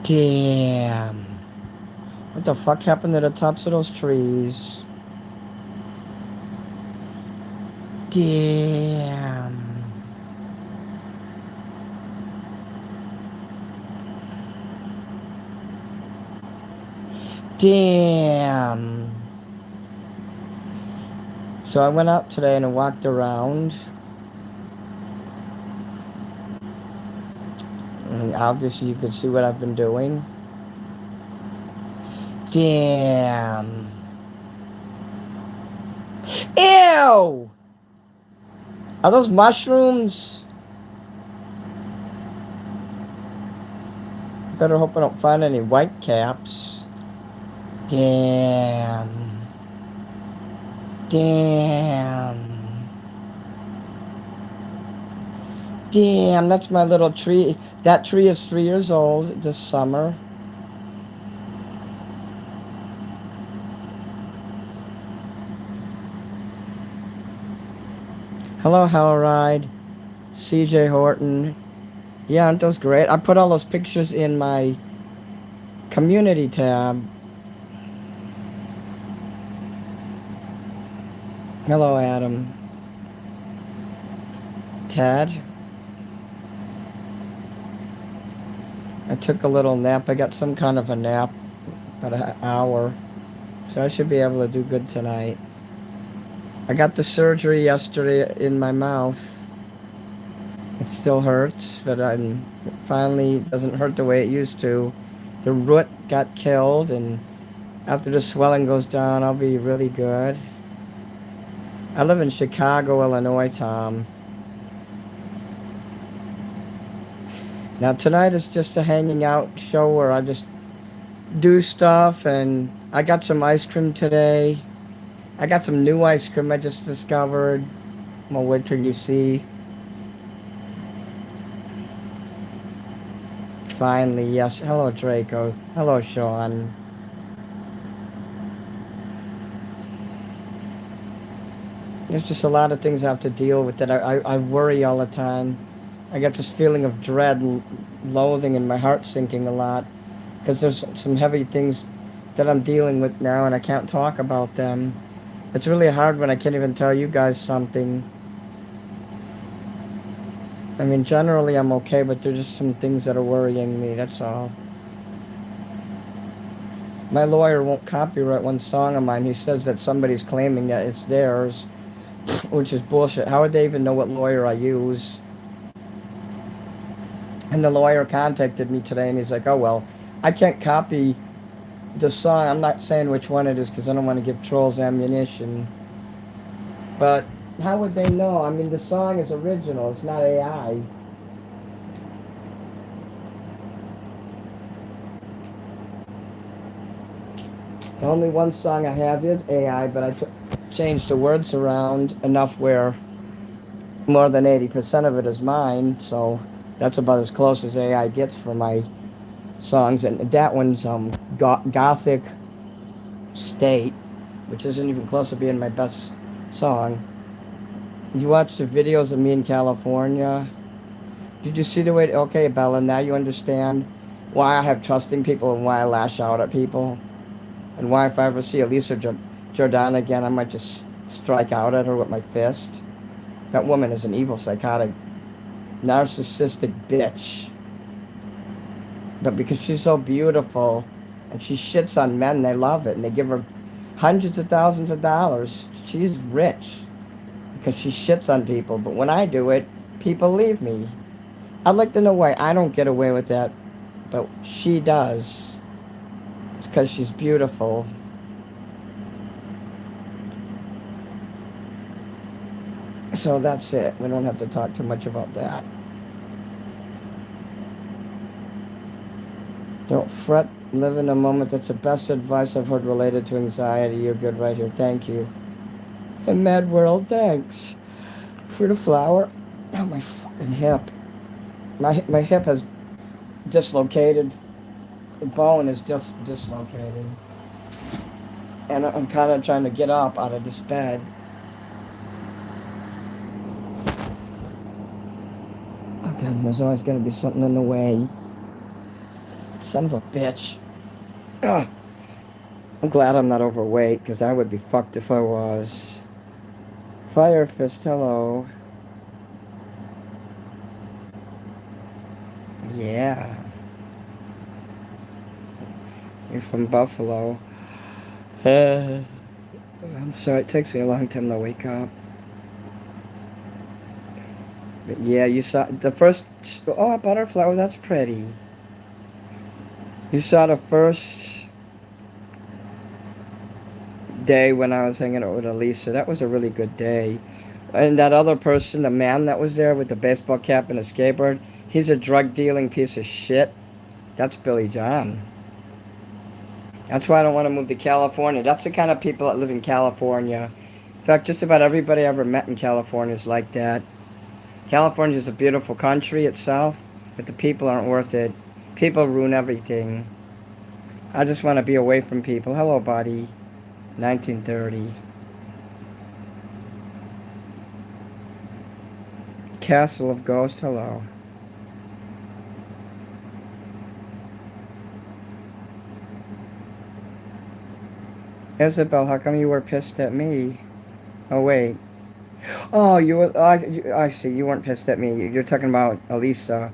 Damn. What the fuck happened to the tops of those trees? Damn. Damn. So I went out today and I walked around. And obviously you could see what I've been doing. Damn. Ew! Are those mushrooms? Better hope I don't find any white caps. Damn. Damn. Damn, that's my little tree. That tree is 3 years old this summer. Hello, Hellride. CJ Horton. Yeah, aren't those great? I put all those pictures in my community tab. Hello, Adam. Ted. I took a little nap. I got some kind of a nap, about an hour. So I should be able to do good tonight. I got the surgery yesterday in my mouth. It still hurts, but it finally doesn't hurt the way it used to. The root got killed, and after the swelling goes down, I'll be really good. I live in Chicago, Illinois, Tom. Now tonight is just a hanging out show where I just do stuff, and I got some ice cream today. I got some new ice cream I just discovered. I'm gonna wait till you see. Finally, yes. Hello, Draco. Hello, Sean. There's just a lot of things I have to deal with that I worry all the time. I get this feeling of dread and loathing and my heart sinking a lot because there's some heavy things that I'm dealing with now and I can't talk about them. It's really hard when I can't even tell you guys something. I mean, generally I'm okay, but there's just some things that are worrying me, that's all. My lawyer won't copyright one song of mine. He says that somebody's claiming that it's theirs, which is bullshit. How would they even know what lawyer I use? And the lawyer contacted me today and he's like, oh, well, I can't copy the song. I'm not saying which one it is because I don't want to give trolls ammunition. But how would they know? I mean, the song is original. It's not AI. The only one song I have is AI, but I changed the words around enough where more than 80% of it is mine. So that's about as close as AI gets for my songs. And that one's Gothic State, which isn't even close to being my best song. You watched the videos of me in California? Did you see the way? Okay, Bella, now you understand why I have trusting people and why I lash out at people. And why if I ever see Elisa Jordan again, I might just strike out at her with my fist. That woman is an evil, psychotic, narcissistic bitch. But because she's so beautiful and she shits on men, they love it. And they give her hundreds of thousands of dollars. She's rich because she shits on people. But when I do it, people leave me. I'd like to know why I don't get away with that, but she does. It's because she's beautiful. So that's it. We don't have to talk too much about that. Don't fret. Live in a moment. That's the best advice I've heard related to anxiety. You're good right here. Thank you. And Mad World, thanks for the flower. Oh, my fucking hip. My hip has dislocated. The bone is just dislocated. And I'm kind of trying to get up out of this bed. Oh, God, there's always going to be something in the way. Son of a bitch. Ugh. I'm glad I'm not overweight, because I would be fucked if I was. Fire Fist, hello. Yeah. You're from Buffalo. I'm sorry, it takes me a long time to wake up. But yeah, you saw the first. Oh, a butterfly. Oh, that's pretty. You saw the first day when I was hanging out with Elisa. That was a really good day. And that other person, the man that was there with the baseball cap and a skateboard, he's a drug dealing piece of shit. That's Billy John. That's why I don't want to move to California. That's the kind of people that live in California. In fact, just about everybody I ever met in California is like that. California is a beautiful country itself, but the people aren't worth it. People ruin everything. I just want to be away from people. Hello, buddy. 1930. Castle of Ghost, hello. Isabel, how come you were pissed at me? Oh, wait. Oh, you were. I see. You weren't pissed at me. You're talking about Elisa.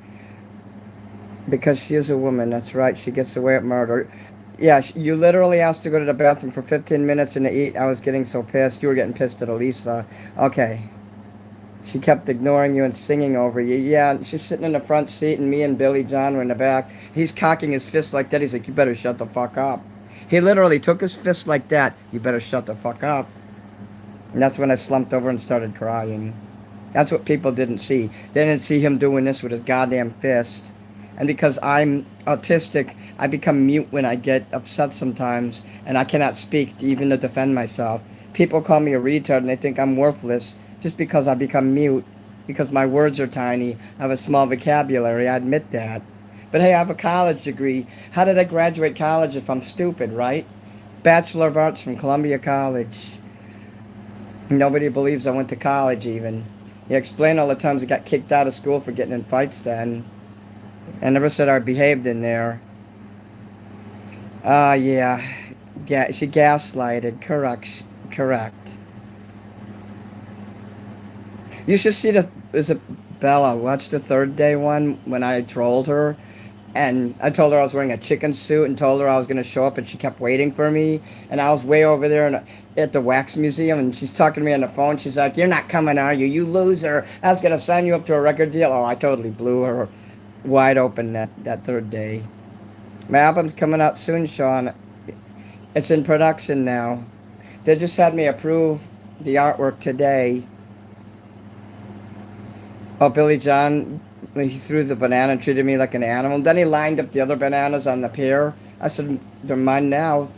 Because she is a woman. That's right. She gets away with murder. Yeah, you literally asked to go to the bathroom for 15 minutes and to eat. I was getting so pissed. You were getting pissed at Elisa. Okay. She kept ignoring you and singing over you. Yeah, she's sitting in the front seat, and me and Billy John were in the back. He's cocking his fist like that. He's like, you better shut the fuck up. He literally took his fist like that. You better shut the fuck up. And that's when I slumped over and started crying. That's what people didn't see. They didn't see him doing this with his goddamn fist. And because I'm autistic, I become mute when I get upset sometimes, and I cannot speak even to defend myself. People call me a retard and they think I'm worthless just because I become mute, because my words are tiny. I have a small vocabulary, I admit that. But hey, I have a college degree. How did I graduate college if I'm stupid, right? Bachelor of Arts from Columbia College. Nobody believes I went to college even. You explain all the times I got kicked out of school for getting in fights then. I never said I behaved in there. Yeah. She gaslighted. Correct. Correct. You should see the Isabella. Watch the third day one when I trolled her. And I told her I was wearing a chicken suit and told her I was going to show up, and she kept waiting for me. And I was way over there at the wax museum, and she's talking to me on the phone. She's like, "You're not coming, are you? You loser. I was going to sign you up to a record deal." Oh, I totally blew her wide open that third day. My album's coming out soon, Sean. It's in production now. They just had me approve the artwork today. Oh, Billy John, he threw the banana and treated me like an animal. Then he lined up the other bananas on the pier. I said, they're mine now.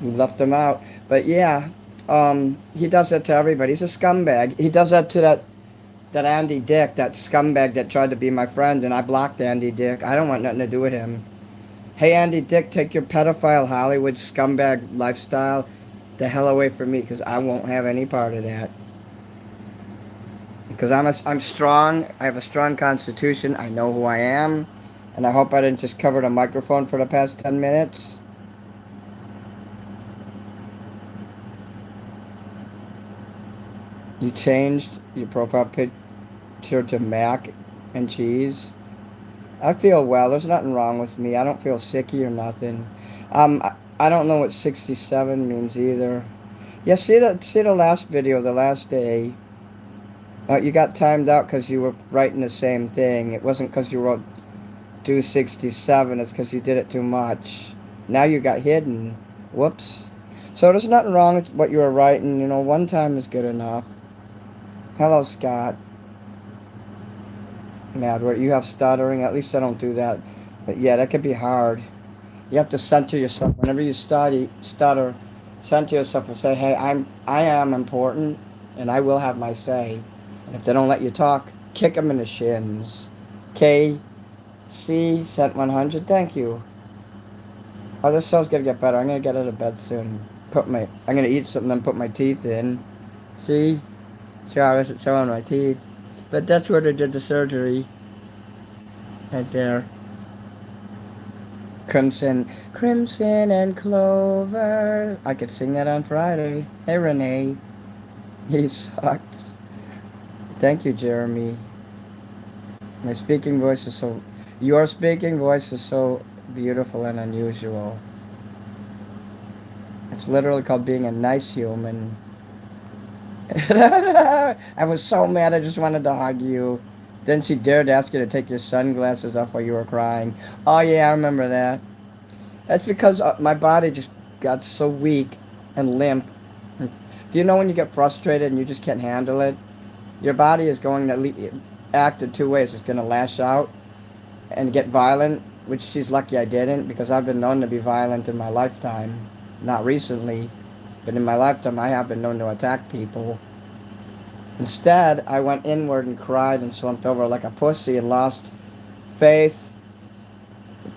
He left them out. But yeah, he does that to everybody. He's a scumbag. He does that to that Andy Dick, that scumbag that tried to be my friend, and I blocked Andy Dick. I don't want nothing to do with him. Hey, Andy Dick, take your pedophile Hollywood scumbag lifestyle the hell away from me, because I won't have any part of that. Because I'm strong. I have a strong constitution. I know who I am. And I hope I didn't just cover the microphone for the past 10 minutes. You changed your profile picture to mac and cheese. I feel well. There's nothing wrong with me. I don't feel sicky or nothing. I don't know what 67 means either. Yeah, see the last video, the last day. You got timed out because you were writing the same thing. It wasn't because you wrote do 67. It's because you did it too much. Now you got hidden. Whoops. So there's nothing wrong with what you were writing. You know, one time is good enough. Hello, Scott. Mad where you have stuttering. At least I don't do that. But yeah, that could be hard. You have to center yourself. Whenever you stutter, center yourself and say, hey, I am important, and I will have my say. And if they don't let you talk, kick them in the shins. KC sent 100. Thank you. Oh, this show's gonna get better. I'm gonna get out of bed soon. I'm gonna eat something and put my teeth in. See? See how I wasn't showing my teeth. But that's where they did the surgery. Right there. Crimson, Crimson and Clover. I could sing that on Friday. Hey, Renee. He sucks. Thank you, Jeremy. My speaking voice is so... Your speaking voice is so beautiful and unusual. It's literally called being a nice human. I was so mad I just wanted to hug you. Then she dared ask you to take your sunglasses off while you were crying. Oh yeah, I remember that. That's because my body just got so weak and limp. Do you know when you get frustrated and you just can't handle it? Your body is going to act in two ways. It's going to lash out and get violent, which she's lucky I didn't, because I've been known to be violent in my lifetime. Not recently, but in my lifetime I have been known to attack people. Instead, I went inward and cried and slumped over like a pussy and lost faith.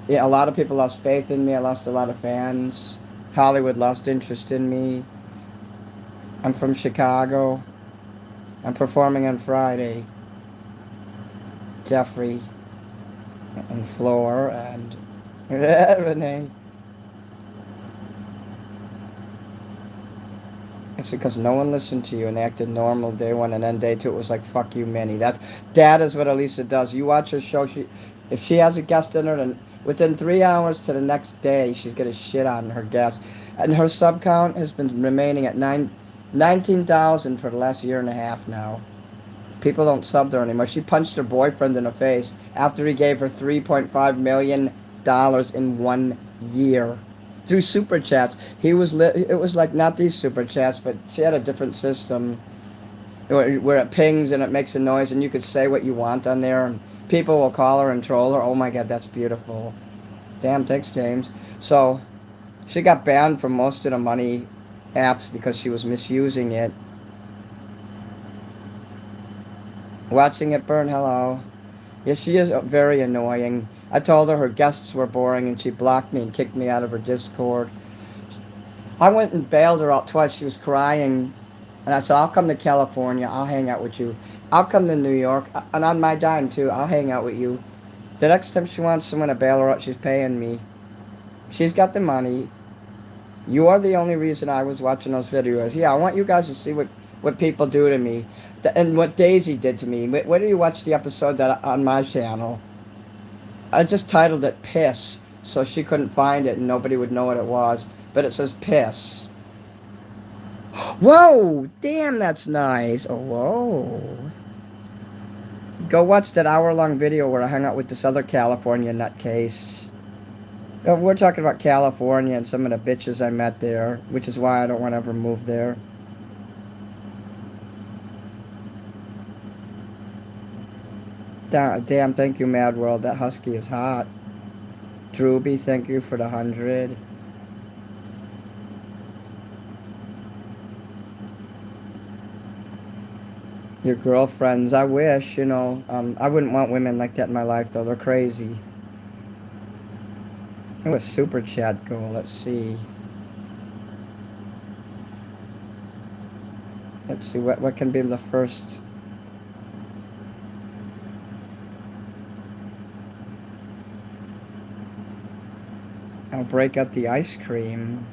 Yeah, a lot of people lost faith in me. I lost a lot of fans. Hollywood lost interest in me. I'm from Chicago. I'm performing on Friday. Jeffrey and Floor and Renee. It's because no one listened to you and acted normal day one, and then day two it was like, fuck you, Minnie. That is what Elisa does. You watch her show, if she has a guest in her, then within 3 hours to the next day, she's going to shit on her guest. And her sub count has been remaining at 19,000 for the last year and a half now. People don't sub her anymore. She punched her boyfriend in the face after he gave her $3.5 million in 1 year. Through super chats. It was like not these super chats, but she had a different system where it pings and it makes a noise and you could say what you want on there and people will call her and troll her. Oh my god, that's beautiful. Damn, thanks, James. So she got banned from most of the money apps because she was misusing it. Watching it burn, hello. Yeah, she is very annoying. I told her guests were boring and she blocked me and kicked me out of her Discord. I went and bailed her out twice. She was crying. And I said, I'll come to California. I'll hang out with you. I'll come to New York. And on my dime, too. I'll hang out with you. The next time she wants someone to bail her out, she's paying me. She's got the money. You are the only reason I was watching those videos. Yeah, I want you guys to see what people do to me. And what Daisy did to me. Where do you watch the episode that on my channel? I just titled it Piss, so she couldn't find it and nobody would know what it was. But it says Piss. Whoa! Damn, that's nice. Oh, whoa. Go watch that hour-long video where I hung out with this other California nutcase. We're talking about California and some of the bitches I met there, which is why I don't want to ever move there. Damn, thank you, Mad World. That husky is hot. Drewby, thank you for the 100. Your girlfriends, I wish, I wouldn't want women like that in my life, though. They're crazy. Oh, a super chat goal. Let's see. Let's see, what can be the first... I'll break out the ice cream.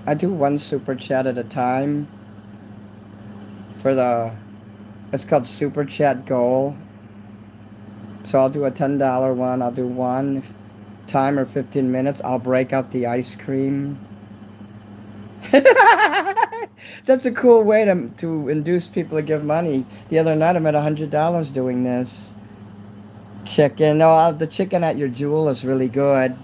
I do one super chat at a time. It's called super chat goal. So I'll do a $10 one. I'll do one timer 15 minutes. I'll break out the ice cream. That's a cool way to induce people to give money. The other night I'm at $100 doing this. Chicken. Oh, the chicken at your Jewel is really good.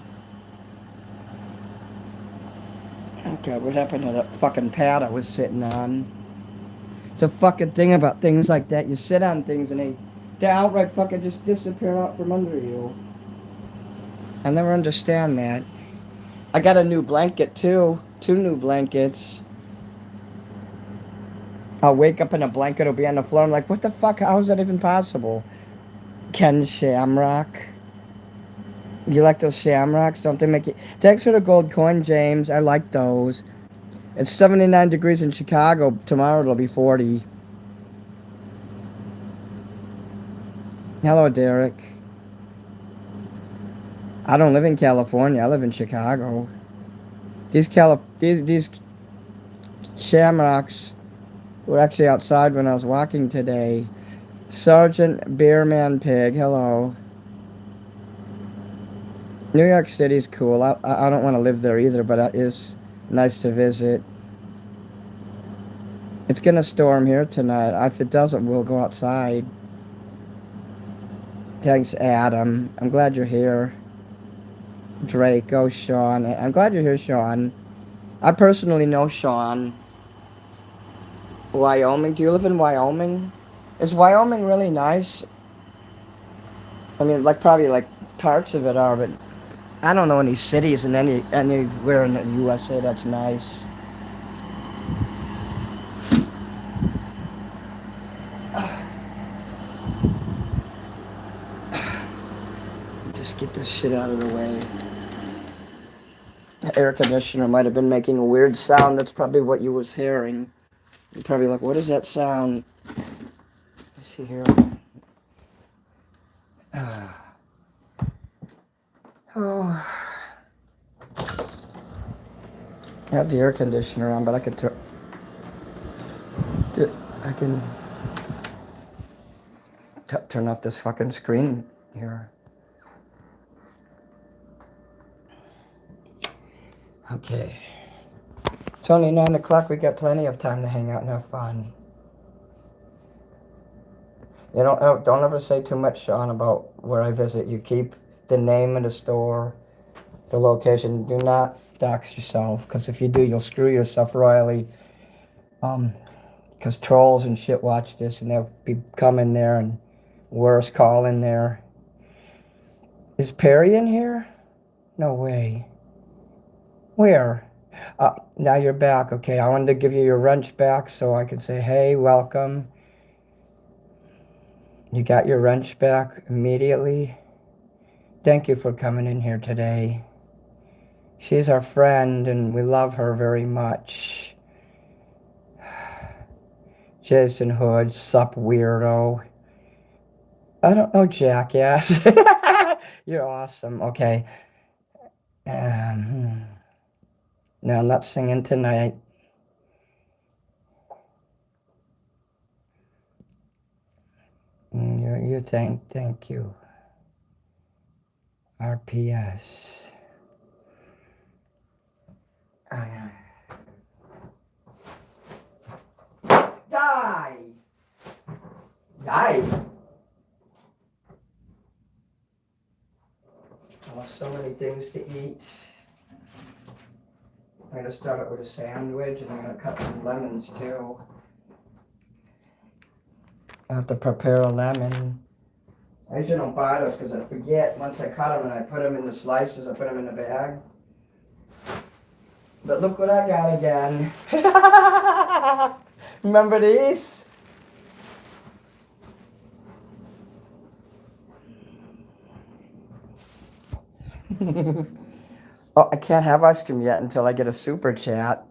Oh god, what happened to that fucking pad I was sitting on? It's a fucking thing about things like that. You sit on things and they outright fucking just disappear out from under you. I never understand that. I got a new blanket too. 2 new blankets. I'll wake up in a blanket, it'll be on the floor. I'm like, what the fuck? How is that even possible? Ken Shamrock. You like those shamrocks? Don't they make you... Thanks for the gold coin, James. I like those. It's 79 degrees in Chicago. Tomorrow it'll be 40. Hello, Derek. I don't live in California. I live in Chicago. These shamrocks were actually outside when I was walking today. Sergeant Beerman Pig. Hello. New York City's cool. I don't want to live there either, but it is nice to visit. It's gonna storm here tonight. If it doesn't, we'll go outside. Thanks, Adam. I'm glad you're here. Drake, oh, Sean. I'm glad you're here, Sean. I personally know Sean. Wyoming. Do you live in Wyoming? Is Wyoming really nice? I mean, like probably like parts of it are, but I don't know any cities in anywhere in the USA that's nice. Just get this shit out of the way. The air conditioner might have been making a weird sound. That's probably what you was hearing. You're probably like, what is that sound? Let's see here. Oh. I have the air conditioner on, but I could I can turn off this fucking screen here. Okay. It's only 9 o'clock. We got plenty of time to hang out and have fun. You don't ever say too much, Sean, about where I visit. You keep the name of the store, the location. Do not dox yourself, because if you do, you'll screw yourself royally. Because trolls and shit watch this, and they'll be coming there, and worse, calling there. Is Perry in here? No way. Where? Now you're back. Okay, I wanted to give you your wrench back so I could say, hey, welcome. You got your wrench back immediately. Thank you for coming in here today. She's our friend, and we love her very much. Jason Hood, sup, weirdo. I don't know, jackass. You're awesome. Okay. No, I'm not singing tonight. You thank you. RPS. Die! Die! Oh, so many things to eat. I'm gonna start it with a sandwich, and I'm gonna cut some lemons too. I have to prepare a lemon. I usually don't buy those because I forget once I cut them and I put them in the slices, I put them in the bag. But look what I got again. Remember these? Oh, I can't have ice cream yet until I get a super chat.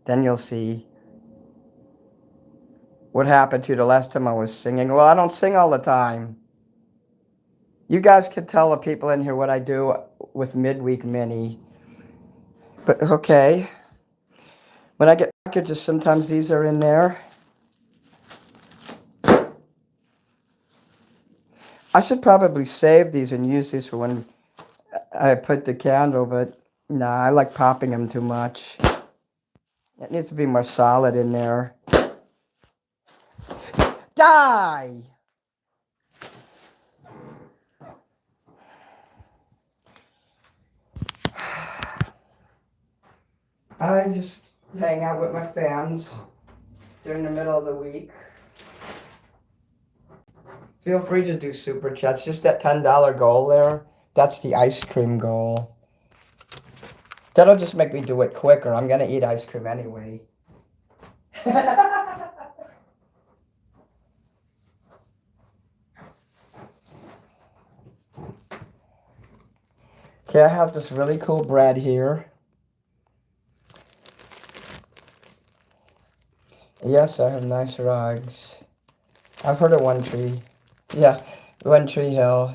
Then you'll see what happened to you the last time I was singing. Well, I don't sing all the time. You guys can tell the people in here what I do with Midweek Mini. But okay. When I get packages, sometimes these are in there. I should probably save these and use these for when I put the candle, but nah, I like popping them too much. It needs to be more solid in there. Die! I just hang out with my fans during the middle of the week. Feel free to do super chats. Just that $10 goal there. That's the ice cream goal. That'll just make me do it quicker. I'm going to eat ice cream anyway. Okay, I have this really cool bread here. Yes, I have nice rugs. I've heard of One Tree. Yeah, One Tree Hill.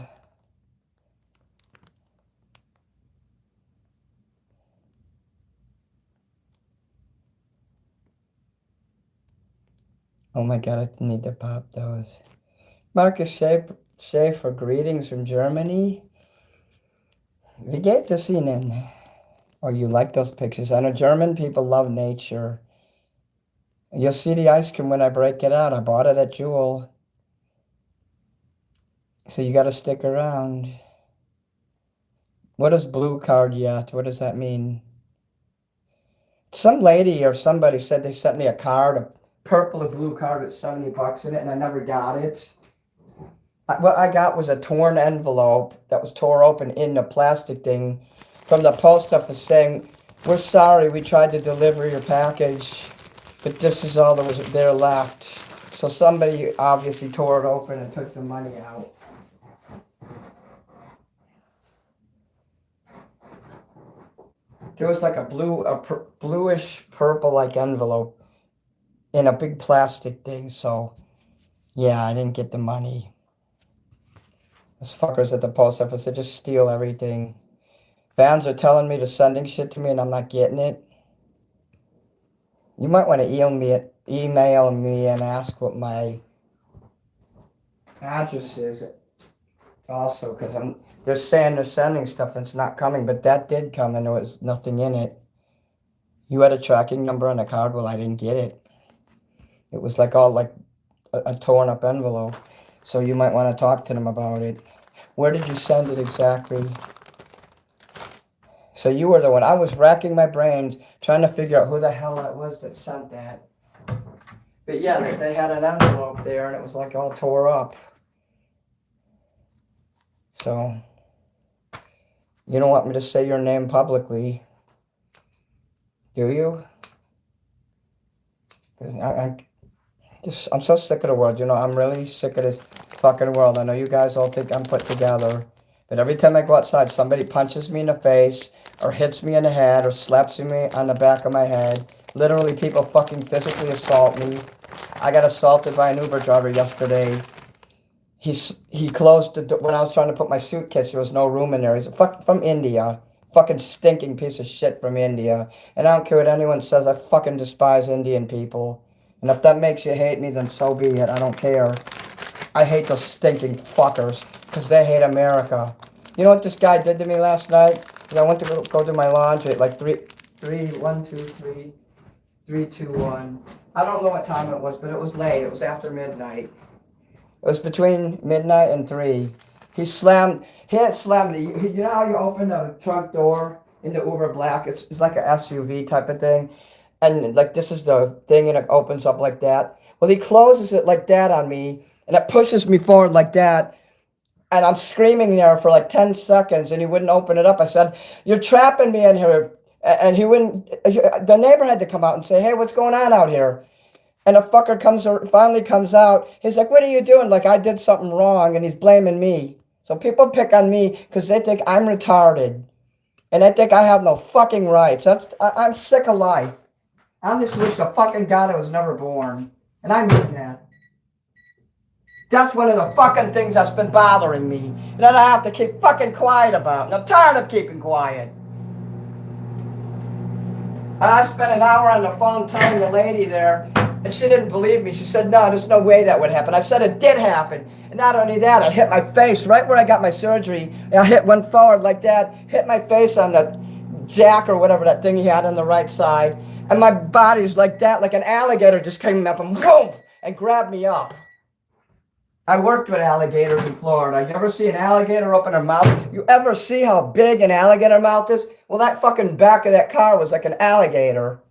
Oh my god, I need to pop those. Marcus Schaefer, greetings from Germany. Wie geht es Ihnen? Oh, you like those pictures. I know German people love nature. You'll see the ice cream when I break it out. I bought it at Jewel. So you got to stick around. What is blue card yet? What does that mean? Some lady or somebody said they sent me a card, a purple or blue card with $70 in it, and I never got it. What I got was a torn envelope that was tore open in the plastic thing from the post office saying, "We're sorry, we tried to deliver your package, but this is all that was there left." So somebody obviously tore it open and took the money out. There was like a bluish purple like envelope in a big plastic thing. So yeah, I didn't get the money. Those fuckers at the post office, they just steal everything. Vans are telling me they're sending shit to me and I'm not getting it. You might want to email me and ask what my address is also, because they're saying they're sending stuff and it's not coming, but that did come and there was nothing in it. You had a tracking number on the card? Well, I didn't get it. It was like all like a torn up envelope. So you might want to talk to them about it. Where did you send it exactly? So you were the one. I was racking my brains trying to figure out who the hell that was that sent that. But yeah, they had an envelope there and it was like all tore up. So you don't want me to say your name publicly, do you? I'm so sick of the world. I'm really sick of this fucking world. I know you guys all think I'm put together, but every time I go outside, somebody punches me in the face or hits me in the head or slaps me on the back of my head. Literally, people fucking physically assault me. I got assaulted by an Uber driver yesterday. He closed the door when I was trying to put my suitcase. There was no room in there. He's from India. Fucking stinking piece of shit from India. And I don't care what anyone says. I fucking despise Indian people. And if that makes you hate me, then so be it. I don't care. I hate those stinking fuckers because they hate America. You know what this guy did to me last night? I went to go do my laundry at like 3, 1, 2, 3, 3, 2, 1. I don't know what time it was, but it was late. It was after midnight. It was between midnight and 3. He had slammed the, you know how you open the trunk door in the Uber Black? It's like an SUV type of thing. And like this is the thing and it opens up like that. Well, he closes it like that on me and it pushes me forward like that. And I'm screaming there for like 10 seconds and he wouldn't open it up. I said, "You're trapping me in here." And he wouldn't, the neighbor had to come out and say, "Hey, what's going on out here?" And the fucker finally comes out. He's like, "What are you doing?" Like I did something wrong and he's blaming me. So people pick on me because they think I'm retarded. And they think I have no fucking rights. I'm sick of life. I just wish the fucking God I was never born. And I mean that. That's one of the fucking things that's been bothering me. And that I have to keep fucking quiet about. And I'm tired of keeping quiet. And I spent an hour on the phone telling the lady there, and she didn't believe me. She said, "No, there's no way that would happen." I said, "It did happen." And not only that, I hit my face right where I got my surgery. I went forward like that, hit my face on the jack or whatever that thing he had on the right side. And my body's like that, like an alligator just came up and boom, and grabbed me up. I worked with alligators in Florida. You ever see an alligator open their mouth? You ever see how big an alligator mouth is? Well, that fucking back of that car was like an alligator.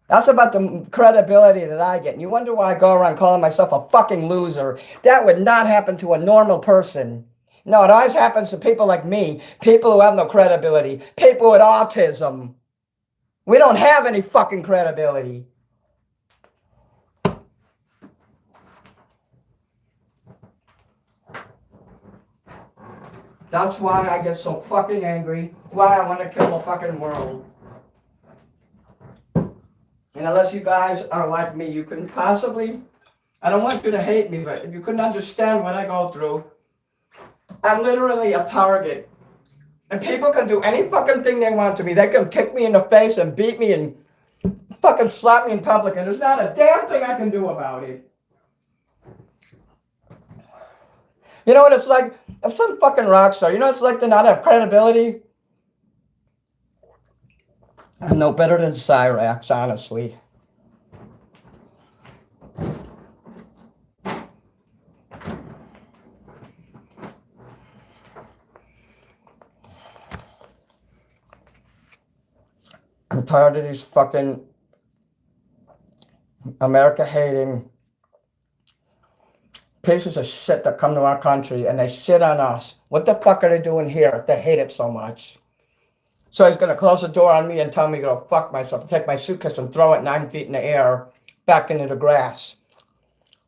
That's about the credibility that I get. And you wonder why I go around calling myself a fucking loser. That would not happen to a normal person. No, it always happens to people like me, people who have no credibility, people with autism. We don't have any fucking credibility. That's why I get so fucking angry, why I want to kill the fucking world. And unless you guys are like me, you couldn't possibly, I don't want you to hate me, but if you couldn't understand what I go through, I'm literally a target. And people can do any fucking thing they want to me. They can kick me in the face and beat me and fucking slap me in public, and there's not a damn thing I can do about it. You know what it's like? If some fucking rock star, you know what it's like to not have credibility? I'm no better than Cyrax, honestly. I'm tired of these fucking America hating pieces of shit that come to our country and they shit on us. What the fuck are they doing here if they hate it so much? So he's gonna close the door on me and tell me to go fuck myself, take my suitcase and throw it 9 feet in the air back into the grass.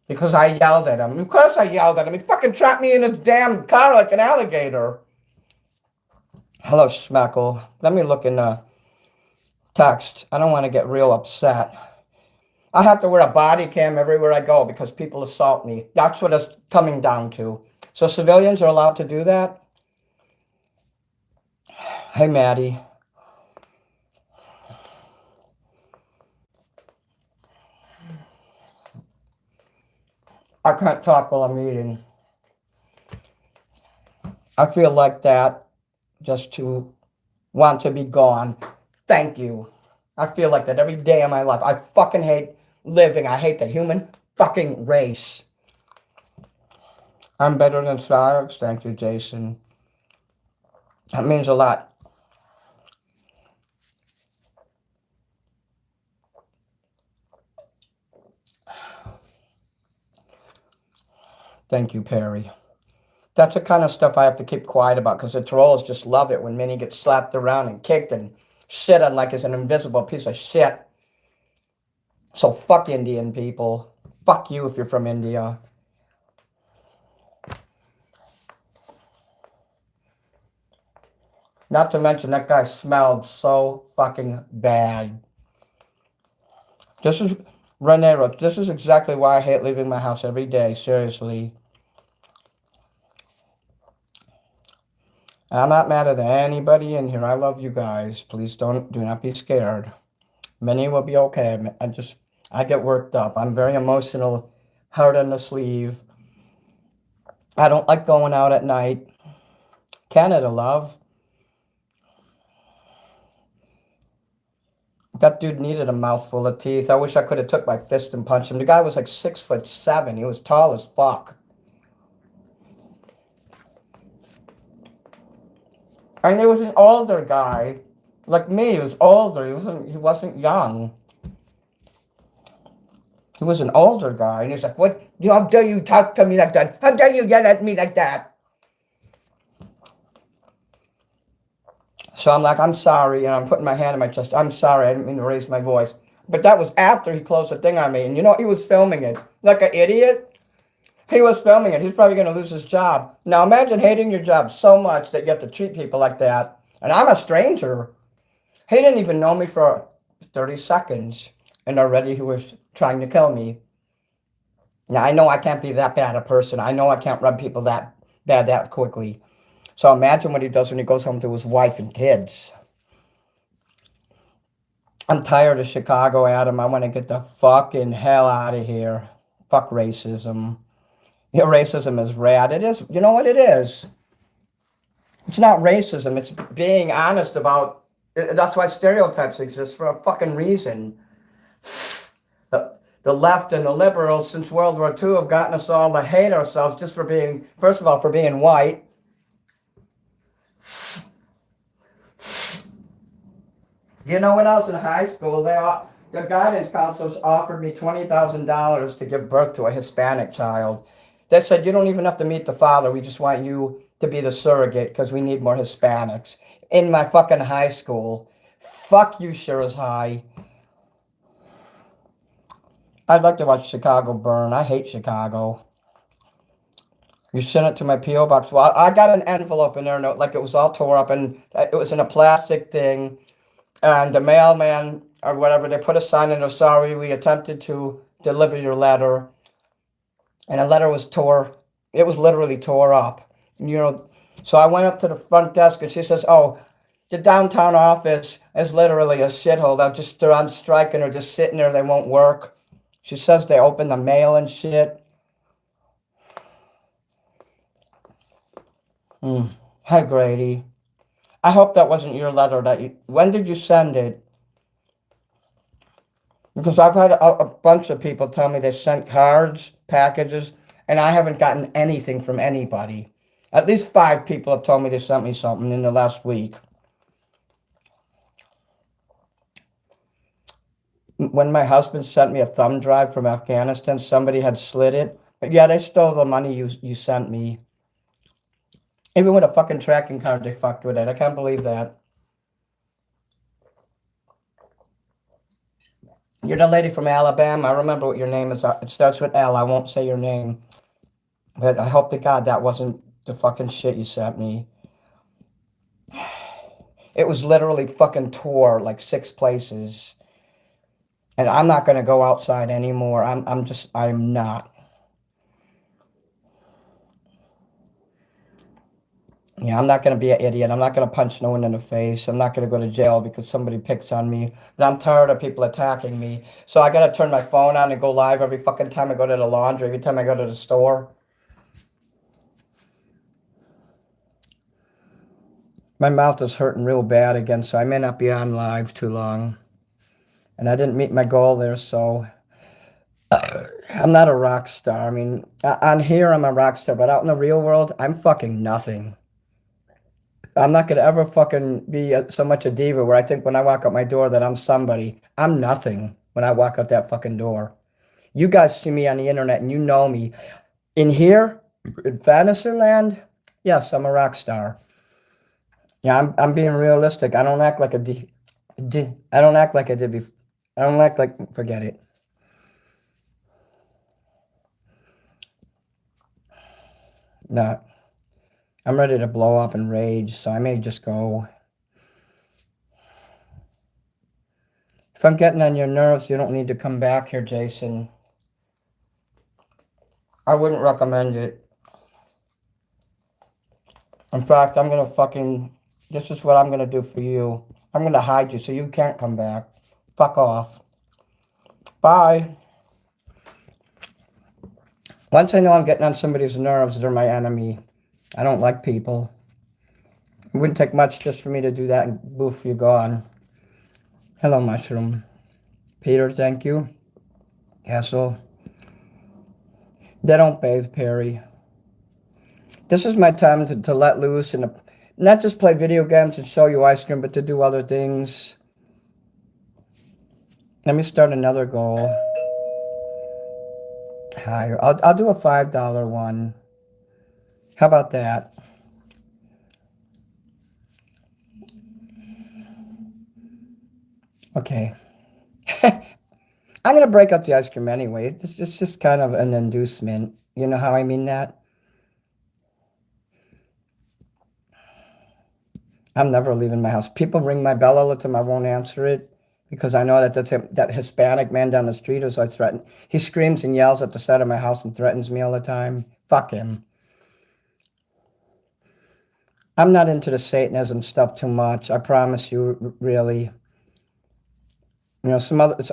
Because I yelled at him. Of course I yelled at him. He fucking trapped me in a damn car like an alligator. Hello, Schmeckle. Let me look in the text. I don't want to get real upset. I have to wear a body cam everywhere I go because people assault me. That's what it's coming down to. So civilians are allowed to do that? Hey, Maddie. I can't talk while I'm eating. I feel like that just to want to be gone. Thank you. I feel like that every day of my life. I fucking hate living. I hate the human fucking race. I'm better than Cyrax. Thank you, Jason. That means a lot. Thank you, Perry. That's the kind of stuff I have to keep quiet about because the trolls just love it when Minnie gets slapped around and kicked and shit on like it's an invisible piece of shit. So fuck Indian people. Fuck you if you're from India. Not to mention that guy smelled so fucking bad. This is Renee Roach. This is exactly why I hate leaving my house every day. Seriously. I'm not mad at anybody in here. I love you guys. Please do not be scared. Many will be okay. I get worked up. I'm very emotional, heart on the sleeve. I don't like going out at night. Canada, love. That dude needed a mouthful of teeth. I wish I could have took my fist and punched him. The guy was like 6'7". He was tall as fuck. And he was an older guy. Like me, he was older. He wasn't young. He was an older guy. And he was like, "What? How dare you talk to me like that? How dare you yell at me like that?" So I'm like, "I'm sorry." And I'm putting my hand on my chest. "I'm sorry. I didn't mean to raise my voice." But that was after he closed the thing on me. And you know, he was filming it. Like an idiot. He was filming it. He's probably going to lose his job. Now imagine hating your job so much that you have to treat people like that. And I'm a stranger. He didn't even know me for 30 seconds. And already he was trying to kill me. Now I know I can't be that bad a person. I know I can't rub people that bad that quickly. So imagine what he does when he goes home to his wife and kids. I'm tired of Chicago, Adam. I want to get the fucking hell out of here. Fuck racism. Your racism is rad. It is. You know what it is? It's not racism. It's being honest about. That's why stereotypes exist for a fucking reason. The left and the liberals since World War II have gotten us all to hate ourselves just for being, first of all, for being white. You know, when I was in high school, the guidance counselors offered me $20,000 to give birth to a Hispanic child. They said, "You don't even have to meet the father. We just want you to be the surrogate because we need more Hispanics." In my fucking high school. Fuck you, sure as high. I'd like to watch Chicago burn. I hate Chicago. You sent it to my P.O. box. Well, I got an envelope in there, like it was all tore up, and it was in a plastic thing. And the mailman, or whatever, they put a sign in there, "Sorry, we attempted to deliver your letter." And the letter was it was literally tore up. So I went up to the front desk and she says, oh, the downtown office is literally a shithole. They're on strike and they're just sitting there. They won't work. She says they open the mail and shit. Hi, Grady. I hope that wasn't your letter. When did you send it? Because I've had a bunch of people tell me they sent cards, packages, and I haven't gotten anything from anybody. At least 5 people have told me they sent me something in the last week. When my husband sent me a thumb drive from Afghanistan, somebody had slid it. But yeah, they stole the money you sent me. Even with a fucking tracking card, they fucked with it. I can't believe that. You're the lady from Alabama. I remember what your name is. It starts with L. I won't say your name. But I hope to God that wasn't the fucking shit you sent me. It was literally fucking tore like 6 places. And I'm not going to go outside anymore. I'm not. Yeah, I'm not going to be an idiot. I'm not going to punch no one in the face. I'm not going to go to jail because somebody picks on me. But I'm tired of people attacking me. So I got to turn my phone on and go live every fucking time I go to the laundry, every time I go to the store. My mouth is hurting real bad again, so I may not be on live too long. And I didn't meet my goal there, so I'm not a rock star. I mean, on here I'm a rock star, but out in the real world, I'm fucking nothing. I'm not going to ever fucking be so much a diva where I think when I walk out my door that I'm somebody. I'm nothing when I walk out that fucking door. You guys see me on the internet and you know me. In here, in Fantasyland, yes, I'm a rock star. Yeah, I'm being realistic. I don't act like I don't act like I did before. I don't act like, forget it. No, I'm ready to blow up and rage, so I may just go. If I'm getting on your nerves, you don't need to come back here, Jason. I wouldn't recommend it. In fact, this is what I'm going to do for you. I'm going to hide you so you can't come back. Fuck off. Bye. Once I know I'm getting on somebody's nerves, they're my enemy. I don't like people. It wouldn't take much just for me to do that and boof, you're gone. Hello, Mushroom. Peter, thank you. Castle. They don't bathe, Perry. This is my time to let loose and not just play video games and show you ice cream, but to do other things. Let me start another goal. Higher. I'll do a $5 one. How about that? Okay. I'm going to break up the ice cream anyway. It's just kind of an inducement. You know how I mean that? I'm never leaving my house. People ring my bell all the time. I won't answer it because I know that Hispanic man down the street who I threaten. He screams and yells at the side of my house and threatens me all the time. Fuck him. I'm not into the Satanism stuff too much. I promise you, really. You know,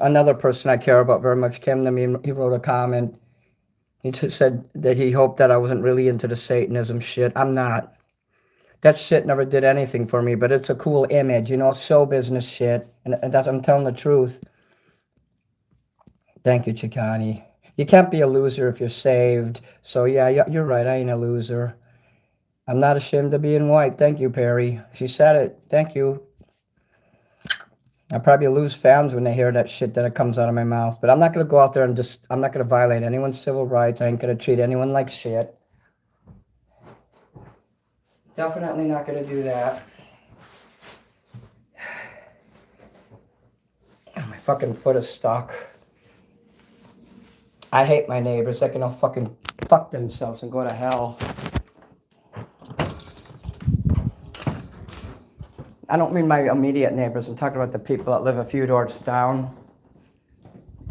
another person I care about very much came to me and he wrote a comment. He said that he hoped that I wasn't really into the Satanism shit. I'm not. That shit never did anything for me, but it's a cool image, you know, show business shit. And I'm telling the truth. Thank you, Chicani. You can't be a loser if you're saved. So, yeah, you're right. I ain't a loser. I'm not ashamed of being white. Thank you, Perry. She said it. Thank you. I probably lose fans when they hear that shit that comes out of my mouth. But I'm not going to go out there and I'm not going to violate anyone's civil rights. I ain't going to treat anyone like shit. Definitely not going to do that. My fucking foot is stuck. I hate my neighbors. They can all fucking fuck themselves and go to hell. I don't mean my immediate neighbors. I'm talking about the people that live a few doors down.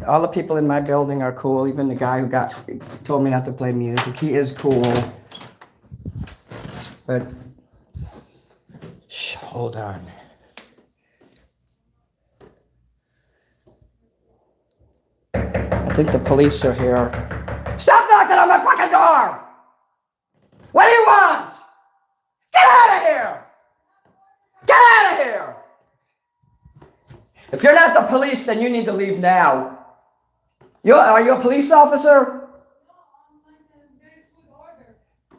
All the people in my building are cool. Even the guy who told me not to play music. He is cool. But, hold on. I think the police are here. Stop knocking on my fucking door! What do you want? Get out of here! Get out of here! If you're not the police, then you need to leave now. Are you a police officer?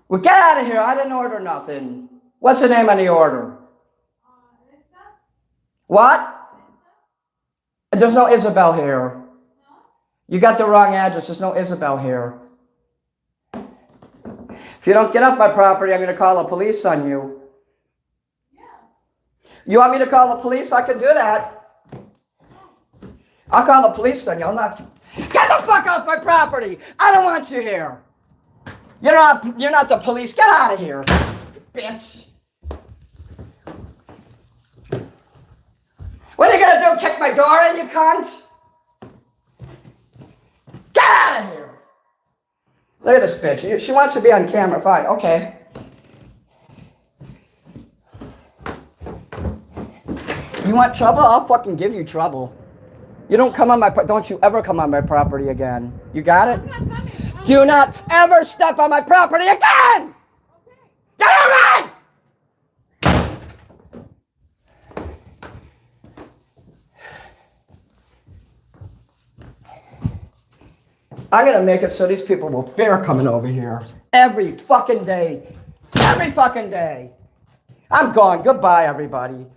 Well, get out of here. I didn't order nothing. What's the name on the order? What? There's no Isabel here. You got the wrong address. There's no Isabel here. If you don't get off my property, I'm going to call the police on you. You want me to call the police? I can do that. I'll call the police on you. I'll not. Get the fuck off my property! I don't want you here. You're not the police. Get out of here, bitch. What are you gonna do? Kick my door in, you cunt? Get out of here! Look at this bitch. She wants to be on camera. Fine. Okay. You want trouble? I'll fucking give you trouble. You don't come on my don't you ever come on my property again. You got it? Do not ever step on my property again! Get away! I'm gonna make it so these people will fear coming over here. Every fucking day. Every fucking day. I'm gone. Goodbye, everybody.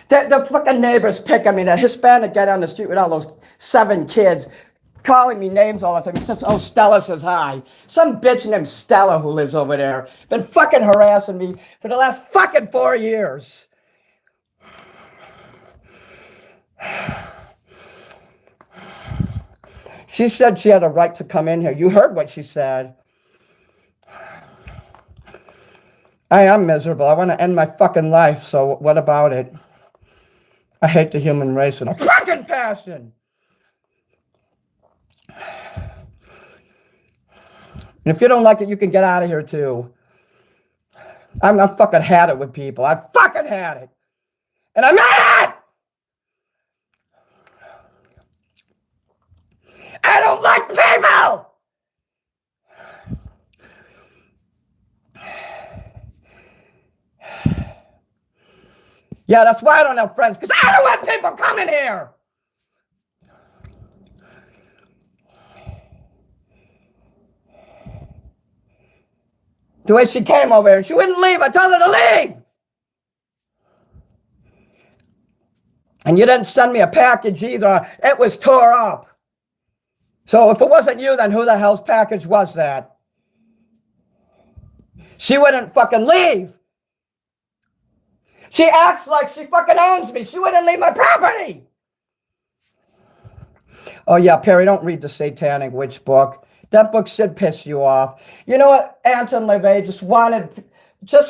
The fucking neighbors picking me, the Hispanic guy down the street with all those 7 kids, calling me names all the time. He says, oh, Stella says hi. Some bitch named Stella who lives over there, been fucking harassing me for the last fucking 4 years. She said she had a right to come in here. You heard what she said. I am miserable. I want to end my fucking life, so what about it? I hate the human race with a fucking passion. And if you don't like it, you can get out of here too. I fucking had it with people. I fucking had it. And I made it! I don't like people! Yeah, that's why I don't have friends, because I don't want people coming here! The way she came over here, she wouldn't leave. I told her to leave! And you didn't send me a package either. It was tore up. So if it wasn't you, then who the hell's package was that? She wouldn't fucking leave. She acts like she fucking owns me. She wouldn't leave my property. Oh yeah, Perry, don't read the Satanic Witch book. That book should piss you off. You know what? Anton LaVey just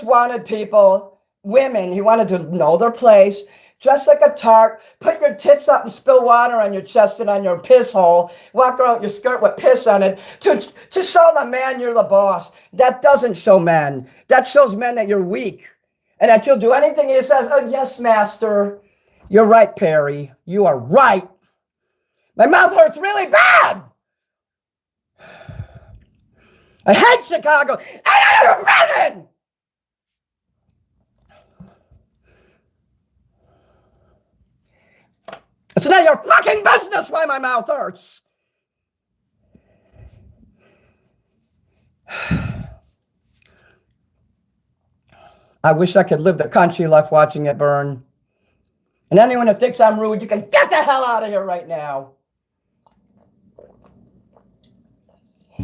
wanted people, women, he wanted to know their place, dress like a tart, put your tits up and spill water on your chest and on your piss hole, walk around with your skirt with piss on it, to show the man you're the boss. That doesn't show men. That shows men that you're weak. And that you'll do anything he says. Oh, yes, master. You're right, Perry. You are right. My mouth hurts really bad. I hate Chicago. I don't have a prison. It's not your fucking business why my mouth hurts. I wish I could live the country life watching it burn. And anyone who thinks I'm rude, you can get the hell out of here right now.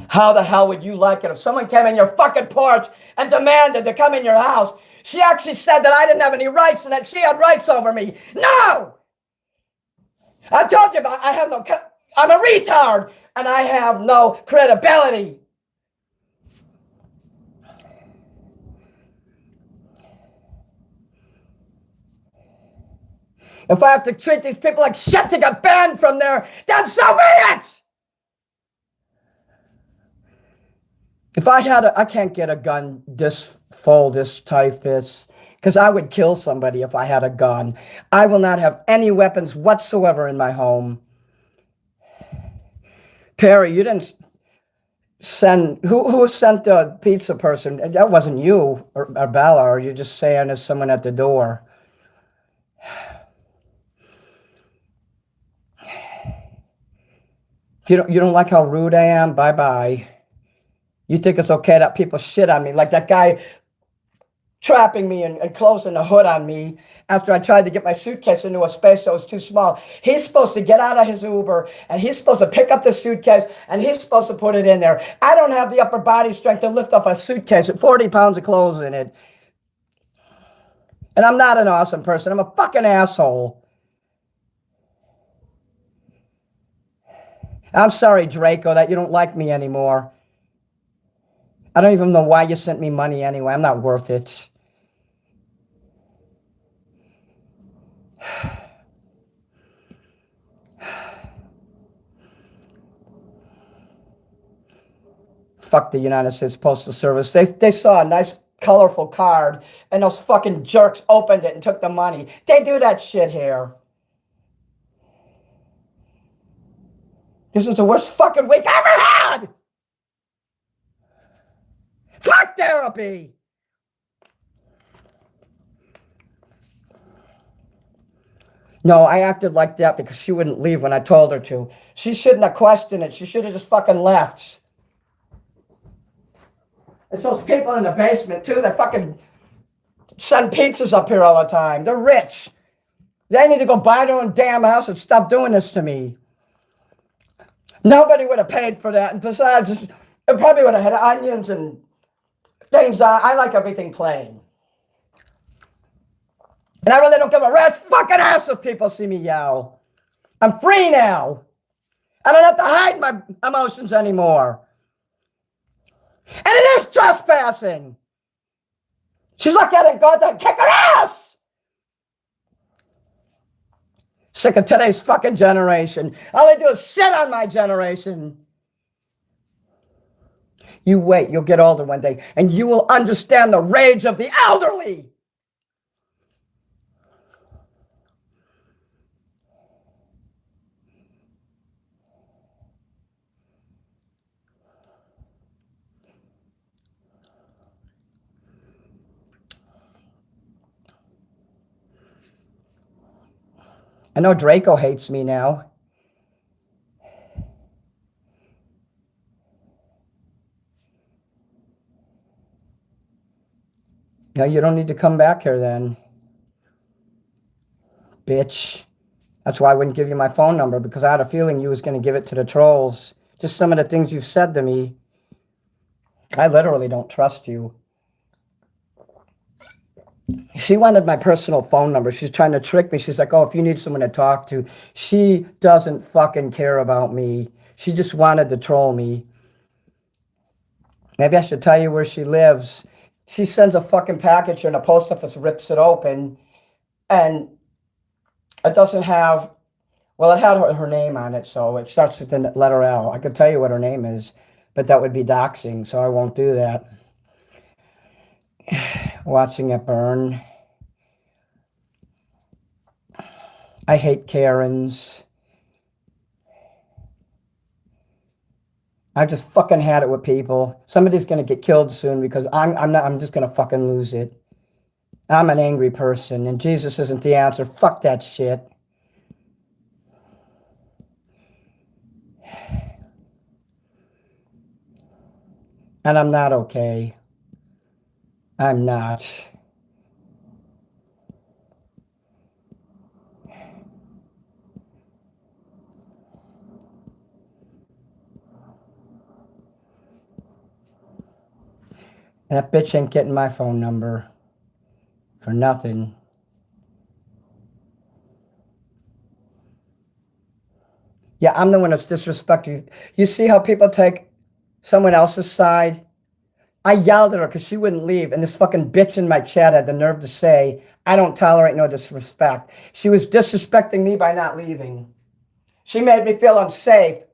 How the hell would you like it if someone came in your fucking porch and demanded to come in your house? She actually said that I didn't have any rights and that she had rights over me. No! I told you about, I'm a retard and I have no credibility. If I have to treat these people like shit to get banned from there, then so be it! If I had I can't get a gun this full, this tight, this, because I would kill somebody if I had a gun. I will not have any weapons whatsoever in my home. Perry, you didn't send, who sent the pizza person? That wasn't you or Bella, or you're just saying there's someone at the door. If you don't like how rude I am, bye-bye. You think it's okay that people shit on me, like that guy trapping me and closing the hood on me after I tried to get my suitcase into a space that was too small. He's supposed to get out of his Uber and he's supposed to pick up the suitcase and he's supposed to put it in there. I don't have the upper body strength to lift up a suitcase with 40 pounds of clothes in it. And I'm not an awesome person. I'm a fucking asshole. I'm sorry, Draco, that you don't like me anymore. I don't even know why you sent me money anyway. I'm not worth it. Fuck the United States Postal Service. They saw a nice, colorful card, and those fucking jerks opened it and took the money. They do that shit here. This is the worst fucking week I ever had! Fuck therapy! No, I acted like that because she wouldn't leave when I told her to. She shouldn't have questioned it. She should have just fucking left. It's those people in the basement, too, that fucking send pizzas up here all the time. They're rich. They need to go buy their own damn house and stop doing this to me. Nobody would have paid for that. And besides, it probably would have had onions and things. I like everything plain. And I really don't give a rat's fucking ass if people see me yell. I'm free now. I don't have to hide my emotions anymore. And it is trespassing. She's lucky I didn't go out there and kick her ass. Sick of today's fucking generation. All they do is shit on my generation. You wait, you'll get older one day, and you will understand the rage of the elderly. I know Draco hates me now. No, you don't need to come back here then. Bitch. That's why I wouldn't give you my phone number, because I had a feeling you was going to give it to the trolls. Just some of the things you've said to me. I literally don't trust you. She wanted my personal phone number. She's trying to trick me. She's like, oh, if you need someone to talk to. She doesn't fucking care about me. She just wanted to troll me. Maybe I should tell you where she lives. She sends a fucking package and the post office rips it open. And it doesn't have, well, it had her name on it, so it starts with the letter L. I could tell you what her name is, but that would be doxing, so I won't do that. Watching it burn. I hate Karens. I just fucking had it with people. Somebody's gonna get killed soon because I'm just gonna fucking lose it. I'm an angry person, and Jesus isn't the answer. Fuck that shit. And I'm not okay. I'm not. That bitch ain't getting my phone number for nothing. Yeah, I'm the one that's disrespecting. You see how people take someone else's side? I yelled at her because she wouldn't leave, and this fucking bitch in my chat had the nerve to say, I don't tolerate no disrespect. She was disrespecting me by not leaving. She made me feel unsafe.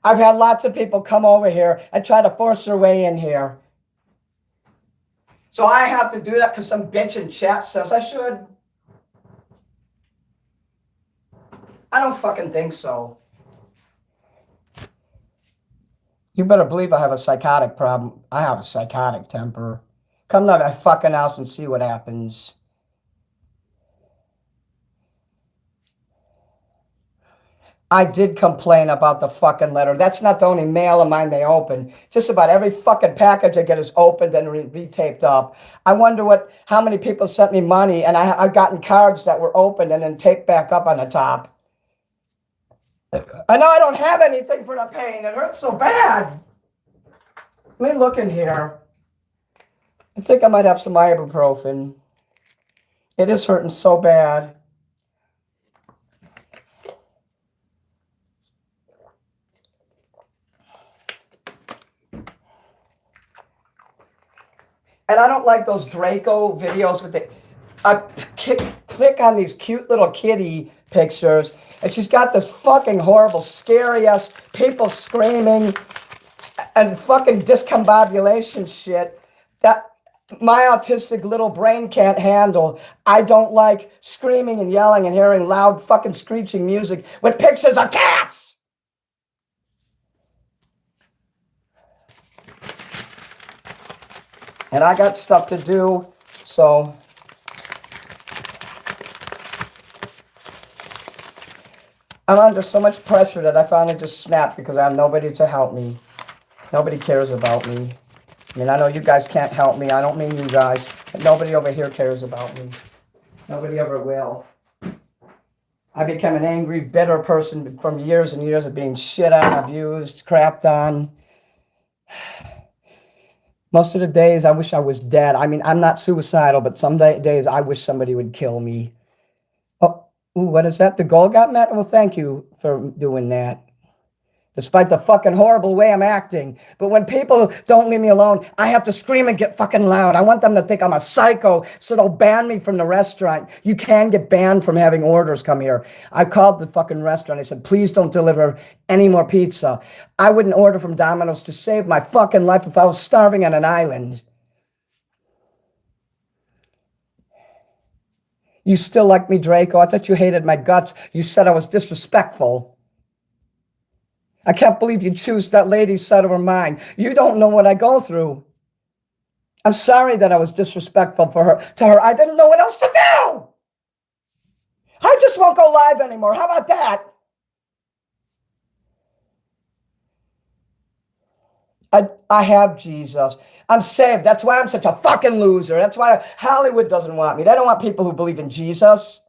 I've had lots of people come over here and try to force their way in here. So I have to do that because some bitch in chat says I should. I don't fucking think so. You better believe I have a psychotic problem. I have a psychotic temper. Come to my fucking house and see what happens. I did complain about the fucking letter. That's not the only mail of mine they open. Just about every fucking package I get is opened and re-taped up. I wonder how many people sent me money, and I've gotten cards that were opened and then taped back up on the top. I know I don't have anything for the pain. It hurts so bad. Let me look in here. I think I might have some ibuprofen. It is hurting so bad. And I don't like those Draco videos with the... I click on these cute little kitty pictures, and she's got this fucking horrible, scary-ass people screaming and fucking discombobulation shit that my autistic little brain can't handle. I don't like screaming and yelling and hearing loud fucking screeching music with pictures of cats. And I got stuff to do, so... I'm under so much pressure that I finally just snapped because I have nobody to help me. Nobody cares about me. I mean, I know you guys can't help me. I don't mean you guys. But nobody over here cares about me. Nobody ever will. I became an angry, bitter person from years and years of being shit on, abused, crapped on. Most of the days, I wish I was dead. I mean, I'm not suicidal, but some days I wish somebody would kill me. Oh, ooh, what is that? The goal got met? Well, thank you for doing that. Despite the fucking horrible way I'm acting. But when people don't leave me alone, I have to scream and get fucking loud. I want them to think I'm a psycho, so they'll ban me from the restaurant. You can get banned from having orders come here. I called the fucking restaurant. I said, please don't deliver any more pizza. I wouldn't order from Domino's to save my fucking life if I was starving on an island. You still like me, Draco? I thought you hated my guts. You said I was disrespectful. I can't believe you choose that lady's side over mine. You don't know what I go through. I'm sorry that I was disrespectful to her. I didn't know what else to do. I just won't go live anymore. How about that? I have Jesus. I'm saved. That's why I'm such a fucking loser. That's why Hollywood doesn't want me. They don't want people who believe in Jesus.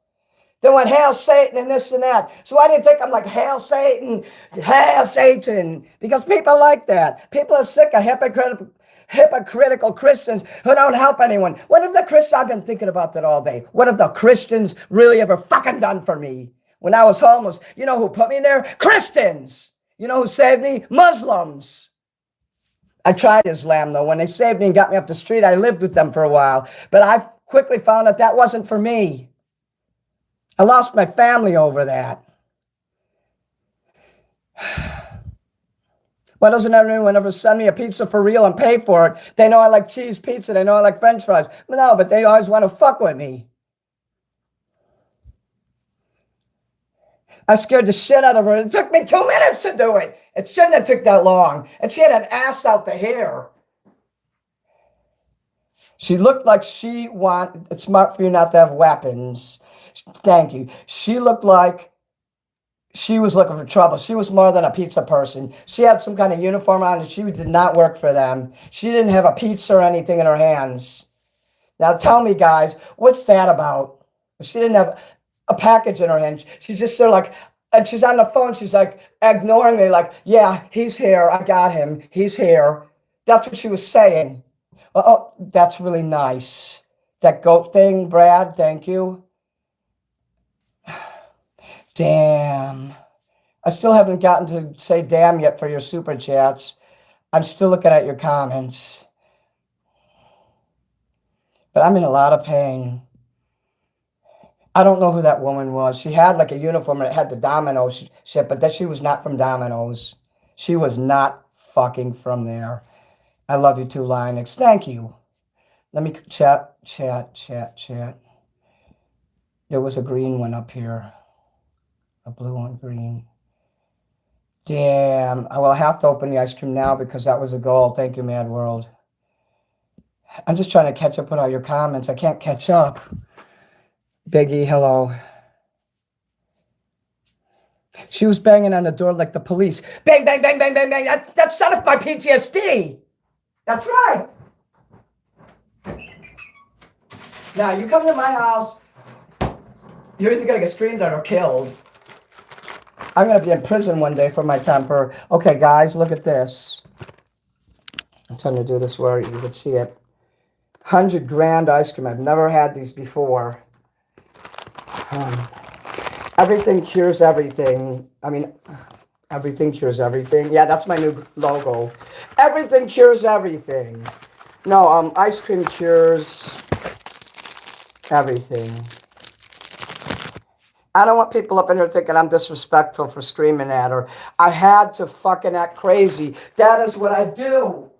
They want hail Satan and this and that. So why do you think I'm like, hail Satan, hail Satan? Because people like that. People are sick of hypocritical Christians who don't help anyone. What have the Christians, I've been thinking about that all day. What have the Christians really ever fucking done for me? When I was homeless, you know who put me in there? Christians. You know who saved me? Muslims. I tried Islam though. When they saved me and got me off the street, I lived with them for a while. But I quickly found out that wasn't for me. I lost my family over that. Why doesn't anyone ever send me a pizza for real and pay for it? They know I like cheese pizza. They know I like French fries. No, but they always want to fuck with me. I scared the shit out of her. It took me 2 minutes to do it. It shouldn't have took that long. And she had an ass out the hair. She looked like it's smart for you not to have weapons. Thank you. She looked like she was looking for trouble. She was more than a pizza person. She had some kind of uniform on and she did not work for them. She didn't have a pizza or anything in her hands. Now tell me, guys, what's that about? She didn't have a package in her hand. She's just sort of like, and she's on the phone. She's like ignoring me like, yeah, he's here. I got him. He's here. That's what she was saying. Oh, that's really nice. That goat thing, Brad, thank you. Damn. I still haven't gotten to say damn yet for your super chats. I'm still looking at your comments. But I'm in a lot of pain. I don't know who that woman was. She had like a uniform and it had the Domino's shit, but that she was not from Domino's. She was not fucking from there. I love you too, Linux. Thank you. Let me chat. There was a green one up here. A blue and green. Damn. I will have to open the ice cream now because that was a goal. Thank you, Mad World. I'm just trying to catch up with all your comments. I can't catch up. Biggie, hello. She was banging on the door like the police. Bang, bang, bang, bang, bang, bang. That's set off my PTSD. That's right. Now, you come to my house, you're either going to get screamed at or killed. I'm going to be in prison one day for my temper. Okay, guys, look at this. I'm trying to do this where you can see it. 100 grand ice cream. I've never had these before. Everything cures everything. I mean, everything cures everything. Yeah, that's my new logo. Everything cures everything. No, ice cream cures everything. I don't want people up in here thinking I'm disrespectful for screaming at her. I had to fucking act crazy. That is what I do.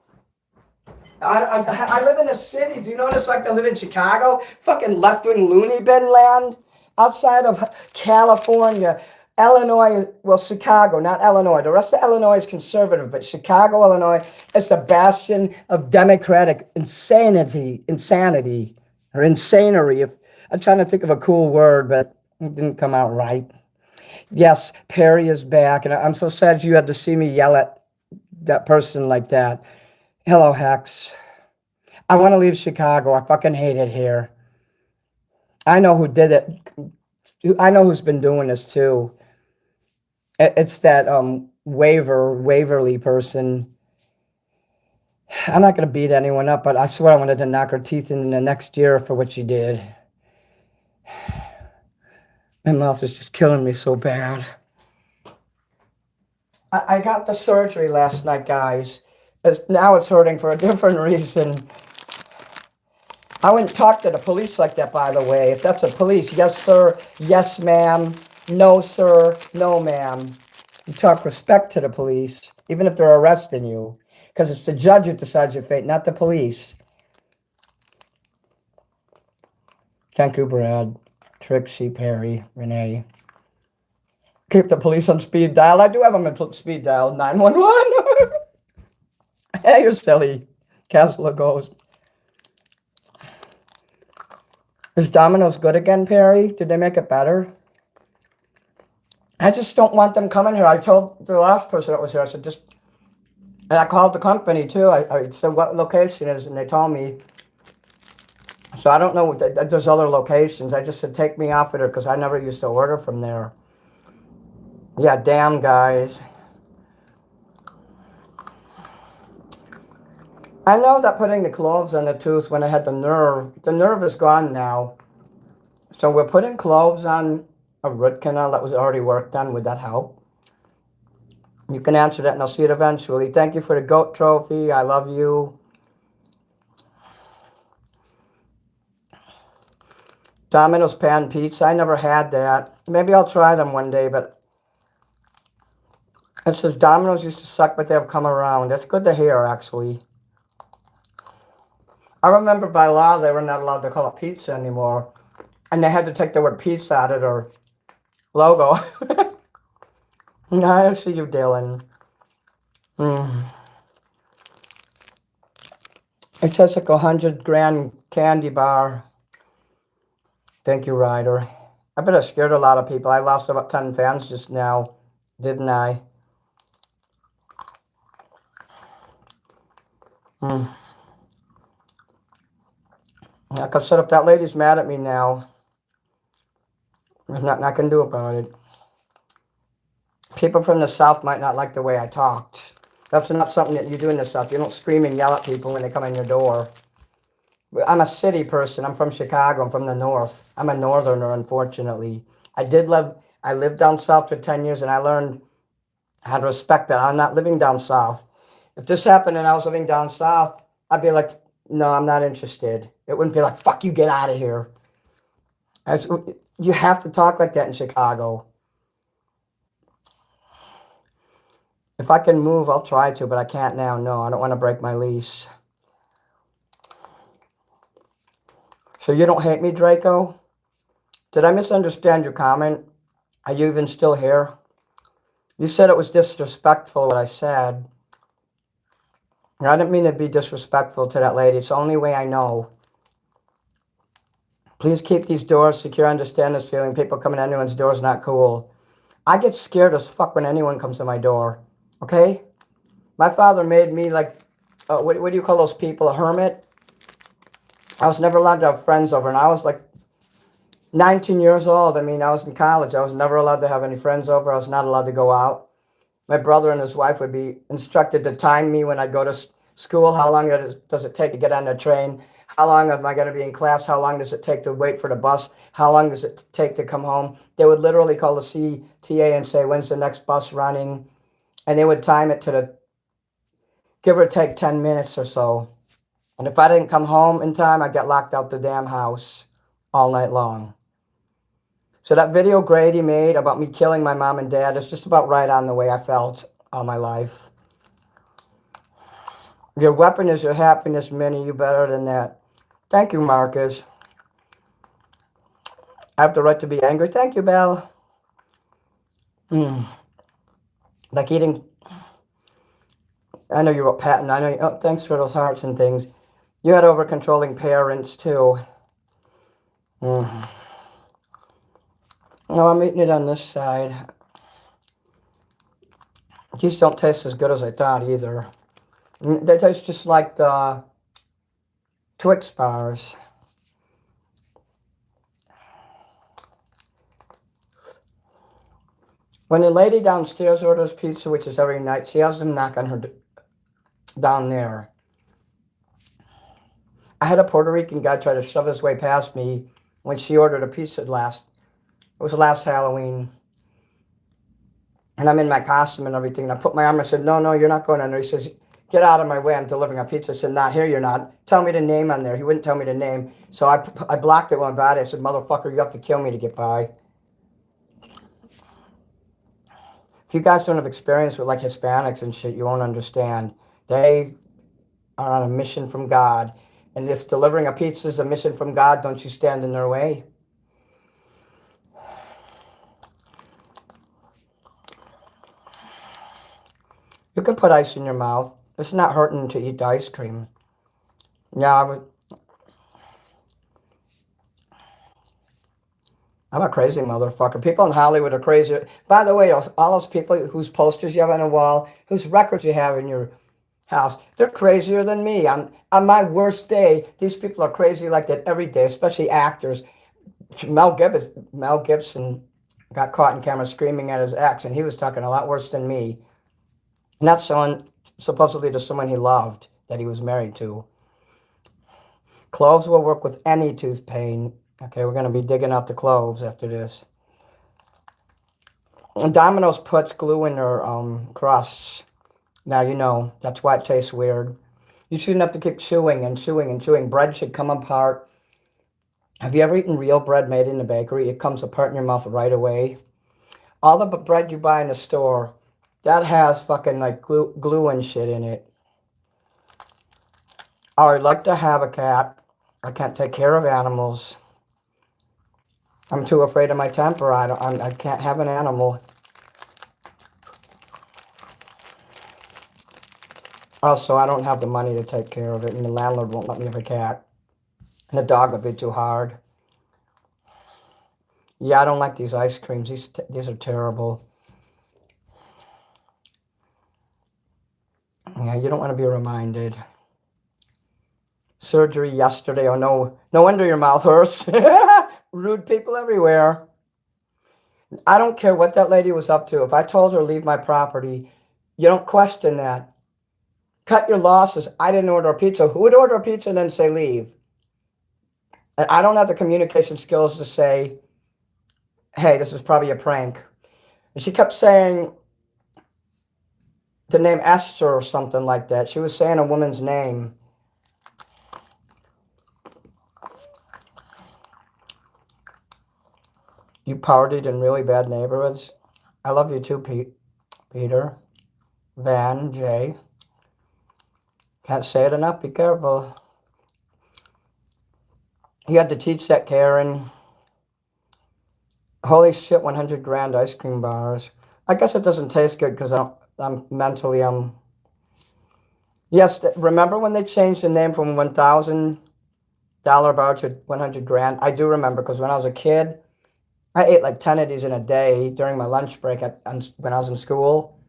I live in a city. Do you notice like I live in Chicago? Fucking left-wing loony bin land. Outside of California, Illinois, well, Chicago, not Illinois. The rest of Illinois is conservative, but Chicago, Illinois is the bastion of democratic insanity, or insanery. If I'm trying to think of a cool word, but it didn't come out right. Yes, Perry is back, and I'm so sad you had to see me yell at that person like that. Hello, Hex. I want to leave Chicago. I fucking hate it here. I know who did it. I know who's been doing this too. It's that Waverly person. I'm not going to beat anyone up, but I swear I wanted to knock her teeth in the next year for what she did. My mouth is just killing me so bad. I got the surgery last night, guys. Now it's hurting for a different reason. I wouldn't talk to the police like that, by the way. If that's a police, yes, sir, yes, ma'am, no, sir, no, ma'am. You talk respect to the police, even if they're arresting you, because it's the judge who decides your fate, not the police. Thank you, Brad, Trixie, Perry, Renee. Keep the police on speed dial. I do have them on speed dial, 911. Hey, you're silly. Castle goes. Is Domino's good again, Perry? Did they make it better? I just don't want them coming here. I told the last person that was here, I said, and I called the company too. I said, what location is it? And they told me. So I don't know, there's other locations. I just said, take me off of there because I never used to order from there. Yeah, damn, guys. I know that putting the cloves on the tooth when I had the nerve is gone now. So we're putting cloves on a root canal that was already worked on. Would that help? You can answer that and I'll see it eventually. Thank you for the goat trophy. I love you. Domino's pan pizza. I never had that. Maybe I'll try them one day, but it says Domino's used to suck, but they've come around. That's good to hear, actually. I remember by law they were not allowed to call it pizza anymore. And they had to take the word pizza out of their logo. I see you, Dylan. It tastes like 100 grand candy bar. Thank you, Ryder. I bet I scared a lot of people. I lost about 10 fans just now, didn't I? Like I said, if that lady's mad at me now, there's nothing I can do about it. People from the South might not like the way I talked. That's not something that you do in the South. You don't scream and yell at people when they come in your door. I'm a city person. I'm from Chicago. I'm from the North. I'm a Northerner, unfortunately. I lived down South for 10 years, and I learned how to respect that. I'm not living down South. If this happened and I was living down South, I'd be like, no, I'm not interested. It wouldn't be like, fuck you, get out of here. You have to talk like that in Chicago. If I can move, I'll try to, but I can't now. No, I don't want to break my lease. So you don't hate me, Draco? Did I misunderstand your comment? Are you even still here? You said it was disrespectful what I said. I didn't mean to be disrespectful to that lady. It's the only way I know. Please keep these doors secure. Understand this feeling. People coming to anyone's door is not cool. I get scared as fuck when anyone comes to my door. Okay? My father made me like, what do you call those people? A hermit? I was never allowed to have friends over. And I was like 19 years old. I mean, I was in college. I was never allowed to have any friends over. I was not allowed to go out. My brother and his wife would be instructed to time me when I go to school. How long does it take to get on the train? How long am I going to be in class? How long does it take to wait for the bus? How long does it take to come home? They would literally call the CTA and say, when's the next bus running? And they would time it to the, give or take 10 minutes or so. And if I didn't come home in time, I'd get locked out the damn house all night long. So that video Grady made about me killing my mom and dad is just about right on the way I felt all my life. Your weapon is your happiness, Minnie. You better than that. Thank you, Marcus. I have the right to be angry. Thank you, Belle. Like eating. I know you wrote Patton. I know you, oh, thanks for those hearts and things. You had over-controlling parents, too. No, I'm eating it on this side. These don't taste as good as I thought, either. They taste just like the Twix bars. When the lady downstairs orders pizza, which is every night, she has them knock on her down there. I had a Puerto Rican guy try to shove his way past me when she ordered a pizza it was last Halloween. And I'm in my costume and everything. And I put my arm, I said, no, you're not going in there. He says, get out of my way. I'm delivering a pizza. I said, not here, you're not. Tell me the name on there. He wouldn't tell me the name. So I blocked it when bad. I said, motherfucker, you have to kill me to get by. If you guys don't have experience with like Hispanics and shit, you won't understand. They are on a mission from God. And if delivering a pizza is a mission from God, don't you stand in their way? You can put ice in your mouth. It's not hurting to eat ice cream. Yeah, I'm a crazy motherfucker. People in Hollywood are crazy. By the way, all those people whose posters you have on a wall, whose records you have in your house, they're crazier than me. On my worst day, these people are crazy like that every day, especially actors. Mel Gibson got caught in camera screaming at his ex, and he was talking a lot worse than me. Not someone, supposedly to someone he loved, that he was married to. Cloves will work with any tooth pain. Okay, we're going to be digging out the cloves after this. And Domino's puts glue in their crusts. Now you know, that's why it tastes weird. You shouldn't have to keep chewing and chewing and chewing. Bread should come apart. Have you ever eaten real bread made in the bakery? It comes apart in your mouth right away. All the bread you buy in the store, that has fucking like glue and shit in it. Oh, I'd like to have a cat. I can't take care of animals. I'm too afraid of my temper. I can't have an animal. Also, I don't have the money to take care of it, and the landlord won't let me have a cat. And the dog would be too hard. Yeah, I don't like these ice creams. These are terrible. Yeah, you don't want to be reminded. Surgery yesterday. Oh, no wonder your mouth hurts. Rude people everywhere. I don't care what that lady was up to. If I told her leave my property, you don't question that. Cut your losses. I didn't order a pizza. Who would order a pizza and then say leave? I don't have the communication skills to say, hey, this is probably a prank. And she kept saying the name Esther or something like that. She was saying a woman's name. You partied in really bad neighborhoods? I love you too, Peter. Van J. Can't say it enough. Be careful. You had to teach that, Karen. Holy shit, 100 grand ice cream bars. I guess it doesn't taste good because I'm mentally, Yes, remember when they changed the name from $1,000 bar to 100 grand? I do remember because when I was a kid, I ate like 10 of these in a day during my lunch break when I was in school.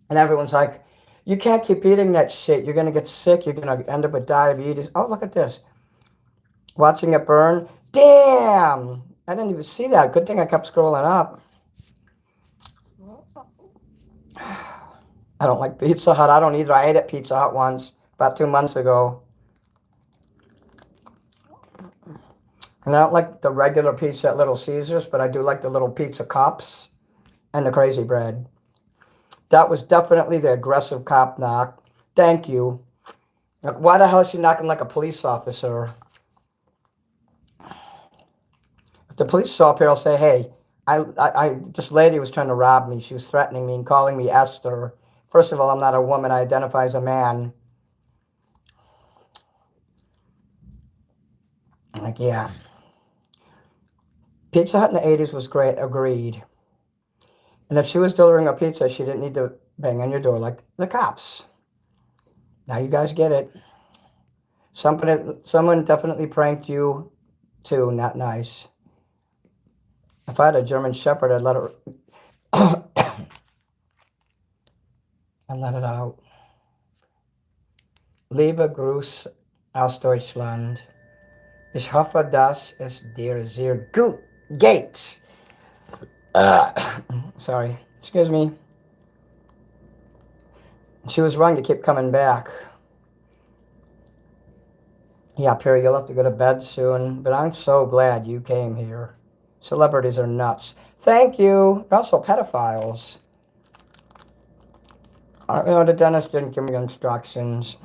And everyone's like, you can't keep eating that shit. You're going to get sick. You're going to end up with diabetes. Oh, look at this. Watching it burn. Damn! I didn't even see that. Good thing I kept scrolling up. I don't like Pizza Hut. I don't either. I ate at Pizza Hut once, about 2 months ago. And I don't like the regular pizza at Little Caesars, but I do like the little pizza cups and the crazy bread. That was definitely the aggressive cop knock. Thank you. Like, why the hell is she knocking like a police officer? If the police show up here, I'll say, hey, this lady was trying to rob me. She was threatening me and calling me Esther. First of all, I'm not a woman. I identify as a man. Like, yeah. Pizza Hut in the 80s was great. Agreed. And if she was delivering a pizza, she didn't need to bang on your door like the cops. Now you guys get it. Someone definitely pranked you, too. Not nice. If I had a German Shepherd, I'd let her... and let it out. Liebe Gruß aus Deutschland. Ich hoffe, dass es dir sehr gut geht. Sorry. Excuse me. She was wrong to keep coming back. Yeah, Perry, you'll have to go to bed soon, but I'm so glad you came here. Celebrities are nuts. Thank you. They're also pedophiles. The dentist didn't give me instructions.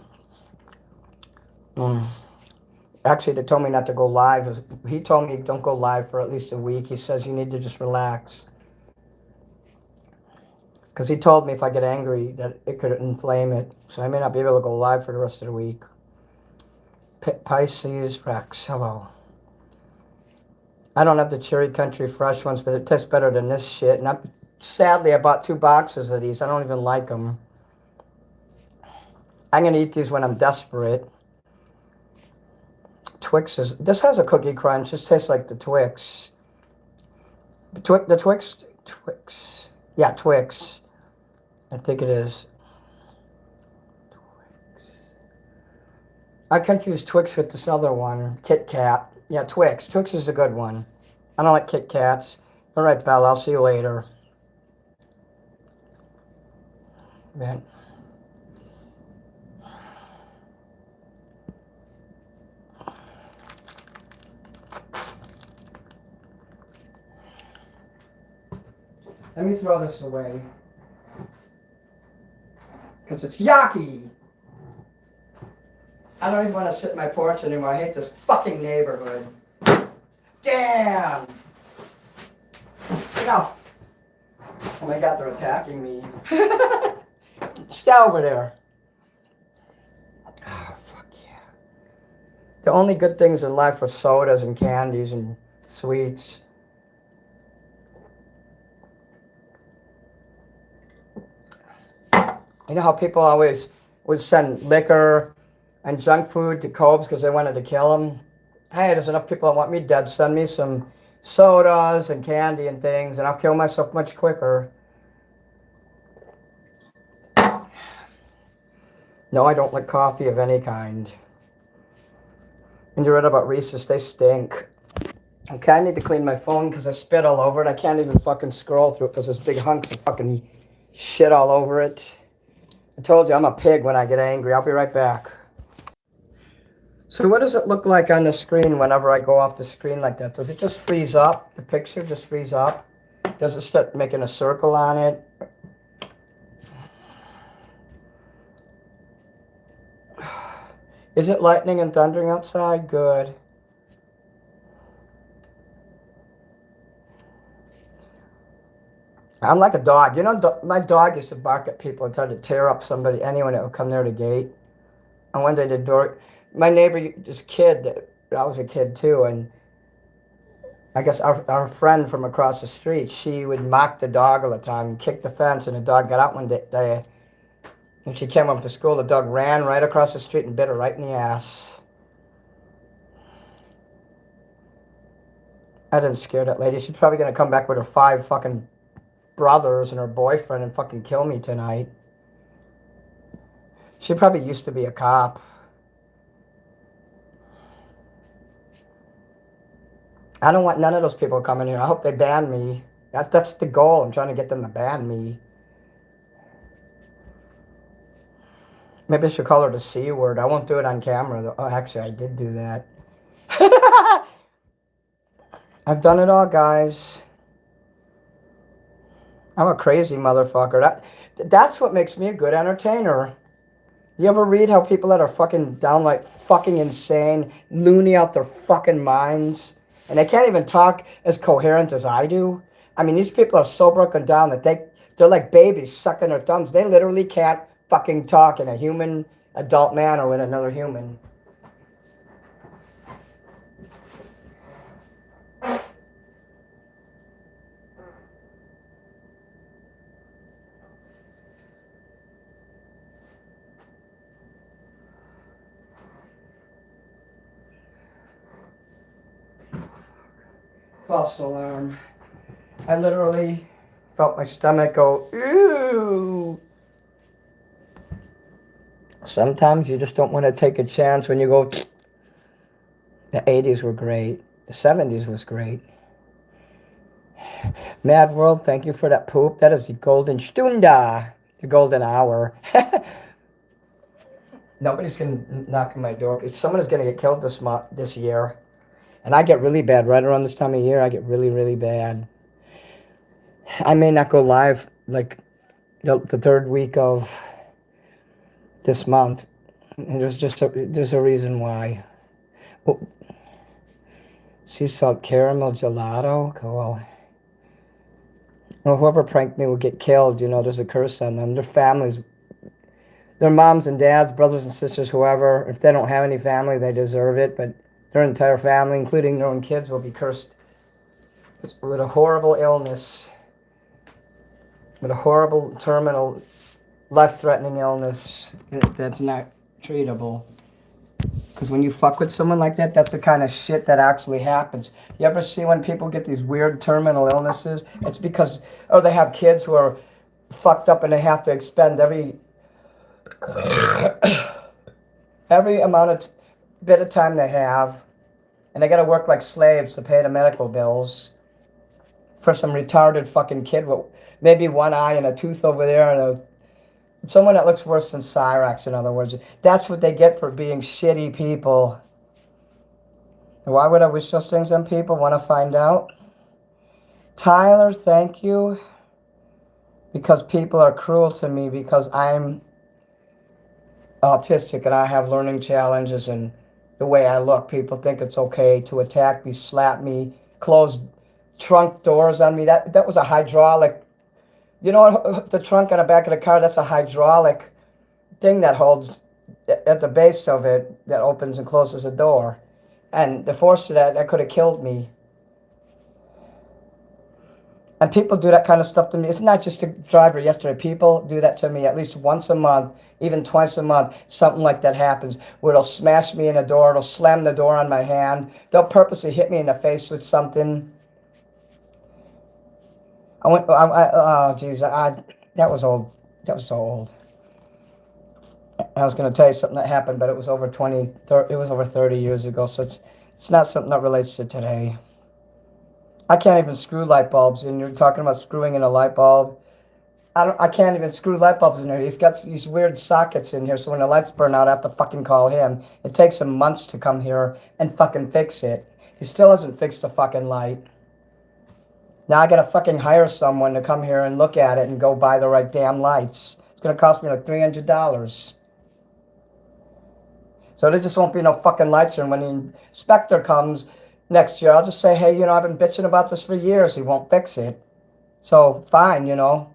Actually, they told me not to go live. He told me don't go live for at least a week. He says you need to just relax. Because he told me if I get angry that it could inflame it. So I may not be able to go live for the rest of the week. Pisces Rex, hello. I don't have the Cherry Country Fresh ones, but it tastes better than this shit. And sadly, I bought 2 boxes of these. I don't even like them. I'm going to eat these when I'm desperate. This has a cookie crunch. This tastes like the Twix. Twix. Yeah, Twix. I think it is. Twix. I confuse Twix with this other one, Kit Kat. Yeah, Twix. Twix is a good one. I don't like Kit Kats. All right, Belle, I'll see you later. Man. Let me throw this away. Because it's yucky. I don't even want to sit in my porch anymore. I hate this fucking neighborhood. Damn! Get off. Oh my god, they're attacking me. Stay over there. Oh, fuck yeah. The only good things in life are sodas and candies and sweets. You know how people always would send liquor and junk food to Cobes because they wanted to kill them? Hey, there's enough people that want me dead. Send me some sodas and candy and things, and I'll kill myself much quicker. No, I don't like coffee of any kind. And you read about Reese's, they stink. Okay, I need to clean my phone because I spit all over it. I can't even fucking scroll through it because there's big hunks of fucking shit all over it. I told you I'm a pig when I get angry. I'll be right back. So what does it look like on the screen whenever I go off the screen like that? Does it just freeze up? The picture just freeze up? Does it start making a circle on it? Is it lightning and thundering outside? Good. I'm like a dog. You know, my dog used to bark at people and try to tear up somebody, anyone that would come near the gate. And one day the door, my neighbor, this kid, I was a kid too, and I guess our friend from across the street, she would mock the dog all the time and kick the fence, and the dog got out one day. When she came up to school, the dog ran right across the street and bit her right in the ass. I didn't scare that lady. She's probably going to come back with her 5 fucking brothers and her boyfriend and fucking kill me tonight. She probably used to be a cop. I don't want none of those people coming here. I hope they ban me. That's the goal. I'm trying to get them to ban me. Maybe I should call her the C word. I won't do it on camera, though. Oh, actually, I did do that. I've done it all, guys. I'm a crazy motherfucker. That's what makes me a good entertainer. You ever read how people that are fucking downright fucking insane, loony out their fucking minds, and they can't even talk as coherent as I do? I mean, these people are so broken down that they're like babies sucking their thumbs. They literally can't fucking talk in a human adult man or with another human. False alarm. I literally felt my stomach go, ooh. Sometimes you just don't want to take a chance when you go, the 80s were great. The 70s was great. Mad World, thank you for that poop. That is the golden stunda, the golden hour. Nobody's going to knock on my door. Someone is going to get killed this year. And I get really bad right around this time of year. I get really, really bad. I may not go live like the 3rd week of this month. And there's a reason why. Oh, sea salt caramel gelato? Cool. Well, whoever pranked me will get killed. You know, there's a curse on them. Their families, their moms and dads, brothers and sisters, whoever, if they don't have any family, they deserve it. But their entire family, including their own kids, will be cursed with a horrible illness, with a horrible terminal, life-threatening illness that's not treatable. Because when you fuck with someone like that, that's the kind of shit that actually happens. You ever see when people get these weird terminal illnesses? It's because, or they have kids who are fucked up and they have to expend every amount of bit of time they have, and they got to work like slaves to pay the medical bills for some retarded fucking kid with maybe one eye and a tooth over there and someone that looks worse than Cyrax, in other words. That's what they get for being shitty people. Why would I wish those things on people? Want to find out? Tyler, thank you. Because people are cruel to me because I'm autistic and I have learning challenges, and the way I look, people think it's okay to attack me, slap me, close trunk doors on me. That was a hydraulic. You know, the trunk on the back of the car, that's a hydraulic thing that holds at the base of it that opens and closes the door. And the force of that could have killed me. And people do that kind of stuff to me. It's not just a driver yesterday. People do that to me at least once a month, even twice a month. Something like that happens where they'll smash me in a door. They'll slam the door on my hand. They'll purposely hit me in the face with something. Oh, geez, that was old. That was so old. I was going to tell you something that happened, but it was over 30 years ago, so it's not something that relates to today. I can't even screw light bulbs, and you're talking about screwing in a light bulb. I can't even screw light bulbs in there. He's got these weird sockets in here, so when the lights burn out, I have to fucking call him. It takes him months to come here and fucking fix it. He still hasn't fixed the fucking light. Now I gotta fucking hire someone to come here and look at it and go buy the right damn lights. It's gonna cost me like $300. So there just won't be no fucking lights here. And when the inspector comes next year, I'll just say, hey, I've been bitching about this for years. He won't fix it. So, fine, you know.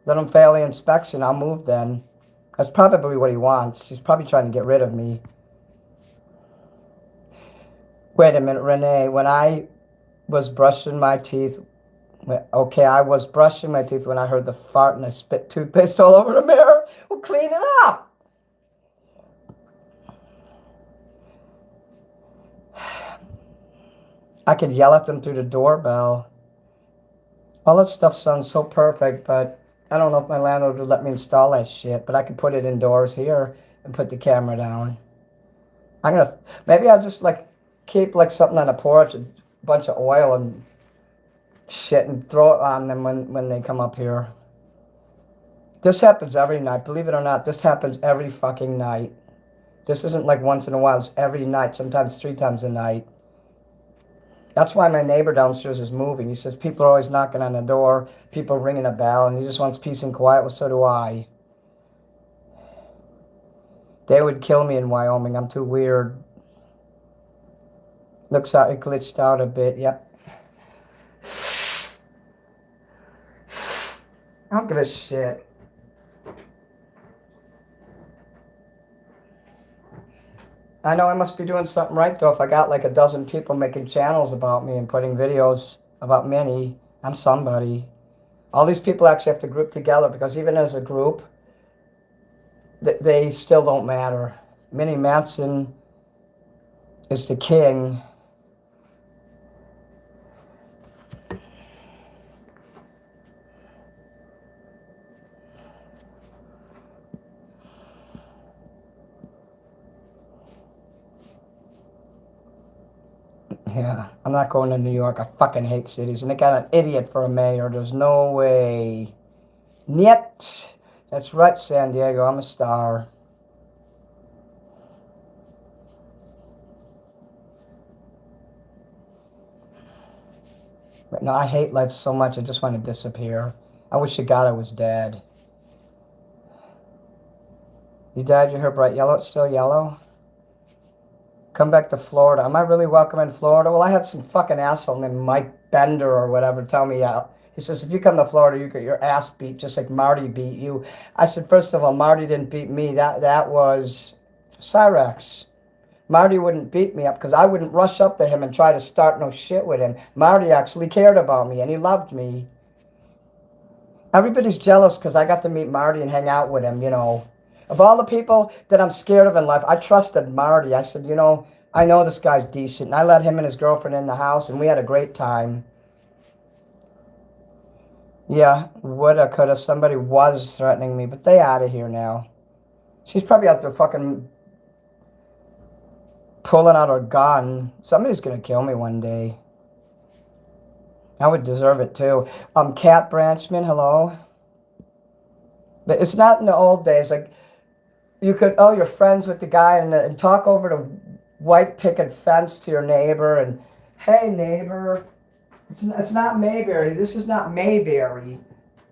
Let him fail the inspection. I'll move then. That's probably what he wants. He's probably trying to get rid of me. Wait a minute, Renee. When I was brushing my teeth, okay, I was brushing my teeth when I heard the fart and I spit toothpaste all over the mirror. Well, clean it up. I could yell at them through the doorbell. All that stuff sounds so perfect, but I don't know if my landlord would let me install that shit, but I could put it indoors here and put the camera down. Maybe I'll just like keep like something on the porch, a bunch of oil and shit and throw it on them when they come up here. This happens every night. Believe it or not, this happens every fucking night. This isn't like once in a while. It's every night, sometimes 3 times a night. That's why my neighbor downstairs is moving. He says people are always knocking on the door, people ringing a bell, and he just wants peace and quiet. Well, so do I. They would kill me in Wyoming. I'm too weird. Looks like it glitched out a bit. Yep. I don't give a shit. I know I must be doing something right, though, if I got like a dozen people making channels about me and putting videos about Mini. I'm somebody. All these people actually have to group together because even as a group, they still don't matter. Mini Manson is the king. Yeah, I'm not going to New York. I fucking hate cities. And they got an idiot for a mayor. There's no way. Niet. That's right, San Diego. I'm a star. But no, I hate life so much. I just want to disappear. I wish to God I was dead. You dyed your hair bright yellow. It's still yellow. Come back to Florida. Am I really welcome in Florida? Well, I had some fucking asshole named Mike Bender or whatever tell me out. He says, if you come to Florida, you get your ass beat just like Marty beat you. I said, first of all, Marty didn't beat me. That was Cyrex. Marty wouldn't beat me up because I wouldn't rush up to him and try to start no shit with him. Marty actually cared about me and he loved me. Everybody's jealous because I got to meet Marty and hang out with him, you know. Of all the people that I'm scared of in life, I trusted Marty. I said, you know, I know this guy's decent. And I let him and his girlfriend in the house, and we had a great time. Yeah, woulda, coulda. Somebody was threatening me, but they out of here now. She's probably out there fucking pulling out her gun. Somebody's going to kill me one day. I would deserve it, too. Cat Branchman, hello? But it's not in the old days, like... You could, oh, you're friends with the guy and talk over the white picket fence to your neighbor and, hey, neighbor, it's not Mayberry. This is not Mayberry.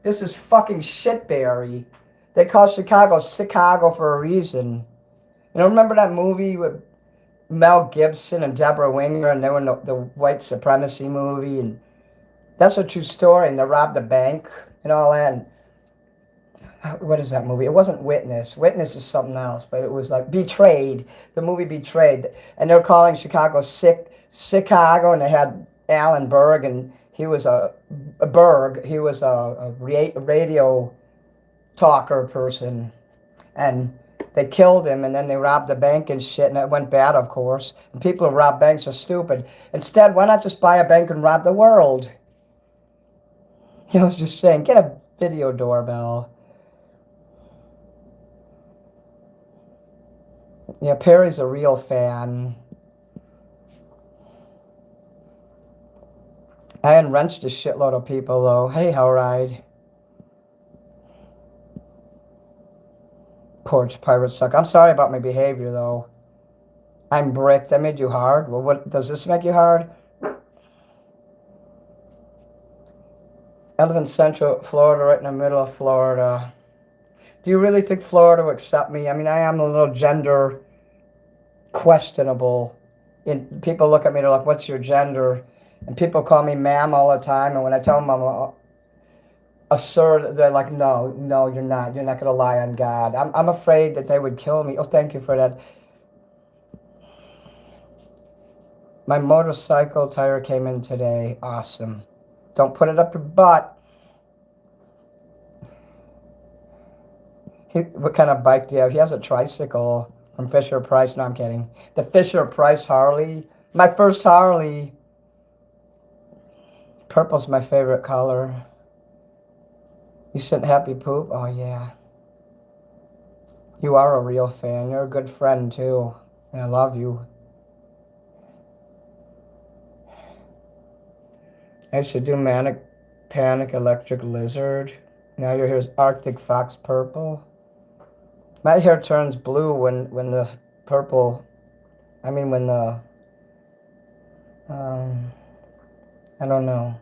This is fucking Shitberry. They call Chicago Chicago for a reason. You know, remember that movie with Mel Gibson and Deborah Winger and they were in the white supremacy movie? And that's a true story. And they robbed a bank and all that. And, what is that movie? It wasn't Witness. Witness is something else, but it was like Betrayed. The movie Betrayed. And they're calling Chicago Chicago, and they had Alan Berg, and he was a radio talker person. And they killed him, and then they robbed the bank and shit, and it went bad, of course. And people who rob banks are stupid. Instead, why not just buy a bank and rob the world? I was just saying, get a video doorbell. Yeah, Perry's a real fan. I unwrenched a shitload of people, though. Hey, Hellride. Porch pirates suck. I'm sorry about my behavior, though. I'm bricked. That made you hard? Well, what does this make you hard? I live in Central Florida, right in the middle of Florida. Do you really think Florida will accept me? I mean, I am a little gender questionable. And people look at me, they're like, what's your gender? And people call me ma'am all the time. And when I tell them assert. They're like, no, you're not. You're not going to lie on God. I'm afraid that they would kill me. Oh, thank you for that. My motorcycle tire came in today. Awesome. Don't put it up your butt. What kind of bike do you have? He has a tricycle from Fisher Price. No, I'm kidding. The Fisher Price Harley. My first Harley. Purple's my favorite color. You sent happy poop? Oh, yeah. You are a real fan. You're a good friend, too. And I love you. I should do Manic Panic Electric Lizard. Now your hair's Arctic Fox Purple. My hair turns blue when the purple... I mean, when the... I don't know.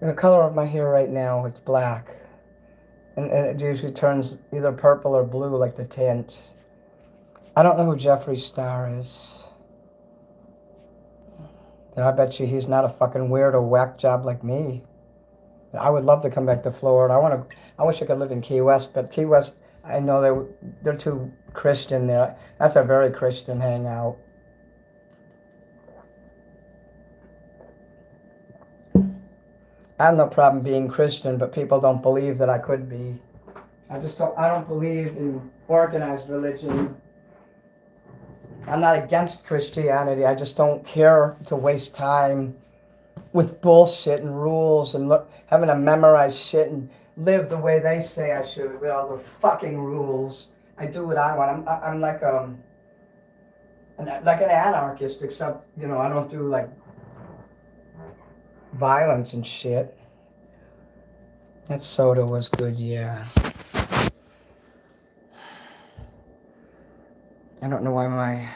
The color of my hair right now, it's black. And it usually turns either purple or blue, like the tint. I don't know who Jeffree Star is. And I bet you he's not a fucking weirdo whack job like me. I would love to come back to Florida. I wish I could live in Key West, but Key West, I know they're too Christian there. That's a very Christian hangout. I have no problem being Christian, but people don't believe that I could be. I don't believe in organized religion. I'm not against Christianity. I just don't care to waste time with bullshit and rules and having to memorize shit and live the way they say I should with all the fucking rules. I do what I want. I'm like an anarchist, except, I don't do like violence and shit. That soda was good, yeah. I don't know why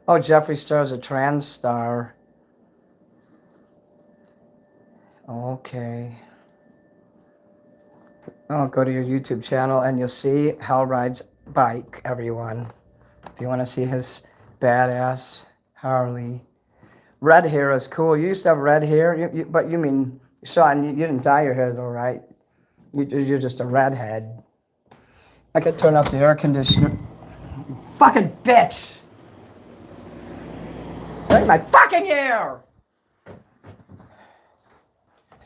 Oh, Jeffree Star is a trans star. Okay. Oh, go to your YouTube channel and you'll see Hal rides bike, everyone. If you want to see his badass Harley. Red hair is cool. You used to have red hair, but you mean, Sean, you didn't dye your hair though, right? You're just a redhead. I could turn off the air conditioner. You fucking bitch! Right, my fucking ear!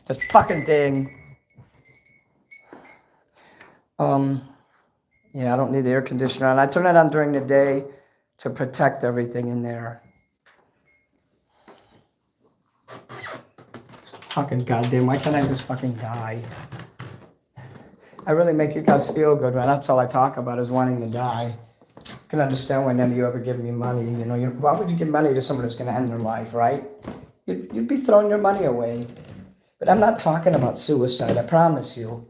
This fucking thing. Yeah, I don't need the air conditioner on. I turn it on during the day to protect everything in there. Fucking goddamn, why can't I just fucking die? I really make you guys feel good, man. That's all I talk about is wanting to die. I can understand why none of you ever give me money. Why would you give money to someone who's going to end their life, right? You'd be throwing your money away. But I'm not talking about suicide, I promise you.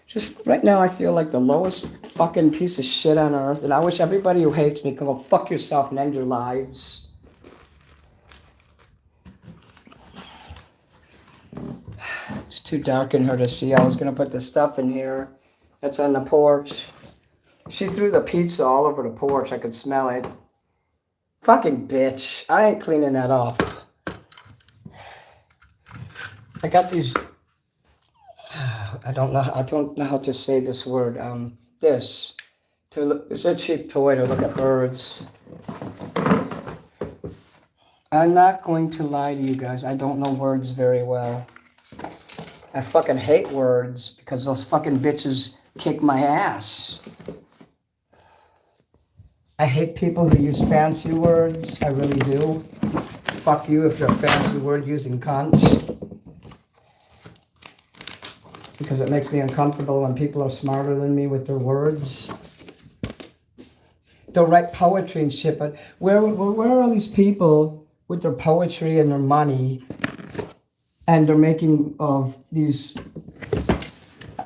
Just right now I feel like the lowest fucking piece of shit on earth, and I wish everybody who hates me can go fuck yourself and end your lives. It's too dark in here to see. I was going to put the stuff in here. That's on the porch. She threw the pizza all over the porch. I could smell it. Fucking bitch. I ain't cleaning that up. I got these... I don't know how to say this word. It's a cheap toy to look at birds. I'm not going to lie to you guys. I don't know words very well. I fucking hate words because those fucking bitches kick my ass. I hate people who use fancy words. I really do. Fuck you if you're a fancy word using cunt. Because it makes me uncomfortable when people are smarter than me with their words. They'll write poetry and shit, but where are all these people with their poetry and their money, and they're making of these...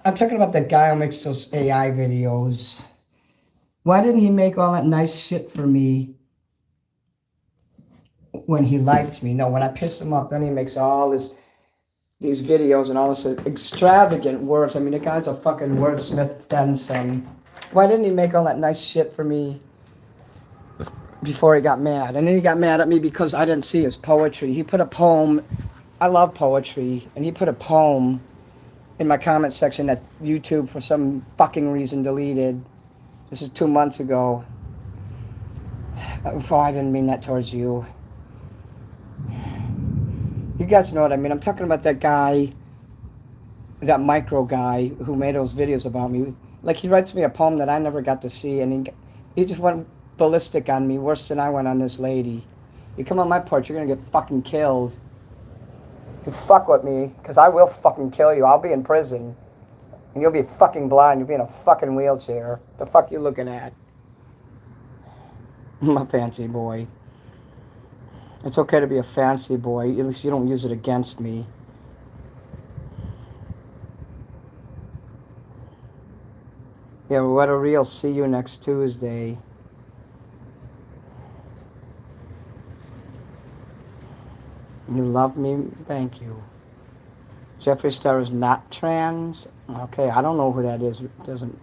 I'm talking about that guy who makes those AI videos. Why didn't he make all that nice shit for me when he liked me? No, when I piss him off, then he makes all these videos and all this extravagant words. I mean, the guy's a fucking wordsmith then some. Why didn't he make all that nice shit for me before he got mad. And then he got mad at me because I didn't see his poetry. He put a poem. I love poetry. And he put a poem in my comment section that YouTube, for some fucking reason, deleted. This is 2 months ago. Oh, I didn't mean that towards you. You guys know what I mean. I'm talking about that guy, that micro guy who made those videos about me. Like, he writes me a poem that I never got to see, and he just went ballistic on me, worse than I went on this lady. You come on my porch, you're gonna get fucking killed. You fuck with me, because I will fucking kill you. I'll be in prison. And you'll be fucking blind. You'll be in a fucking wheelchair. The fuck you looking at? I'm a fancy boy. It's okay to be a fancy boy. At least you don't use it against me. Yeah, what a real. See you next Tuesday. You love me? Thank you. Jeffree Star is not trans? Okay, I don't know who that is. Doesn't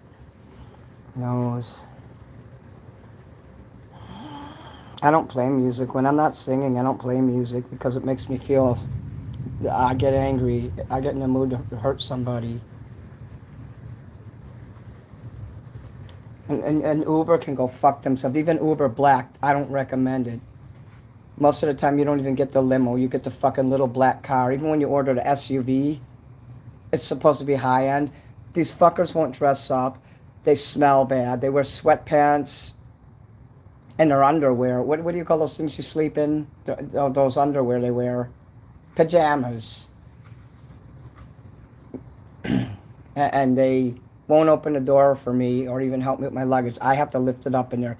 knows. I don't play music. When I'm not singing, I don't play music because it makes me feel... I get angry. I get in the mood to hurt somebody. And Uber can go fuck themselves. Even Uber Black, I don't recommend it. Most of the time, you don't even get the limo. You get the fucking little black car. Even when you order the SUV, it's supposed to be high-end. These fuckers won't dress up. They smell bad. They wear sweatpants and their underwear. What do you call those things you sleep in? Those underwear they wear. Pajamas. And they won't open the door for me or even help me with my luggage. I have to lift it up in there.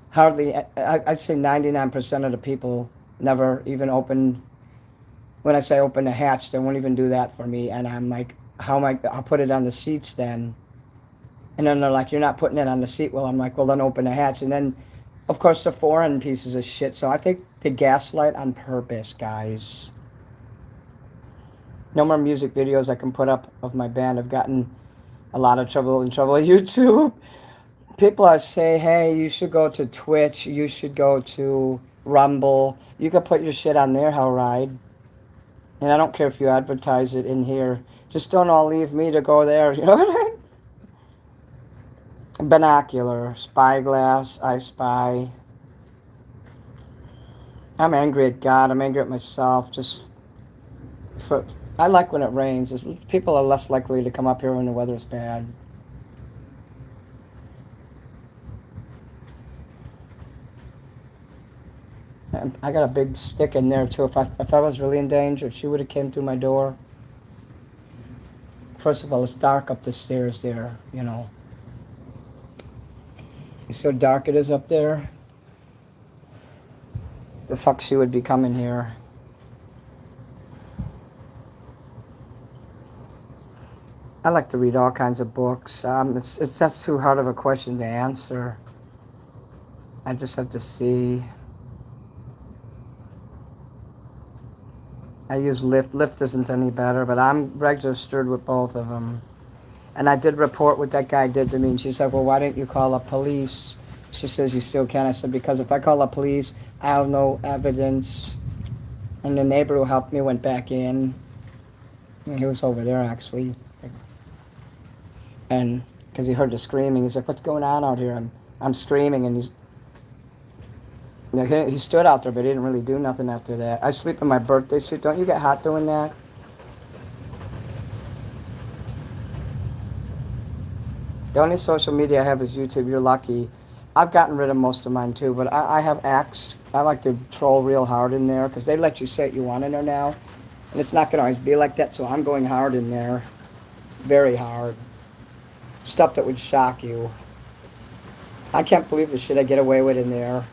Hardly, I'd say 99% of the people never even open, when I say open the hatch, they won't even do that for me. And I'm like, how am I'll put it on the seats then. And then they're like, you're not putting it on the seat. Well, I'm like, well, then open the hatch. And then, of course, the foreign pieces of shit. So I think the gaslight on purpose, guys. No more music videos I can put up of my band. I've gotten a lot of trouble with YouTube. People are say, hey, you should go to Twitch. You should go to Rumble. You can put your shit on there, Hell Ride. And I don't care if you advertise it in here. Just don't all leave me to go there. You know what I mean? Binocular, spyglass, I spy. I'm angry at God. I'm angry at myself. I like when it rains. People are less likely to come up here when the weather's bad. I got a big stick in there too. If I was really in danger, if she would have came through my door. First of all, it's dark up the stairs there, you know. You see how dark it is up there? The fuck she would be coming here. I like to read all kinds of books. That's too hard of a question to answer. I just have to see. I use Lyft. Lyft isn't any better, but I'm registered with both of them. And I did report what that guy did to me. And she said, well, why didn't you call the police? She says, you still can. I said, because if I call the police, I have no evidence. And the neighbor who helped me went back in. He was over there, actually. And because he heard the screaming, he's like, what's going on out here? I'm screaming, and he stood out there, but he didn't really do nothing after that. I sleep in my birthday suit. Don't you get hot doing that? The only social media I have is YouTube. You're lucky. I've gotten rid of most of mine too, but I have acts. I like to troll real hard in there because they let you say what you want in there now. And it's not going to always be like that, so I'm going hard in there. Very hard. Stuff that would shock you. I can't believe the shit I get away with in there.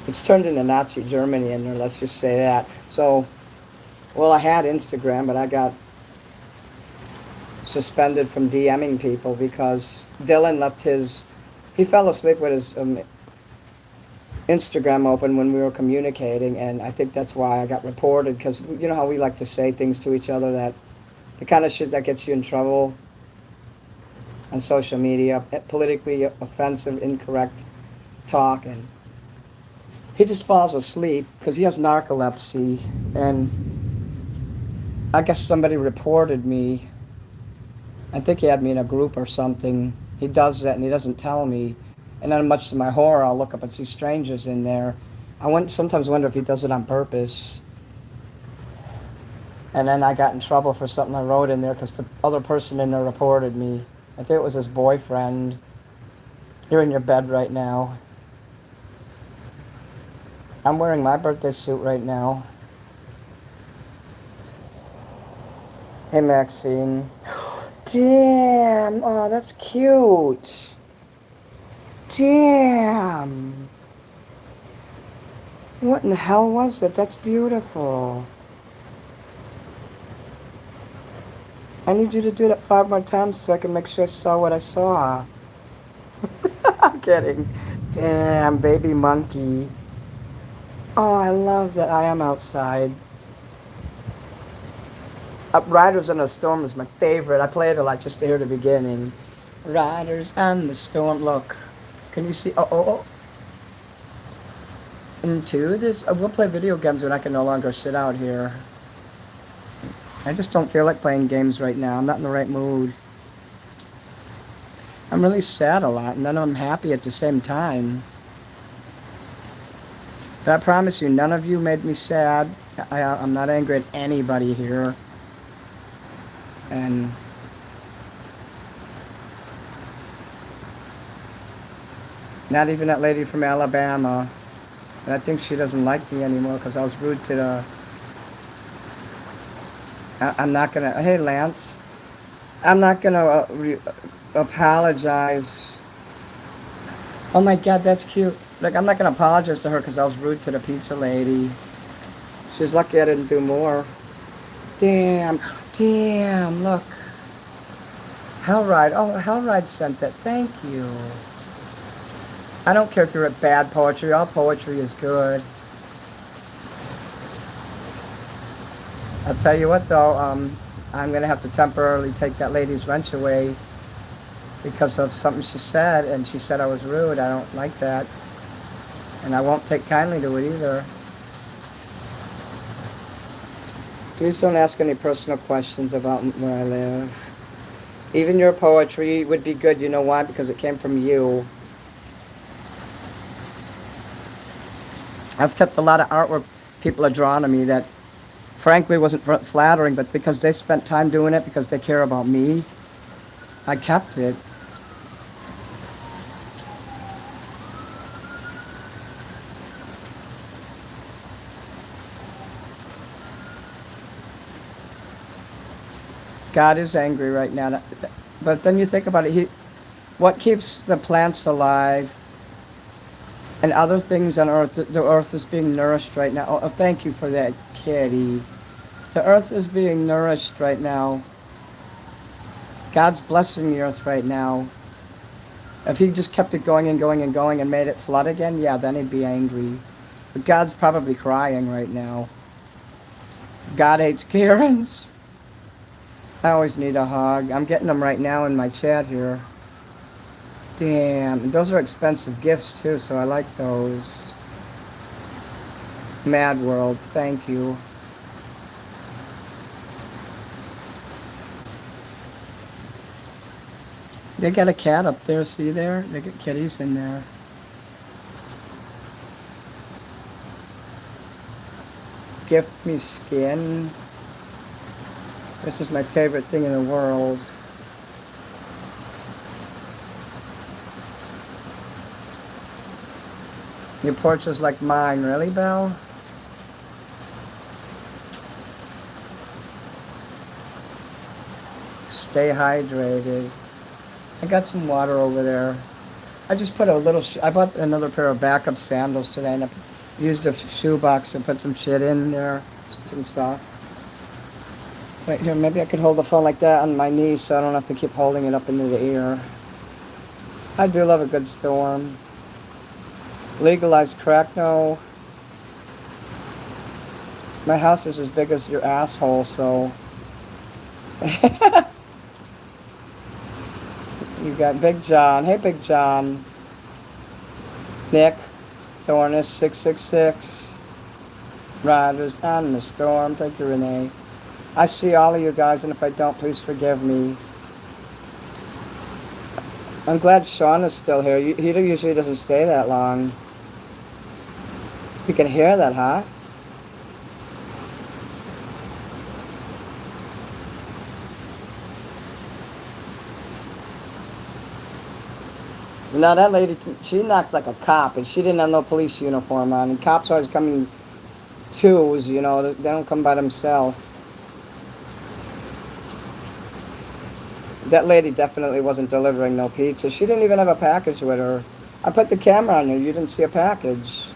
It's turned into Nazi Germany in there, let's just say that. So, well, I had Instagram, but I got suspended from DMing people because Dylan left he fell asleep with his Instagram open when we were communicating, and I think that's why I got reported, because you know how we like to say things to each other, that the kind of shit that gets you in trouble. on social media, politically offensive, incorrect talk, and he just falls asleep because he has narcolepsy, and I guess somebody reported me. I think he had me in a group or something. He does that and he doesn't tell me. And then much to my horror, I'll look up and see strangers in there. Sometimes wonder if he does it on purpose. And then I got in trouble for something I wrote in there because the other person in there reported me. I think it was his boyfriend. You're in your bed right now. I'm wearing my birthday suit right now. Hey, Maxine. Damn. Oh, that's cute. Damn. What in the hell was that? That's beautiful. I need you to do that 5 more times so I can make sure I saw what I saw. I'm kidding. Damn, baby monkey. Oh, I love that I am outside. Riders on the Storm is my favorite. I play it a lot just to hear the beginning. Riders on the Storm. Look. Can you see? Oh. Into this. We'll play video games when I can no longer sit out here. I just don't feel like playing games right now. I'm not in the right mood. I'm really sad a lot, and then I'm happy at the same time. But I promise you, none of you made me sad. I'm not angry at anybody here. And not even that lady from Alabama. And I think she doesn't like me anymore because I was rude to the... I'm not going to... Hey, Lance. I'm not going to apologize. Oh, my God, that's cute. Like, I'm not going to apologize to her because I was rude to the pizza lady. She's lucky I didn't do more. Damn, look. Hellride. Oh, Hellride sent that. Thank you. I don't care if you're at bad poetry. All poetry is good. I'll tell you what, though. I'm going to have to temporarily take that lady's wrench away because of something she said, and she said I was rude. I don't like that. And I won't take kindly to it either. Please don't ask any personal questions about where I live. Even your poetry would be good. You know why? Because it came from you. I've kept a lot of artwork people are drawn to me that frankly wasn't flattering, but because they spent time doing it, because they care about me, I kept it. God is angry right now. But then you think about it, what keeps the plants alive and other things on earth? The earth is being nourished right now. Oh, thank you for that, kitty. The earth is being nourished right now. God's blessing the earth right now. If he just kept it going and going and going and made it flood again, yeah, then he'd be angry. But God's probably crying right now. God hates Karens. I always need a hug. I'm getting them right now in my chat here. Damn, those are expensive gifts too, so I like those. Mad World, thank you. They got a cat up there, see there? They got kitties in there. Gift me skin. This is my favorite thing in the world. Your porch is like mine, really, Belle? Stay hydrated. I got some water over there. I just put a little... I bought another pair of backup sandals today, and I used a shoebox and put some shit in there, some stuff. Wait, here, maybe I could hold the phone like that on my knee so I don't have to keep holding it up into the ear. I do love a good storm. Legalized crack? No. My house is as big as your asshole, so... You got Big John. Hey, Big John. Nick. Thornus 666. Riders on the Storm. Thank you, Renee. I see all of you guys, and if I don't, please forgive me. I'm glad Sean is still here. He usually doesn't stay that long. You can hear that, huh? Now that lady, she knocked like a cop, and she didn't have no police uniform on. And cops always come in twos, you know, they don't come by themselves. That lady definitely wasn't delivering no pizza. She didn't even have a package with her. I put the camera on you, you didn't see a package.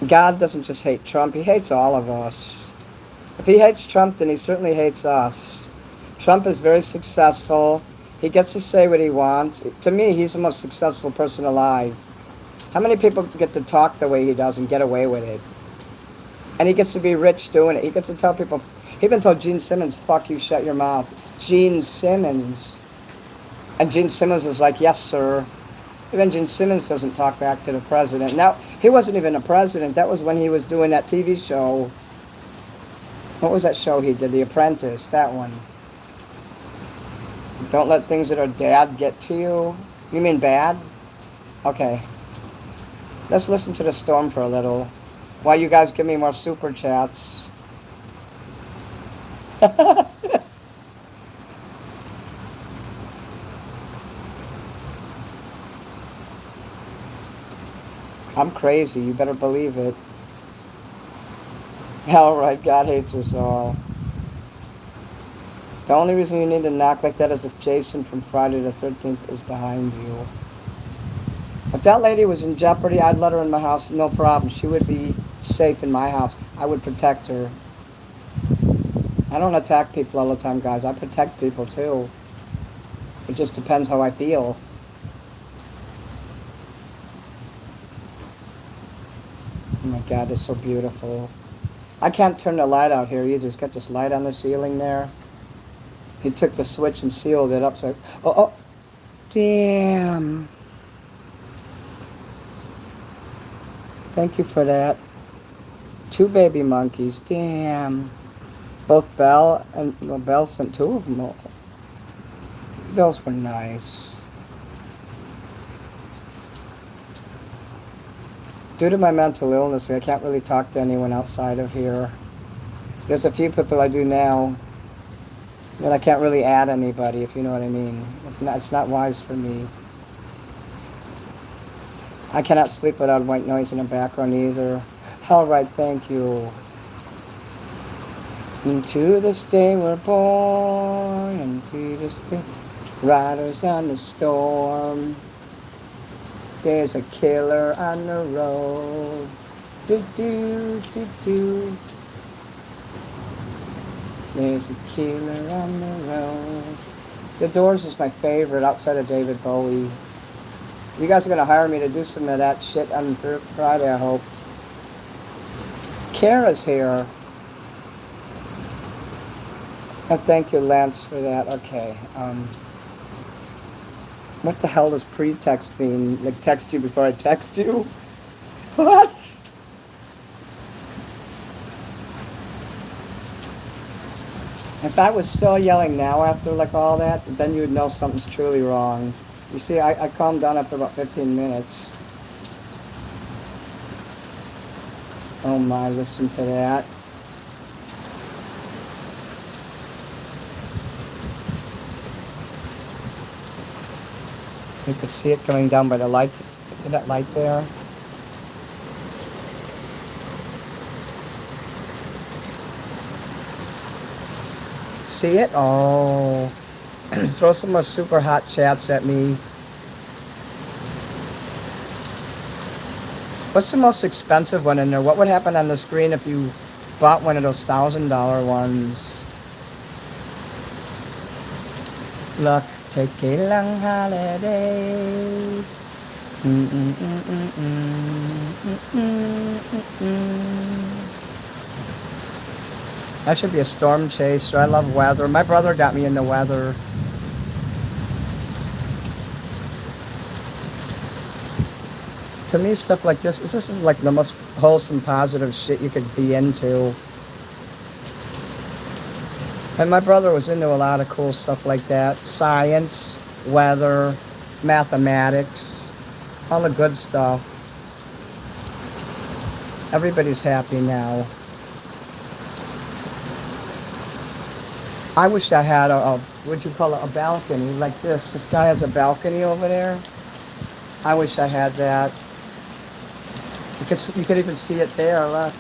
God doesn't just hate Trump, he hates all of us. If he hates Trump, then he certainly hates us. Trump is very successful. He gets to say what he wants. To me, he's the most successful person alive. How many people get to talk the way he does and get away with it? And he gets to be rich doing it. He gets to tell people. He even told Gene Simmons, fuck you, shut your mouth. Gene Simmons. And Gene Simmons was like, yes, sir. Even Gene Simmons doesn't talk back to the president. Now, he wasn't even a president. That was when he was doing that TV show. What was that show he did? The Apprentice, that one. Don't let things that are bad get to you. You mean bad? Okay. Let's listen to the storm for a little. While you guys give me more super chats. I'm crazy, you better believe it. All right, God hates us all. The only reason you need to knock like that is if Jason from Friday the 13th is behind you. If that lady was in jeopardy, I'd let her in my house, no problem. She would be safe in my house. I would protect her. I don't attack people all the time, guys. I protect people, too. It just depends how I feel. Oh, my God, it's so beautiful. I can't turn the light out here, either. It's got this light on the ceiling there. He took the switch and sealed it up, so... Oh, damn. Thank you for that. 2 baby monkeys, damn. Both Belle and... Well, Belle sent 2 of them. Those were nice. Due to my mental illness, I can't really talk to anyone outside of here. There's a few people I do now, but I can't really add anybody, if you know what I mean. It's not wise for me. I cannot sleep without white noise in the background either. All right, thank you. Into this day we're born, into this day, riders on the storm. There's a killer on the road. Do do do do. There's a killer on the road. The Doors is my favorite outside of David Bowie. You guys are going to hire me to do some of that shit on Friday, I hope. Kara's here. Oh, thank you, Lance, for that. Okay. What the hell does pretext mean? Like, text you before I text you? What? If I was still yelling now after, like, all that, then you would know something's truly wrong. You see, I calmed down after about 15 minutes. Oh my, listen to that. You could see it coming down by the light. See that light there? See it? Oh. Throw some more super hot chats at me. What's the most expensive one in there? What would happen on the screen if you bought one of those $1,000 ones? Look, take a long holiday. I should be a storm chaser. I love weather. My brother got me into weather. To me, stuff like this is like the most wholesome, positive shit you could be into. And my brother was into a lot of cool stuff like that. Science, weather, mathematics, all the good stuff. Everybody's happy now. I wish I had what'd you call it, a balcony like this. This guy has a balcony over there. I wish I had that. You could even see it there, look.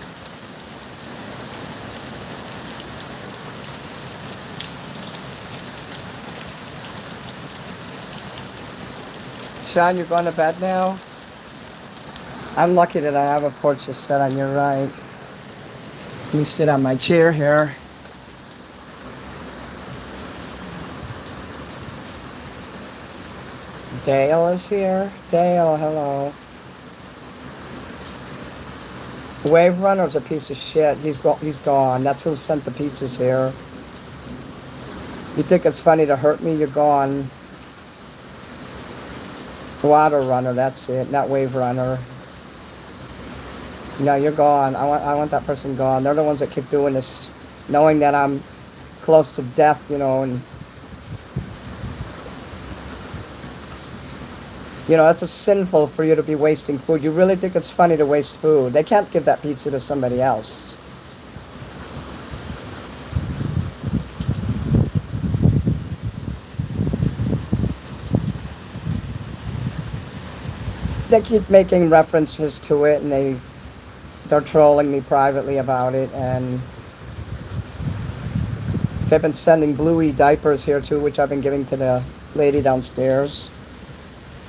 Sean, you're going to bed now? I'm lucky that I have a porch to sit on your right. Let me sit on my chair here. Dale is here. Dale, hello. Wave Runner's a piece of shit. He's gone. That's who sent the pizzas here. You think it's funny to hurt me? You're gone. Water Runner, that's it. Not Wave Runner. No, you're gone. I want that person gone. They're the ones that keep doing this, knowing that I'm close to death, you know, and you know, it's a sinful for you to be wasting food. You really think it's funny to waste food? They can't give that pizza to somebody else. They keep making references to it, and they're trolling me privately about it, and they've been sending bluey diapers here too, which I've been giving to the lady downstairs.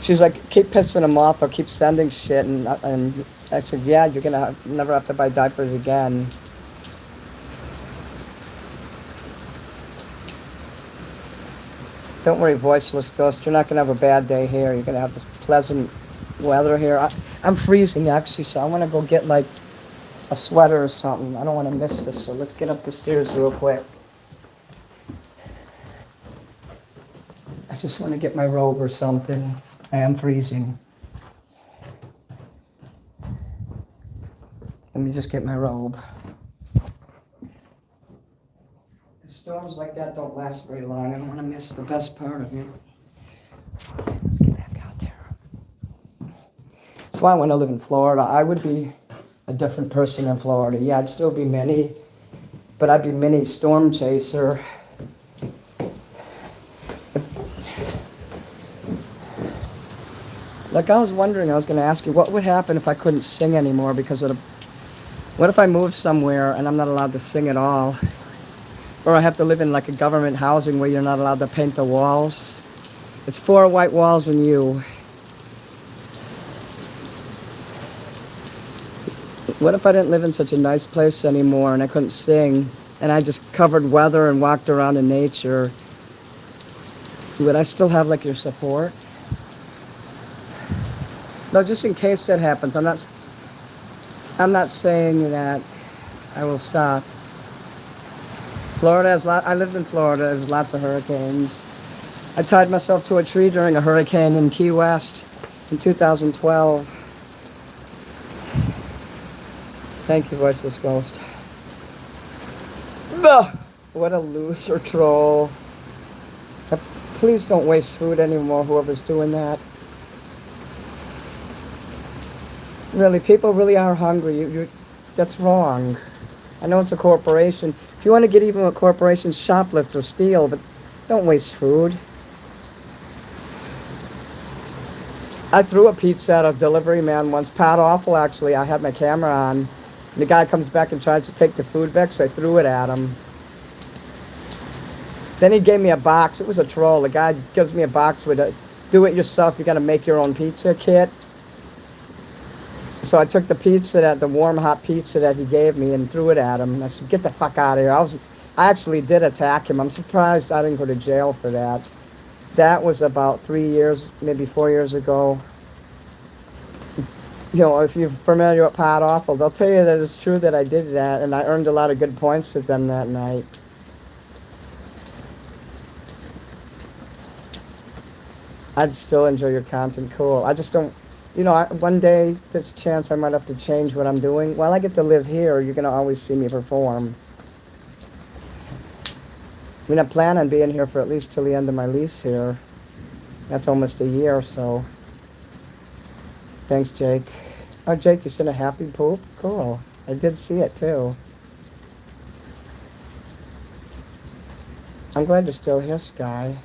She's like, keep pissing them off or keep sending shit, and I said, yeah, you're gonna never have to buy diapers again. Don't worry, voiceless ghost, you're not gonna have a bad day here. You're gonna have this pleasant weather here. I'm freezing actually, so I want to go get like a sweater or something. I don't want to miss this, so let's get up the stairs real quick. I just want to get my robe or something. I am freezing. Let me just get my robe. Storms like that don't last very long. I don't want to miss the best part of it. Let's get back out there. That's why I want to live in Florida. I would be a different person in Florida. Yeah, I'd still be Minnie, but I'd be Minnie Storm Chaser. Like I was wondering, I was going to ask you, what would happen if I couldn't sing anymore because of the... What if I moved somewhere and I'm not allowed to sing at all? Or I have to live in like a government housing where you're not allowed to paint the walls? It's 4 white walls and you. What if I didn't live in such a nice place anymore and I couldn't sing and I just covered weather and walked around in nature? Would I still have like your support? No, just in case that happens. I'm not saying that I will stop. Florida has I lived in Florida. There's lots of hurricanes. I tied myself to a tree during a hurricane in Key West in 2012. Thank you, Voiceless Ghost. Ugh, what a loser troll. Please don't waste food anymore, whoever's doing that. Really, people really are hungry. That's wrong. I know it's a corporation. If you want to get even with corporations, shoplift or steal, but don't waste food. I threw a pizza at a delivery man once. Pat Awful, actually. I had my camera on. And the guy comes back and tries to take the food back, so I threw it at him. Then he gave me a box. It was a troll. The guy gives me a box with a do-it-yourself, you got to make your own pizza kit. So I took the pizza, the warm, hot pizza that he gave me and threw it at him. And I said, get the fuck out of here. I actually did attack him. I'm surprised I didn't go to jail for that. That was about 3 years, maybe 4 years ago. if you're familiar with Pot Awful, they'll tell you that it's true that I did that, and I earned a lot of good points with them that night. I'd still enjoy your content. Cool. I just don't, one day there's a chance I might have to change what I'm doing. While I get to live here, you're going to always see me perform. I mean, I plan on being here for at least till the end of my lease here. That's almost a year, so. Thanks, Jake. Oh, Jake, you sent a happy poop? Cool. I did see it, too. I'm glad you're still here, Sky.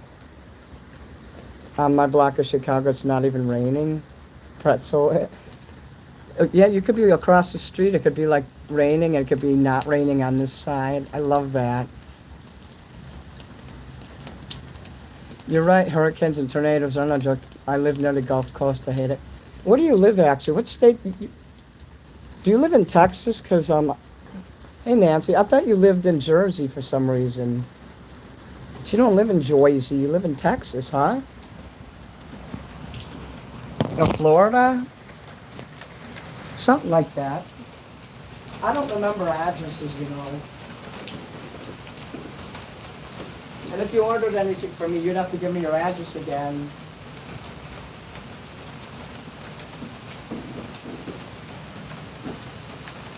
On my block of Chicago, it's not even raining. Pretzel. Yeah, you could be across the street. It could be like raining, and it could be not raining on this side. I love that. You're right, hurricanes and tornadoes are no joke. I live near the Gulf Coast. I hate it. Where do you live, actually? What state? Do you live in Texas? Because, hey, Nancy, I thought you lived in Jersey for some reason. But you don't live in Jersey. You live in Texas, huh? Or Florida? Something like that. I don't remember addresses, And if you ordered anything from me, you'd have to give me your address again.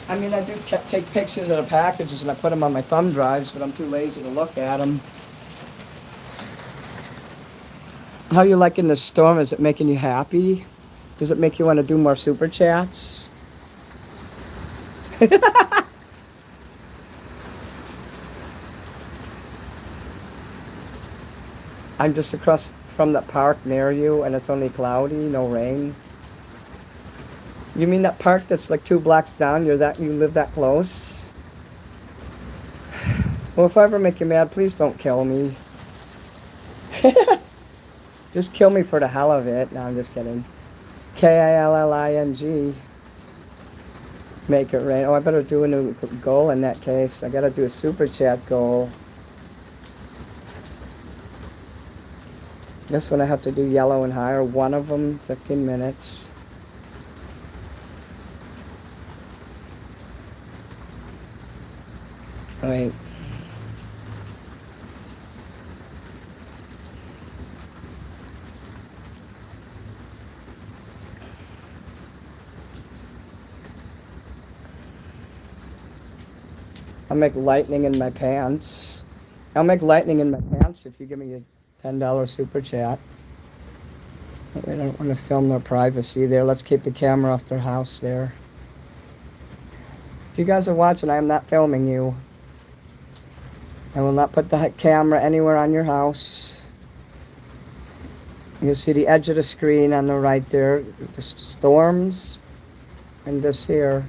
I mean, I do take pictures of the packages and I put them on my thumb drives, but I'm too lazy to look at them. How you liking this storm? Is it making you happy? Does it make you want to do more super chats? I'm just across from the park near you, and it's only cloudy, no rain. You mean that park that's like 2 blocks down? You live that close? Well, if I ever make you mad, please don't kill me. Just kill me for the hell of it. No, I'm just kidding. Killing. Make it rain. Oh, I better do a new goal in that case. I gotta do a super chat goal. This one I have to do yellow and higher. One of them, 15 minutes. Wait. I'll make lightning in my pants. I'll make lightning in my pants if you give me a $10 super chat. I don't want to film their privacy there. Let's keep the camera off their house there. If you guys are watching, I am not filming you. I will not put the camera anywhere on your house. You'll see the edge of the screen on the right there. The storms and this here.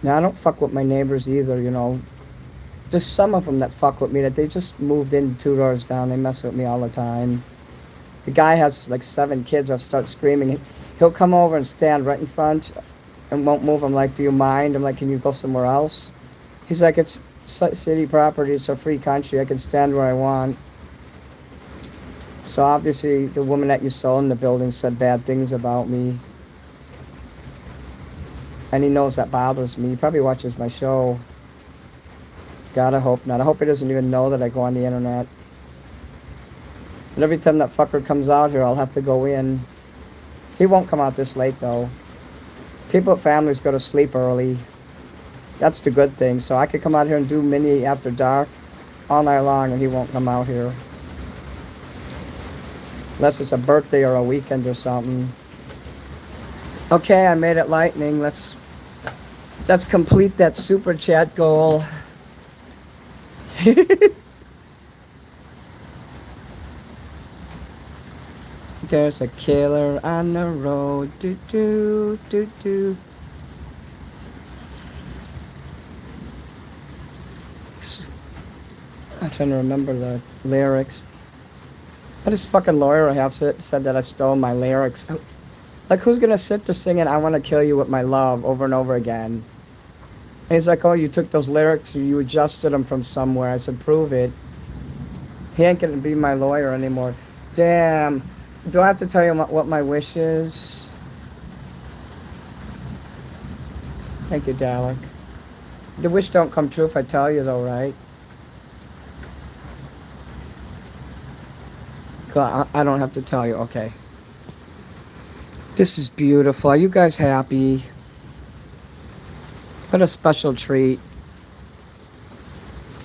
Now, I don't fuck with my neighbors either, Just some of them that fuck with me, that they just moved in 2 doors down. They mess with me all the time. The guy has like 7 kids. I'll start screaming. He'll come over and stand right in front and won't move. I'm like, do you mind? I'm like, can you go somewhere else? He's like, it's city property. It's a free country. I can stand where I want. So obviously the woman that you saw in the building said bad things about me. And he knows that bothers me. He probably watches my show. God, I hope not. I hope he doesn't even know that I go on the internet. But every time that fucker comes out here, I'll have to go in. He won't come out this late, though. People with families go to sleep early. That's the good thing. So I could come out here and do mini after dark all night long, and he won't come out here. Unless it's a birthday or a weekend or something. Okay, I made it lightning. Let's complete that super chat goal. There's a killer on the road. Do do do do. I'm trying to remember the lyrics. But this fucking lawyer I have said that I stole my lyrics. Like, who's gonna sit there singing "I Want to Kill You with My Love" over and over again? And he's like, oh, you took those lyrics, you adjusted them from somewhere. I said, prove it. He ain't gonna be my lawyer anymore. Damn. Do I have to tell you what my wish is? Thank you, darling. The wish don't come true if I tell you, though, right? I don't have to tell you. Okay. This is beautiful. Are you guys happy? What a special treat.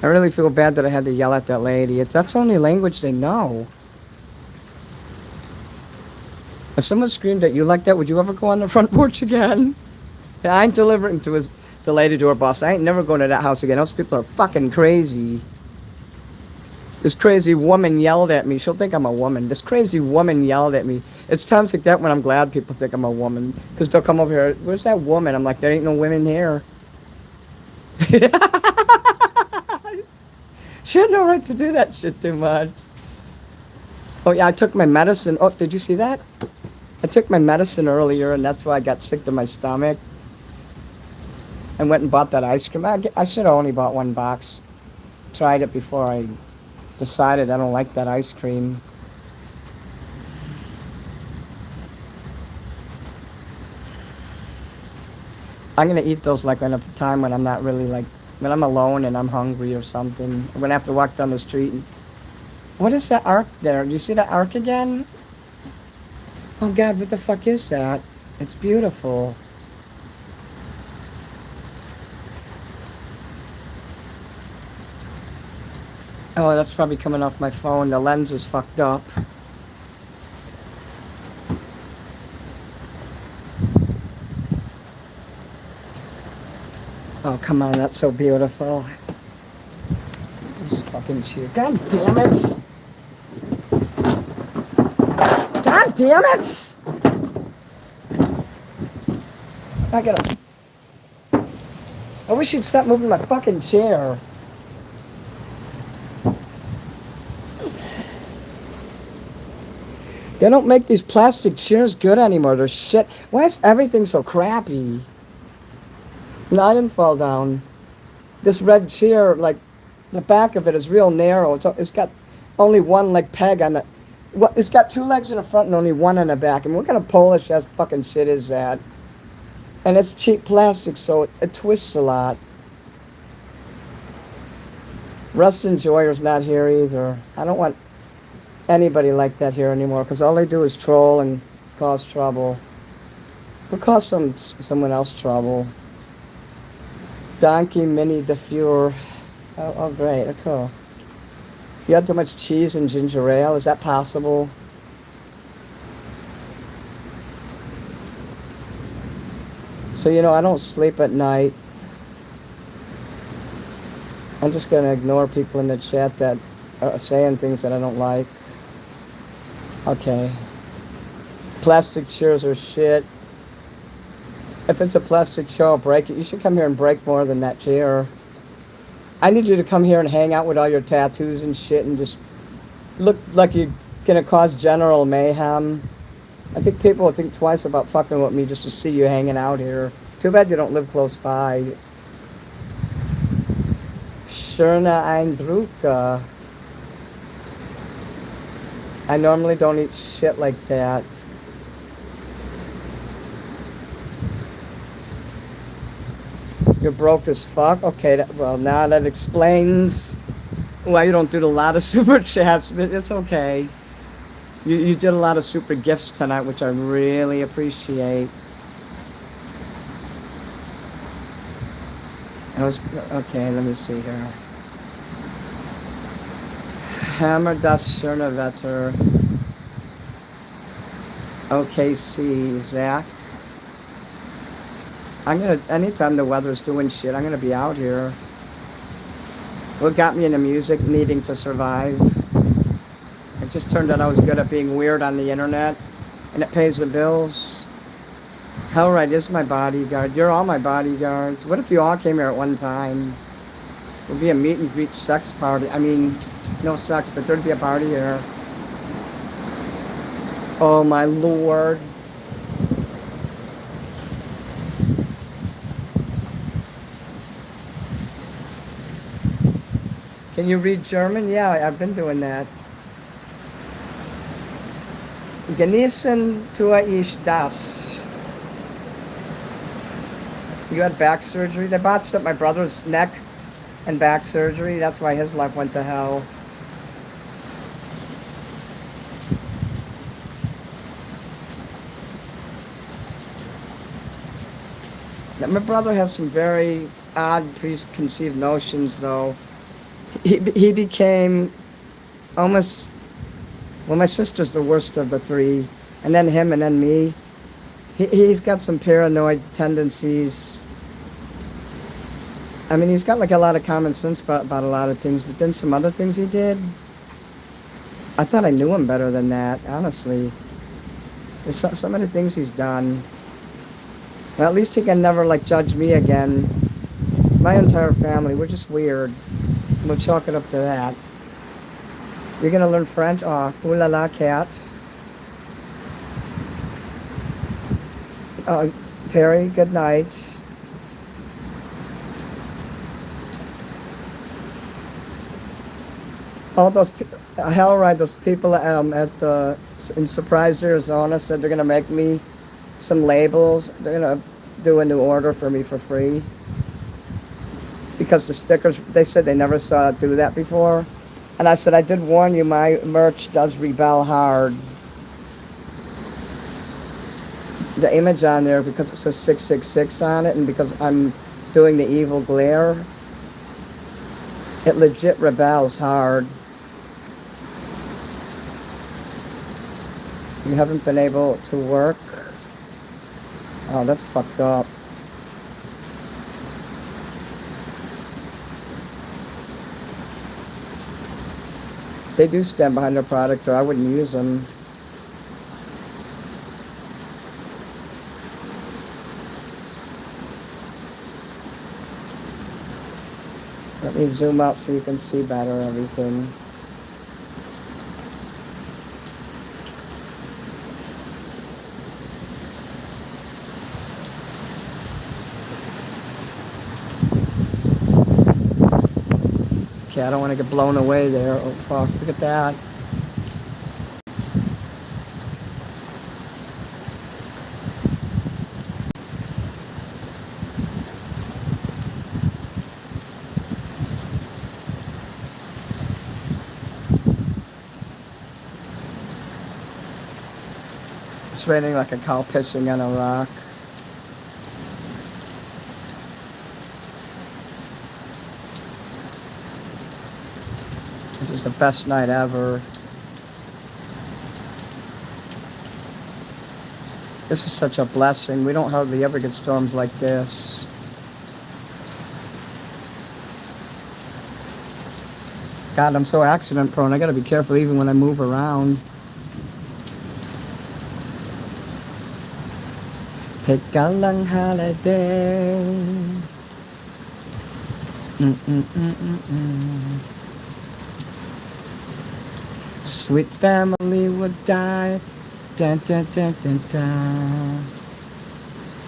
I really feel bad that I had to yell at that lady. That's the only language they know. If someone screamed at you like that, would you ever go on the front porch again? I ain't delivering to the lady to her boss. I ain't never going to that house again. Those people are fucking crazy. This crazy woman yelled at me. She'll think I'm a woman. This crazy woman yelled at me. It's times like that when I'm glad people think I'm a woman. Because they'll come over here, where's that woman? I'm like, there ain't no women here. She had no right to do that shit too much. Oh yeah, I took my medicine. Oh, did you see that? I took my medicine earlier and that's why I got sick to my stomach. I went and bought that ice cream. I should have only bought one box. Tried it before I decided I don't like that ice cream. I'm gonna eat those like in a time when I'm not really like, when I'm alone and I'm hungry or something. I'm gonna have to walk down the street and, what is that arc there? Do you see that arc again? Oh God, what the fuck is that? It's beautiful. Oh, that's probably coming off my phone. The lens is fucked up. Oh, come on, that's so beautiful. This fucking cheer. God damn it! God damn it! I wish you'd stop moving my fucking chair. They don't make these plastic chairs good anymore. They're shit. Why is everything so crappy? No, I didn't fall down. This red chair, like, the back of it is real narrow. It's got only one, like, peg on it. It's got two legs in the front and only one in the back. I mean, what kind of Polish ass fucking shit is that? And it's cheap plastic, so it twists a lot. Rust Enjoyer's not here either. I don't want anybody like that here anymore, because all they do is troll and cause trouble. We'll cause someone else trouble. Donkey Mini de Fure. Oh, great. Oh, cool. You had too much cheese and ginger ale. Is that possible? So, I don't sleep at night. I'm just going to ignore people in the chat that are saying things that I don't like. Okay. Plastic chairs are shit. If it's a plastic chair, I'll break it. You should come here and break more than that chair. I need you to come here and hang out with all your tattoos and shit and just look like you're going to cause general mayhem. I think people will think twice about fucking with me just to see you hanging out here. Too bad you don't live close by. Schöne Eindrücke. I normally don't eat shit like that. You're broke as fuck? Okay, well, now that explains why you don't do a lot of super chats, but it's okay. You did a lot of super gifts tonight, which I really appreciate. Okay, let me see here. Hammer das schöne Wetter. OKC, Zach. Anytime the weather's doing shit, I'm gonna be out here. What got me into music? Needing to survive. It just turned out I was good at being weird on the internet, and it pays the bills. Hellride is my bodyguard. You're all my bodyguards. What if you all came here at one time? It would be a meet and greet sex party. I mean, no sex, but there'd be a party here. Oh my lord. Can you read German? Yeah, I've been doing that. Genießen tue ich das. You had back surgery? They botched up my brother's neck and back surgery. That's why his life went to hell. My brother has some very odd preconceived notions, though. He became almost, well, my sister's the worst of the three, and then him and then me. He's got some paranoid tendencies. I mean, he's got like a lot of common sense about a lot of things, but then some other things he did, I thought I knew him better than that, honestly. There's so many things he's done. Well, at least he can never, like, judge me again. My entire family, we're just weird. We'll chalk it up to that. You're gonna learn French? Oh, ooh la la, cat. Perry, good night. All those hell right, those people in Surprise, Arizona said they're gonna make me some labels. They're gonna do a new order for me for free because the stickers, they said they never saw it do that before. And I said, I did warn you, my merch does rebel hard. The image on there, because it says 666 on it, and because I'm doing the evil glare, it legit rebels hard. You haven't been able to work? Oh, that's fucked up. They do stand behind their product, or I wouldn't use them. Let me zoom out so you can see better everything. Okay, I don't want to get blown away there. Oh fuck, look at that. It's raining like a cow pissing on a rock. This is the best night ever. This is such a blessing. We don't hardly ever get storms like this. God, I'm so accident prone. I gotta be careful even when I move around. Take a long holiday. Sweet family would die. Dun, dun, dun, dun, dun.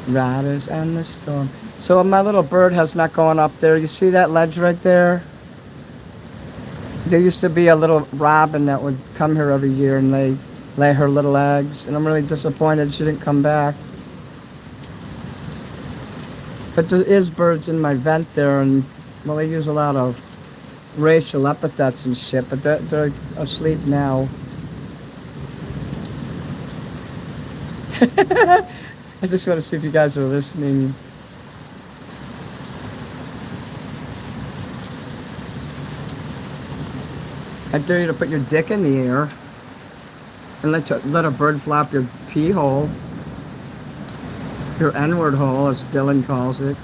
Riders and the storm. So my little bird has not gone up there. You see that ledge right there? There used to be a little robin that would come here every year and lay her little eggs. And I'm really disappointed she didn't come back. But there is birds in my vent there, and well, they use a lot of racial epithets and shit, but they're asleep now. I just want to see if you guys are listening. I dare you to put your dick in the air and let a bird flop your pee hole. Your N-word hole, as Dylan calls it.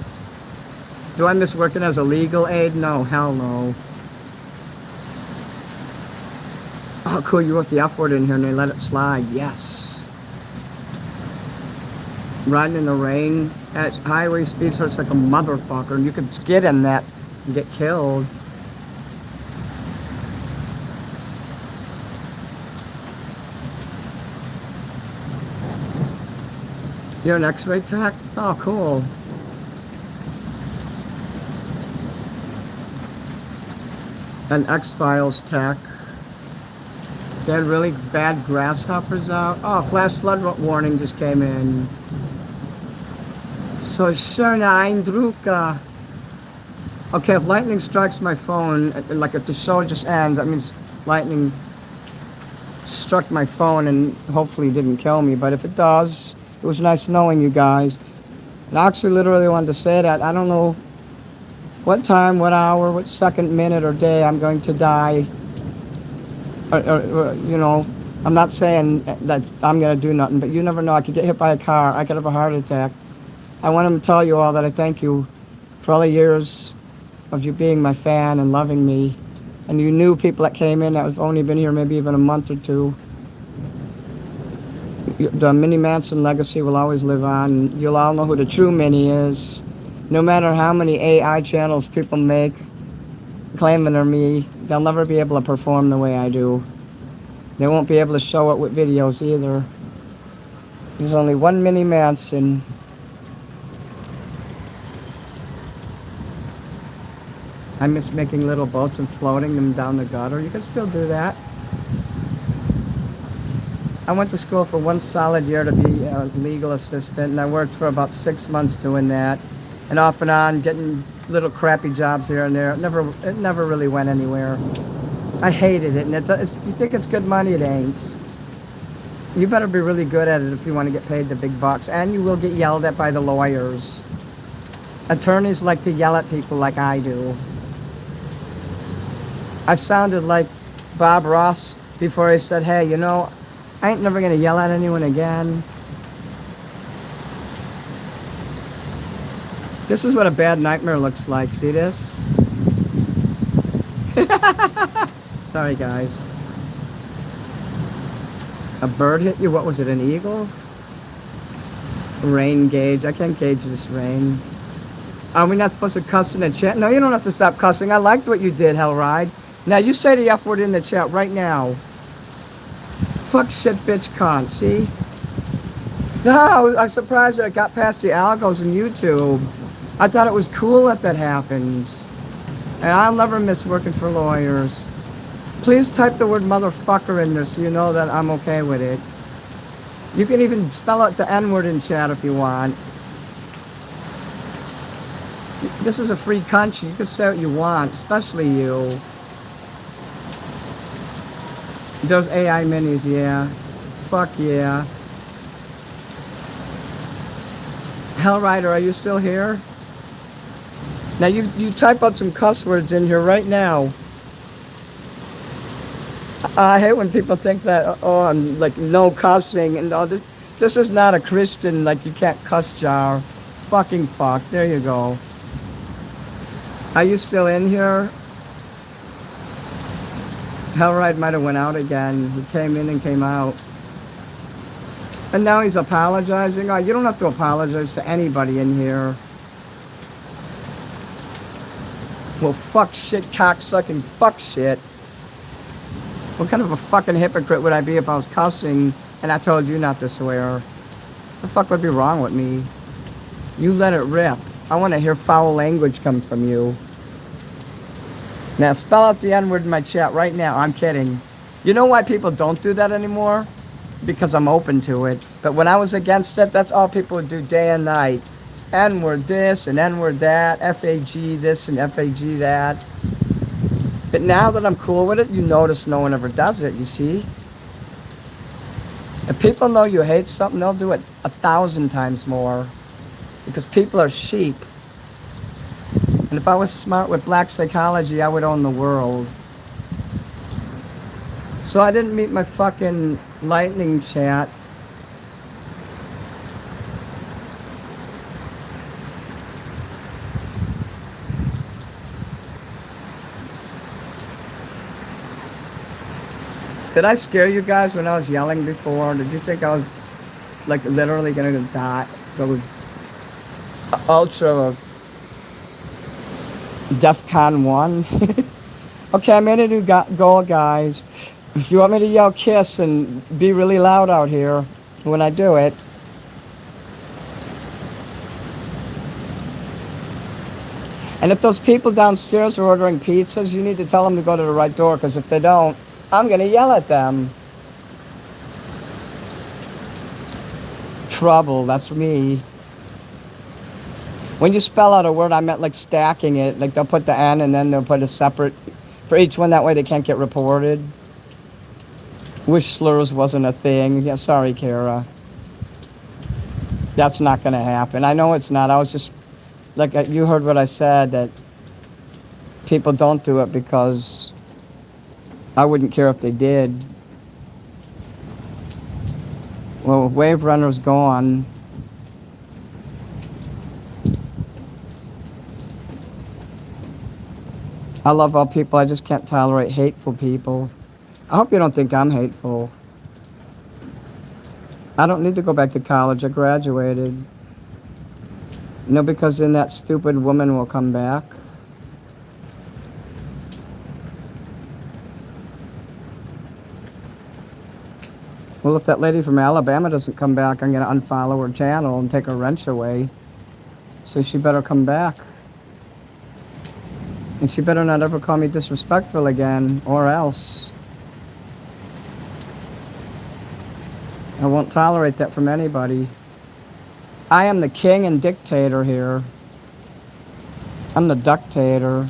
Do I miss working as a legal aid? No, hell no. Oh, cool, you wrote the F word in here and they let it slide. Yes. Riding in the rain at highway speeds hurts like a motherfucker, and you could skid in that and get killed. You're an X-ray tech? Oh, cool. An X-Files tech. They had really bad grasshoppers out. Oh, flash flood warning just came in. So schöne Eindrücke. Okay, if lightning strikes my phone, like if the show just ends, that means lightning struck my phone and hopefully didn't kill me. But if it does, it was nice knowing you guys. And I actually literally wanted to say that. I don't know what time, what hour, what second, minute, or day I'm going to die. Or, you know, I'm not saying that I'm going to do nothing, but you never know. I could get hit by a car. I could have a heart attack. I want to tell you all that I thank you for all the years of you being my fan and loving me. And you new people that came in that have only been here maybe even a month or two. The Mini Manson legacy will always live on. You'll all know who the true Mini is. No matter how many AI channels people make claiming they're me, they'll never be able to perform the way I do. They won't be able to show it with videos either. There's only one Mini Manson. I miss making little boats and floating them down the gutter. You can still do that. I went to school for 1 solid year to be a legal assistant, and I worked for about 6 months doing that. And off and on, getting little crappy jobs here and there. It never really went anywhere. I hated it, and you think it's good money, it ain't. You better be really good at it if you want to get paid the big bucks, and you will get yelled at by the lawyers. Attorneys like to yell at people like I do. I sounded like Bob Ross before he said, hey, you know, I ain't never going to yell at anyone again. This is what a bad nightmare looks like. See this? Sorry, guys. A bird hit you? What was it, an eagle? Rain gauge. I can't gauge this rain. Are we not supposed to cuss in the chat? No, you don't have to stop cussing. I liked what you did, Hellride. Now, you say the F word in the chat right now. Fuck, shit, bitch, cunt. See? No, I'm surprised that it got past the algos and YouTube. I thought it was cool that happened. And I'll never miss working for lawyers. Please type the word motherfucker in there so you know that I'm okay with it. You can even spell out the N-word in chat if you want. This is a free country. You can say what you want, especially you. Those AI minis, yeah. Fuck yeah. Hellrider, are you still here? Now you type out some cuss words in here right now. I hate when people think that, oh, I'm like no cussing and all this. This is not a Christian, like you can't cuss jar. Fucking fuck. There you go. Are you still in here? Hellride might have went out again. He came in and came out. And now he's apologizing. Oh, you don't have to apologize to anybody in here. Well, fuck shit, cocksucking fuck shit. What kind of a fucking hypocrite would I be if I was cussing and I told you not to swear? What the fuck would be wrong with me? You let it rip. I want to hear foul language come from you. Now, spell out the N-word in my chat right now. I'm kidding. You know why people don't do that anymore? Because I'm open to it. But when I was against it, that's all people would do day and night. N-word this and N-word that. F-A-G this and F-A-G that. But now that I'm cool with it, you notice no one ever does it, you see? If people know you hate something, they'll do it 1,000 times more. Because people are sheep. And if I was smart with black psychology, I would own the world. So I didn't meet my fucking lightning chat. Did I scare you guys when I was yelling before? Did you think I was like literally gonna die? Go ultra DEFCON 1. Okay, I made a new goal, guys. If you want me to yell kiss and be really loud out here when I do it. And if those people downstairs are ordering pizzas, you need to tell them to go to the right door, because if they don't, I'm going to yell at them. trouble. That's me. When you spell out a word, I meant like stacking it. Like they'll put the N and then they'll put a separate for each one. That way they can't get reported. Wish slurs wasn't a thing. Yeah, sorry, Kara. That's not going to happen. I know it's not. I was just, like, you heard what I said, that people don't do it because I wouldn't care if they did. Well, Wave Runner's gone. I love all people. I just can't tolerate hateful people. I hope you don't think I'm hateful. I don't need to go back to college. I graduated. No, because then that stupid woman will come back. Well, if that lady from Alabama doesn't come back, I'm going to unfollow her channel and take her wrench away. So she better come back. And she better not ever call me disrespectful again, or else. I won't tolerate that from anybody. I am the king and dictator here. I'm the ductator.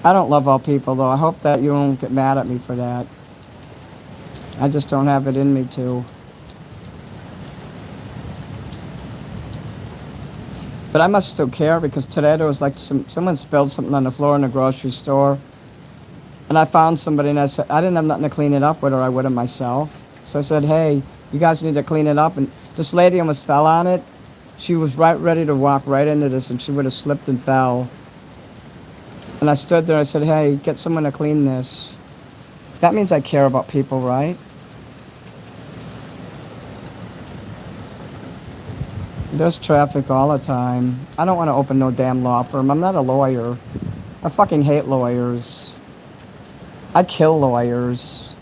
I don't love all people, though. I hope that you won't get mad at me for that. I just don't have it in me to. But I must still care, because today there was like someone spilled something on the floor in the grocery store. And I found somebody and I said, I didn't have nothing to clean it up with, or I would have myself. So I said, hey, you guys need to clean it up. And this lady almost fell on it. She was ready to walk right into this, and she would have slipped and fell. And I stood there, I said, hey, get someone to clean this. That means I care about people, right? There's traffic all the time. I don't want to open no damn law firm. I'm not a lawyer. I fucking hate lawyers. I kill lawyers.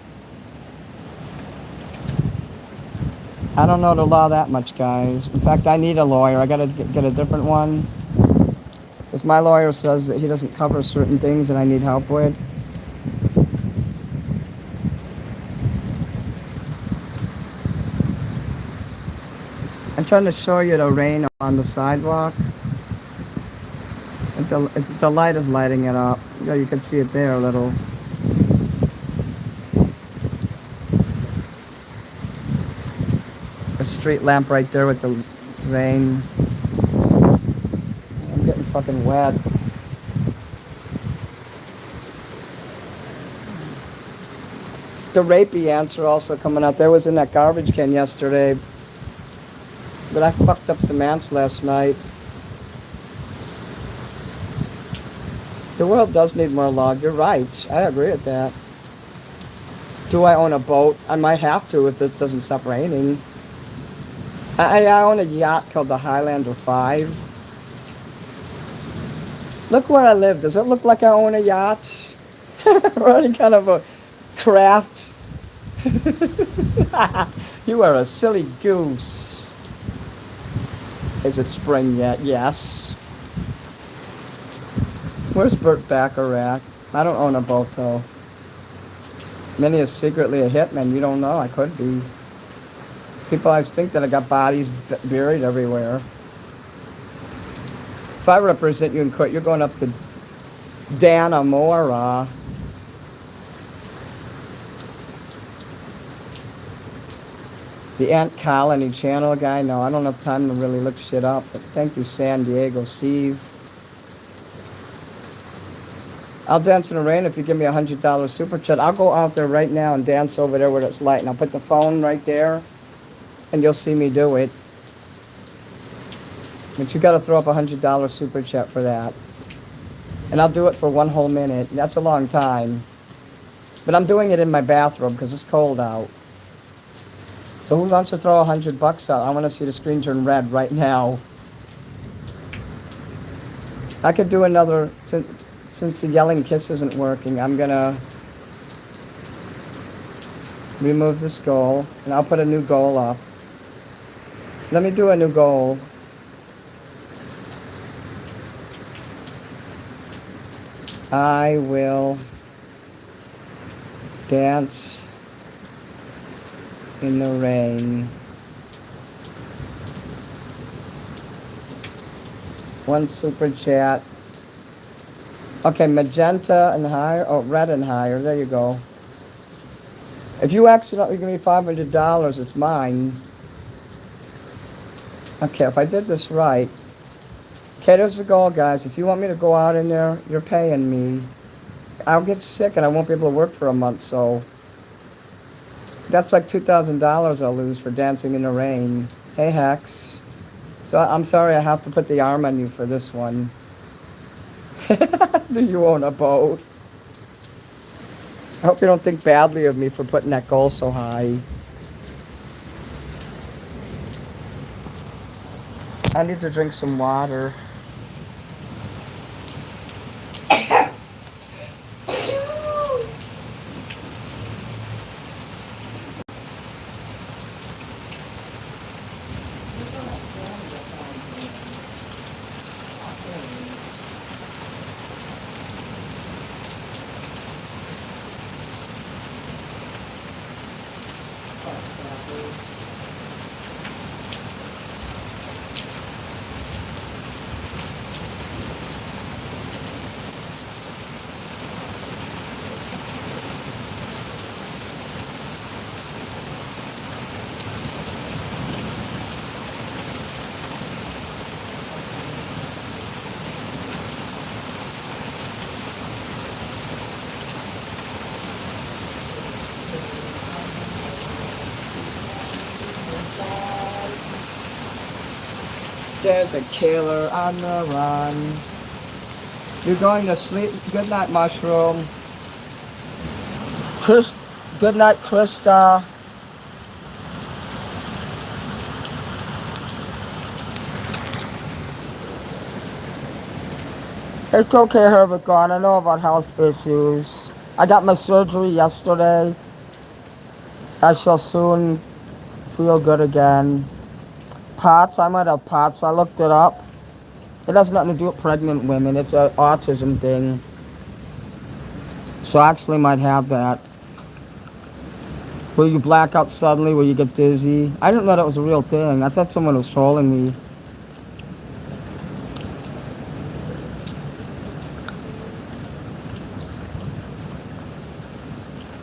I don't know the law that much, guys. In fact, I need a lawyer. I gotta get a different one. Because my lawyer says that he doesn't cover certain things that I need help with. I'm trying to show you the rain on the sidewalk. The light is lighting it up. Yeah, you can see it there a little. A street lamp right there with the rain. I'm getting fucking wet. The rapey ants are also coming out. There was in that garbage can yesterday. But I fucked up some ants last night. The world does need more love. You're right. I agree with that. Do I own a boat? I might have to if it doesn't stop raining. I own a yacht called the Highlander 5. Look where I live. Does it look like I own a yacht? Or any kind of a craft? You are a silly goose. Is it spring yet? Yes. Where's Burt Bacharach? I don't own a boat, though. Minnie is secretly a hitman. You don't know. I could be. People always think that I got bodies buried everywhere. If I represent you in court, you're going up to Dannemora. The Ant Colony channel guy? No, I don't have time to really look shit up. But thank you, San Diego Steve. I'll dance in the rain if you give me $100 super chat. I'll go out there right now and dance over there where it's light. And I'll put the phone right there, and you'll see me do it. But you got to throw up $100 super chat for that. And I'll do it for 1 whole minute. That's a long time. But I'm doing it in my bathroom because it's cold out. So who wants to throw $100 out? I want to see the screen turn red right now. I could do another, since the yelling kiss isn't working, I'm going to remove this goal, and I'll put a new goal up. Let me do a new goal. I will dance in the rain One super chat. Okay, magenta and higher. Oh, red and higher. There you go. If you accidentally give me $500, it's mine. Okay, if I did this right. Okay, there's the goal, guys. If you want me to go out in there, you're paying me. I'll get sick and I won't be able to work for a month, so that's like $2,000 I'll lose for dancing in the rain. Hey, Hex. So I'm sorry I have to put the arm on you for this one. Do you own a boat? I hope you don't think badly of me for putting that goal so high. I need to drink some water. There's a killer on the run. You're going to sleep. Good night, Mushroom. Good night, Krista. It's okay, Herbert Gone. I know about health issues. I got my surgery yesterday. I shall soon feel good again. POTS, I might have POTS. I looked it up. It has nothing to do with pregnant women. It's an autism thing. So I actually might have that. Will you black out suddenly? Will you get dizzy? I didn't know that was a real thing. I thought someone was trolling me.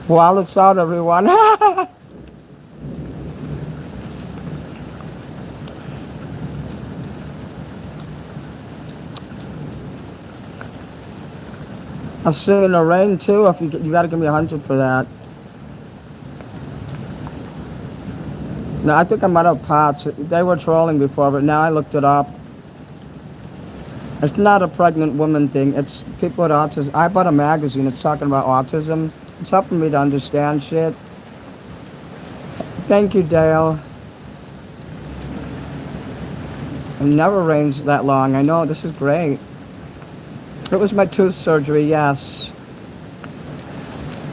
While it's out, everyone. I'm sitting in the rain too. If you gotta give me 100 for that. No, I think I might have POTS. They were trolling before, but now I looked it up. It's not a pregnant woman thing. It's people with autism. I bought a magazine. It's talking about autism. It's helping me to understand shit. Thank you, Dale. It never rains that long. I know, this is great. It was my tooth surgery, yes.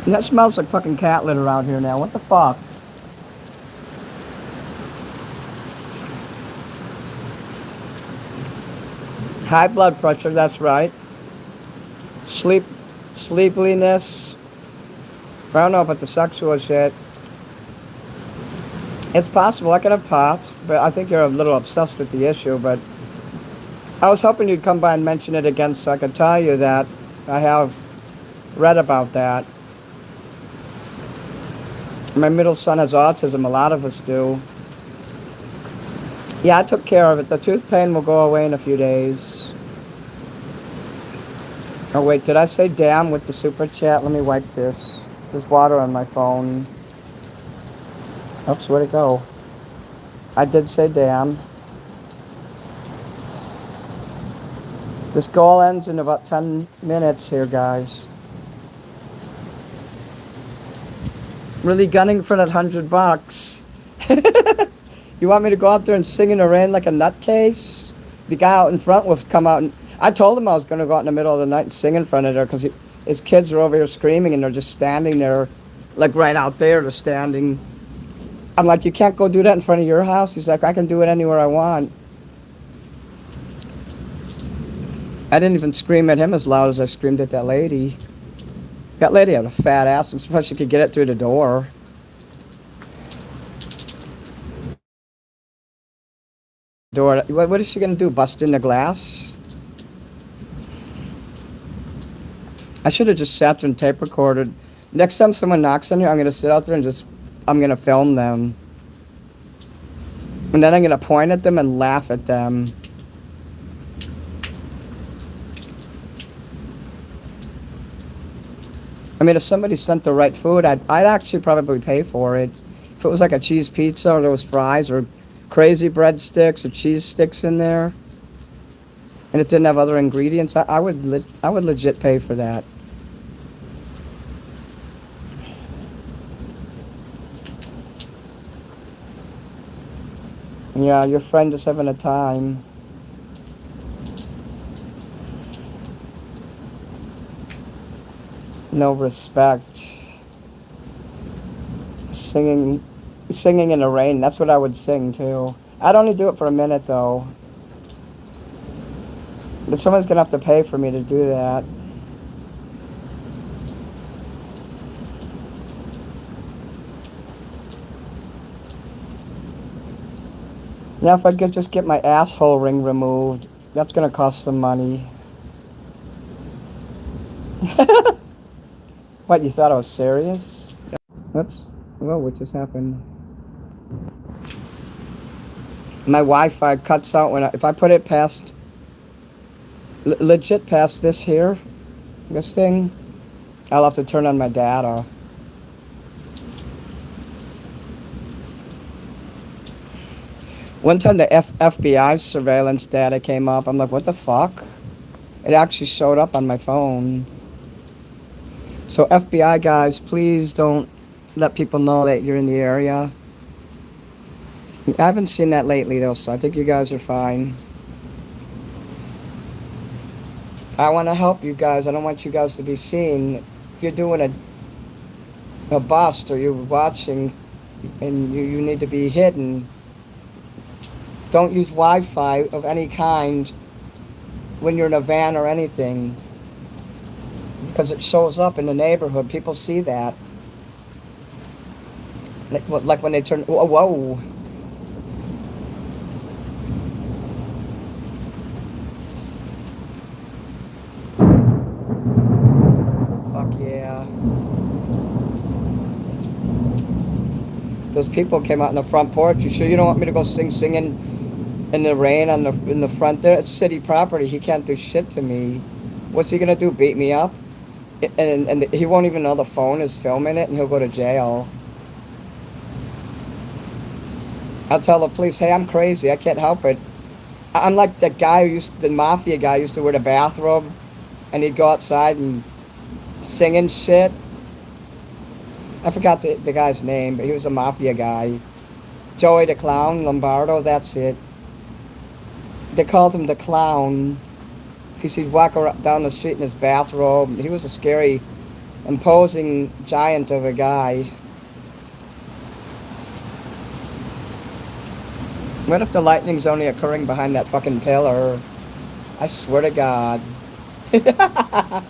And that smells like fucking cat litter out here now. What the fuck? High blood pressure, that's right. Sleepiness. I don't know about the sexual shit. It's possible I could have POTS, but I think you're a little obsessed with the issue, but I was hoping you'd come by and mention it again so I could tell you that I have read about that. My middle son has autism, a lot of us do. Yeah, I took care of it. The tooth pain will go away in a few days. Oh wait, did I say damn with the super chat? Let me wipe this. There's water on my phone. Oops, where'd it go? I did say damn. This goal ends in about 10 minutes here, guys. Really gunning for that $100. You want me to go out there and sing in the rain like a nutcase? The guy out in front will come out and... I told him I was going to go out in the middle of the night and sing in front of her because his kids are over here screaming and they're just standing there, like right out there, they're standing. I'm like, you can't go do that in front of your house? He's like, I can do it anywhere I want. I didn't even scream at him as loud as I screamed at that lady. That lady had a fat ass. I'm surprised she could get it through the door. What is she going to do? Bust in the glass? I should have just sat there and tape recorded. Next time someone knocks on you, I'm going to sit out there and I'm going to film them. And then I'm going to point at them and laugh at them. I mean, if somebody sent the right food, I'd actually probably pay for it. If it was like a cheese pizza or there was fries or crazy breadsticks or cheese sticks in there, and it didn't have other ingredients, I would legit pay for that. Yeah, your friend is having a time. No respect. Singing in the rain, that's what I would sing too. I'd only do it for a minute though. But someone's gonna have to pay for me to do that. Now if I could just get my asshole ring removed, that's gonna cost some money. What, you thought I was serious? Oops. Whoa, what just happened? My Wi-Fi cuts out if I put it past, legit past this here, this thing, I'll have to turn on my data. One time the FBI's surveillance data came up. I'm like, what the fuck? It actually showed up on my phone. So FBI guys, please don't let people know that you're in the area. I haven't seen that lately though, so I think you guys are fine. I want to help you guys. I don't want you guys to be seen. If you're doing a bust or you're watching and you need to be hidden, don't use Wi-Fi of any kind when you're in a van or anything, because it shows up in the neighborhood. People see that. Like when they turn, whoa. Fuck yeah. Those people came out in the front porch. You sure you don't want me to go singing in the rain in the front there? It's city property. He can't do shit to me. What's he gonna do? Beat me up? And he won't even know the phone is filming it, and he'll go to jail. I'll tell the police, hey, I'm crazy. I can't help it. I'm like that guy the mafia guy used to wear the bathrobe, and he'd go outside and singing shit. I forgot the guy's name, but he was a mafia guy. Joey the Clown, Lombardo, that's it. They called him the Clown because he'd walk down the street in his bathrobe. He was a scary, imposing giant of a guy. What if the lightning's only occurring behind that fucking pillar? I swear to God. The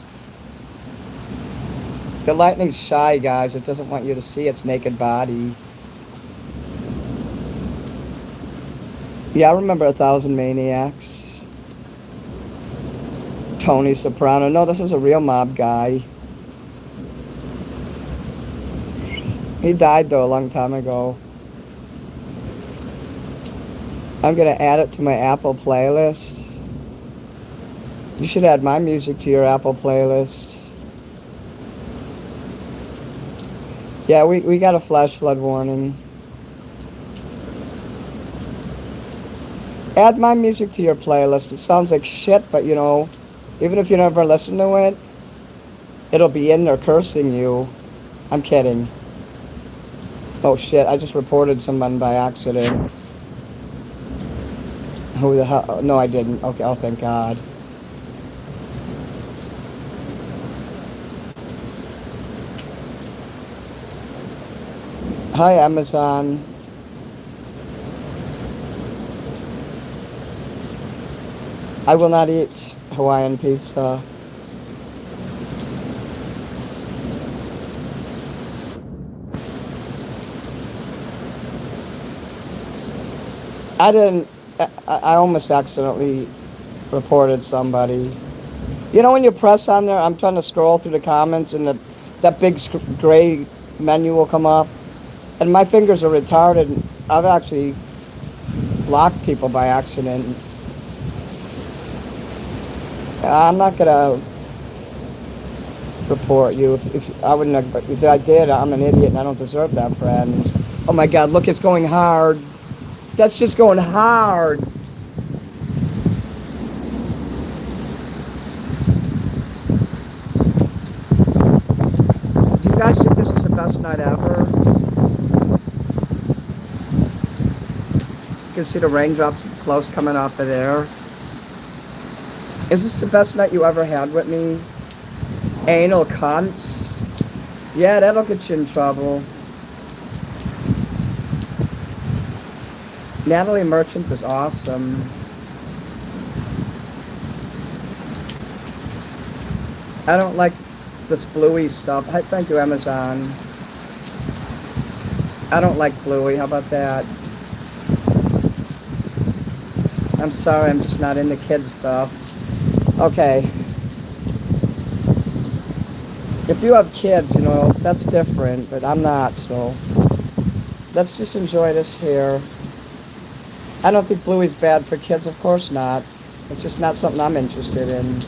lightning's shy, guys. It doesn't want you to see its naked body. Yeah, I remember 1,000 Maniacs. Tony Soprano. No, this is a real mob guy. He died, though, a long time ago. I'm going to add it to my Apple playlist. You should add my music to your Apple playlist. Yeah, we got a flash flood warning. Add my music to your playlist. It sounds like shit, but you know, even if you never listen to it, it'll be in there cursing you. I'm kidding. Oh shit, I just reported someone by accident. Who the hell? No, I didn't. Okay, oh, thank God. Hi, Amazon. I will not eat Hawaiian pizza. I almost accidentally reported somebody. You know when you press on there, I'm trying to scroll through the comments and that big gray menu will come up. And my fingers are retarded. I've actually blocked people by accident. I'm not gonna report you if I wouldn't have, but if I did, I'm an idiot and I don't deserve that, friends. Oh my God, look, it's going hard. That shit's going hard. Do you guys think this is the best night ever? You can see the raindrops close coming off of there. Is this the best night you ever had with me? Anal cunts? Yeah, that'll get you in trouble. Natalie Merchant is awesome. I don't like this bluey stuff. Thank you, Amazon. I don't like bluey. How about that? I'm sorry, I'm just not into kid stuff. Okay. If you have kids, you know, that's different, but I'm not, so let's just enjoy this here. I don't think bluey's bad for kids, of course not. It's just not something I'm interested in.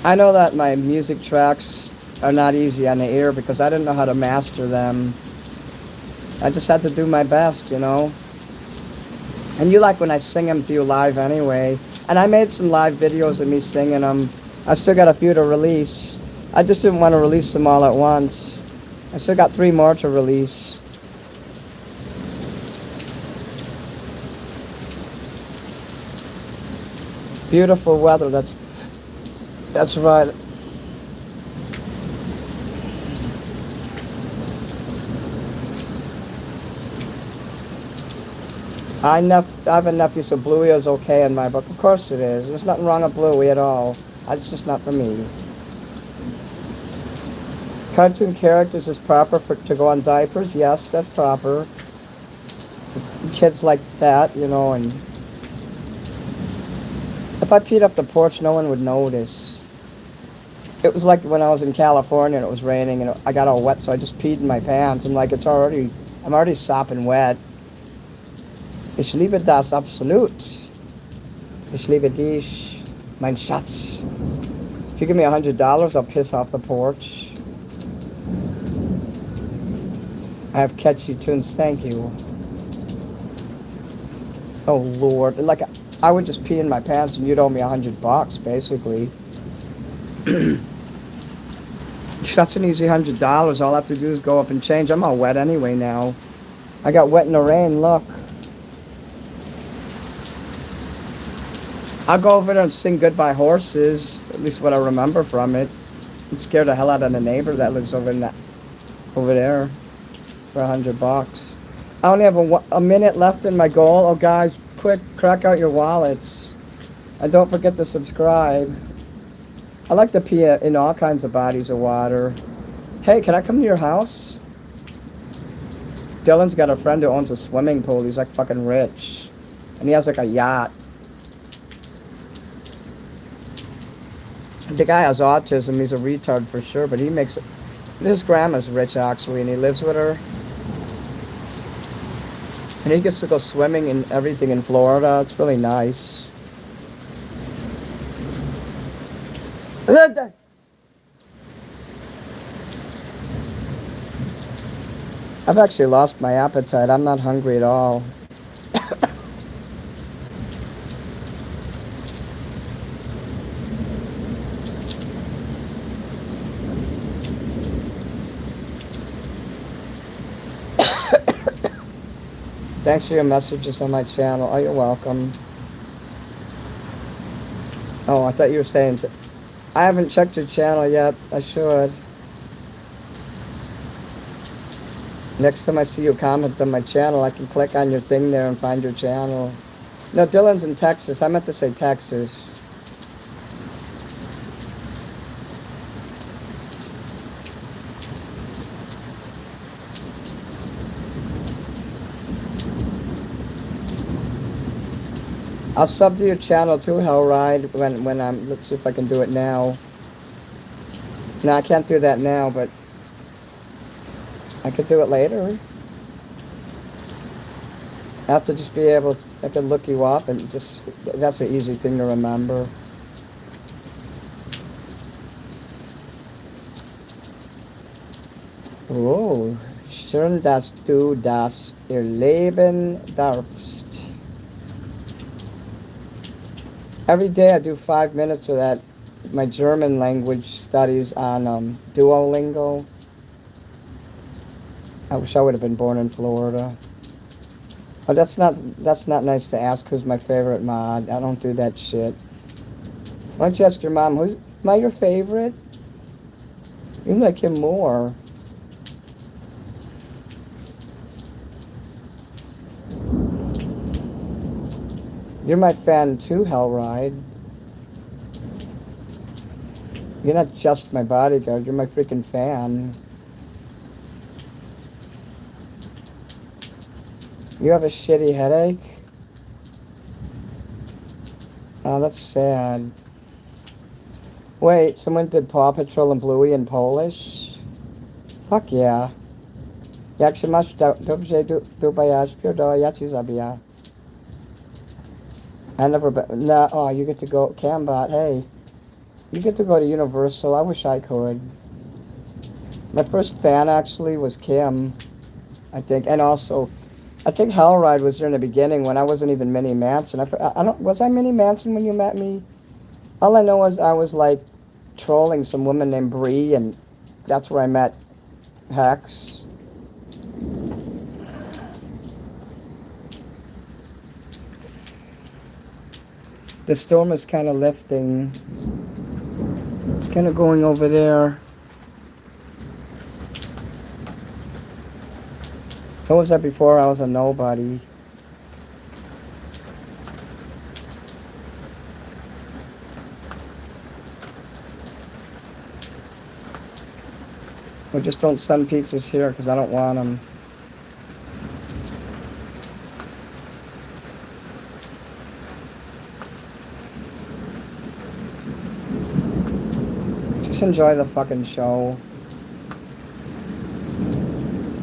I know that my music tracks are not easy on the ear because I didn't know how to master them. I just had to do my best, you know. And you like when I sing them to you live anyway. And I made some live videos of me singing them. I still got a few to release. I just didn't want to release them all at once. I still got 3 more to release. Beautiful weather, that's right. I have a nephew, so bluey is okay in my book. Of course it is. There's nothing wrong with bluey at all. It's just not for me. Cartoon characters is proper to go on diapers? Yes, that's proper. Kids like that, you know, and if I peed up the porch, no one would notice. It was like when I was in California and it was raining and I got all wet, so I just peed in my pants. I'm like, I'm already sopping wet. Ich liebe das absolut. Ich liebe dich, mein Schatz. If you give me $100, I'll piss off the porch. I have catchy tunes, thank you. Oh Lord, like I would just pee in my pants and you'd owe me $100, basically. That's an easy $100. All I have to do is go up and change. I'm all wet anyway now. I got wet in the rain, look. I'll go over there and sing Goodbye Horses, at least what I remember from it. It scared the hell out of the neighbor that lives over there for $100. I only have a minute left in my goal. Oh guys, quick, crack out your wallets. And don't forget to subscribe. I like to pee in all kinds of bodies of water. Hey, can I come to your house? Dylan's got a friend who owns a swimming pool. He's like fucking rich. And he has like a yacht. The guy has autism. He's a retard for sure, but he makes it. His grandma's rich actually, and he lives with her. And he gets to go swimming and everything in Florida. It's really nice. I've actually lost my appetite. I'm not hungry at all. Thanks for your messages on my channel. Oh, you're welcome. Oh, I thought you were saying... I haven't checked your channel yet. I should. Next time I see you comment on my channel, I can click on your thing there and find your channel. No, Dylan's in Texas. I meant to say Texas. I'll sub to your channel too, Hellride, when I'm, let's see if I can do it now. No, I can't do that now, but I could do it later. I have to just be able, I can look you up and just, that's an easy thing to remember. Oh, schön, dass du das erleben darfst. Every day I do 5 minutes of that, my German language studies on Duolingo. I wish I would have been born in Florida. Oh, that's not nice to ask who's my favorite mod. I don't do that shit. Why don't you ask your mom, am I your favorite? You like him more. You're my fan too, Hellride. You're not just my bodyguard, you're my freaking fan. You have a shitty headache? Oh, that's sad. Wait, someone did Paw Patrol and Bluey in Polish? Fuck yeah. Jak się masz dobrze dubajać, pierdolę ci zabija. I never been, nah, oh, you get to go, Cambot, hey. You get to go to Universal, I wish I could. My first fan actually was Kim, I think, and also, I think Hellride was there in the beginning when I wasn't even Minnie Manson. I don't, was I Minnie Manson when you met me? All I know was I was like trolling some woman named Bree, and that's where I met Hex. The storm is kind of lifting. It's kind of going over there. What was that before? I was a nobody. Well, just don't send pizzas here because I don't want them. Just enjoy the fucking show.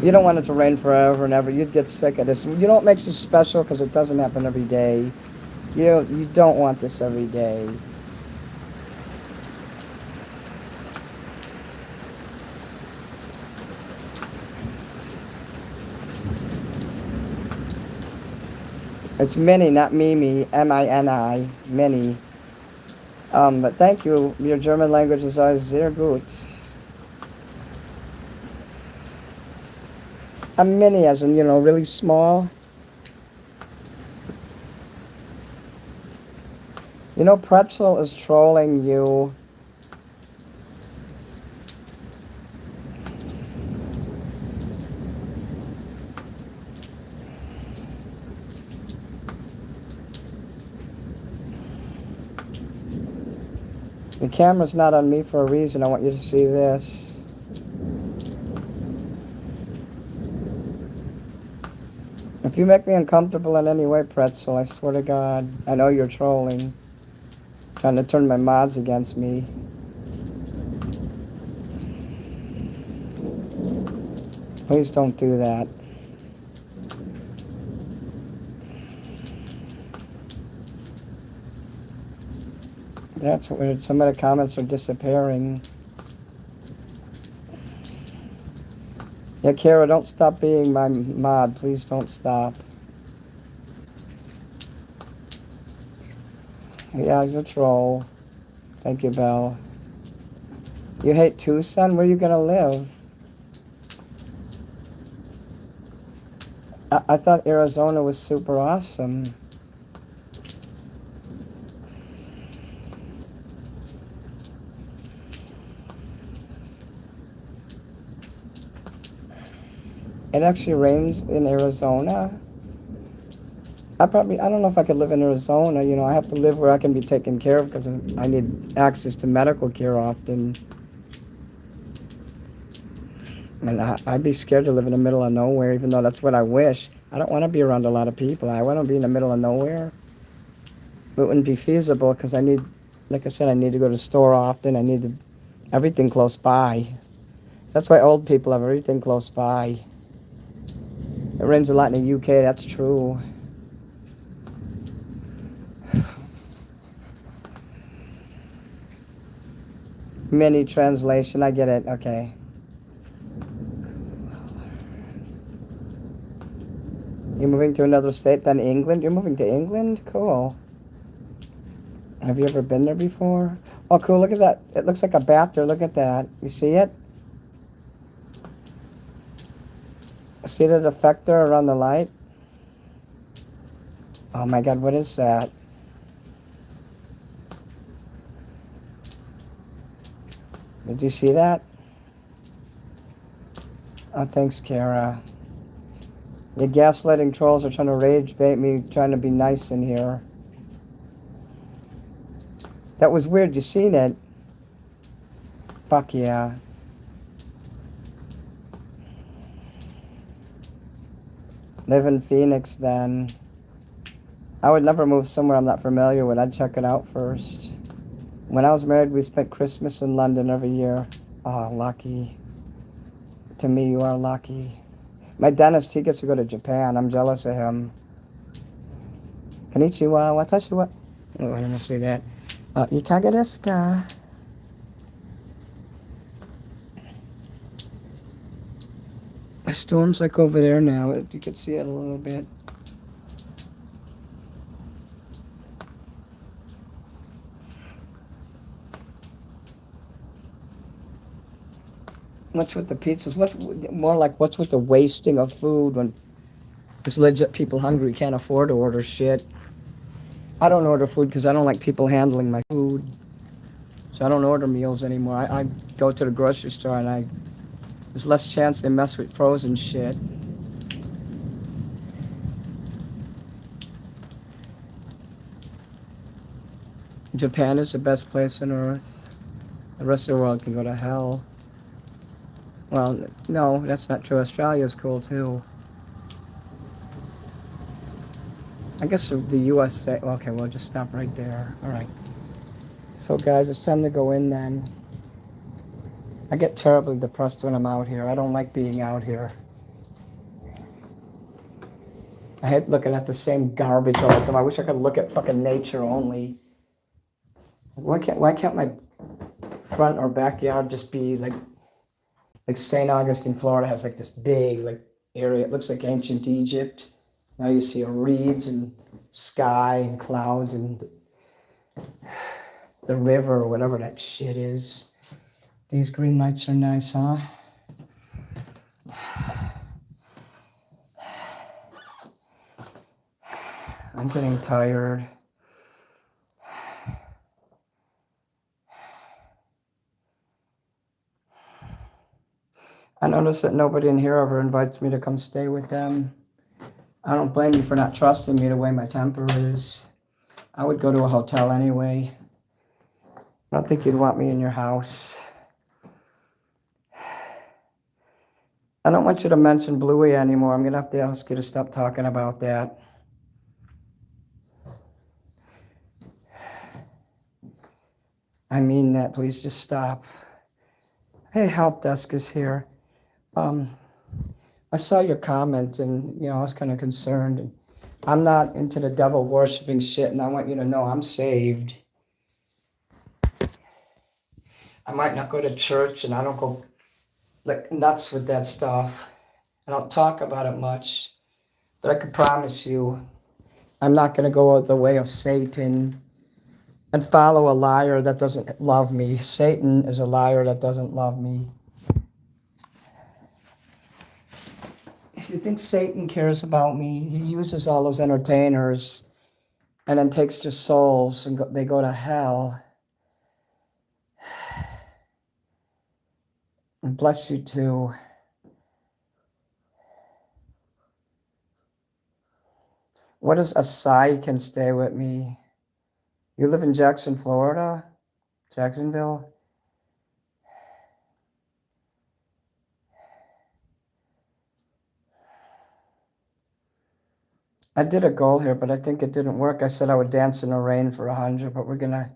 You don't want it to rain forever and ever. You'd get sick of this. You know what makes this special? Because it doesn't happen every day. You don't want this every day. It's Mini, not Mimi. M-I-N-I. Mini. But thank you. Your German language is always sehr gut. A mini as in, really small. Pretzel is trolling you. The camera's not on me for a reason. I want you to see this. If you make me uncomfortable in any way, Pretzel, I swear to God, I know you're trolling. Trying to turn my mods against me. Please don't do that. That's weird. Some of the comments are disappearing. Yeah, Kara, don't stop being my mod. Please don't stop. Yeah, he's a troll. Thank you, Belle. You hate Tucson? Where are you gonna live? I thought Arizona was super awesome. It actually rains in Arizona. I don't know if I could live in Arizona. I have to live where I can be taken care of because I need access to medical care often. And I'd be scared to live in the middle of nowhere, even though that's what I wish. I don't want to be around a lot of people. I want to be in the middle of nowhere. It wouldn't be feasible because I need, like I said, I need to go to the store often. I need everything close by. That's why old people have everything close by. It rains a lot in the UK, that's true. Mini translation, I get it, okay. You're moving to another state than England? You're moving to England? Cool. Have you ever been there before? Oh, cool, look at that. It looks like a bath there, look at that. You see it? See that effect there around the light? Oh my God, what is that? Did you see that? Oh, thanks, Kara. The gaslighting trolls are trying to rage bait me, trying to be nice in here. That was weird, you seen it? Fuck yeah. Live in Phoenix then. I would never move somewhere I'm not familiar with. I'd check it out first. When I was married, we spent Christmas in London every year. Oh, lucky. To me, you are lucky. My dentist, he gets to go to Japan. I'm jealous of him. Konnichiwa, watashi wa... Oh, I don't see that. Ikaga desu ka? The storm's like over there now. You can see it a little bit. What's with the pizzas? What's more like what's with the wasting of food when there's legit people hungry can't afford to order shit? I don't order food because I don't like people handling my food. So I don't order meals anymore. I go to the grocery store and there's less chance they mess with frozen shit. Japan is the best place on earth. The rest of the world can go to hell. Well, no, that's not true. Australia's cool too. I guess the USA. Okay, we'll just stop right there. All right. So, guys, it's time to go in then. I get terribly depressed when I'm out here. I don't like being out here. I hate looking at the same garbage all the time. I wish I could look at fucking nature only. Why can't my front or backyard just be like St. Augustine, Florida has like this big like area. It looks like ancient Egypt. Now you see reeds and sky and clouds and the river or whatever that shit is. These green lights are nice, huh? I'm getting tired. I notice that nobody in here ever invites me to come stay with them. I don't blame you for not trusting me the way my temper is. I would go to a hotel anyway. I don't think you'd want me in your house. I don't want you to mention Bluey anymore. I'm going to have to ask you to stop talking about that. I mean that. Please just stop. Hey, help desk is here. I saw your comment and, I was kind of concerned. I'm not into the devil worshiping shit, and I want you to know I'm saved. I might not go to church, and I don't go like nuts with that stuff. I don't talk about it much, but I can promise you I'm not going to go the way of Satan and follow a liar that doesn't love me. Satan is a liar that doesn't love me. If you think Satan cares about me, he uses all those entertainers and then takes their souls and they go to hell. And bless you too. What is Asai can stay with me? You live in Jackson, Florida? Jacksonville? I did a goal here, but I think it didn't work. I said I would dance in the rain for 100, but we're gonna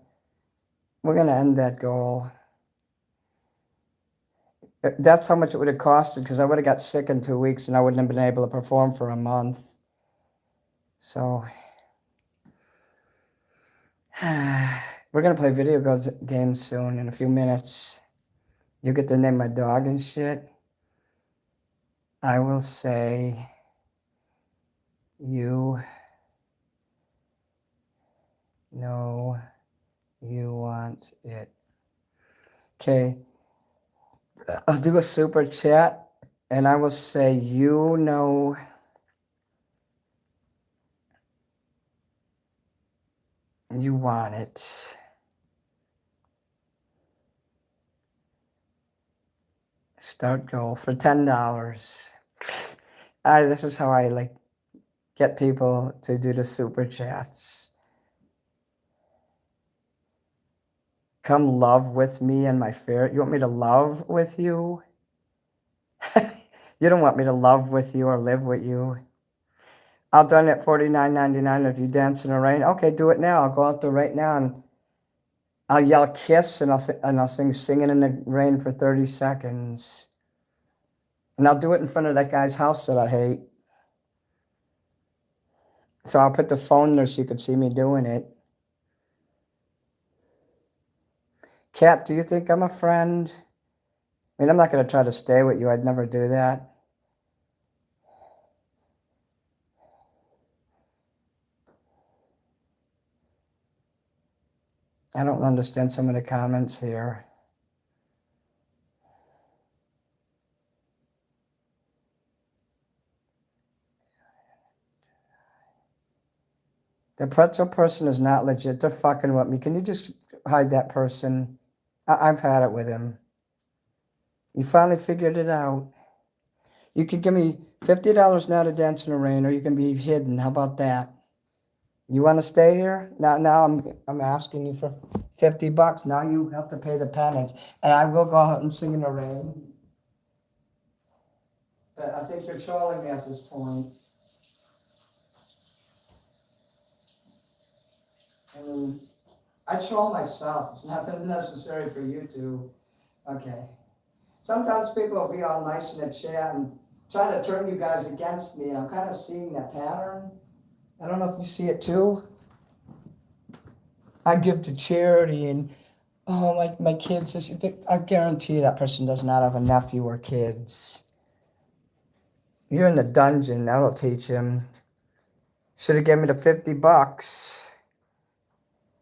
end that goal. That's how much it would have costed, because I would have got sick in 2 weeks and I wouldn't have been able to perform for a month. So we're gonna play video games soon in a few minutes. You get to name my dog and shit. I will say you know you want it. Okay. I'll do a super chat and I will say you know you want it. Start goal for $10. This is how I like get people to do the super chats. Come love with me and my fear. You want me to love with you? You don't want me to love with you or live with you. I'll done it $49.99 if you dance in the rain. Okay, do it now. I'll go out there right now and I'll yell kiss and I'll sing Singing in the Rain for 30 seconds. And I'll do it in front of that guy's house that I hate. So I'll put the phone there so you can see me doing it. Kat, do you think I'm a friend? I mean, I'm not going to try to stay with you. I'd never do that. I don't understand some of the comments here. The pretzel person is not legit. They're fucking with me. Can you just hide that person? I've had it with him. You finally figured it out. You could give me $50 now to dance in the rain, or you can be hidden. How about that? You want to stay here? Now I'm asking you for $50. Now you have to pay the penance, and I will go out and sing in the rain. But I think you're trolling me at this point. I mean, I troll myself. It's not necessary for you to. Okay. Sometimes people will be all nice in the chat and try to turn you guys against me, and I'm kind of seeing that pattern. I don't know if you see it too. I give to charity and, oh, my kids, I guarantee that person does not have a nephew or kids. You're in the dungeon. That'll teach him. Should have given me the $50.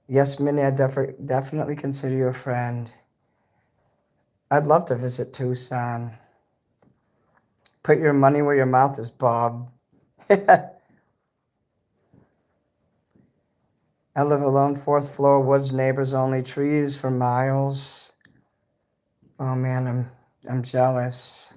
Yes, Minnie, I definitely consider you a friend. I'd love to visit Tucson. Put your money where your mouth is, Bob. I live alone, 4th floor, woods, neighbors only, trees for miles. Oh man, I'm jealous.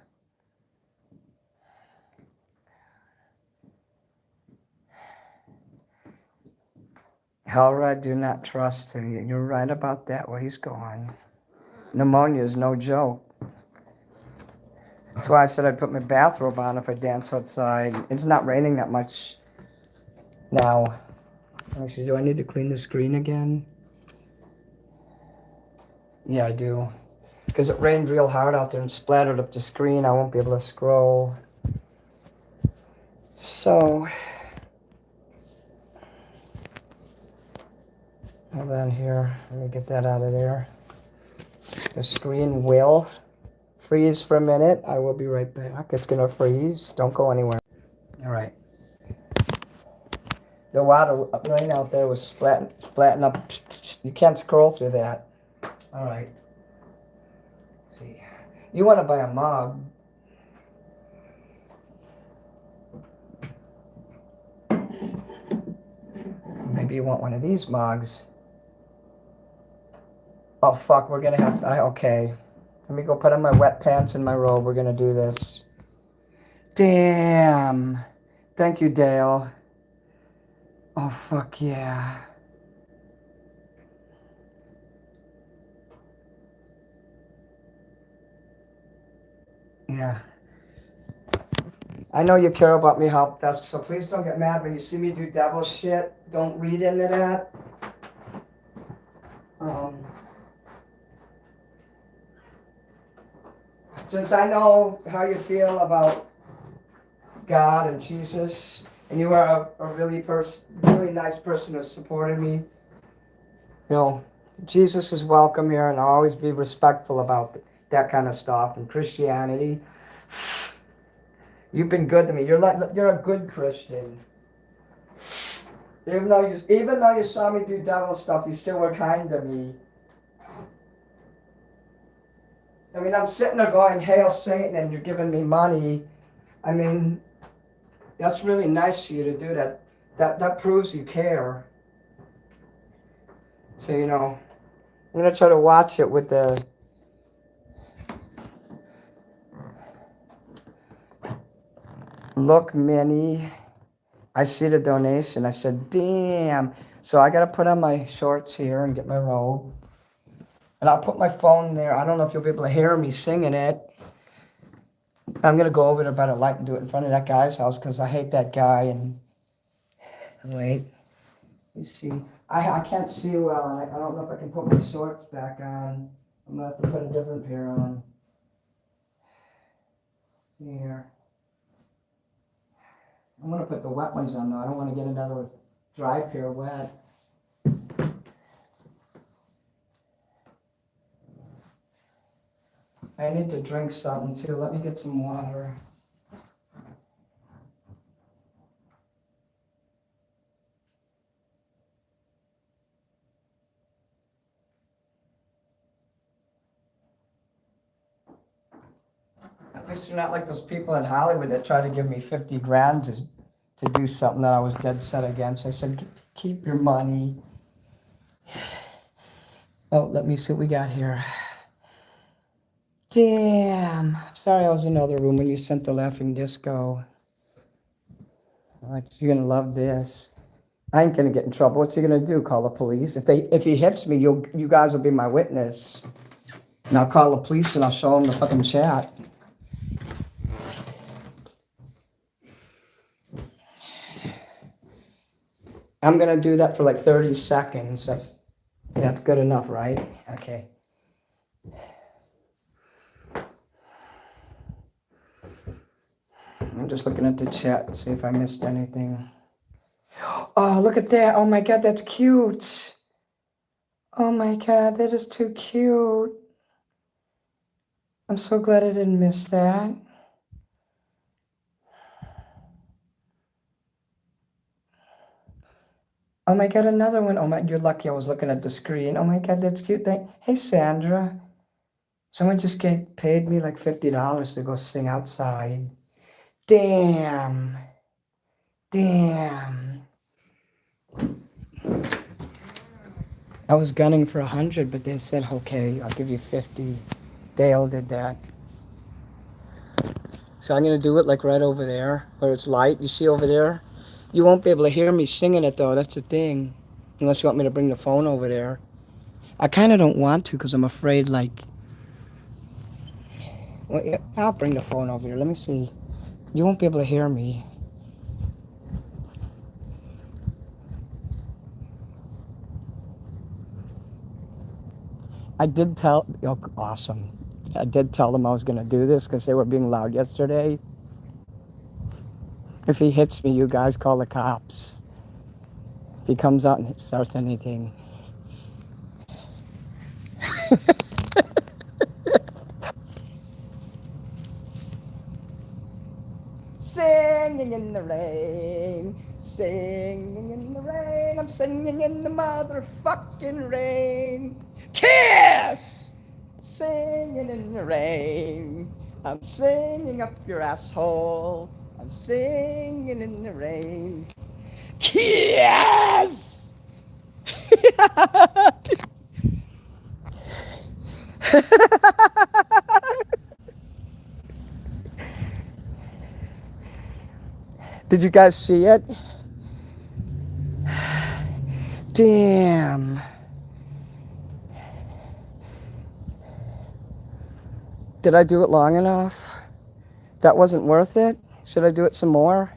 However, I do not trust him. You're right about that, where he's going. Pneumonia is no joke. That's why I said I'd put my bathrobe on if I dance outside. It's not raining that much now. Actually, do I need to clean the screen again? Yeah, I do. Because it rained real hard out there and splattered up the screen. I won't be able to scroll. So, hold on here. Let me get that out of there. The screen will freeze for a minute. I will be right back. It's going to freeze. Don't go anywhere. All right. The water rain out there was splatting up. You can't scroll through that. All right. Let's see. You want to buy a mug. Maybe you want one of these mugs. Oh, fuck. We're going to have to. Okay. Let me go put on my wet pants and my robe. We're going to do this. Damn. Thank you, Dale. Oh, fuck yeah. Yeah. I know you care about me help desk, so please don't get mad when you see me do devil shit. Don't read into that. Since I know how you feel about God and Jesus, and you are a really nice person who supported me, Jesus is welcome here, and I'll always be respectful about that kind of stuff. And Christianity, you've been good to me. You're a good Christian. Even though you saw me do devil stuff, you still were kind to me. I mean, I'm sitting there going, "Hail Satan," and you're giving me money. I mean, that's really nice of you to do that. That proves you care. So I'm gonna try to watch it with the. Look, Minnie. I see the donation. I said, "Damn." So I gotta put on my shorts here and get my robe. And I'll put my phone there. I don't know if you'll be able to hear me singing it. I'm going to go over there by the light and do it in front of that guy's house because I hate that guy. And wait, let's see. I can't see well, and I don't know if I can put my shorts back on. I'm going to have to put a different pair on. Let's see here. I'm going to put the wet ones on, though. I don't want to get another dry pair wet. I need to drink something too. Let me get some water. At least you're not like those people in Hollywood that try to give me 50 grand to do something that I was dead set against. I said, keep your money. Oh, let me see what we got here. Damn. Sorry I was in the other room when you sent the laughing disco. You're going to love this. I ain't going to get in trouble. What's he going to do? Call the police? If he hits me, you guys will be my witness. And I'll call the police and I'll show them the fucking chat. I'm going to do that for like 30 seconds. That's good enough, right? Okay. I'm just looking at the chat to see if I missed anything. Oh, look at that. Oh my God, that's cute. Oh my God, that is too cute. I'm so glad I didn't miss that. Oh my God, another one. Oh my, you're lucky I was looking at the screen. Oh my God, that's cute. Hey, Sandra. Someone just paid me like $50 to go sing outside. Damn. I was gunning for 100, but they said, okay, I'll give you 50. Dale did that. So I'm going to do it like right over there where it's light. You see over there? You won't be able to hear me singing it though. That's the thing. Unless you want me to bring the phone over there. I kind of don't want to because I'm afraid like... Well, yeah, I'll bring the phone over here. Let me see. You won't be able to hear me. I did tell... Oh, awesome. I did tell them I was going to do this because they were being loud yesterday. If he hits me, you guys call the cops. If he comes out and starts anything. Singing in the rain, singing in the rain, I'm singing in the motherfucking rain. Kiss! Singing in the rain, I'm singing up your asshole. I'm singing in the rain. Kiss! Did you guys see it? Damn. Did I do it long enough? That wasn't worth it? Should I do it some more?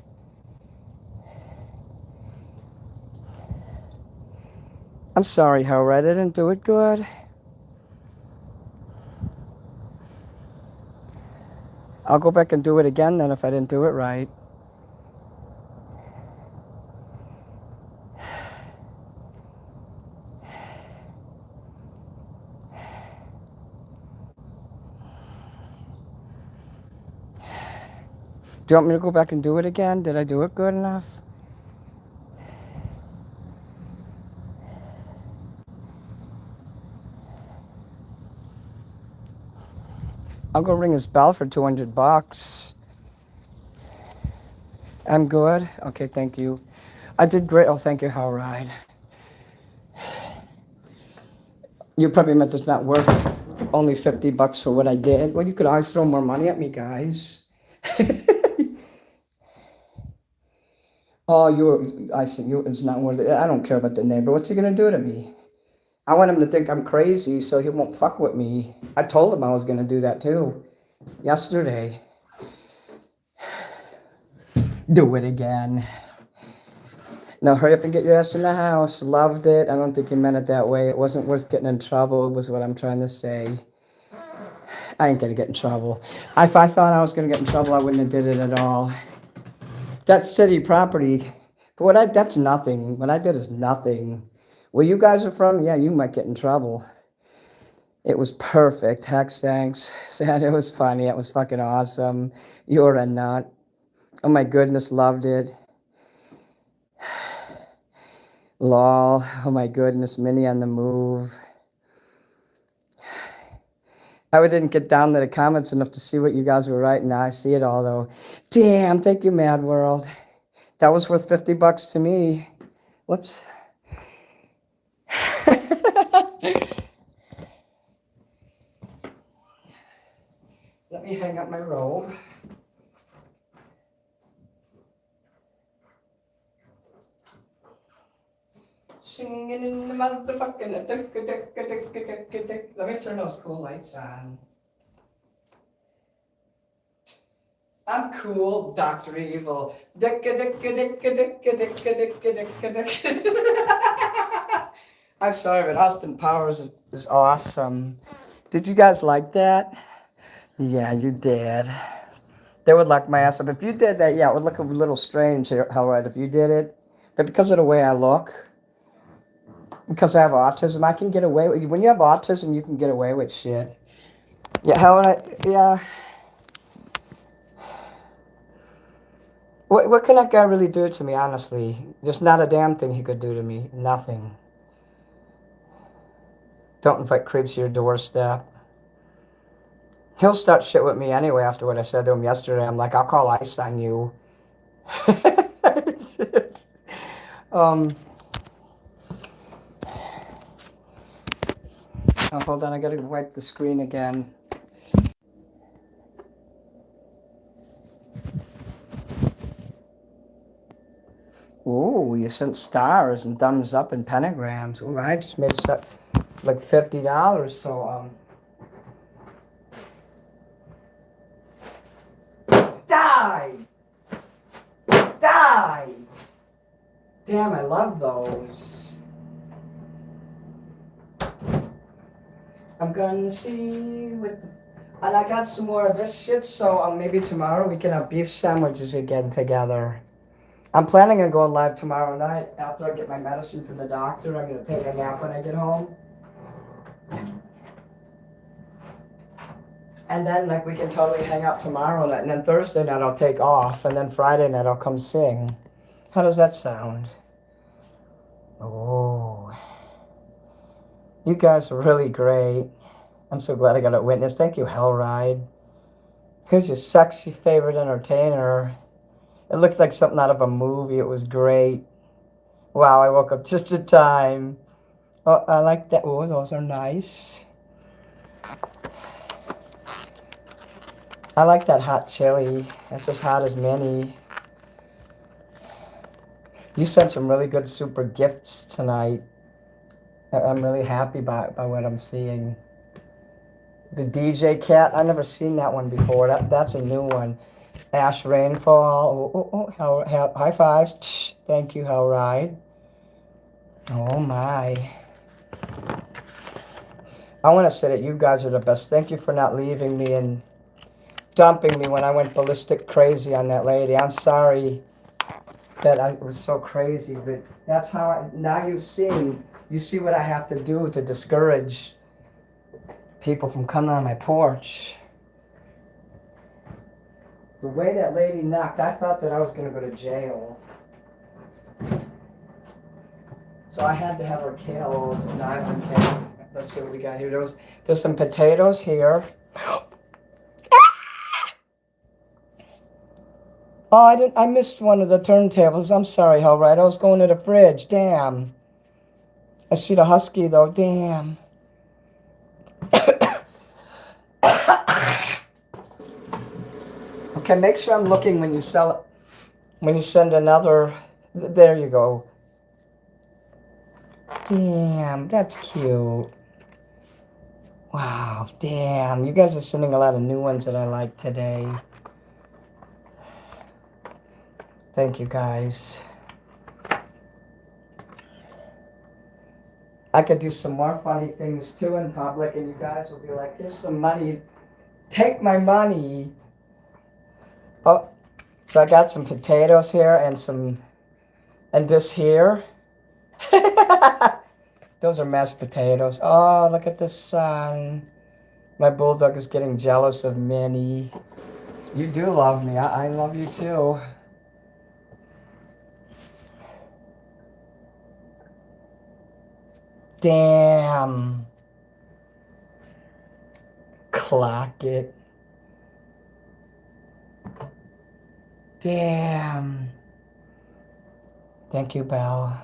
I'm sorry, Howard. I didn't do it good. I'll go back and do it again then if I didn't do it right. Do you want me to go back and do it again? Did I do it good enough? I'll go ring his bell for $200. I'm good. Okay, thank you. I did great. Oh, thank you, Howard. You probably meant it's not worth only $50 for what I did. Well, you could always throw more money at me, guys. Oh, I see you. It's not worth it. I don't care about the neighbor. What's he gonna do to me? I want him to think I'm crazy, so he won't fuck with me. I told him I was gonna do that too, yesterday. Do it again. Now hurry up and get your ass in the house. Loved it. I don't think he meant it that way. It wasn't worth getting in trouble, was what I'm trying to say. I ain't gonna get in trouble. If I thought I was gonna get in trouble, I wouldn't have did it at all. That's city property. That's nothing. What I did is nothing. Where you guys are from, yeah, you might get in trouble. It was perfect. Heck, thanks. Sad, it was funny. It was fucking awesome. You're a nut. Oh my goodness, loved it. Lol. Oh my goodness, Mini on the move. I didn't get down to the comments enough to see what you guys were writing. Now I see it all though. Damn, thank you, Mad World. That was worth $50 to me. Whoops. Let me hang up my robe. Singing in the motherfucking... Let me turn those cool lights on. I'm cool, Dr. Evil. I'm sorry, but Austin Powers is awesome. Did you guys like that? Yeah, you did. They would lock my ass up. If you did that, yeah, it would look a little strange, Howard, if you did it. But because of the way I look, because I have autism, I can get away with... When you have autism, you can get away with shit. Yeah, Howard, yeah... What can that guy really do to me, honestly? There's not a damn thing he could do to me. Nothing. Don't invite creeps to your doorstep. He'll start shit with me anyway after what I said to him yesterday. I'm like, I'll call ICE on you. Oh, hold on, I gotta wipe the screen again. Ooh, you sent stars and thumbs up and pentagrams. Ooh, I just made like $50, so Die! Die! Damn, I love those. I'm gonna see with the... And I got some more of this shit, so maybe tomorrow we can have beef sandwiches again together. I'm planning on going live tomorrow night after I get my medicine from the doctor. I'm gonna take a nap when I get home. And then, like, we can totally hang out tomorrow night. And then Thursday night I'll take off. And then Friday night I'll come sing. How does that sound? Oh. You guys are really great. I'm so glad I got to witness. Thank you, Hellride. Who's your sexy favorite entertainer? It looked like something out of a movie. It was great. Wow, I woke up just in time. Oh, I like that. Oh, those are nice. I like that hot chili. That's as hot as Mini. You sent some really good super gifts tonight. I'm really happy by what I'm seeing. The DJ cat, I've never seen that one before. That's a new one. Ash Rainfall. High fives. Thank you, Hell Ride. Oh my. I want to say that you guys are the best. Thank you for not leaving me and dumping me when I went ballistic crazy on that lady. I'm sorry that I was so crazy, but that's how now you see what I have to do to discourage people from coming on my porch. The way that lady knocked, I thought that I was going to go to jail. So I had to have her killed. No, I didn't kill. Let's see what we got here. There's some potatoes here. Oh, I missed one of the turntables. I'm sorry, Hellride. I was going to the fridge. Damn. I see the husky though. Damn. Okay, make sure I'm looking when you sell it. When you send another. There you go. Damn, that's cute. Wow, damn. You guys are sending a lot of new ones that I like today. Thank you, guys. I could do some more funny things, too, in public, and you guys will be like, here's some money. Take my money. Oh, so I got some potatoes here and this here. Those are mashed potatoes. Oh, look at the sun. My bulldog is getting jealous of Minnie. You do love me. I love you too. Damn. Clock it. Damn. Thank you, Belle.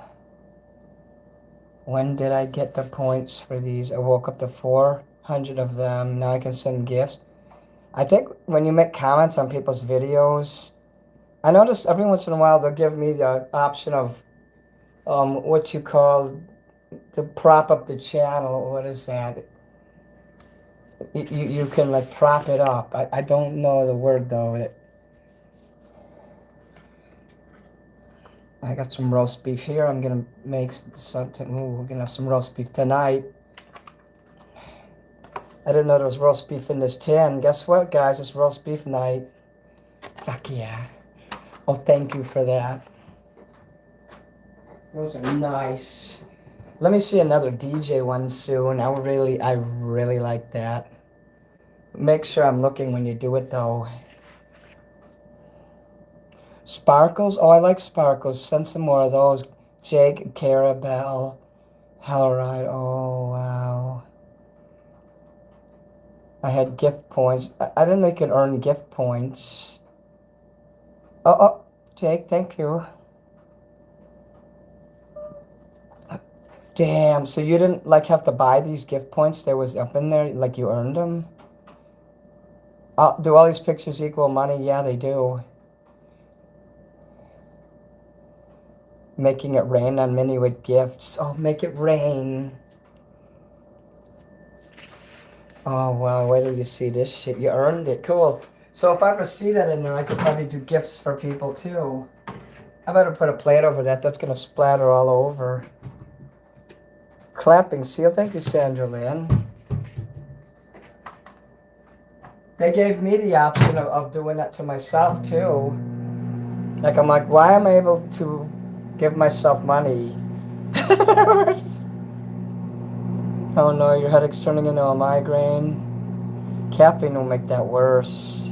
When did I get the points for these? I woke up to 400 of them. Now I can send gifts. I think when you make comments on people's videos, I notice every once in a while they'll give me the option of what you call to prop up the channel. What is that? You can like prop it up. I don't know the word though. I got some roast beef here. I'm gonna make something. Ooh, we're gonna have some roast beef tonight. I didn't know there was roast beef in this tin. Guess what, guys? It's roast beef night. Fuck yeah. Oh, thank you for that. Those are nice. Let me see another DJ one soon. I really like that. Make sure I'm looking when you do it, though. Sparkles? Oh, I like sparkles. Send some more of those. Jake, Carabelle, Hellride. Oh, wow. I had gift points. I didn't make it earn gift points. Oh, Jake, thank you. Damn, so you didn't like have to buy these gift points? They was up in there, like you earned them? Do all these pictures equal money? Yeah, they do. Making it rain on Minnie with gifts. Oh, make it rain. Oh, wow, wait till you see this shit. You earned it. Cool. So if I ever see that in there, I could probably do gifts for people, too. I better put a plate over that. That's going to splatter all over. Clapping seal. Thank you, Sandra Lynn. They gave me the option of doing that to myself, too. Like, I'm like, why am I able to give myself money? Oh no, your headache's turning into a migraine. Caffeine will make that worse.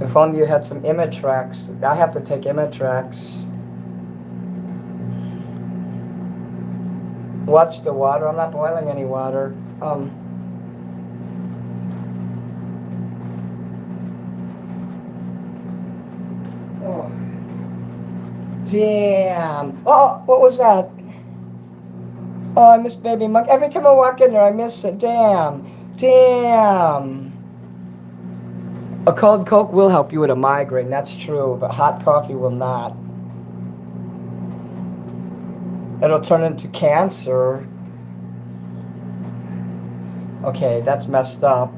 If only you had some Imatrax. I have to take Imatrax. Watch the water. I'm not boiling any water. Oh. Damn. Oh, what was that? Oh, I miss Baby Monk. Every time I walk in there, I miss it. Damn. A cold Coke will help you with a migraine. That's true, but hot coffee will not. It'll turn into cancer. Okay, that's messed up.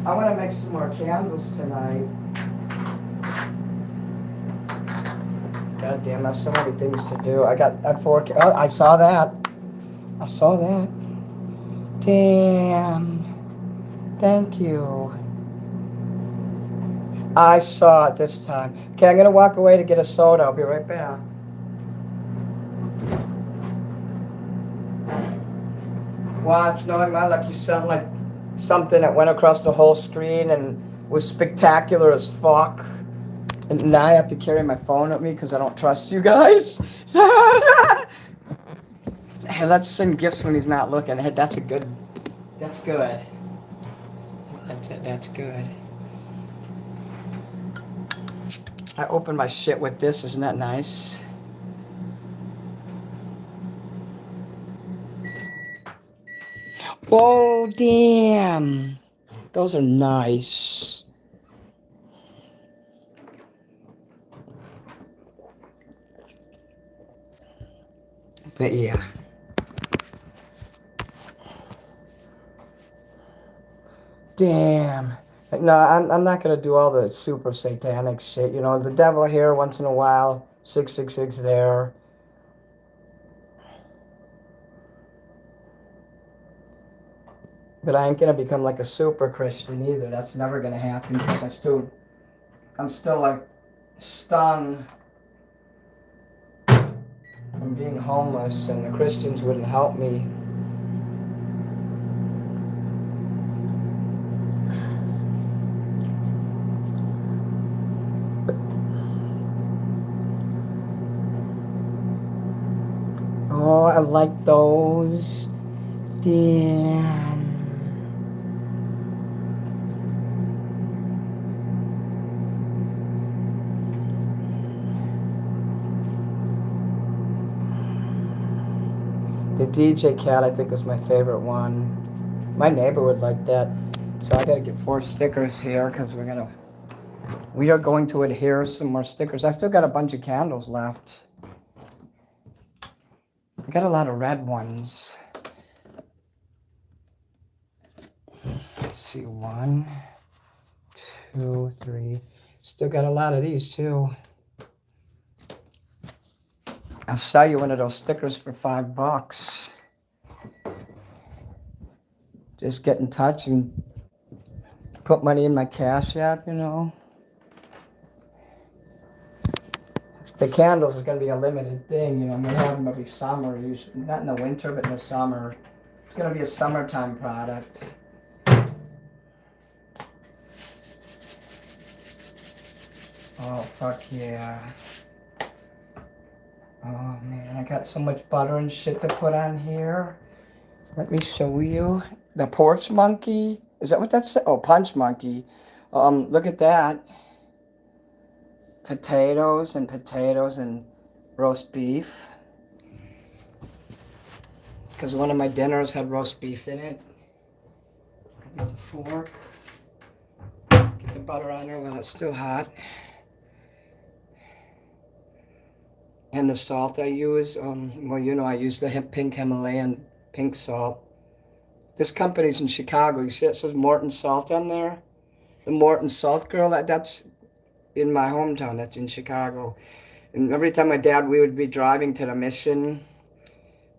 I want to make some more candles tonight. God damn, I have so many things to do. I got 4. Oh, I saw that. I saw that. Damn. Thank you. I saw it this time. Okay, I'm going to walk away to get a soda. I'll be right back. Watch, knowing my luck, you sound like something that went across the whole screen and was spectacular as fuck. And now I have to carry my phone with me because I don't trust you guys. Hey, let's send gifts when he's not looking. Hey, that's good. That's good. That's good. I opened my shit with this. Isn't that nice? Oh, damn. Those are nice. But yeah. Damn. No, I'm not going to do all the super satanic shit. You know, the devil here once in a while. 666 there. But I ain't going to become like a super Christian either. That's never going to happen because I'm still like stung from being homeless, and the Christians wouldn't help me. Oh, I like those. Damn. The DJ cat, I think, is my favorite one. My neighbor would like that. So I gotta get 4 stickers here because we are going to adhere some more stickers. I still got a bunch of candles left. I got a lot of red ones. Let's see, 1, 2, 3. Still got a lot of these too. I'll sell you one of those stickers for $5. Just get in touch and put money in my Cashapp, you know. The candles is going to be a limited thing, you know. I'm going to have them every summer, usually. Not in the winter, but in the summer. It's going to be a summertime product. Oh, fuck yeah. Oh, man, I got so much butter and shit to put on here. Let me show you. The porch monkey. Is that what that's? Oh, punch monkey. Look at that. Potatoes and roast beef. Because one of my dinners had roast beef in it. Get the fork. Get the butter on there while it's still hot. And the salt I use, well, you know, I use the pink Himalayan pink salt. This company's in Chicago. You see it says Morton Salt on there? The Morton Salt Girl, that's in my hometown. That's in Chicago. And every time we would be driving to the mission,